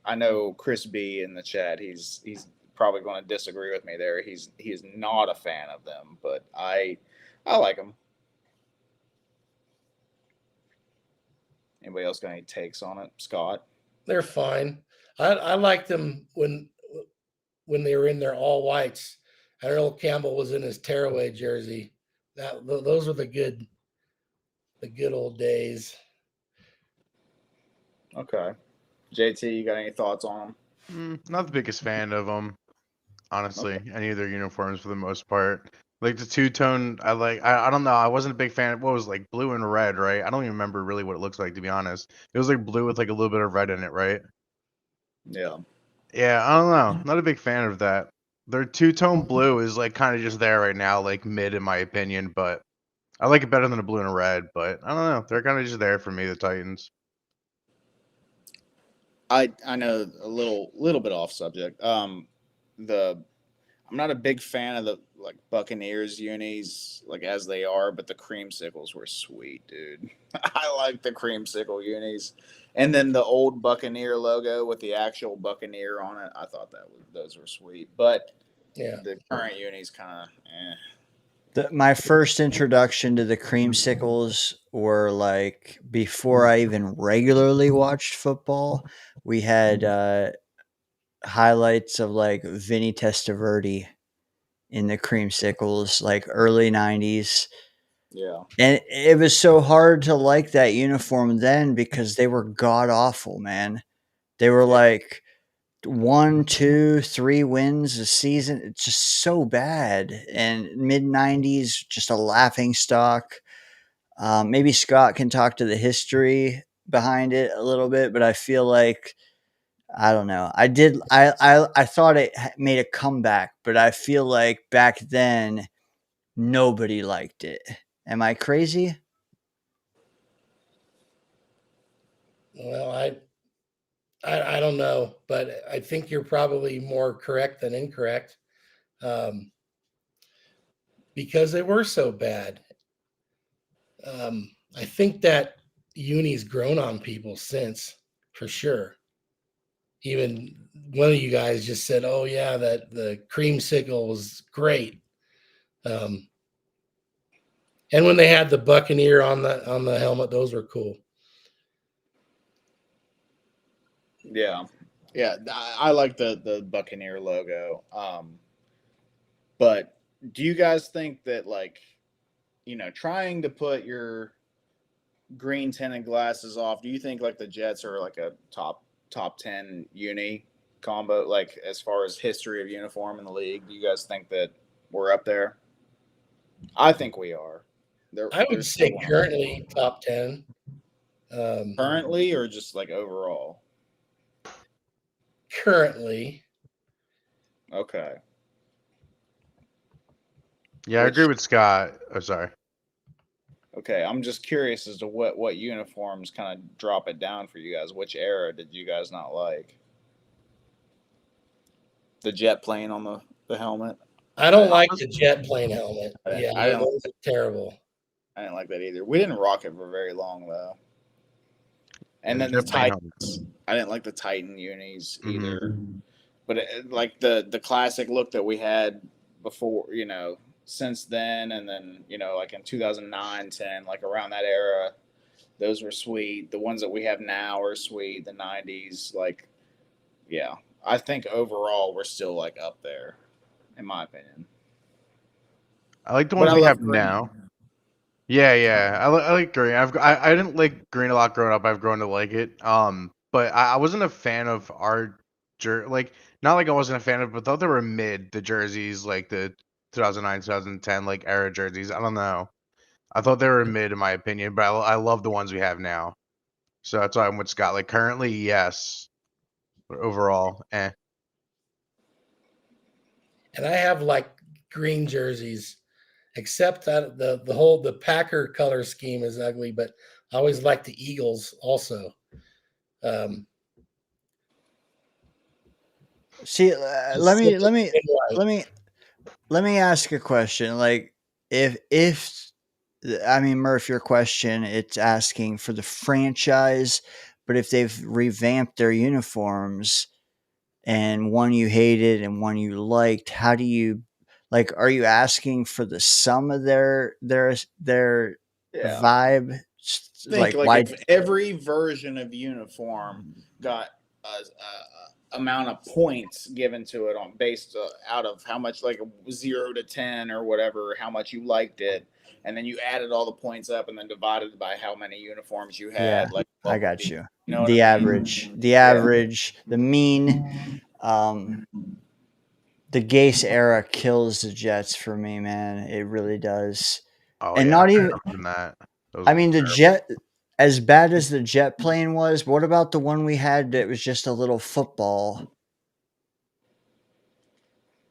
I know Chris B in the chat. He's probably going to disagree with me there. He's not a fan of them, but I like them. Anybody else got any takes on it, Scott? They're fine. I liked them when they were in their all whites. And Earl Campbell was in his tearaway jersey. Those were the good old days. Okay, JT, you got any thoughts on them? Not the biggest fan of them, honestly. Any of their uniforms for the most part. Like the two-tone, I don't know. I wasn't a big fan. What was like blue and red, right? I don't even remember really what it looks like, to be honest. It was like blue with like a little bit of red in it, right? Yeah. Yeah, I don't know. Not a big fan of that. Their two-tone blue is like kind of just there right now, like mid in my opinion, but I like it better than a blue and a red, but I don't know. They're kind of just there for me, the Titans. I know a little bit off subject. The I'm not a big fan of the like Buccaneers unis like as they are, but the creamsicles were sweet, dude. I like the creamsicle unis, and then the old Buccaneer logo with the actual Buccaneer on it. I thought those were sweet, but Yeah. the current unis kind of. My first introduction to the creamsicles were like before I even regularly watched football. We had highlights of like Vinny Testaverde in the creamsicles, like early 90s. Yeah. And it was so hard to like that uniform then because they were god awful, man. They were like 1, 2, 3 wins a season. It's just so bad. And mid 90s, just a laughing stock. Maybe Scott can talk to the history behind it a little bit, but I feel like I don't know. I thought it made a comeback, but I feel like back then nobody liked it. Am I crazy? Well, I don't know, but I think you're probably more correct than incorrect, because they were so bad. I think that uni's grown on people since, for sure. Even one of you guys just said, "Oh yeah, that the creamsicle was great." And when they had the Buccaneer on the helmet, those were cool. Yeah. Yeah, I like the Buccaneer logo. But do you guys think that trying to put your green tinted glasses off, do you think like the Jets are like a top 10 uni combo, like as far as history of uniform in the league? Do you guys think that we're up there? I think we are. I would say currently top 10. Currently, or just like overall? Currently. Okay. Yeah, I agree with Scott. Oh, sorry. Okay, I'm just curious as to what uniforms kind of drop it down for you guys. Which era did you guys not like? The jet plane on the helmet. I don't like the jet plane helmet. Yeah, I don't. those are terrible. I didn't like that either. We didn't rock it for very long though. And Yeah, then the jet plane Titans. I didn't like the Titan unis either. Mm-hmm. But like the classic look that we had before, since then, and then like in 2009, 10, like around that era, those were sweet. The ones that we have now are sweet. The 90s, like, yeah. I think overall we're still like up there, in my opinion. I like the ones we have now. Yeah. I like green. I didn't like green a lot growing up. I've grown to like it. But I wasn't a fan of our not like I wasn't a fan of, but thought they were mid the jerseys, like the 2009, 2010 like era jerseys. I don't know. I thought they were mid in my opinion, but I love the ones we have now. So that's why I'm with Scott. Like currently, yes, but overall, eh. And I have like green jerseys, except that the Packer color scheme is ugly, but I always like the Eagles also. See, let me ask a question. Like, if I mean, Murph, your question, it's asking for the franchise, but if they've revamped their uniforms and one you hated and one you liked, how do you like? Are you asking for the sum of their vibe? Think like if every version of uniform got a amount of points given to it on based out of how much, like 0 to 10 or whatever, how much you liked it, and then you added all the points up and then divided by how many uniforms you had. Yeah, like I got you. The average, the mean. The Gase era kills the Jets for me, man. It really does. Oh, and yeah, not even that. I mean, the jet, as bad as the jet plane was, what about the one we had that was just a little football?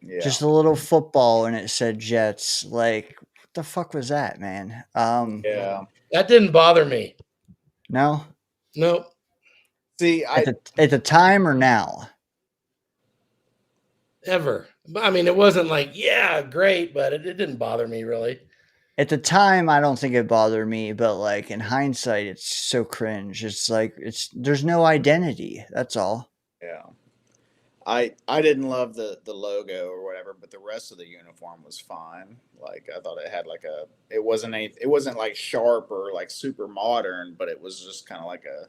Yeah. Just a little football, and it said Jets. Like, what the fuck was that, man? Yeah. That didn't bother me. No? Nope. See, at the time or now? Ever. I mean, it wasn't like, yeah, great, but it didn't bother me really. At the time, I don't think it bothered me, but like in hindsight, it's so cringe. It's like there's no identity. That's all. Yeah. I didn't love the logo or whatever, but the rest of the uniform was fine. Like I thought it had like it wasn't like sharp or like super modern, but it was just kind of like a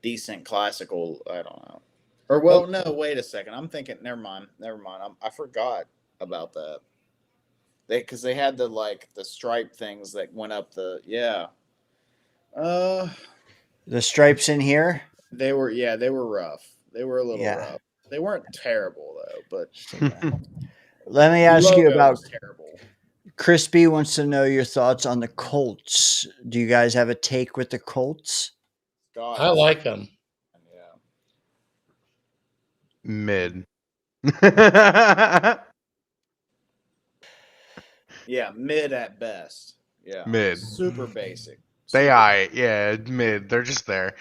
decent classical. I don't know. Or well, no, wait a second. I'm thinking. Never mind. I forgot about that. Because they had the stripe things that went up the the stripes in here. They were rough. They were a little rough. They weren't terrible though, but let me ask you about terrible. Crispy wants to know your thoughts on the Colts. Do you guys have a take with the Colts? I like them. Yeah. Mid. Yeah, mid at best. Yeah. Mid. Super basic. Mid. They're just there.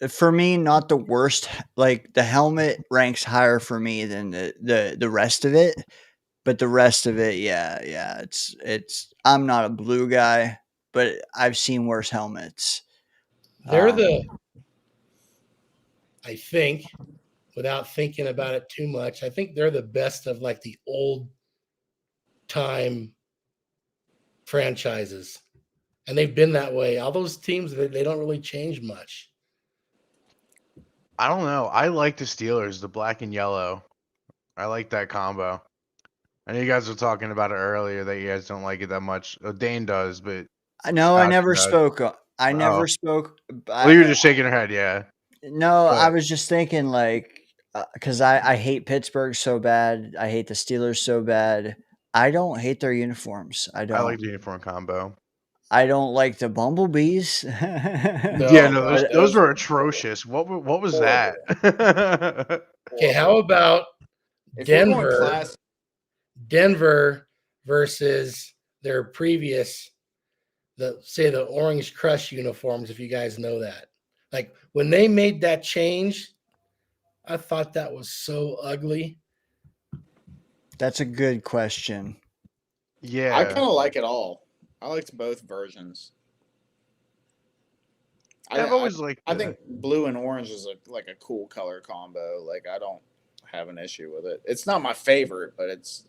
For me, not the worst. Like the helmet ranks higher for me than the rest of it. But the rest of it, yeah. It's I'm not a blue guy, but I've seen worse helmets. They're I think, without thinking about it too much, I think they're the best of like the old time franchises. And they've been that way. All those teams, they don't really change much. I don't know. I like the Steelers, the black and yellow. I like that combo. I know you guys were talking about it earlier that you guys don't like it that much. Dane does, but No, I Scott never does. spoke. I never Oh. spoke. Well, you were just shaking your head, yeah. No, I But- was just thinking like, because I hate Pittsburgh so bad. I hate the Steelers so bad. I don't hate their uniforms. I I don't. like the uniform combo. I don't like the Bumblebees. Yeah, no, God, those were atrocious. What was that? Okay, how about If we're going Denver? class, Denver versus their previous, the Orange Crush uniforms, if you guys know that. Like when they made that change, I thought that was so ugly. That's a good question. Yeah. I kind of like it all. I liked both versions. I've always liked I the- think blue and orange is like a cool color combo. Like I don't have an issue with it. It's not my favorite, but it's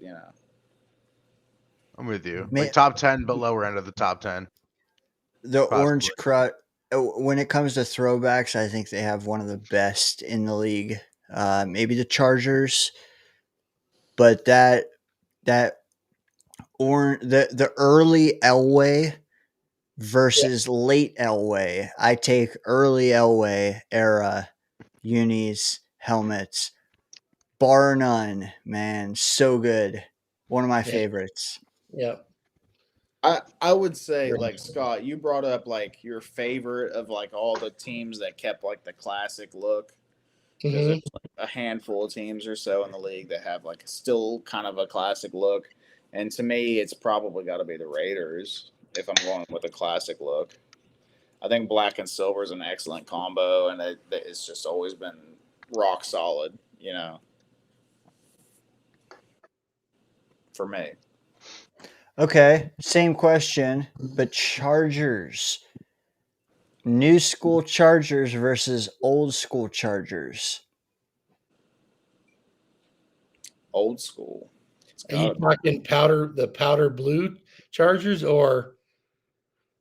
I'm with you. Man- Like top 10, but lower end of the top 10. The Orange Possibly. Crush. When it comes to throwbacks, I think they have one of the best in the league. Maybe the Chargers, but the early Elway versus late Elway. I take early Elway era unis, helmets, bar none. Man, so good. One of my favorites. Yeah. I would say, like, Scott, you brought up like your favorite of like all the teams that kept like the classic look. Mhm. There's like a handful of teams or so in the league that have like still kind of a classic look. And to me, it's probably got to be the Raiders if I'm going with a classic look. I think black and silver is an excellent combo, and it's just always been rock solid, for me. Okay, same question, but Chargers. New school Chargers versus old school Chargers. Old school. Are you talking the powder blue Chargers, or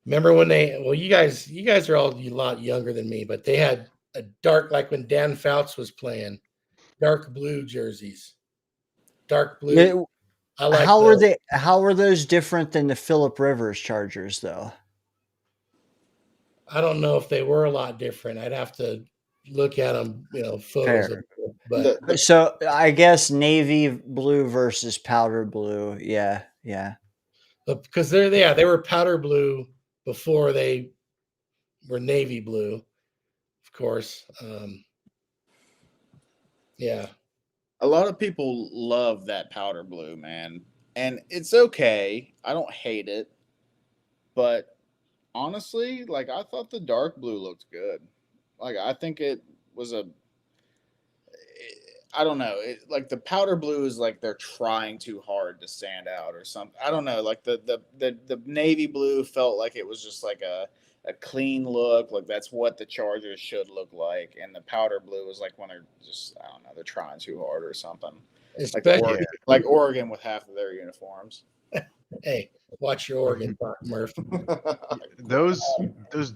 remember when you guys are all a lot younger than me, but they had a dark, like when Dan Fouts was playing, dark blue jerseys. Dark blue. I like How were those different than the Phillip Rivers Chargers though? I don't know if they were a lot different. I'd have to look at them, photos Fair. of them, but So I guess navy blue versus powder blue. Yeah. because they were powder blue before they were navy blue, of course. Yeah. A lot of people love that powder blue, man. And it's okay. I don't hate it. But honestly, like I thought the dark blue looked good. Like I think it was I don't know. Like the powder blue is like they're trying too hard to stand out or something. I don't know. Like the navy blue felt like it was just like a clean look. Like that's what the Chargers should look like. And the powder blue is like when they're just, I don't know, they're trying too hard or something. Like Oregon with half of their uniforms. Hey, watch your Oregon, Murph. Those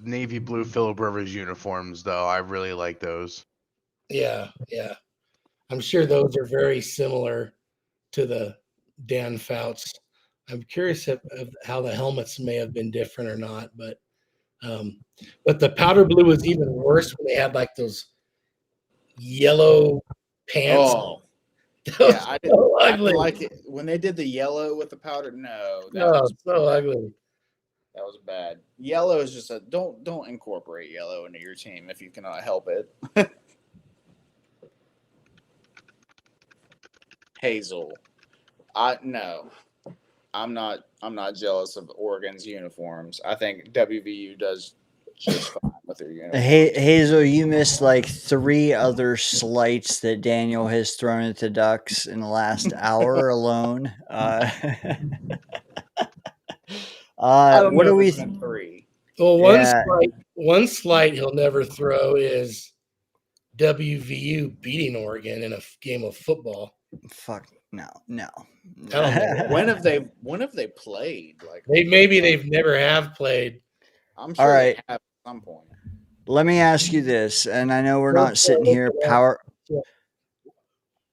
navy blue Phillip Rivers uniforms, though, I really like those. Yeah. I'm sure those are very similar to the Dan Fouts. I'm curious of how the helmets may have been different or not, but the powder blue was even worse when they had like those yellow pants. Oh, yeah, I didn't ugly. like it when they did the yellow with the powder. No, was so ugly. That was bad. Yellow is just don't incorporate yellow into your team if you cannot help it. Hazel. No. I'm not jealous of Oregon's uniforms. I think WVU does just fine with their uniforms. Hazel, you missed like 3 other slights that Daniel has thrown at the Ducks in the last hour alone. I don't what know do if we? it's been 3. Well, Yeah. one slight he'll never throw is WVU beating Oregon in a game of football. Fuck no. I don't know. When have they played? Like they've never have played. I'm sure All right. they have at some point. Let me ask you this, and I know we're not sitting here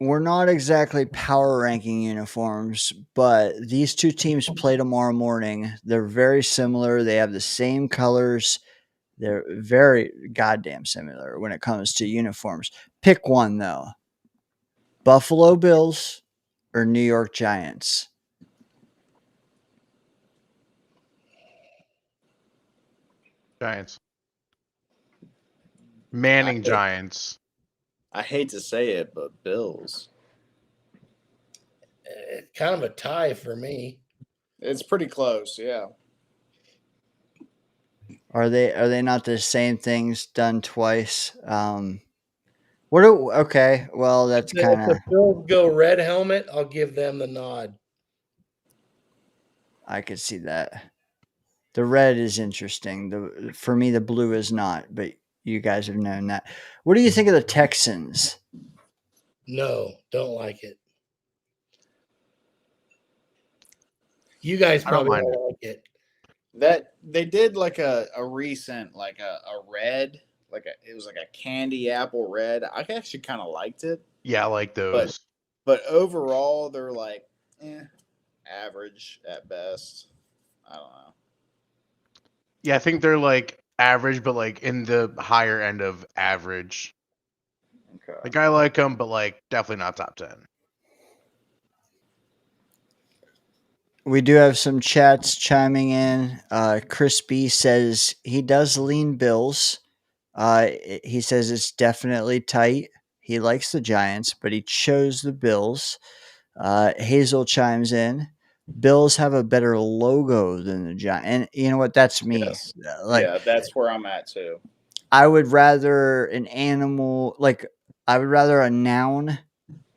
we're not exactly power ranking uniforms, but these two teams play tomorrow morning. They're very similar. They have the same colors. They're very goddamn similar when it comes to uniforms. Pick one though. Buffalo Bills or New York Giants? Giants. I Manning hate, Giants. I hate to say it, but Bills. Kind of a tie for me. It's pretty close, yeah. Are they not the same things done twice? Okay, well that's If kind of the Bills go red helmet, I'll give them the nod. I could see that. The red is interesting. For me the blue is not, but you guys have known that. What do you think of the Texans? No, don't like it. You guys I don't probably mind it. don't like it. That they did like a recent like a red, it was like a candy apple red. I actually kind of liked it, Yeah, I like those. but overall they're like average at best. I don't know. Yeah, I think they're like average, but like in the higher end of average. Okay. Like I like them, but like definitely not top 10. We do have some chats chiming in. Chris B says he does lean Bills. He says it's definitely tight. He likes the Giants, but he chose the Bills. Hazel chimes in. Bills have a better logo than the Giants, and you know what? That's me. Yes. Like Yeah, that's where I'm at too. I would rather an animal, like I would rather a noun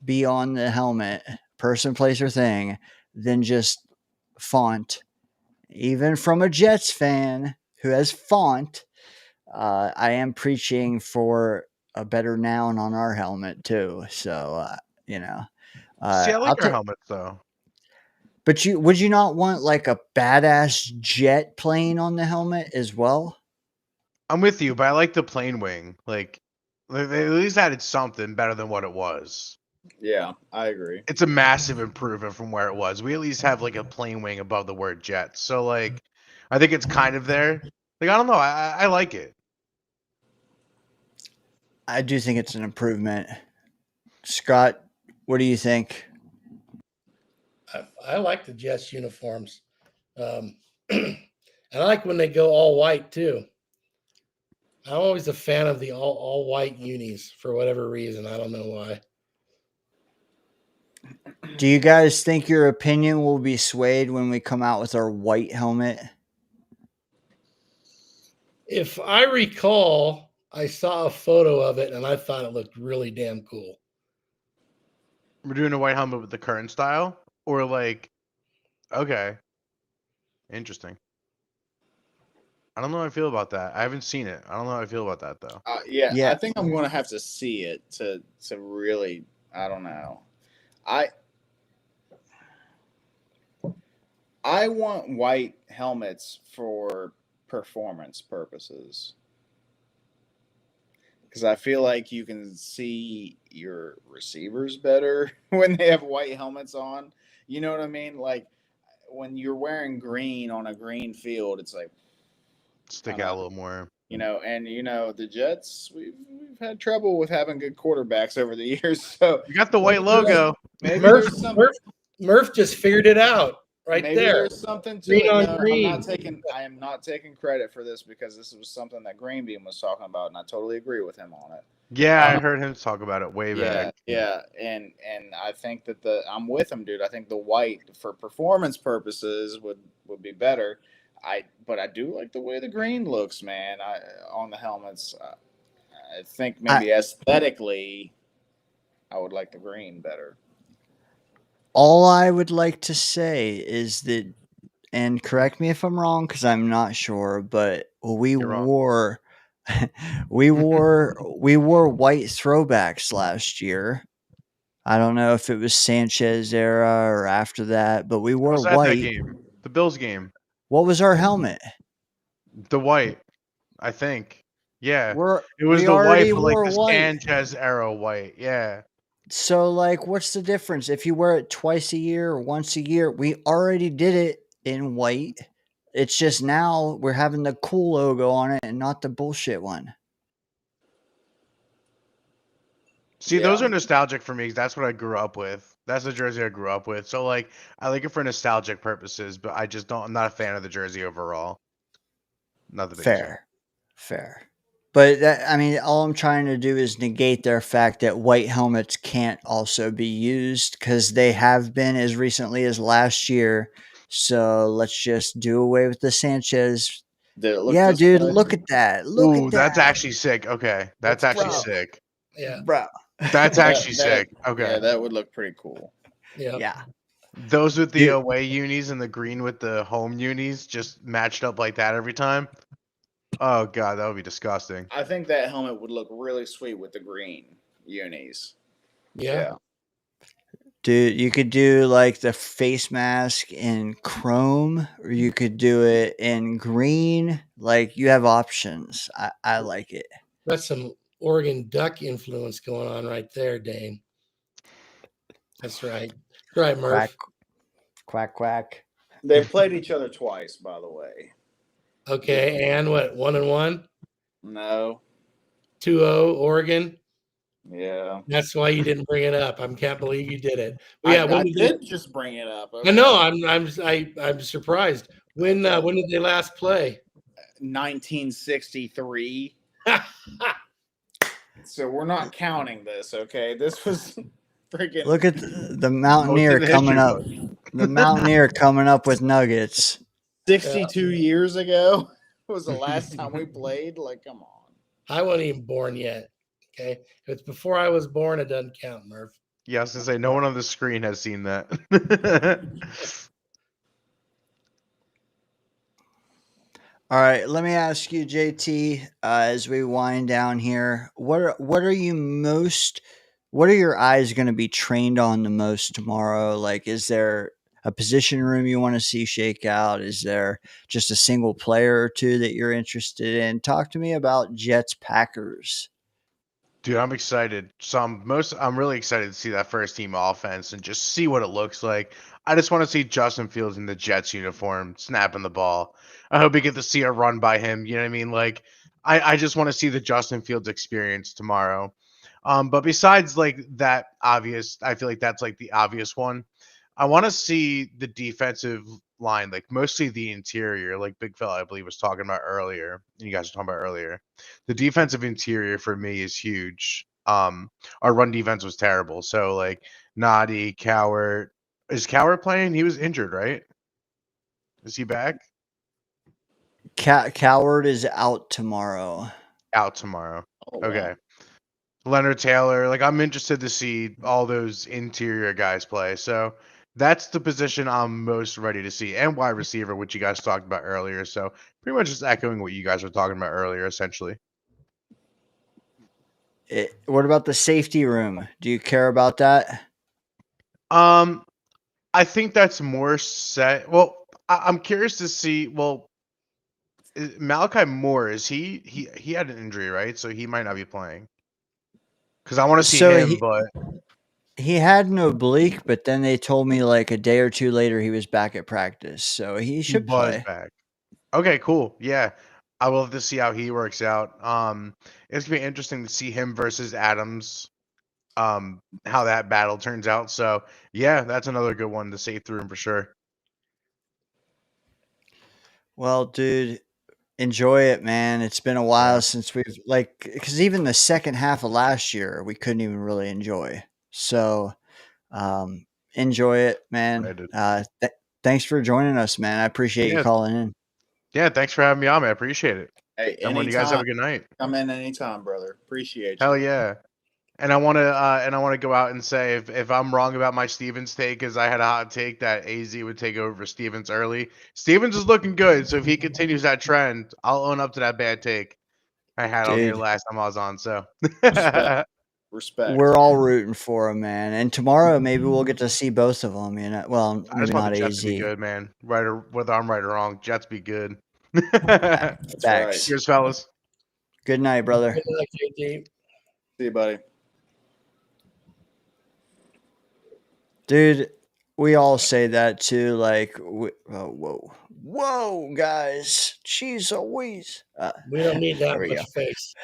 be on the helmet, person, place, or thing, than just font. Even from a Jets fan who has font, I am preaching for a better noun on our helmet too. So you know, See, I I'll like our take. helmets though. But would you not want like a badass jet plane on the helmet as well? I'm with you, but I like the plain wing. Like they at least added something better than what it was. Yeah, I agree. It's a massive improvement from where it was. We at least have like a plain wing above the word jet. So like I think it's kind of there. Like I don't know. I like it. I do think it's an improvement. Scott, what do you think? I like the Jets uniforms. And I like when they go all white too. I'm always a fan of the all white unis for whatever reason. I don't know why. Do you guys think your opinion will be swayed when we come out with our white helmet? If I recall, I saw a photo of it and I thought it looked really damn cool. We're doing a white helmet with the current style, or like, okay, interesting. I don't know how I feel about that. I haven't seen it. I don't know how I feel about that though. Yeah, Yeah. I think I'm going to have to see it to really. I don't know. I want white helmets for performance purposes because I feel like you can see your receivers better when they have white helmets on. You know what I mean? Like when you're wearing green on a green field, it's like Stick out a little more. and the Jets, we've had trouble with having good quarterbacks over the years. So You got the white logo. maybe Murph, there's some. Murph just figured it out right Maybe there. there's something to Green it. on No, green. I am not taking credit for this because this was something that Greenbean was talking about, and I totally agree with him on it. Yeah, I heard him talk about it way back. Yeah, and I think that I'm with him, dude. I think the white for performance purposes would be better. But I do like the way the green looks, man. On the helmets, I think maybe aesthetically, I would like the green better. All I would like to say is that, and correct me if I'm wrong because I'm not sure, but we You're wrong. wore we wore white throwbacks last year. I don't know if it was Sanchez era or after that, but we I wore was at that white. game, the Bills game. What was our helmet? The white, I think. Yeah, We're, it was we the white, already but like wore the white. Sanchez era white. Yeah. So, like, what's the difference if you wear it twice a year or once a year? We already did it in white. It's just now we're having the cool logo on it and not the bullshit one. See, those Yeah. are nostalgic for me. 'Cause that's what I grew up with. That's the jersey I grew up with. So like, I like it for nostalgic purposes, but I just don't. I'm not a fan of the jersey overall. Not the biggest fan. Fair. But I mean, all I'm trying to do is negate their fact that white helmets can't also be used because they have been as recently as last year. So let's just do away with the Sanchez. Did it look Yeah, this dude, way? look at that. Look Ooh, at that's that, actually sick. Okay, that's actually bro. sick. Yeah. Bro. That's actually That sick. Okay. yeah, that would look pretty cool. Yeah. Yeah. Those with the Dude. away unis and the green with the home unis just matched up like that every time. Oh god, that would be disgusting. I think that helmet would look really sweet with the green unis. Yeah. Dude, you could do like the face mask in chrome, or you could do it in green. Like you have options. I like it. That's some Oregon Duck influence going on right there, Dane. That's right. Right, Quack, Murph. quack, quack. They've played each other twice, by the way. Okay, and what? 1-1? No. 2-0 Oregon. Yeah. That's why you didn't bring it up. I can't believe you did it. But I, yeah, when I did they, did just bring it up. I know. I'm surprised. When did they last play? 1963. So we're not counting this, okay? This was freaking. Look at the Mountaineer the coming history up. book. The Mountaineer coming up with nuggets. 62 years ago was the last time we played. Like, come on. I wasn't even born yet. Okay, if it's before I was born, it doesn't count, Murph. Yeah, I was gonna say no one on the screen has seen that. All right, let me ask you, JT, as we wind down here, what are your eyes going to be trained on the most tomorrow? Like, is there a position room you want to see shake out? Is there just a single player or two that you're interested in? Talk to me about Jets Packers. Dude, I'm excited. So I'm really excited to see that first team offense and just see what it looks like. I just want to see Justin Fields in the Jets uniform snapping the ball. I hope we get to see a run by him. You know what I mean? Like, I just want to see the Justin Fields experience tomorrow. But besides like that obvious, I feel like that's like the obvious one. I want to see the defensive line, like mostly the interior, like Big Fella, I believe, was talking about earlier. You guys were talking about earlier. The defensive interior for me is huge. Our run defense was terrible. So like Noddy, Coward. Is Coward playing? He was injured, right? Is he back? Coward is out tomorrow. Out tomorrow. Oh, wow. Okay. Leonard Taylor, like I'm interested to see all those interior guys play. So that's the position I'm most ready to see. And wide receiver, which you guys talked about earlier. So pretty much just echoing what you guys were talking about earlier, essentially. What about the safety room? Do you care about that? I think that's more set. Well, I'm curious to see. Well, Malachi Moore, is he had an injury, right? So he might not be playing. Because I want to see him, but he had an oblique, but then they told me like a day or two later he was back at practice, so he should play. Back. Okay, cool. Yeah, I will have to see how he works out. It's gonna be interesting to see him versus Adams. How that battle turns out. So yeah, that's another good one to save through for sure. Well, dude, enjoy it, man. It's been a while since we've because even the second half of last year we couldn't even really enjoy. So enjoy it, man. Thanks for joining us, man. I appreciate you calling in. Yeah, thanks for having me on, man. I appreciate it. Hey, and you guys have a good night. Come in anytime, brother. Appreciate you. Hell yeah. And I want to go out and say if I'm wrong about my Stevens take, because I had a hot take that AZ would take over for Stevens early. Stevens is looking good, so if he continues that trend, I'll own up to that bad take I had on here last time I was on. So respect. We're all rooting for him, man. And tomorrow maybe we'll get to see both of them. You know, well, I just maybe want not the Jets AZ. to be good, man. Whether I'm right or wrong, Jets be good. Facts. Right. Cheers, fellas. Good night, brother. Good luck, JT. See you, buddy. Dude, we all say that too. Like, whoa, guys, jeez, always. We don't need There that we much go. face.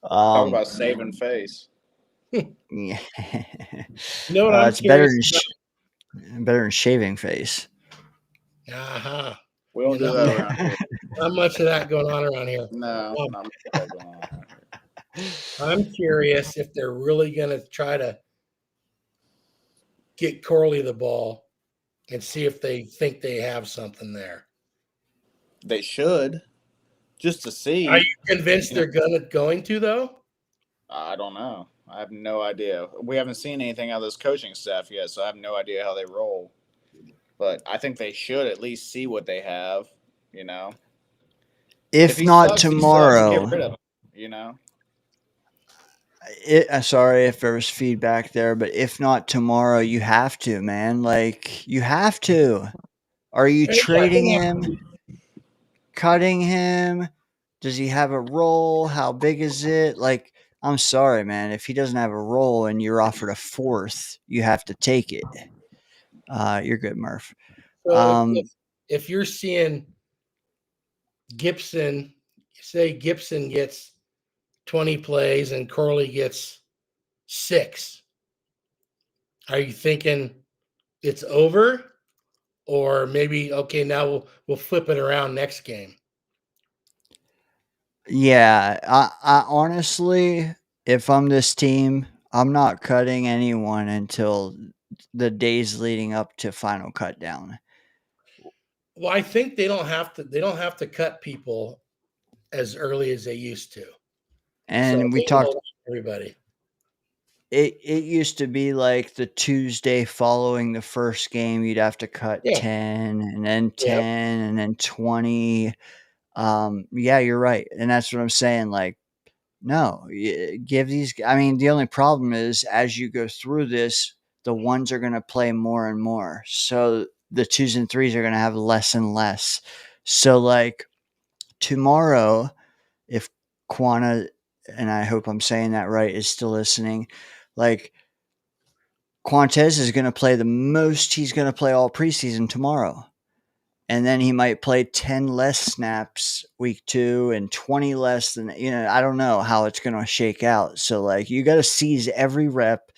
Talk about saving face. yeah. You know what I'm It's better curious better than shaving face. Uh-huh. We don't do that around here. Not much of that going on around here. No, not much of that going on around here. I'm curious if they're really going to try to get Corley the ball and see if they think they have something there. They should, just to see. Are you convinced they're going to though? I don't know. I have no idea. We haven't seen anything out of this coaching staff yet, so I have no idea how they roll. But I think they should at least see what they have, you know. If he not sucks, he sucks. tomorrow, Get rid of him, you know. Sorry if there was feedback there, but if not tomorrow, you have to, man. Like, you have to. Are you trading him? Cutting him? Does he have a role? How big is it? Like, I'm sorry, man. If he doesn't have a role and you're offered a fourth, you have to take it. You're good, Murph. So if you're seeing Gibson, say Gibson gets 20 plays and Corley gets 6, are you thinking it's over? Or maybe, okay, now we'll flip it around next game? Yeah, I honestly, if I'm this team, I'm not cutting anyone until the days leading up to final cut down. Well, I think they don't have to cut people as early as they used to. And so we talked everybody. It used to be like the Tuesday following the first game, you'd have to cut 10 and then 10 and then 20. Yeah, you're right. And that's what I'm saying. Like, no, give these. I mean, the only problem is as you go through this, the ones are going to play more and more. So the 2s and 3s are going to have less and less. So, like, tomorrow, if Quana, and I hope I'm saying that right, is still listening, like, Quantez is going to play the most he's going to play all preseason tomorrow. And then he might play 10 less snaps week 2 and 20 less than, I don't know how it's going to shake out. So, like, you got to seize every rep.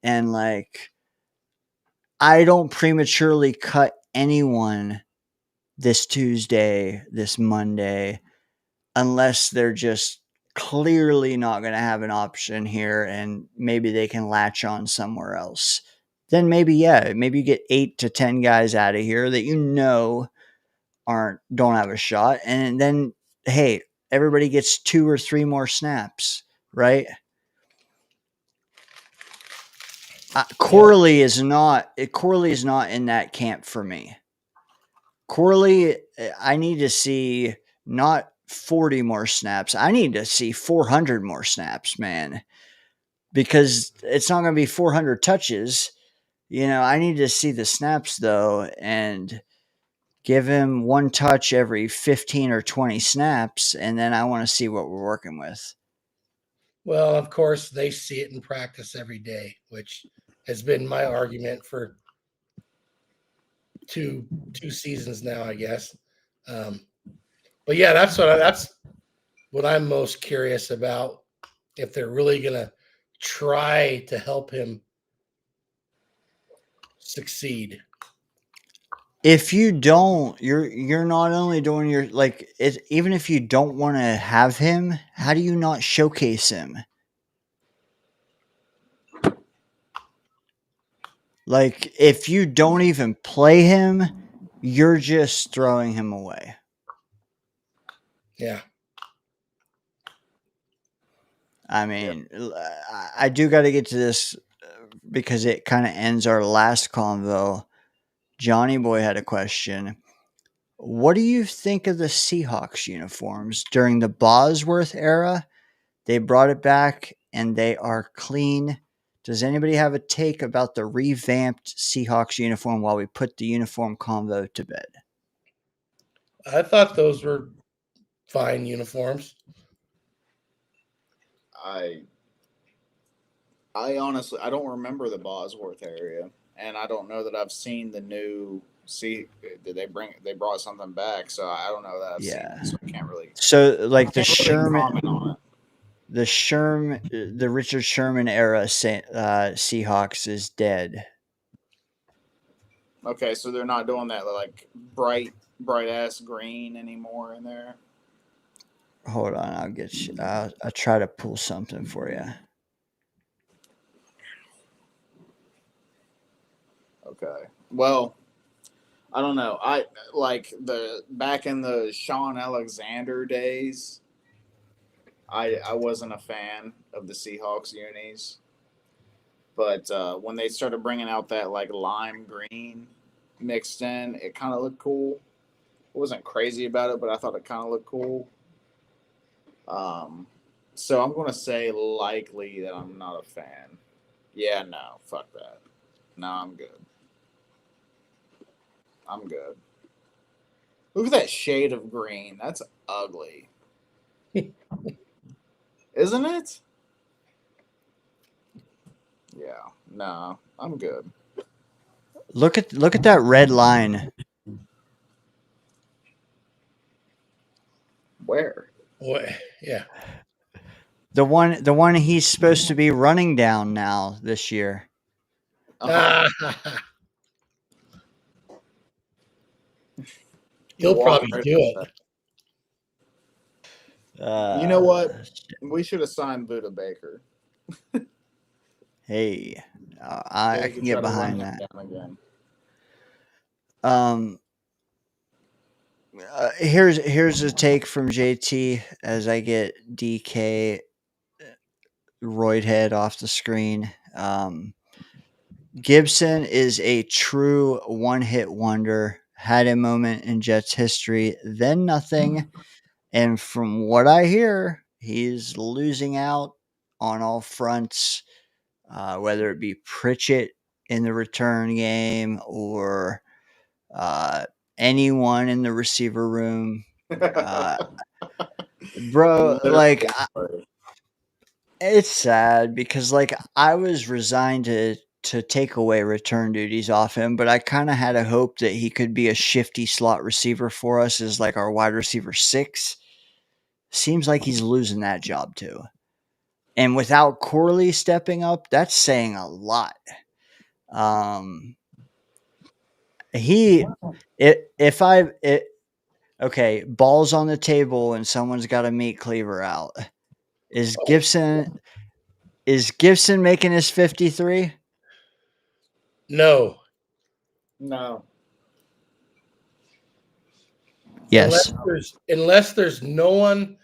And, like, I don't prematurely cut anyone this Tuesday, this Monday, unless they're just clearly not going to have an option here and maybe they can latch on somewhere else. Then maybe you get 8 to 10 guys out of here that don't have a shot, and then hey, everybody gets 2 or 3 more snaps, right? Corley is not in that camp for me. Corley, I need to see not 40 more snaps. I need to see 400 more snaps, man, because it's not going to be 400 touches. I need to see the snaps though, and give him 1 touch every 15 or 20 snaps, and then I want to see what we're working with. Well, of course, they see it in practice every day, which has been my argument for two seasons now, I guess. But yeah, that's what I'm most curious about. If they're really gonna try to help him succeed. If you don't, you're not only doing your, like, even if you don't want to have him, how do you not showcase him? Like, if you don't even play him, you're just throwing him away. Yeah. I mean, I do got to get to this because it kind of ends our last convo. Johnny Boy had a question. What do you think of the Seahawks uniforms during the Bosworth era? They brought it back and they are clean. Does anybody have a take about the revamped Seahawks uniform while we put the uniform convo to bed? I thought those were fine uniforms. I I honestly I don't remember the Bosworth area, and I don't know that I've seen the new. See, did they brought something back? So I don't know that I've seen Yeah. it, so I can't really So like the Sherman, comment on it. the Richard Sherman era Seahawks is dead. Okay, so they're not doing that like bright ass green anymore in there. Hold on, I'll get you. I'll try to pull something for you. Okay, well, I don't know. I like the back in the Sean Alexander days. I wasn't a fan of the Seahawks unis, but when they started bringing out that like lime green mixed in, it kind of looked cool. I wasn't crazy about it, but I thought it kind of looked cool. Um, so I'm gonna say likely that I'm not a fan. Yeah, no, fuck that. No, I'm good. I'm good. Look at that shade of green. That's ugly, isn't it? Yeah, no, I'm good. Look at that red line. Where? Boy, yeah. The one he's supposed to be running down now this year. Uh-huh. He'll Walk probably right do into it. You know what? We should have signed Buda Baker. Hey, So I he can could get try to behind run him that. down again. Here's a take from JT as I get DK Roydhead off the screen. Gibson is a true one-hit wonder. Had a moment in Jets history, then nothing. And from what I hear, he's losing out on all fronts, whether it be Pritchett in the return game or anyone in the receiver room. Bro, like, it's sad because, like, I was resigned to take away return duties off him, but I kind of had a hope that he could be a shifty slot receiver for us as like our wide receiver 6. Seems like he's losing that job too. And without Corley stepping up, that's saying a lot. Okay, balls on the table and someone's got to meet Cleaver out. Is Gibson making his 53? No. No. Yes. Unless there's no one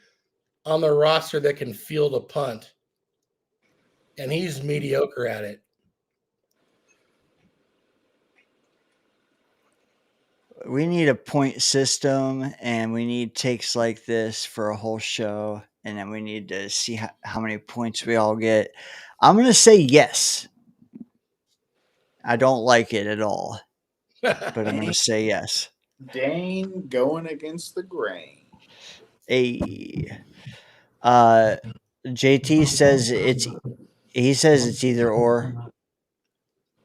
on the roster that can field a punt, and he's mediocre at it. We need a point system, and we need takes like this for a whole show, and then we need to see how many points we all get. I'm going to say yes. I don't like it at all, but I'm going to say yes. Dane going against the grain. JT says it's either or.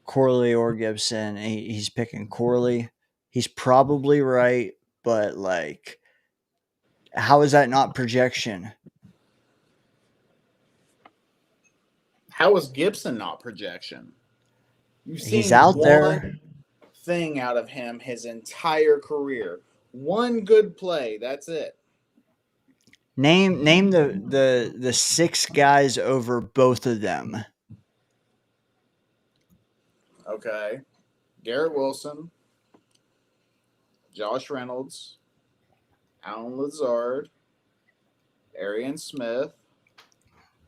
Corley or Gibson. He's picking Corley. He's probably right, but like, how is that not projection? How is Gibson not projection? You've seen He's out there. thing out of him his entire career. One good play. That's it. Name the 6 guys over both of them. Okay. Garrett Wilson, Josh Reynolds, Alan Lazard, Arian Smith,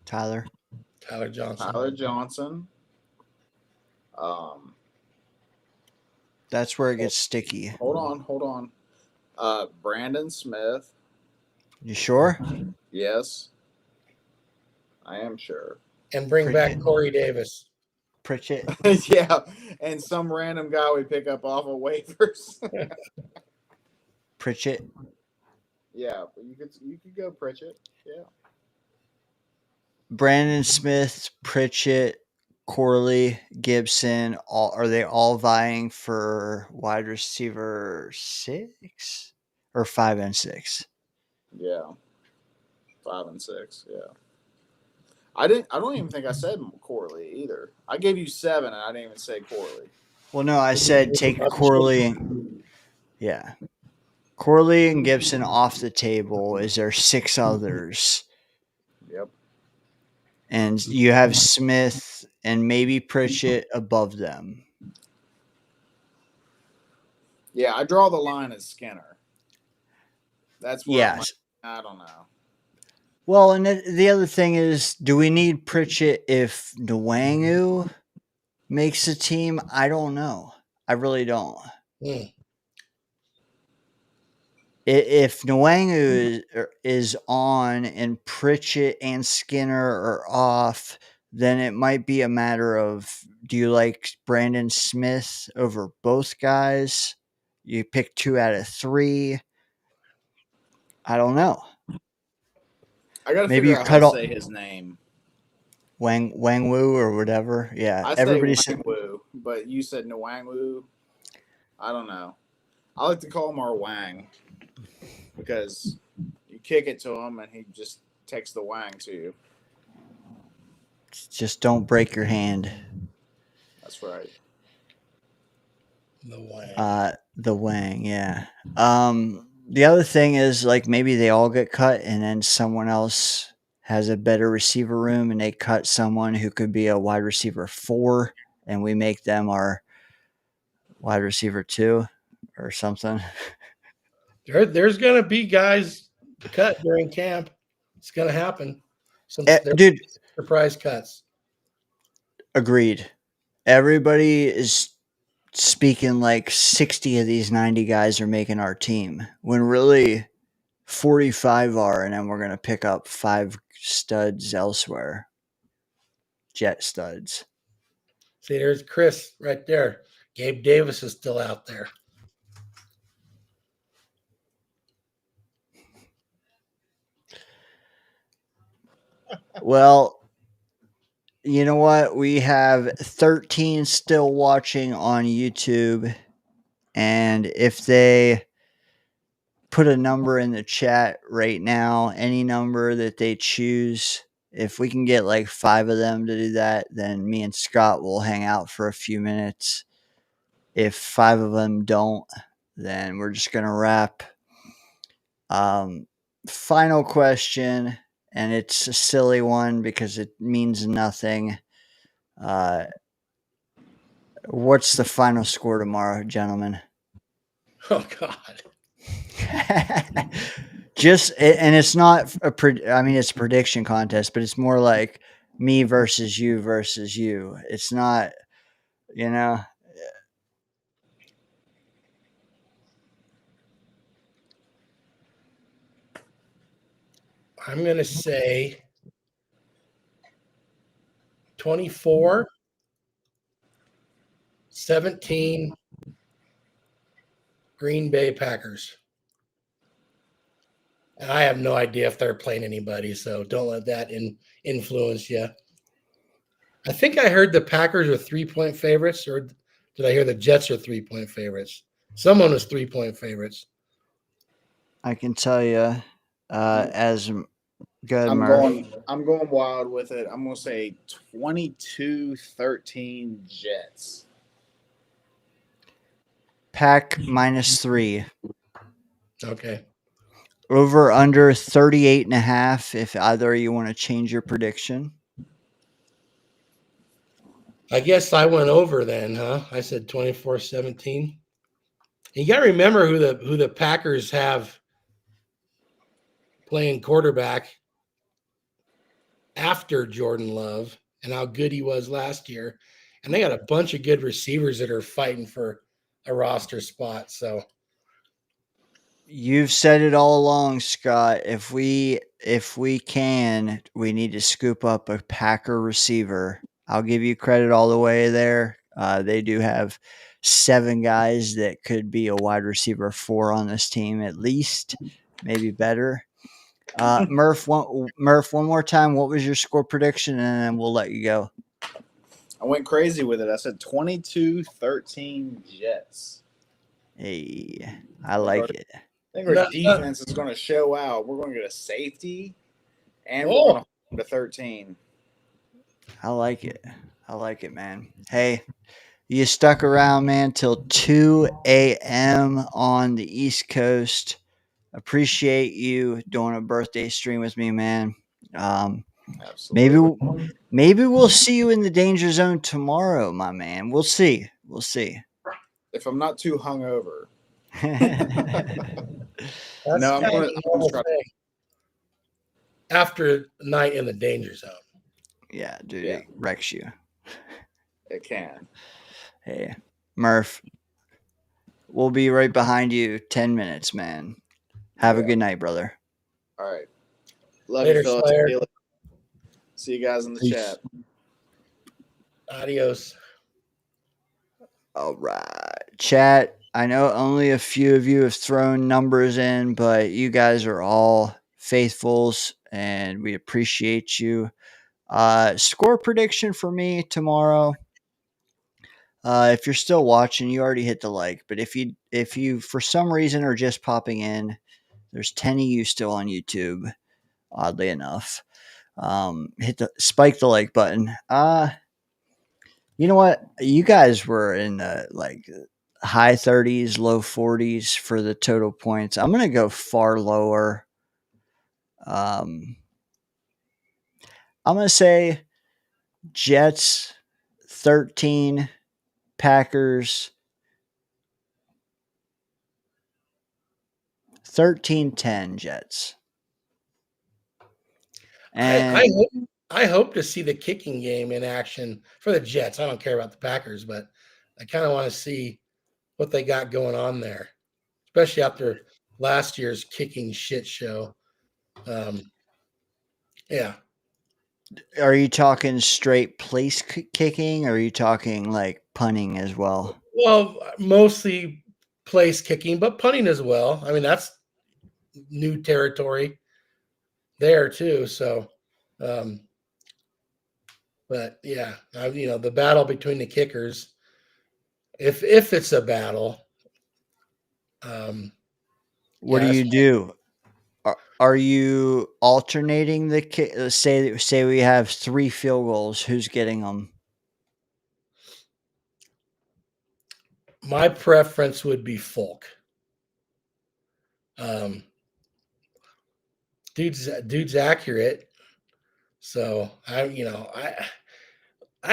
Tyler Johnson. That's where it gets sticky. Hold on. Brandon Smith. You sure? Yes. I am sure. And bring back Corey Davis. Pritchett. Yeah. And some random guy we pick up off of waivers. Pritchett. Yeah, but you could go Pritchett. Yeah. Brandon Smith, Pritchett, Corley, Gibson, are they all vying for wide receiver 6 or 5 and 6? Yeah, 5 and 6. Yeah. I don't even think I said Corley either. I gave you 7, and I didn't even say Corley. Well, no, I said take Corley. Yeah. Corley and Gibson off the table. Is there 6 others? Yep. And you have Smith and maybe Pritchett above them. Yeah, I draw the line at Skinner. That's where Yes. I don't know. Well, and the other thing is, do we need Pritchett if Nwangu makes the team? I don't know. I really don't. If Nwangu is on and Pritchett and Skinner are off, then it might be a matter of, do you like Brandon Smith over both guys? You pick 2 out of 3. I don't know. I got to Maybe figure you out cut how off to say his name. Wang Wu or whatever. Yeah, I say everybody Wang Wu, but you said Nwang Wu. I don't know. I like to call him our Wang because you kick it to him and he just takes the Wang to you. just don't break your hand. That's right. The Wang. The Wang, yeah. The other thing is, like, maybe they all get cut and then someone else has a better receiver room and they cut someone who could be a wide receiver 4 and we make them our wide receiver 2 or something. There's going to be guys cut during camp. It's going to happen. Dude, surprise cuts. Agreed. Everybody is speaking like 60 of these 90 guys are making our team when really 45 are, and then we're going to pick up 5 studs elsewhere. Jet studs. See, there's Chris right there. Gabe Davis is still out there. Well, you know what? We have 13 still watching on YouTube. And if they put a number in the chat right now, any number that they choose, if we can get like 5 of them to do that, then me and Scott will hang out for a few minutes. If 5 of them don't, then we're just going to wrap. Final question, and it's a silly one because it means nothing. What's the final score tomorrow, gentlemen? Oh, God. And it's not it's a prediction contest, but it's more like me versus you versus you. It's not, I'm going to say 24-17 Green Bay Packers. And I have no idea if they're playing anybody, so don't let that influence you. I think I heard the Packers are 3-point favorites, or did I hear the Jets are 3-point favorites? Someone was 3-point favorites. I can tell you, as good. I'm Murph. going wild with it. I'm going to say 22-13 Jets. Pack -3. Okay. Over under 38.5. If either you want to change your prediction. I guess I went over then, huh? I said 24-17. You got to remember who the Packers have playing quarterback after Jordan Love and how good he was last year. And they got a bunch of good receivers that are fighting for a roster spot. So you've said it all along, Scott. If we can, we need to scoop up a Packer receiver. I'll give you credit all the way there. They do have 7 guys that could be a wide receiver 4 on this team at least, maybe better. Murph, one more time. What was your score prediction, and then we'll let you go. I went crazy with it. I said 22-13 Jets. Hey, I like it. I think our defense is going to show out. We're going to get a safety, and we're going to hold to 13. I like it. I like it, man. Hey, you stuck around, man, till 2 a.m. on the East Coast. Appreciate you doing a birthday stream with me, man. Absolutely. Maybe we'll see you in the Danger Zone tomorrow, my man. We'll see. We'll see. If I'm not too hungover. That's No, I'm kind going of a normal thing. After a night in the Danger Zone. Yeah, dude, Yeah. it wrecks you. It can. Hey, Murph, we'll be right behind you 10 minutes, man. Have a good night, brother. All right. Love Later, you, fellas. Slayer. See you guys in the Peace. chat. Adios. All right. Chat, I know only a few of you have thrown numbers in, but you guys are all faithfuls and we appreciate you. Score prediction for me tomorrow. If you're still watching, you already hit the like, but if you for some reason are just popping in, there's 10 of you still on YouTube, oddly enough. Spike the like button. You know what? You guys were in the like high 30s, low 40s for the total points. I'm gonna go far lower. I'm gonna say Jets 13, Packers 13-10 Jets. And I hope to see the kicking game in action for the Jets. I don't care about the Packers, but I kind of want to see what they got going on there, especially after last year's kicking shit show. Yeah. Are you talking straight place kicking, or are you talking like punting as well? Well, mostly place kicking, but punting as well. I mean, that's new territory there too. So, but yeah, the battle between the kickers, if it's a battle, What do you do? Are you alternating the kick? Say we have 3 field goals. Who's getting them? my preference would be Folk. Dude's accurate. So I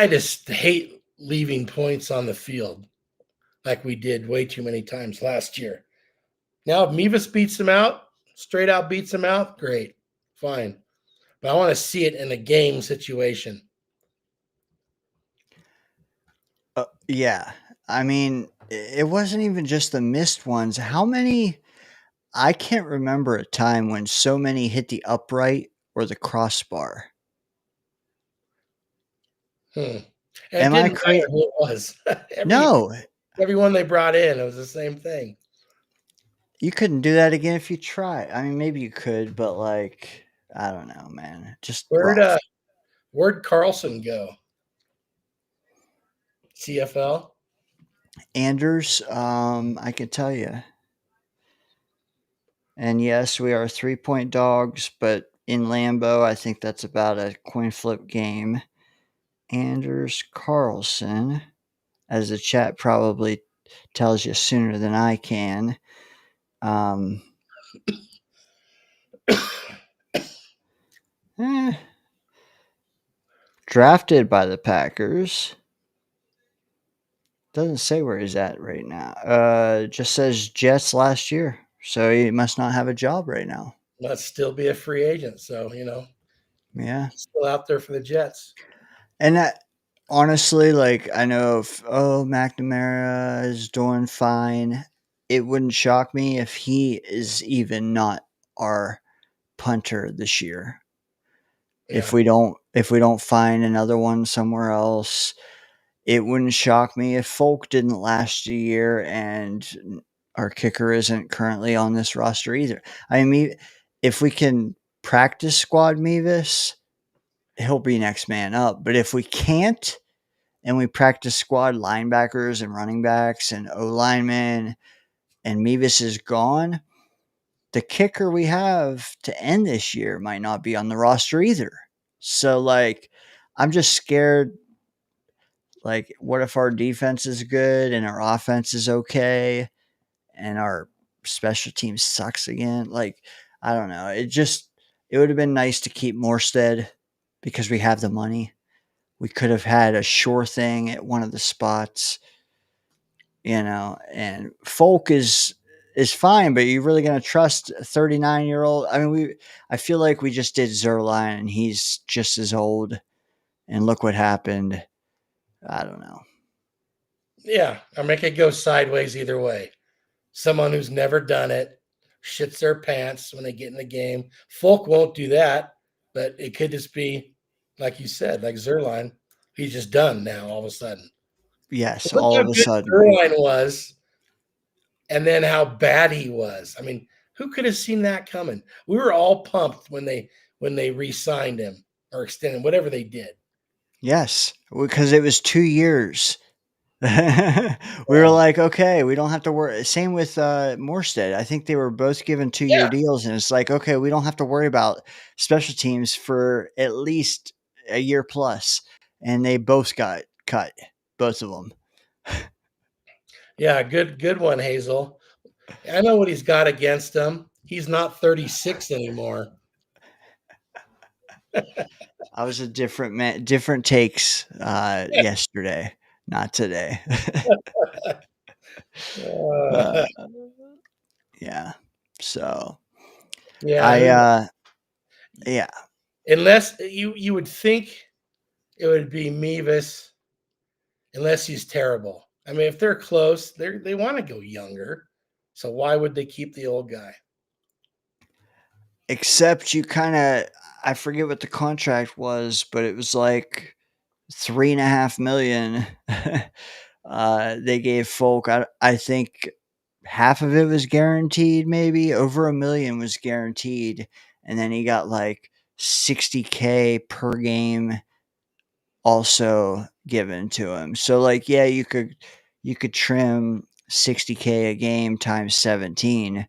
just hate leaving points on the field like we did way too many times last year. Now, if Mevis beats him out, straight out beats him out, great, fine. But I want to see it in a game situation. Yeah. I mean, it wasn't even just the missed ones. How many? I can't remember a time when so many hit the upright or the crossbar. And Am I crazy? Who it was. No. Everyone they brought in, it was the same thing. You couldn't do that again if you tried. I mean, maybe you could, but like, I don't know, man. Just Where'd Carlson go? CFL? Anders, I can tell you. And yes, we are 3-point dogs, but in Lambeau, I think that's about a coin flip game. Anders Carlson, as the chat probably tells you sooner than I can. Drafted by the Packers. Doesn't say where he's at right now. Just says Jets last year. So he must not have a job right now. Must still be a free agent. So, Yeah. Still out there for the Jets. And that, honestly, like, I know McNamara is doing fine. It wouldn't shock me if he is even not our punter this year. Yeah. If we don't find another one somewhere else, it wouldn't shock me if Folk didn't last a year and our kicker isn't currently on this roster either. I mean, if we can practice squad Mevis, he'll be next man up. But if we can't, and we practice squad linebackers and running backs and O linemen, and Mevis is gone, the kicker we have to end this year might not be on the roster either. So, like, I'm just scared. Like, what if our defense is good and our offense is okay and our special team sucks again? Like, I don't know. It would have been nice to keep Morstead because we have the money. We could have had a sure thing at one of the spots, and Folk is fine, but you're really going to trust a 39-year-old? I mean, I feel like we just did Zerline and he's just as old, and look what happened. I don't know. Yeah, I mean, it could go sideways either way. Someone who's never done it shits their pants when they get in the game. Folk won't do that, but it could just be, like you said, like Zerline. He's just done now all of a sudden. Yes, Look all how of a good sudden. Zerline was, and then how bad he was. I mean, who could have seen that coming? We were all pumped when they re-signed him or extended whatever they did. Yes, because it was 2 years. We were like, okay, we don't have to worry. Same with Morstead. I think they were both given 2-year deals, and it's like, okay, we don't have to worry about special teams for at least a year plus. And they both got cut, both of them. Yeah, good one, Hazel. I know what he's got against him. He's not 36 anymore. I was a different man, different takes yesterday, not today. Yeah. So yeah, yeah. Unless you would think it would be Mevis, unless he's terrible. I mean, if they're close, they want to go younger. So why would they keep the old guy? Except you kind of, I forget what the contract was, but it was like $3.5 million. They gave Folk. I think half of it was guaranteed, maybe over $1 million was guaranteed, and then he got like $60K per game also given to him. So like, yeah, you could trim $60K a game times 17,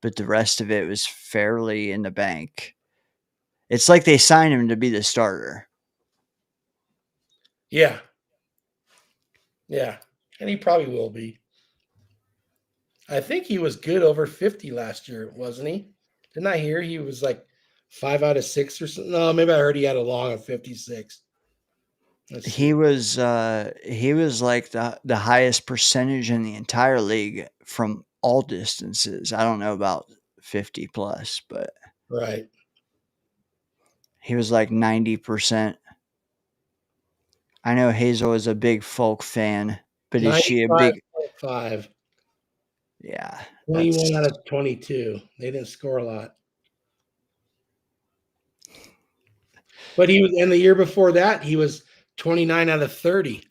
but the rest of it was fairly in the bank. It's like they signed him to be the starter. Yeah. Yeah. And he probably will be. I think he was good over 50 last year, wasn't he? Didn't I hear he was like 5 out of 6 or something? No, maybe I heard he had a long of 56. He was like the highest percentage in the entire league from all distances. I don't know about 50 plus, but right. He was like 90%. I know Hazel is a big Folk fan, but is she a big 5? Yeah. 21 out of 22. They didn't score a lot. But he was, and the year before that, he was 29 out of 30.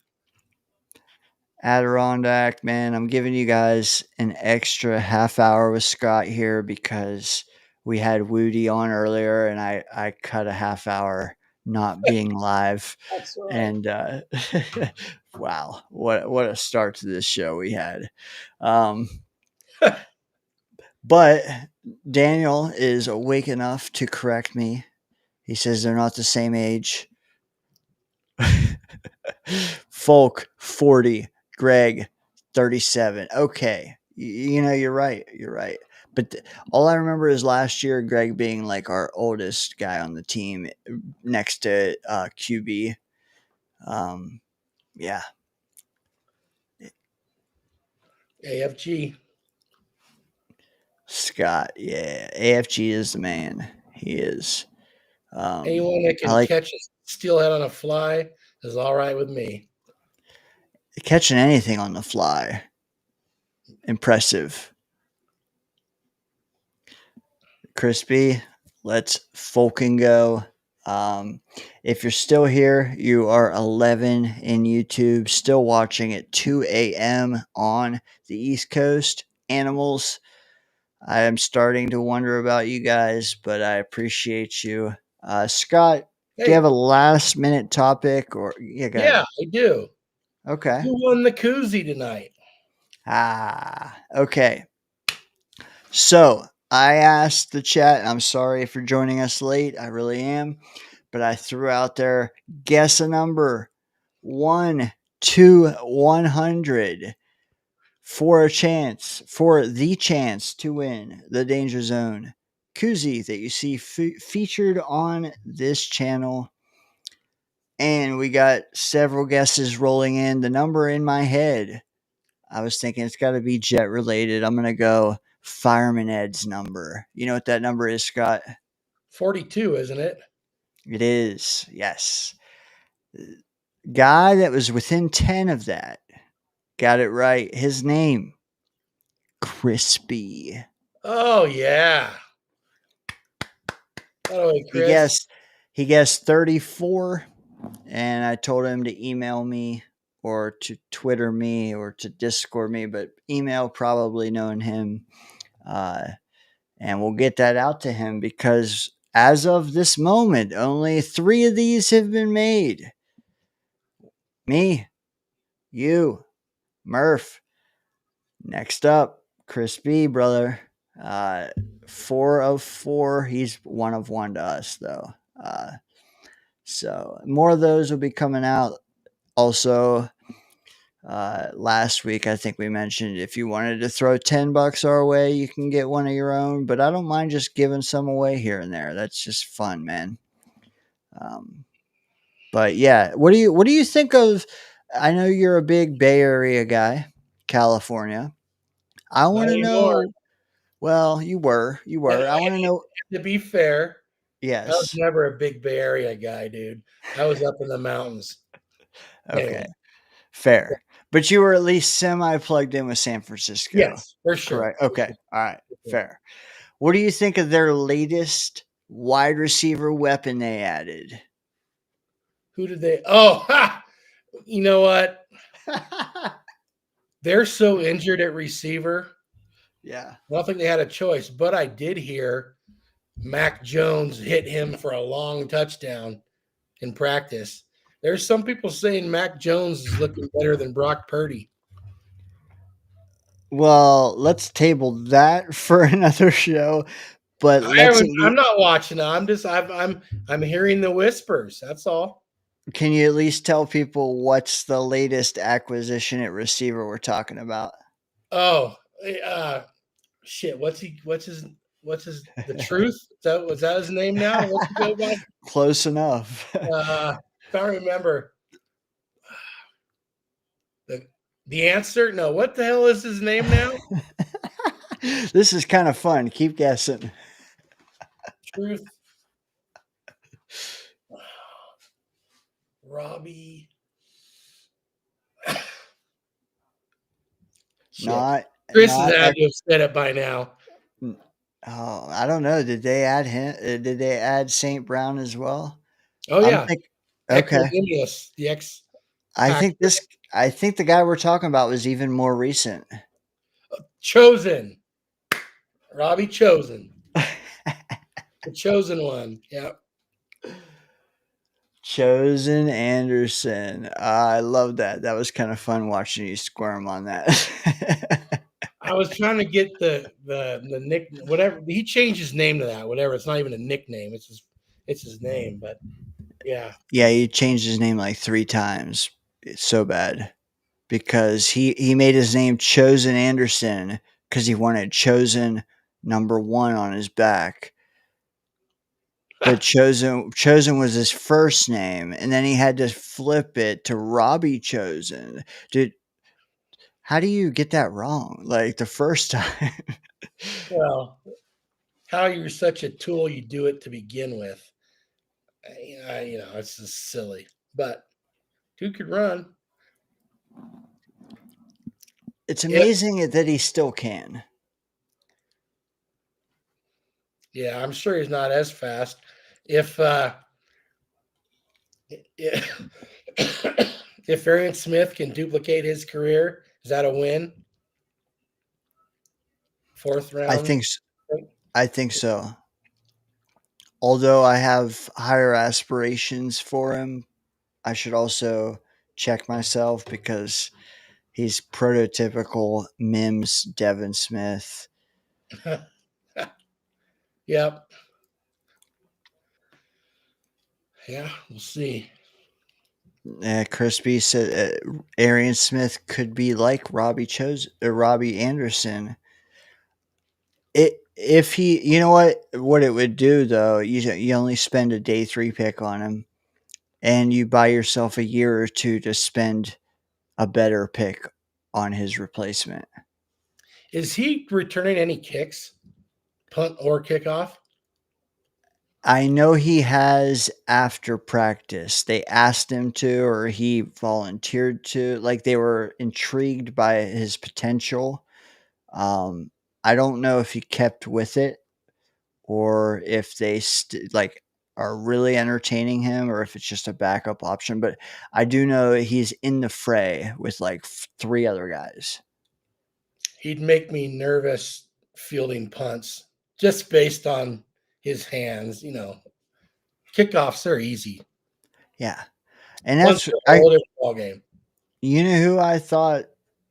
Adirondack, man, I'm giving you guys an extra half hour with Scott here because we had Wudi on earlier and I cut a half hour not being live. That's right. And wow, what a start to this show we had. But Daniel is awake enough to correct me. He says they're not the same age. Folk 40, Greg 37. Okay, you're right. You're right. But all I remember is last year Greg being like our oldest guy on the team next to QB. Yeah. AFG. Scott, yeah. AFG is the man. He is. Anyone that can catch a steelhead on a fly is all right with me. Catching anything on the fly. Impressive. Crispy, let's fucking go. If you're still here, you are 11 in YouTube, still watching at 2 a.m. on the East Coast. Animals, I am starting to wonder about you guys, but I appreciate you. Scott, do you have a last minute topic? Or yeah, I do. Okay. Who won the koozie tonight? Okay. So I asked the chat. I'm sorry if you're joining us late. I really am. But I threw out there, guess a number 1 to 100 for the chance to win the Danger Zone koozie that you see featured on this channel. And we got several guesses rolling in. The number in my head, I was thinking it's got to be jet related. I'm going to go Fireman Ed's number. You know what that number is, Scott? 42, isn't it? It is. Yes. Guy that was within 10 of that got it right. His name, Crispy. Oh, yeah. By the way, Chris. He guessed 34, and I told him to email me or to Twitter me or to Discord me, but email probably knowing him. And we'll get that out to him because as of this moment, only 3 of these have been made. Me, you, Murph. Next up, Chris B, brother. 4 of 4. He's 1 of 1 to us, though. So more of those will be coming out. Also, last week I think we mentioned if you wanted to throw $10 our way, you can get one of your own. But I don't mind just giving some away here and there. That's just fun, man. But yeah, what do you think of? I know you're a big Bay Area guy, California. I want to know. Well, you were. I want to know. To be fair, I was Yes. never a big Bay Area guy, dude. I was up in the mountains. Okay. Anyway. Fair. But you were at least semi plugged in with San Francisco. Yes, for sure. Correct. Okay. All right. Fair. What do you think of their latest wide receiver weapon they added? Who did they? Oh, ha! You know what? They're so injured at receiver. Yeah. I don't think they had a choice, but I did hear Mac Jones hit him for a long touchdown in practice. There's some people saying Mac Jones is looking better than Brock Purdy. Well, let's table that for another show. But I'm not watching it. I'm hearing the whispers. That's all. Can you at least tell people what's the latest acquisition at receiver we're talking about? Oh, shit. What's his the truth? Was that his name now? What's he go by? Close enough. Can't remember. The answer? No, what the hell is his name now? This is kind of fun. Keep guessing. Truth. Robbie. Chris has had to have said it by now. Oh, I don't know. Did they add him? Did they add St. Brown as well? Oh yeah. Okay. The ex. I think the guy we're talking about was even more recent. Chosen. Robbie Chosen. The chosen one. Yep. Chosen Anderson. I love that. That was kind of fun watching you squirm on that. I was trying to get the nick, whatever. He changed his name to that. Whatever. It's not even a nickname. It's his name. But yeah. Yeah, he changed his name like 3 times. It's so bad because he made his name Chosen Anderson because he wanted Chosen number 1 on his back. But Chosen was his first name, and then he had to flip it to Robbie Chosen. Dude, how do you get that wrong? Like the first time? Well, how you're such a tool, you do it to begin with. It's just silly. But dude could run. It's amazing that he still can. Yeah, I'm sure he's not as fast. If Arian Smith can duplicate his career, is that a win? 4th round? I think so. Although I have higher aspirations for him, I should also check myself because he's prototypical Mims Devin Smith. Yep. Yeah, we'll see. Crispy said Arian Smith could be like Robbie Anderson. If he, you know what it would do though, you only spend a day 3 pick on him, and you buy yourself a year or two to spend a better pick on his replacement. Is he returning any kicks, punt or kickoff? I know he has after practice. They asked him to, or he volunteered to. Like they were intrigued by his potential. I don't know if he kept with it, or if they are really entertaining him, or if it's just a backup option. But I do know he's in the fray with like 3 other guys. He'd make me nervous fielding punts just based on his hands. Kickoffs are easy. Yeah, and Once that's a whole different ball game. You know who I thought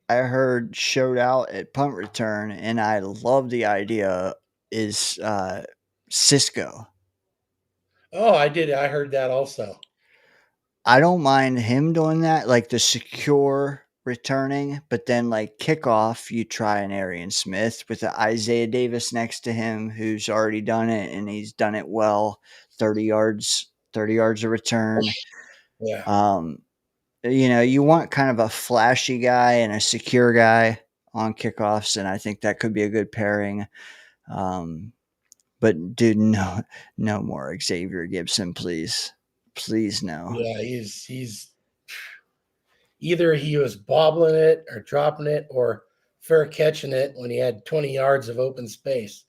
I heard showed out at punt return, and I love the idea, is Cisco. Oh, I did. I heard that also. I don't mind him doing that, like the secure returning, but then like kickoff, you try an Arian Smith with the Isaiah Davis next to him, who's already done it, and he's done it well. 30 yards a return. Yeah. You want kind of a flashy guy and a secure guy on kickoffs, and I think that could be a good pairing. But dude, no more Xavier Gibson, please, no. Yeah, he's either he was bobbling it or dropping it or fair catching it when he had 20 yards of open space.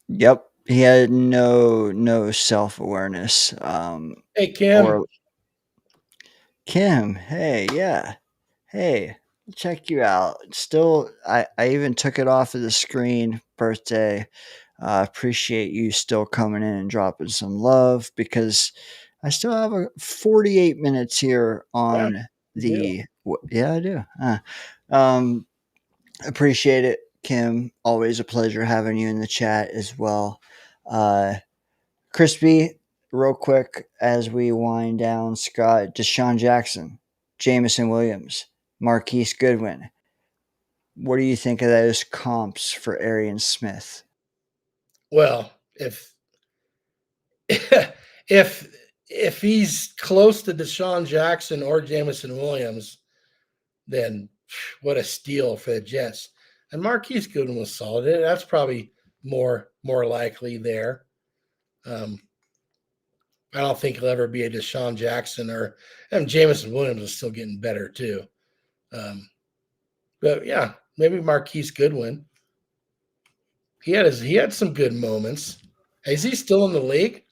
Yep, he had no self awareness. Hey, Kim. Kim, hey, yeah, hey, check you out. Still, I even took it off of the screen. Birthday. Appreciate you still coming in and dropping some love, because I still have 48 minutes here on yeah, I do. Appreciate it, Kim. Always a pleasure having you in the chat as well. Crispy, real quick as we wind down, Scott, Deshaun Jackson, Jamison Williams, Marquise Goodwin. What do you think of those comps for Arian Smith? Well, if if he's close to Deshaun Jackson or Jamison Williams, then what a steal for the Jets. And Marquise Goodwin was solid. That's probably more likely there. I don't think he'll ever be a Deshaun Jackson, and Jamison Williams is still getting better too. But yeah, maybe Marquise Goodwin. He had some good moments. Is he still in the league?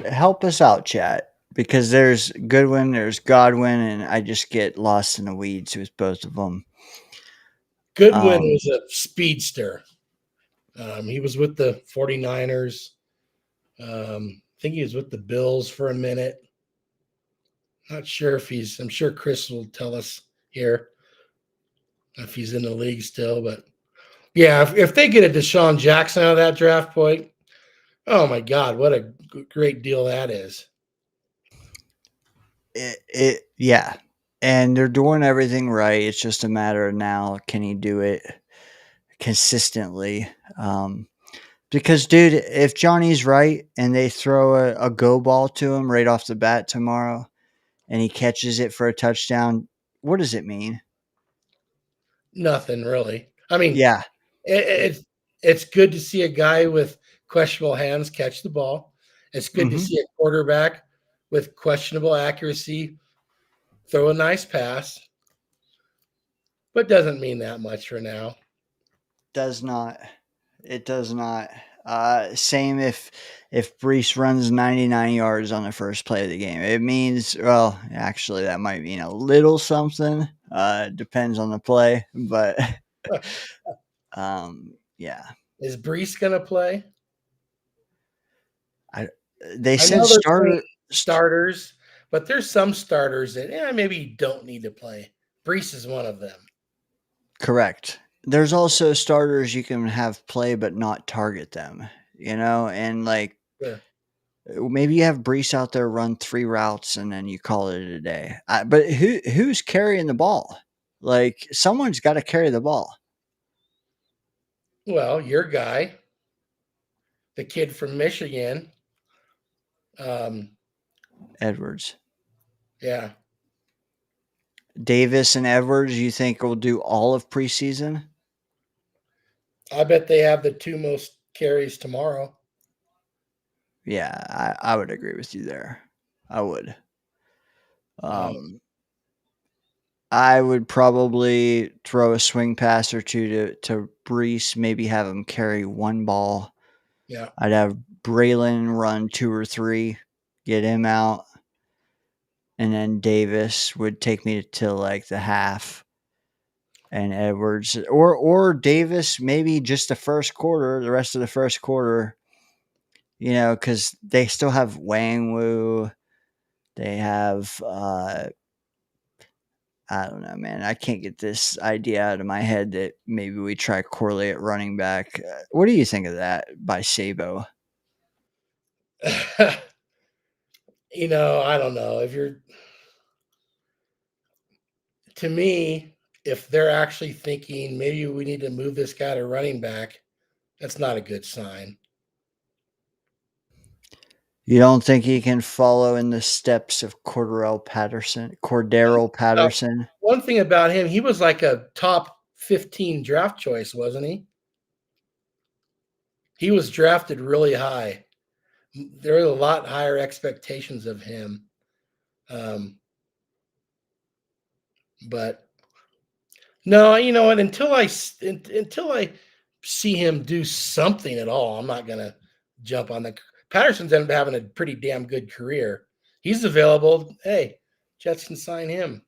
Help us out, chat, because there's Goodwin, there's Godwin, and I just get lost in the weeds with both of them. Goodwin was a speedster. He was with the 49ers. I think he was with the Bills for a minute. Not sure if I'm sure Chris will tell us here if he's in the league still, but yeah, if they get a Deshaun Jackson out of that draft point, oh my God, what a great deal that is. Yeah. And they're doing everything right. It's just a matter of now, can he do it consistently? Because, dude, if Johnny's right and they throw a go ball to him right off the bat tomorrow and he catches it for a touchdown, what does it mean? Nothing really. I mean, yeah, it's good to see a guy with questionable hands catch the ball. It's good to see a quarterback with questionable accuracy throw a nice pass, but doesn't mean that much for now. Does not. It does not. Same if Brees runs 99 yards on the first play of the game. It means, well, actually, that might mean a little something. Depends on the play, but yeah. Is Brees gonna play? they I said know they're starter. playing starters, but there's some starters that maybe you don't need to play. Brees is one of them. Correct. There's also starters you can have play but not target them, and like Yeah. maybe you have Brees out there run 3 routes and then you call it a day. But who's carrying the ball? Like someone's got to carry the ball. Well, your guy, the kid from Michigan, Edwards, yeah, Davis, and Edwards. You think will do all of preseason? I bet they have the 2 most carries tomorrow. Yeah, I would agree with you there. I would. I would probably throw a swing pass or two to Brees, maybe have him carry 1 ball. Yeah. I'd have Braylon run 2 or 3, get him out. And then Davis would take me to like the half. And Edwards or Davis, maybe just the first quarter, the rest of the first quarter, because they still have Wang Wu. They have I don't know, man. I can't get this idea out of my head that maybe we try Corley at running back. What do you think of that by Sabo? I don't know. To me, if they're actually thinking maybe we need to move this guy to running back, that's not a good sign. You don't think he can follow in the steps of Cordero Patterson? One thing about him, he was like a top 15 draft choice, wasn't he? He was drafted really high. There were a lot higher expectations of him. But no, you know what? Until I see him do something at all, I'm not gonna jump on the. Patterson's ended up having a pretty damn good career. He's available. Hey, Jets can sign him.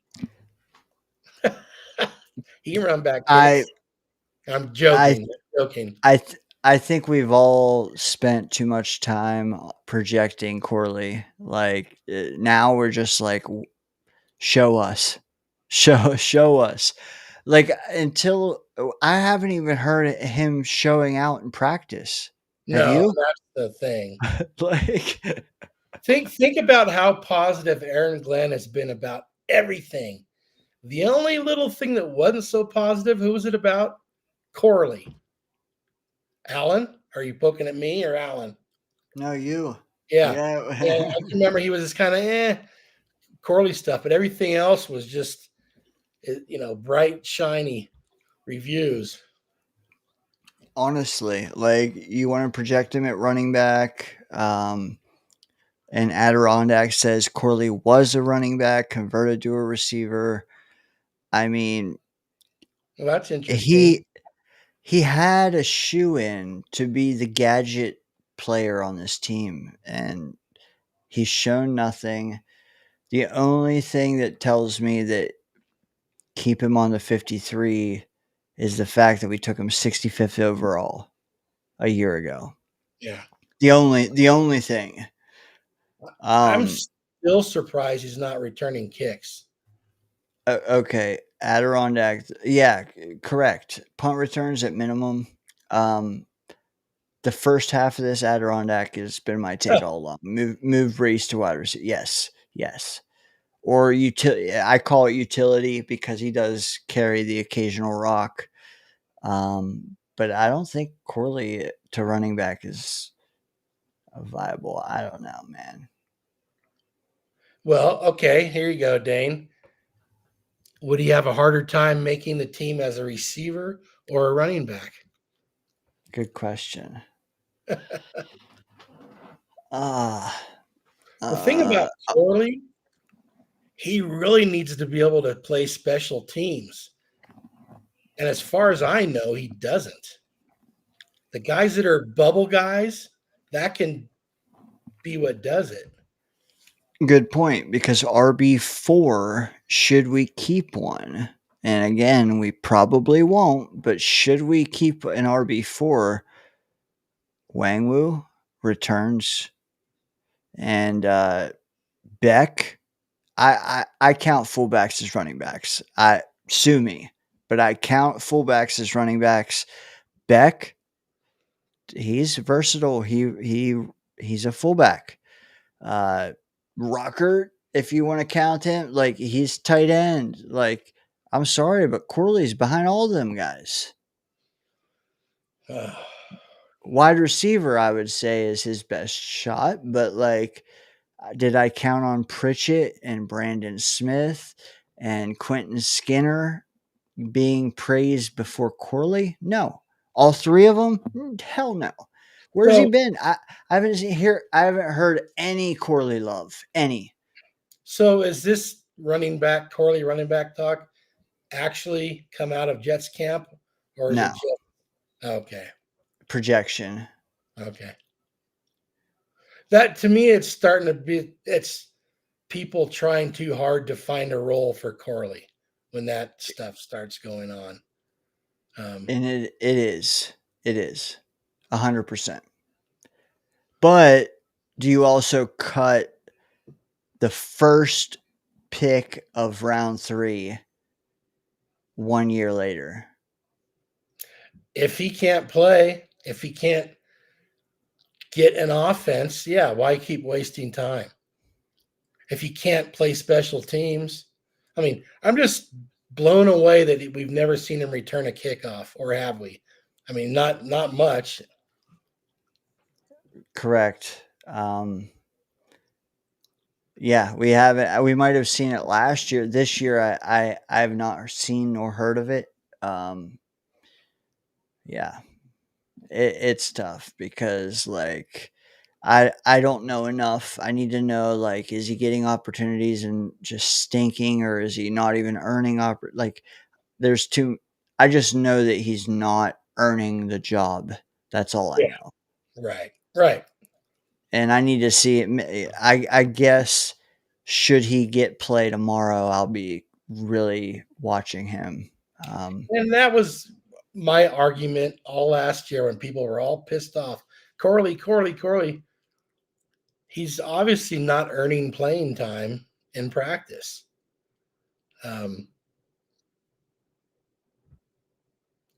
He can run back. I'm joking. I think we've all spent too much time projecting Corley. Like now we're just like, show us. Like until I haven't even heard him showing out in practice. Have you? That's the thing. Like think about how positive Aaron Glenn has been about everything. The only little thing that wasn't so positive, who was it about? Corley. Alan, are you poking at me or Alan? No, you. Yeah. I remember he was just kind of Corley stuff, but everything else was just bright, shiny reviews. Honestly, like you want to project him at running back. And Adirondack says Corley was a running back, converted to a receiver. I mean, well, that's interesting. He had a shoe in to be the gadget player on this team, and he's shown nothing. The only thing that tells me that keep him on the 53 is the fact that we took him 65th overall a year ago. Yeah. The only thing. I'm still surprised he's not returning kicks. Okay, Adirondack. Yeah, correct. Punt returns at minimum. The first half of this Adirondack has been my take all along. Move Brees to wide receiver. Yes. Or I call it utility because he does carry the occasional rock. But I don't think Corley to running back is viable. I don't know, man. Well, okay, here you go, Dane. Would he have a harder time making the team as a receiver or a running back? Good question. The thing about Corley, he really needs to be able to play special teams. And as far as I know, he doesn't. The guys that are bubble guys, that can be what does it. Good point, because RB4, should we keep one? And again, we probably won't, but should we keep an RB4? Wangwu returns And Beck, I count fullbacks as running backs. Sue me, but I count fullbacks as running backs. Beck, he's versatile. He's a fullback. Rucker, if you want to count him, like he's tight end. Like I'm sorry, but Corley's behind all of them guys. Wide receiver, I would say, is his best shot, but like, did I count on Pritchett and Brandon Smith and Quentin Skinner being praised before Corley? No. All three of them? Hell no. Where's he So- been? I haven't seen here. I haven't heard any Corley love. Any. So is this Corley running back talk actually come out of Jets camp, or is No. it just okay? Projection. Okay. That to me, it's people trying too hard to find a role for Corley when that stuff starts going on. And it is 100%. But do you also cut the first pick of round 3 1 year later? If he can't play, if he can't get an offense, yeah, why keep wasting time? If he can't play special teams, I mean, I'm just blown away that we've never seen him return a kickoff, or have we? I mean, not much. Correct. Yeah, we haven't. We might have seen it last year. This year, I have not seen nor heard of it. Yeah, it's tough because like I don't know enough. I need to know, like, is he getting opportunities and just stinking, or is he not even earning like there's two. I just know that he's not earning the job. That's all I Yeah. know. Right. And I need to see it. I guess should he get play tomorrow, I'll be really watching him. And that was my argument all last year when people were all pissed off. Corley. He's obviously not earning playing time in practice.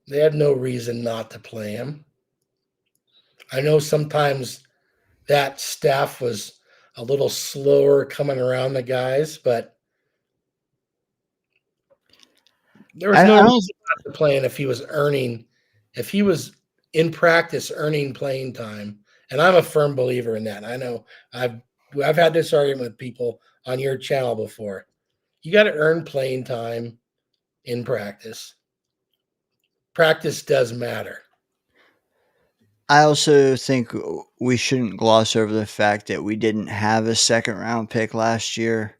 They had no reason not to play him. I know sometimes that staff was a little slower coming around the guys, but there was no reason not to play him if he was in practice earning playing time. And I'm a firm believer in that. I know I've had this argument with people on your channel before. You got to earn playing time in practice. Practice does matter. I also think we shouldn't gloss over the fact that we didn't have a second round pick last year.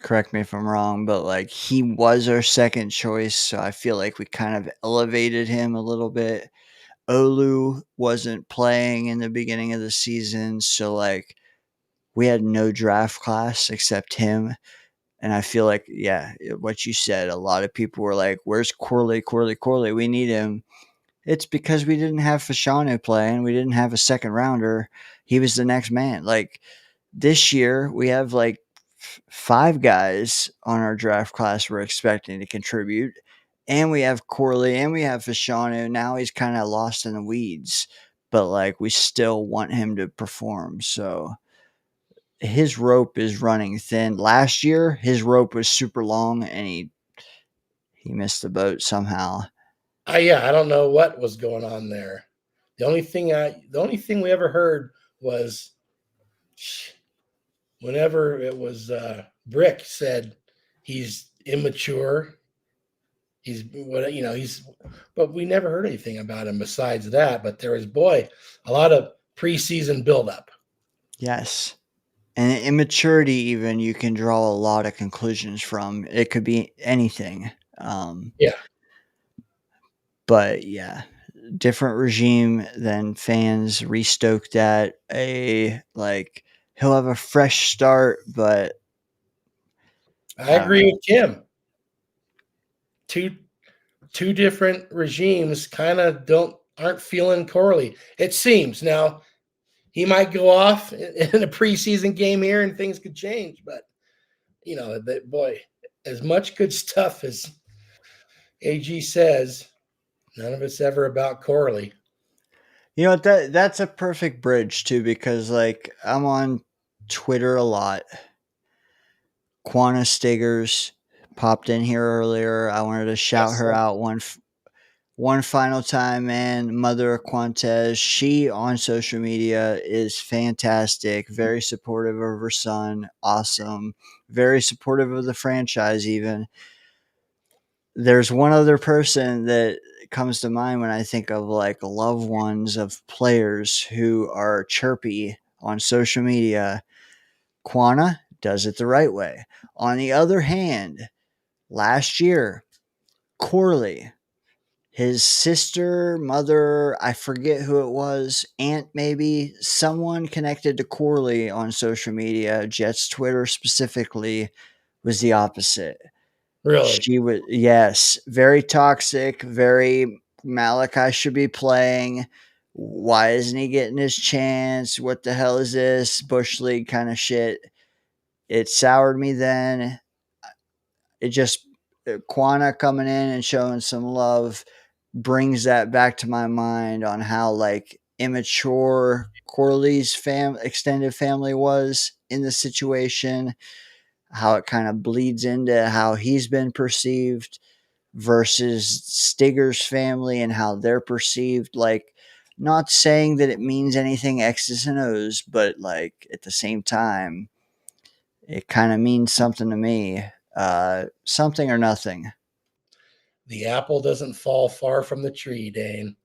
Correct me if I'm wrong, but like he was our second choice, so I feel like we kind of elevated him a little bit. Olu wasn't playing in the beginning of the season, so like we had no draft class except him. And I feel like, yeah, what you said, a lot of people were like, where's Corley? We need him. It's because we didn't have Fashanu playing. We didn't have a second rounder. He was the next man. Like this year, we have like 5 guys on our draft class we're expecting to contribute. And we have Corley and we have Fashanu. Now he's kind of lost in the weeds, but like we still want him to perform. So his rope is running thin. Last year, his rope was super long and he missed the boat somehow. I don't know what was going on there. The only thing we ever heard was whenever it was Brick said he's immature. But we never heard anything about him besides that. But there was a lot of preseason buildup. Yes. And immaturity, even, you can draw a lot of conclusions from. It could be anything. Yeah. But yeah, different regime than fans restoked at. He'll have a fresh start, but I agree with Kim. Two different regimes kind of aren't feeling Corley. It seems now he might go off in a preseason game here and things could change. But, that boy, as much good stuff as AG says, none of it's ever about Corley. That's a perfect bridge too, because like I'm on Twitter a lot. Quana Stiggers popped in here earlier. I wanted to shout her out one final time, man. Mother of Quantes. She on social media is fantastic. Very supportive of her son. Awesome. Very supportive of the franchise, even. There's one other person that comes to mind when I think of like loved ones of players who are chirpy on social media. Quana does it the right way. On the other hand, last year, Corley, his sister, mother, I forget who it was, aunt maybe, someone connected to Corley on social media, Jets Twitter specifically, was the opposite. Really? She was, yes, very toxic, very Malachi should be playing. Why isn't he getting his chance? What the hell is this? Bush League kind of shit. It soured me then. It just, Quana coming in and showing some love brings that back to my mind on how like immature Corley's extended family was in the situation, how it kind of bleeds into how he's been perceived versus Stigger's family and how they're perceived. Like, not saying that it means anything X's and O's, but like at the same time, it kind of means something to me. Something or nothing. The apple doesn't fall far from the tree, Dane.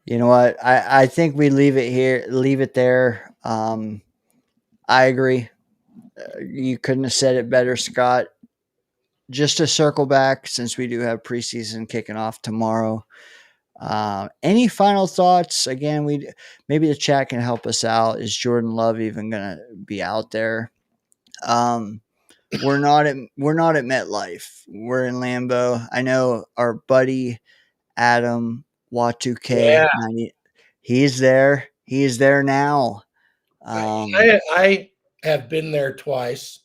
You know what? I think we leave it there. I agree. You couldn't have said it better, Scott. Just to circle back, since we do have preseason kicking off tomorrow. Any final thoughts? Again, maybe the chat can help us out. Is Jordan Love even gonna be out there? We're not at MetLife. We're in Lambeau. I know our buddy Adam Yeah. Y2K90. He's there. He is there now. I have been there twice.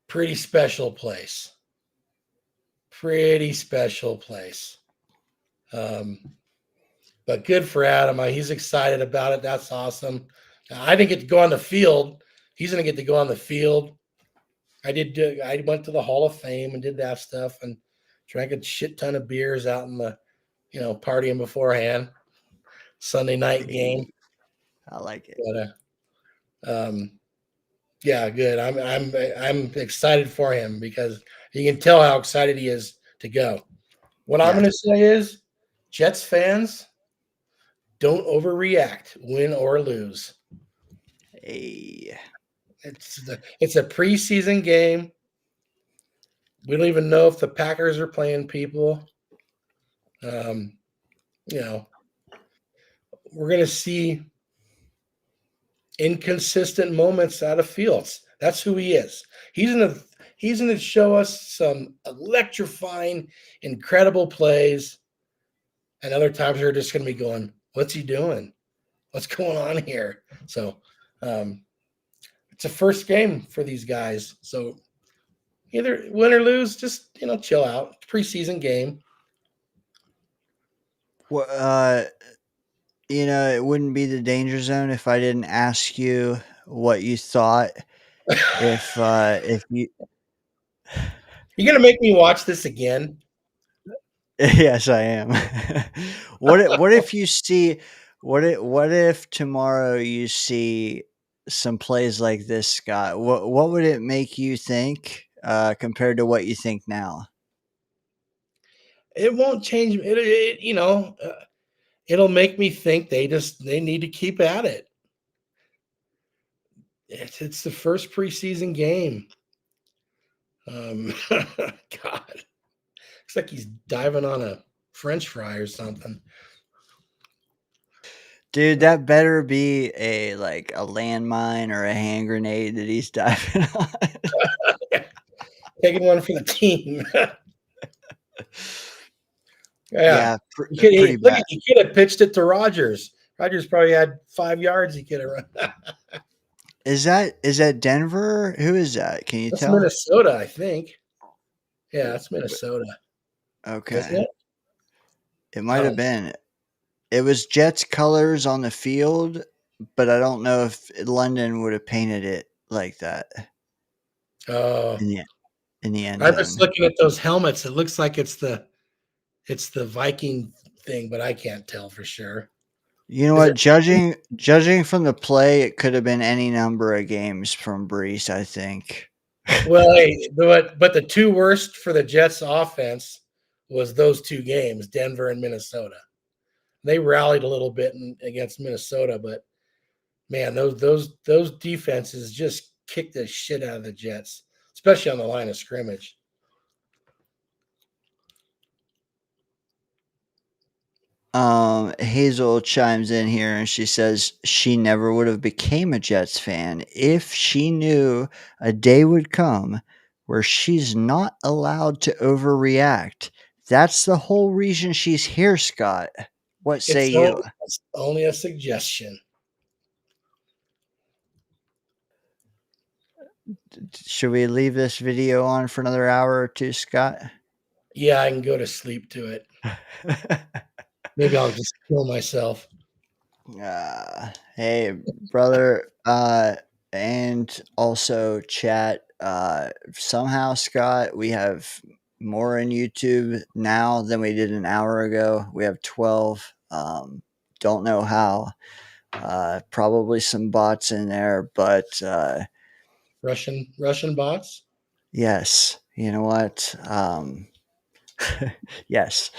Pretty special place. Pretty special place. But good for Adam. He's excited about it. That's awesome. I didn't get to go on the field. He's going to get to go on the field. I went to the Hall of Fame and did that stuff and drank a shit ton of beers out in the, partying beforehand. Sunday night game. I like it. But yeah, good. I'm excited for him because you can tell how excited he is to go. What I'm going to say is, Jets fans, don't overreact, win or lose. Hey. It's a preseason game. We don't even know if the Packers are playing people. We're going to see inconsistent moments out of Fields. That's who he is. He's going to show us some electrifying, incredible plays. And other times we're just going to be going, what's he doing? What's going on here? So it's a first game for these guys. So either win or lose, just, chill out. Preseason game. Well, it wouldn't be the danger zone if I didn't ask you what you thought. If you, You're gonna make me watch this again. yes, I am. What if you see? What if tomorrow you see some plays like this, Scott? What would it make you think compared to what you think now? It won't change. It'll make me think they need to keep at it. It's the first preseason game. God, looks like he's diving on a French fry or something. Dude, that better be a landmine or a hand grenade that he's diving on. Taking one for the team. Yeah. Pretty Look, bad. he could have pitched it to Rogers. Rogers probably had 5 yards he could have run. Is that Denver? Who is that? Can you That's tell? Minnesota, I think. Yeah, that's Minnesota, isn't Okay. it? It might have been. It was Jets colors on the field, but I don't know if London would have painted it like that Oh, in the end I'm zone. just looking at those helmets. It looks like it's the Viking thing, but I can't tell for sure. You know Is what? it- Judging from the play, it could have been any number of games from Brees, I think. Well, hey, but the two worst for the Jets offense was those 2 games, Denver and Minnesota. They rallied a little bit against Minnesota, but man, those defenses just kicked the shit out of the Jets, especially on the line of scrimmage. Hazel chimes in here and she says she never would have became a Jets fan if she knew a day would come where she's not allowed to overreact. That's the whole reason she's here, Scott. What say you? It's only a suggestion. Should we leave this video on for another hour or two, Scott? Yeah, I can go to sleep to it. Maybe I'll just kill myself. Hey, brother, and also chat. Somehow, Scott, we have more in YouTube now than we did an hour ago. We have 12. Don't know how. Probably some bots in there, but Russian bots. yes. You know what? Yes.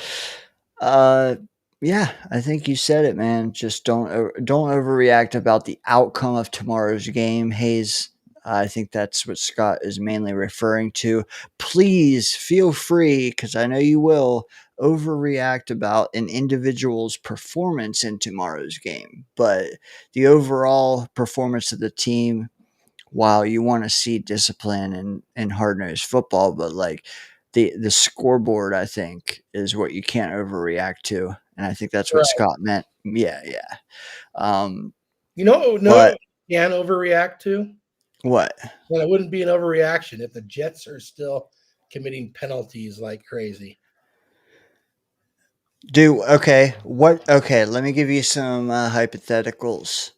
Yeah, I think you said it, man. Just don't overreact about the outcome of tomorrow's game, Hayes. I think that's what Scott is mainly referring to. Please feel free, because I know you will, overreact about an individual's performance in tomorrow's game. But the overall performance of the team, while you want to see discipline and hard-nosed football, but like the scoreboard, I think, is what you can't overreact to. And I think that's what Scott meant. Yeah. You know, But you can't overreact to. What? Well, it wouldn't be an overreaction if the Jets are still committing penalties like crazy. Okay, let me give you some hypotheticals.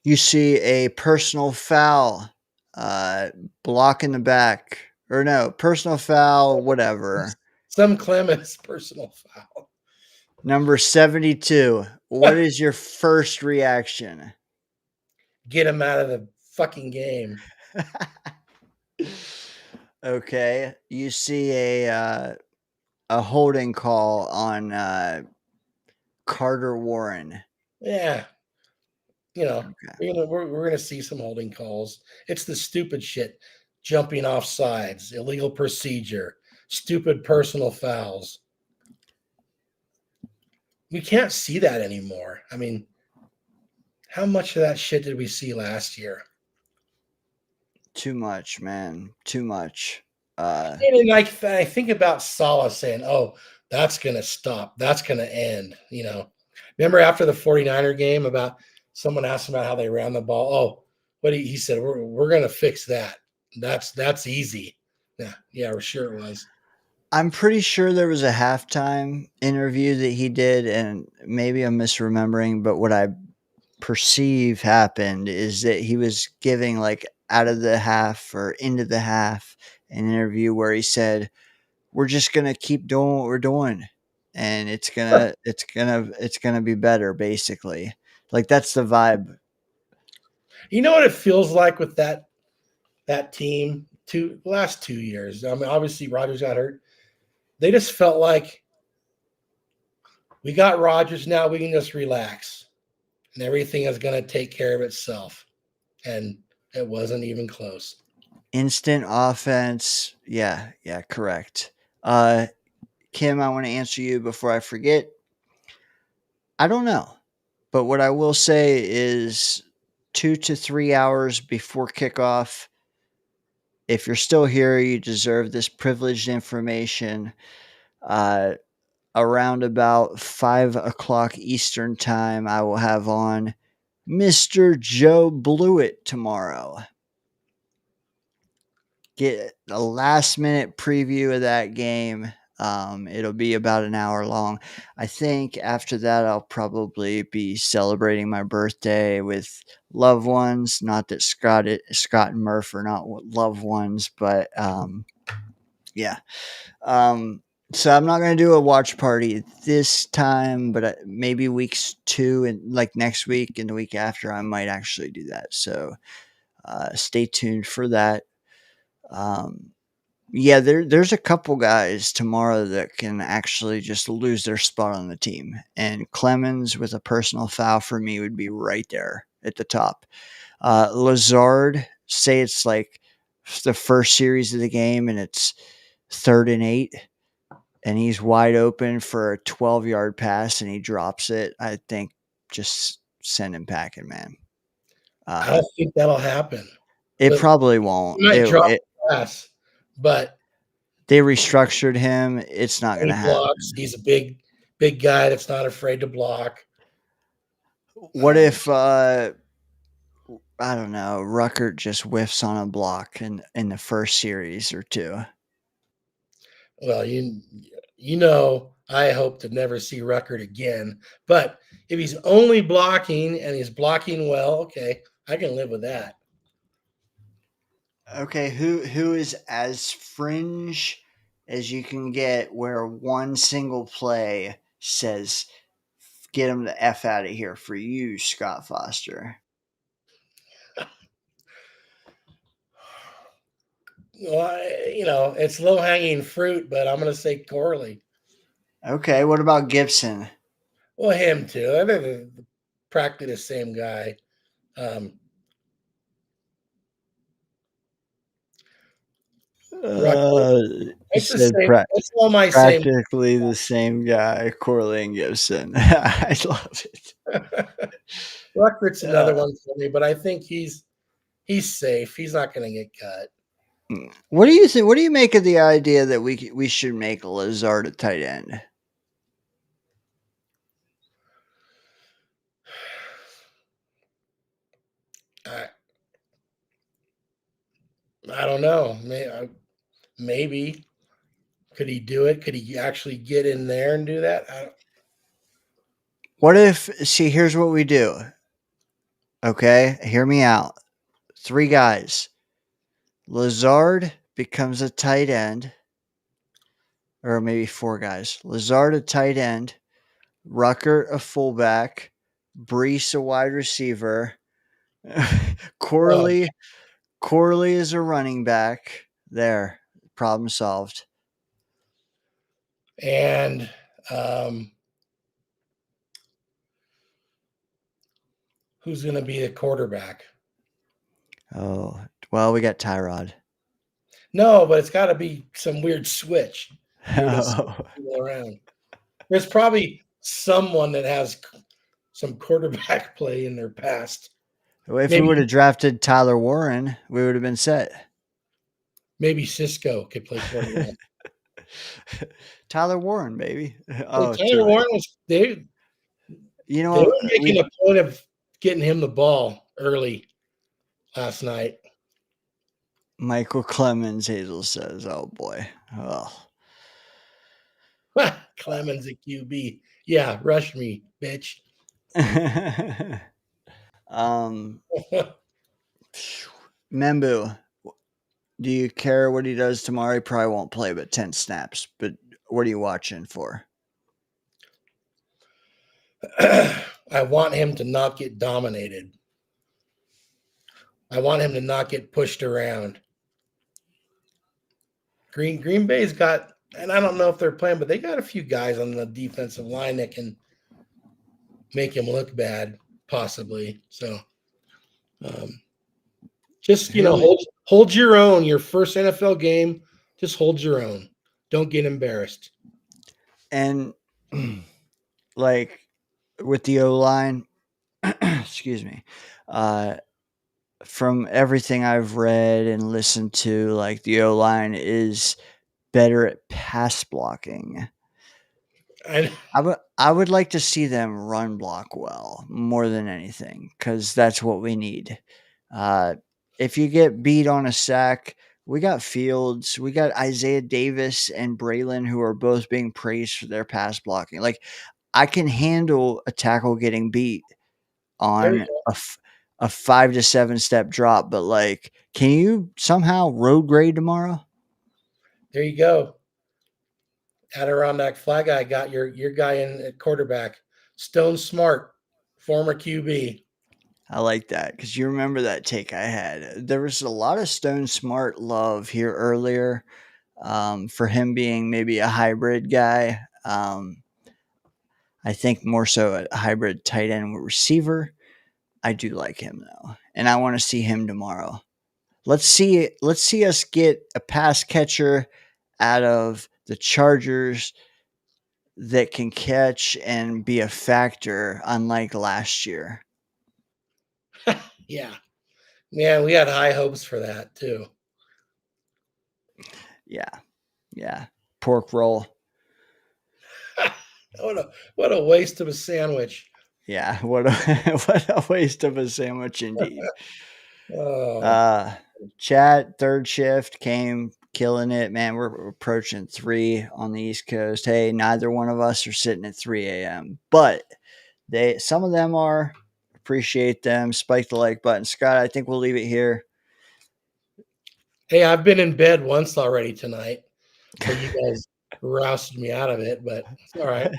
You see a personal foul, block in the back, or no, personal foul, whatever. Some Clemens personal foul. Number 72. What is your first reaction? Get him out of the fucking game. Okay, you see a holding call on Carter Warren. Yeah. You know, Okay. we're gonna see some holding calls. It's the stupid shit. Jumping off sides, illegal procedure, stupid personal fouls. We can't see that anymore. I mean, how much of that shit did we see last year? Too much, man. Too much. And like I think about Salah saying, "Oh, that's gonna stop. That's gonna end." You know, remember after the 49er game about someone asked him about how they ran the ball. Oh, what he said, "We're gonna fix that. That's easy." Yeah, we're sure it was. I'm pretty sure there was a halftime interview that he did, and maybe I'm misremembering, but what I perceive happened is that he was giving like out of the half or into the half an interview where he said, "We're just gonna keep doing what we're doing, and it's gonna be better." Basically, like that's the vibe. You know what it feels like with that team last 2 years. I mean, obviously Rodgers got hurt. They just felt like we got Rodgers now. We can just relax, and everything is going to take care of itself. And it wasn't even close. Instant offense. Yeah, correct. Kim, I want to answer you before I forget. I don't know. But what I will say is 2 to 3 hours before kickoff, if you're still here, you deserve this privileged information. Around about 5 o'clock Eastern time, I will have on Mr. Joe Blewett tomorrow. Get a last minute preview of that game. It'll be about an hour long. I think after that, I'll probably be celebrating my birthday with loved ones. Not that Scott and Murph are not loved ones, but yeah. So I'm not going to do a watch party this time, but maybe weeks 2 and like next week and the week after, I might actually do that. So stay tuned for that. Yeah, there's a couple guys tomorrow that can actually just lose their spot on the team. And Clemens with a personal foul for me would be right there at the top. Lazard, say it's like the first series of the game and it's 3rd and 8 and he's wide open for a 12-yard pass and he drops it. I think just send him packing, man. I don't think that'll happen. It But probably won't. he might drop the pass, but they restructured him. It's not going to happen. He's a big guy that's not afraid to block. What if I don't know, Ruckert just whiffs on a block in the first series or 2? Well, you know, I hope to never see Ruckert again. But if he's only blocking and he's blocking well, okay, I can live with that. Okay, who is as fringe as you can get where one single play says get him the F out of here for you, Scott Foster? Well, it's low-hanging fruit, but I'm going to say Corley. Okay, what about Gibson? Well, him too. I think they're practically the same guy. It's the same. It's all my same. Practically the same guy, Corley and Gibson. I love it. Ruckert's another one for me, but I think he's safe. He's not going to get cut. What do you think? What do you make of the idea that we should make Lazard a tight end? I don't know. Maybe. Could he do it? Could he actually get in there and do that? What if? See, here's what we do. Okay, hear me out. 3 guys. Lazard becomes a tight end, or maybe 4 guys. Lazard a tight end, Ruckert a fullback, Brees a wide receiver, Corley is a running back. There, problem solved. And who's going to be the quarterback? Oh, well, we got Tyrod. No, but it's got to be some weird switch. People around. There's probably someone that has some quarterback play in their past. If we would have drafted Tyler Warren, we would have been set. Maybe Cisco could play quarterback. Tyler Warren, baby. Tyler Warren was they were making a point of getting him the ball early last night. Michael Clemens, Hazel says, "Oh boy, Clemens at QB, yeah, rush me, bitch." Membu, do you care what he does tomorrow? He probably won't play but 10 snaps. But what are you watching for? I want him to not get dominated. I want him to not get pushed around. Green Bay's got, and I don't know if they're playing, but they got a few guys on the defensive line that can make him look bad, possibly. So, just hold your own. Your first NFL game, just hold your own. Don't get embarrassed. And like with the O-line, excuse me, from everything I've read and listened to, like the O-line is better at pass blocking. I, I would like to see them run block well more than anything, because that's what we need. If you get beat on a sack, we got Fields, we got Isaiah Davis and Braylon, who are both being praised for their pass blocking. Like, I can handle a tackle getting beat there you on go. a 5 to 7 step drop, but like, can you somehow road grade tomorrow? There you go. Adirondack flag guy got your guy in at quarterback. Stone Smart, former QB. I like that, because you remember that take I had. There was a lot of Stone Smart love here earlier, for him being maybe a hybrid guy. I think more so a hybrid tight end receiver. I do like him though, and I want to see him tomorrow. Let's see us get a pass catcher out of the Chargers that can catch and be a factor, unlike last year. Yeah. Yeah, we had high hopes for that too. Yeah. Pork roll. What a waste of a sandwich. Yeah, what a waste of a sandwich indeed. Oh, Chat third shift came killing it, man. We're approaching 3 on the East Coast. Hey, neither one of us are sitting at 3 a.m., but some of them are. Appreciate them. Spike the like button. Scott, I think we'll leave it here. hey, I've been in bed once already tonight, so you guys rousted me out of it, but it's all right.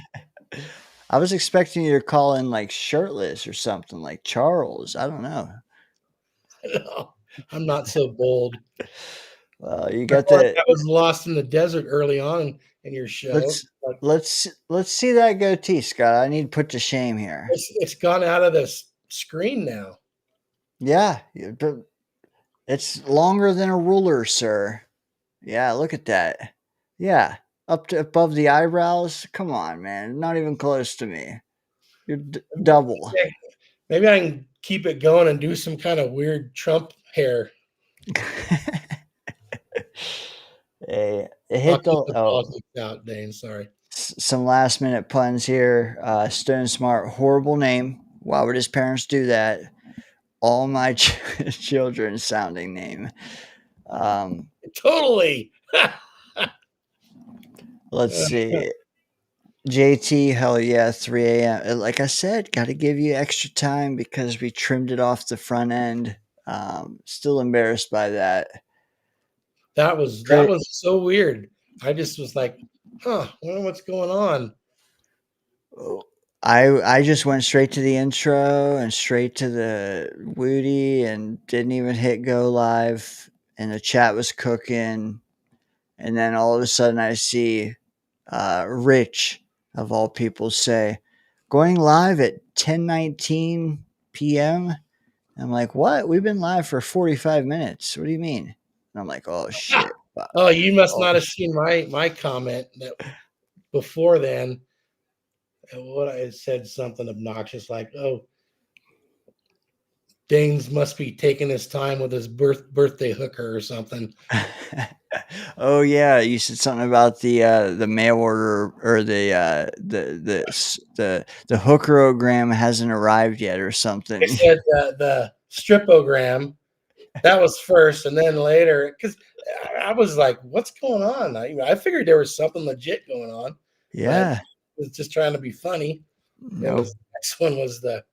I was expecting you to call in like shirtless or something, like Charles. I don't know. No, I'm not so bold. You got I the was lost in the desert early on in your show. let's see that goatee, Scott. I need to put to shame here. It's gone out of the screen now. Yeah, it's longer than a ruler, sir. Yeah, look at that. Yeah, up to above the eyebrows. Come on, man. Not even close to me. You're double. Maybe I can keep it going and do some kind of weird Trump hair. Hey, it I'll hit keep the politics out, Dane. Sorry. some last minute puns here. Stone Smart, horrible name. Why would his parents do that? All my children's sounding name. Totally. Let's see. JT, hell yeah, 3 a.m. Like I said, got to give you extra time because we trimmed it off the front end. Still embarrassed by that. That was so weird. I just was like, I wonder what's going on. I just went straight to the intro and straight to the Wudi and didn't even hit go live, and the chat was cooking, and then all of a sudden I see Rich of all people say going live at 10:19 p.m. I'm like, what? We've been live for 45 minutes. What do you mean? And I'm like, oh shit. Oh, you must not have seen my comment that before then. What I said something obnoxious like, "Oh, Danes must be taking his time with his birthday hooker or something." Oh yeah, you said something about the mail order or the hookerogram hasn't arrived yet or something. I said the stripogram that was first, and then later because I was like, "What's going on?" I figured there was something legit going on. Yeah, was just trying to be funny. nope. The next one was the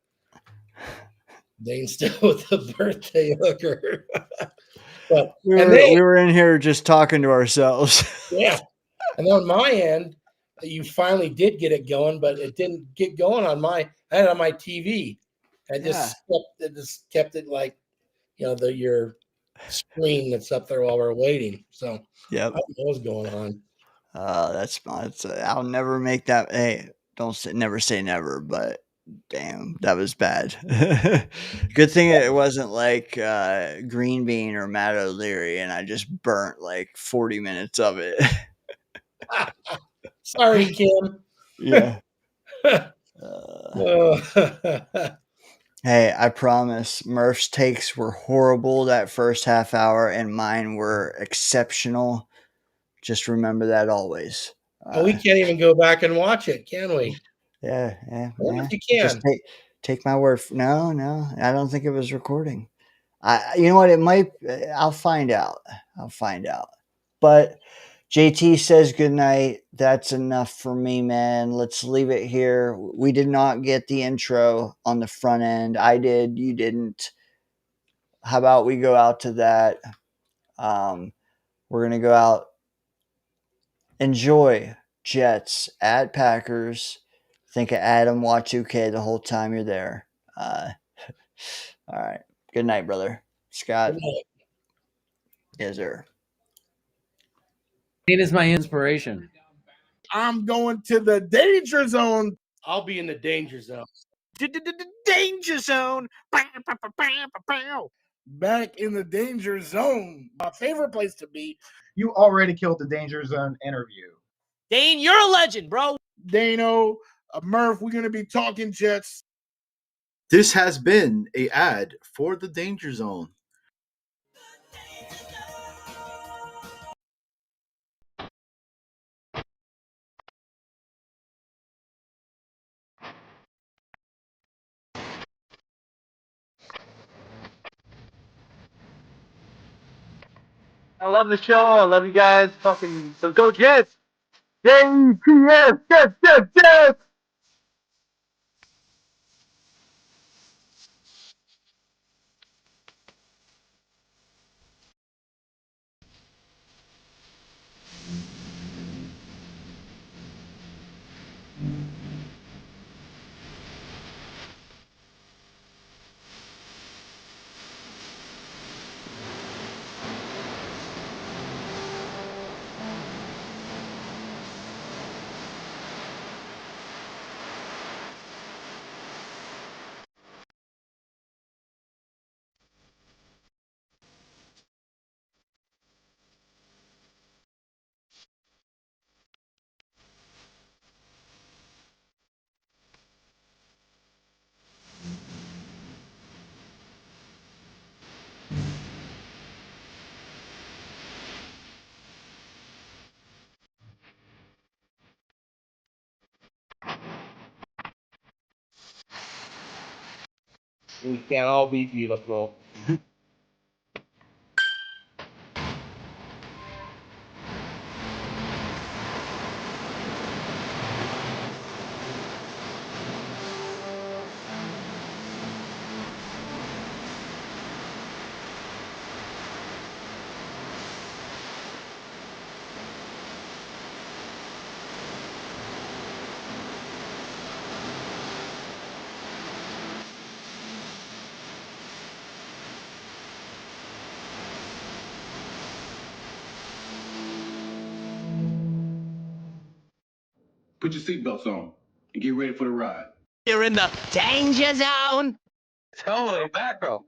Dane still with the birthday hooker. But we were in here just talking to ourselves. Yeah. And on my end, you finally did get it going, but it didn't get going on I had it on my TV. I just kept it like, your screen that's up there while we're waiting. So yep. I don't know what's going on. That's I'll never make that. Hey, never say never, but damn, that was bad. Good thing it wasn't like Green Bean or Matt O'Leary, and I just burnt like 40 minutes of it. Sorry, Kim. Yeah. Hey, I promise Murph's takes were horrible that first half hour, and mine were exceptional. Just remember that always. Oh, we can't even go back and watch it, can we? Yeah. What if you can? Just take my word. No, I don't think it was recording. You know what? It might. I'll find out. But JT says good night. That's enough for me, man. Let's leave it here. We did not get the intro on the front end. I did. You didn't. How about we go out to that? We're gonna go out. Enjoy Jets at Packers. Think of Adam. Watch UK the whole time you're there. All right. Good night, brother. Scott. Good night. Yes, sir. It is my inspiration. I'm going to the danger zone. I'll be in the danger zone. Danger zone. Back in the danger zone. My favorite place to be. You already killed the Danger Zone interview. Dane, you're a legend, bro. Dano, Murph, we're going to be talking Jets. This has been a ad for the Danger Zone. I love the show. I love you guys. Fucking so go Jets. JTS, Jets. We can't all be beautiful. Put your seatbelts on and get ready for the ride. You're in the danger zone. Totally, macro.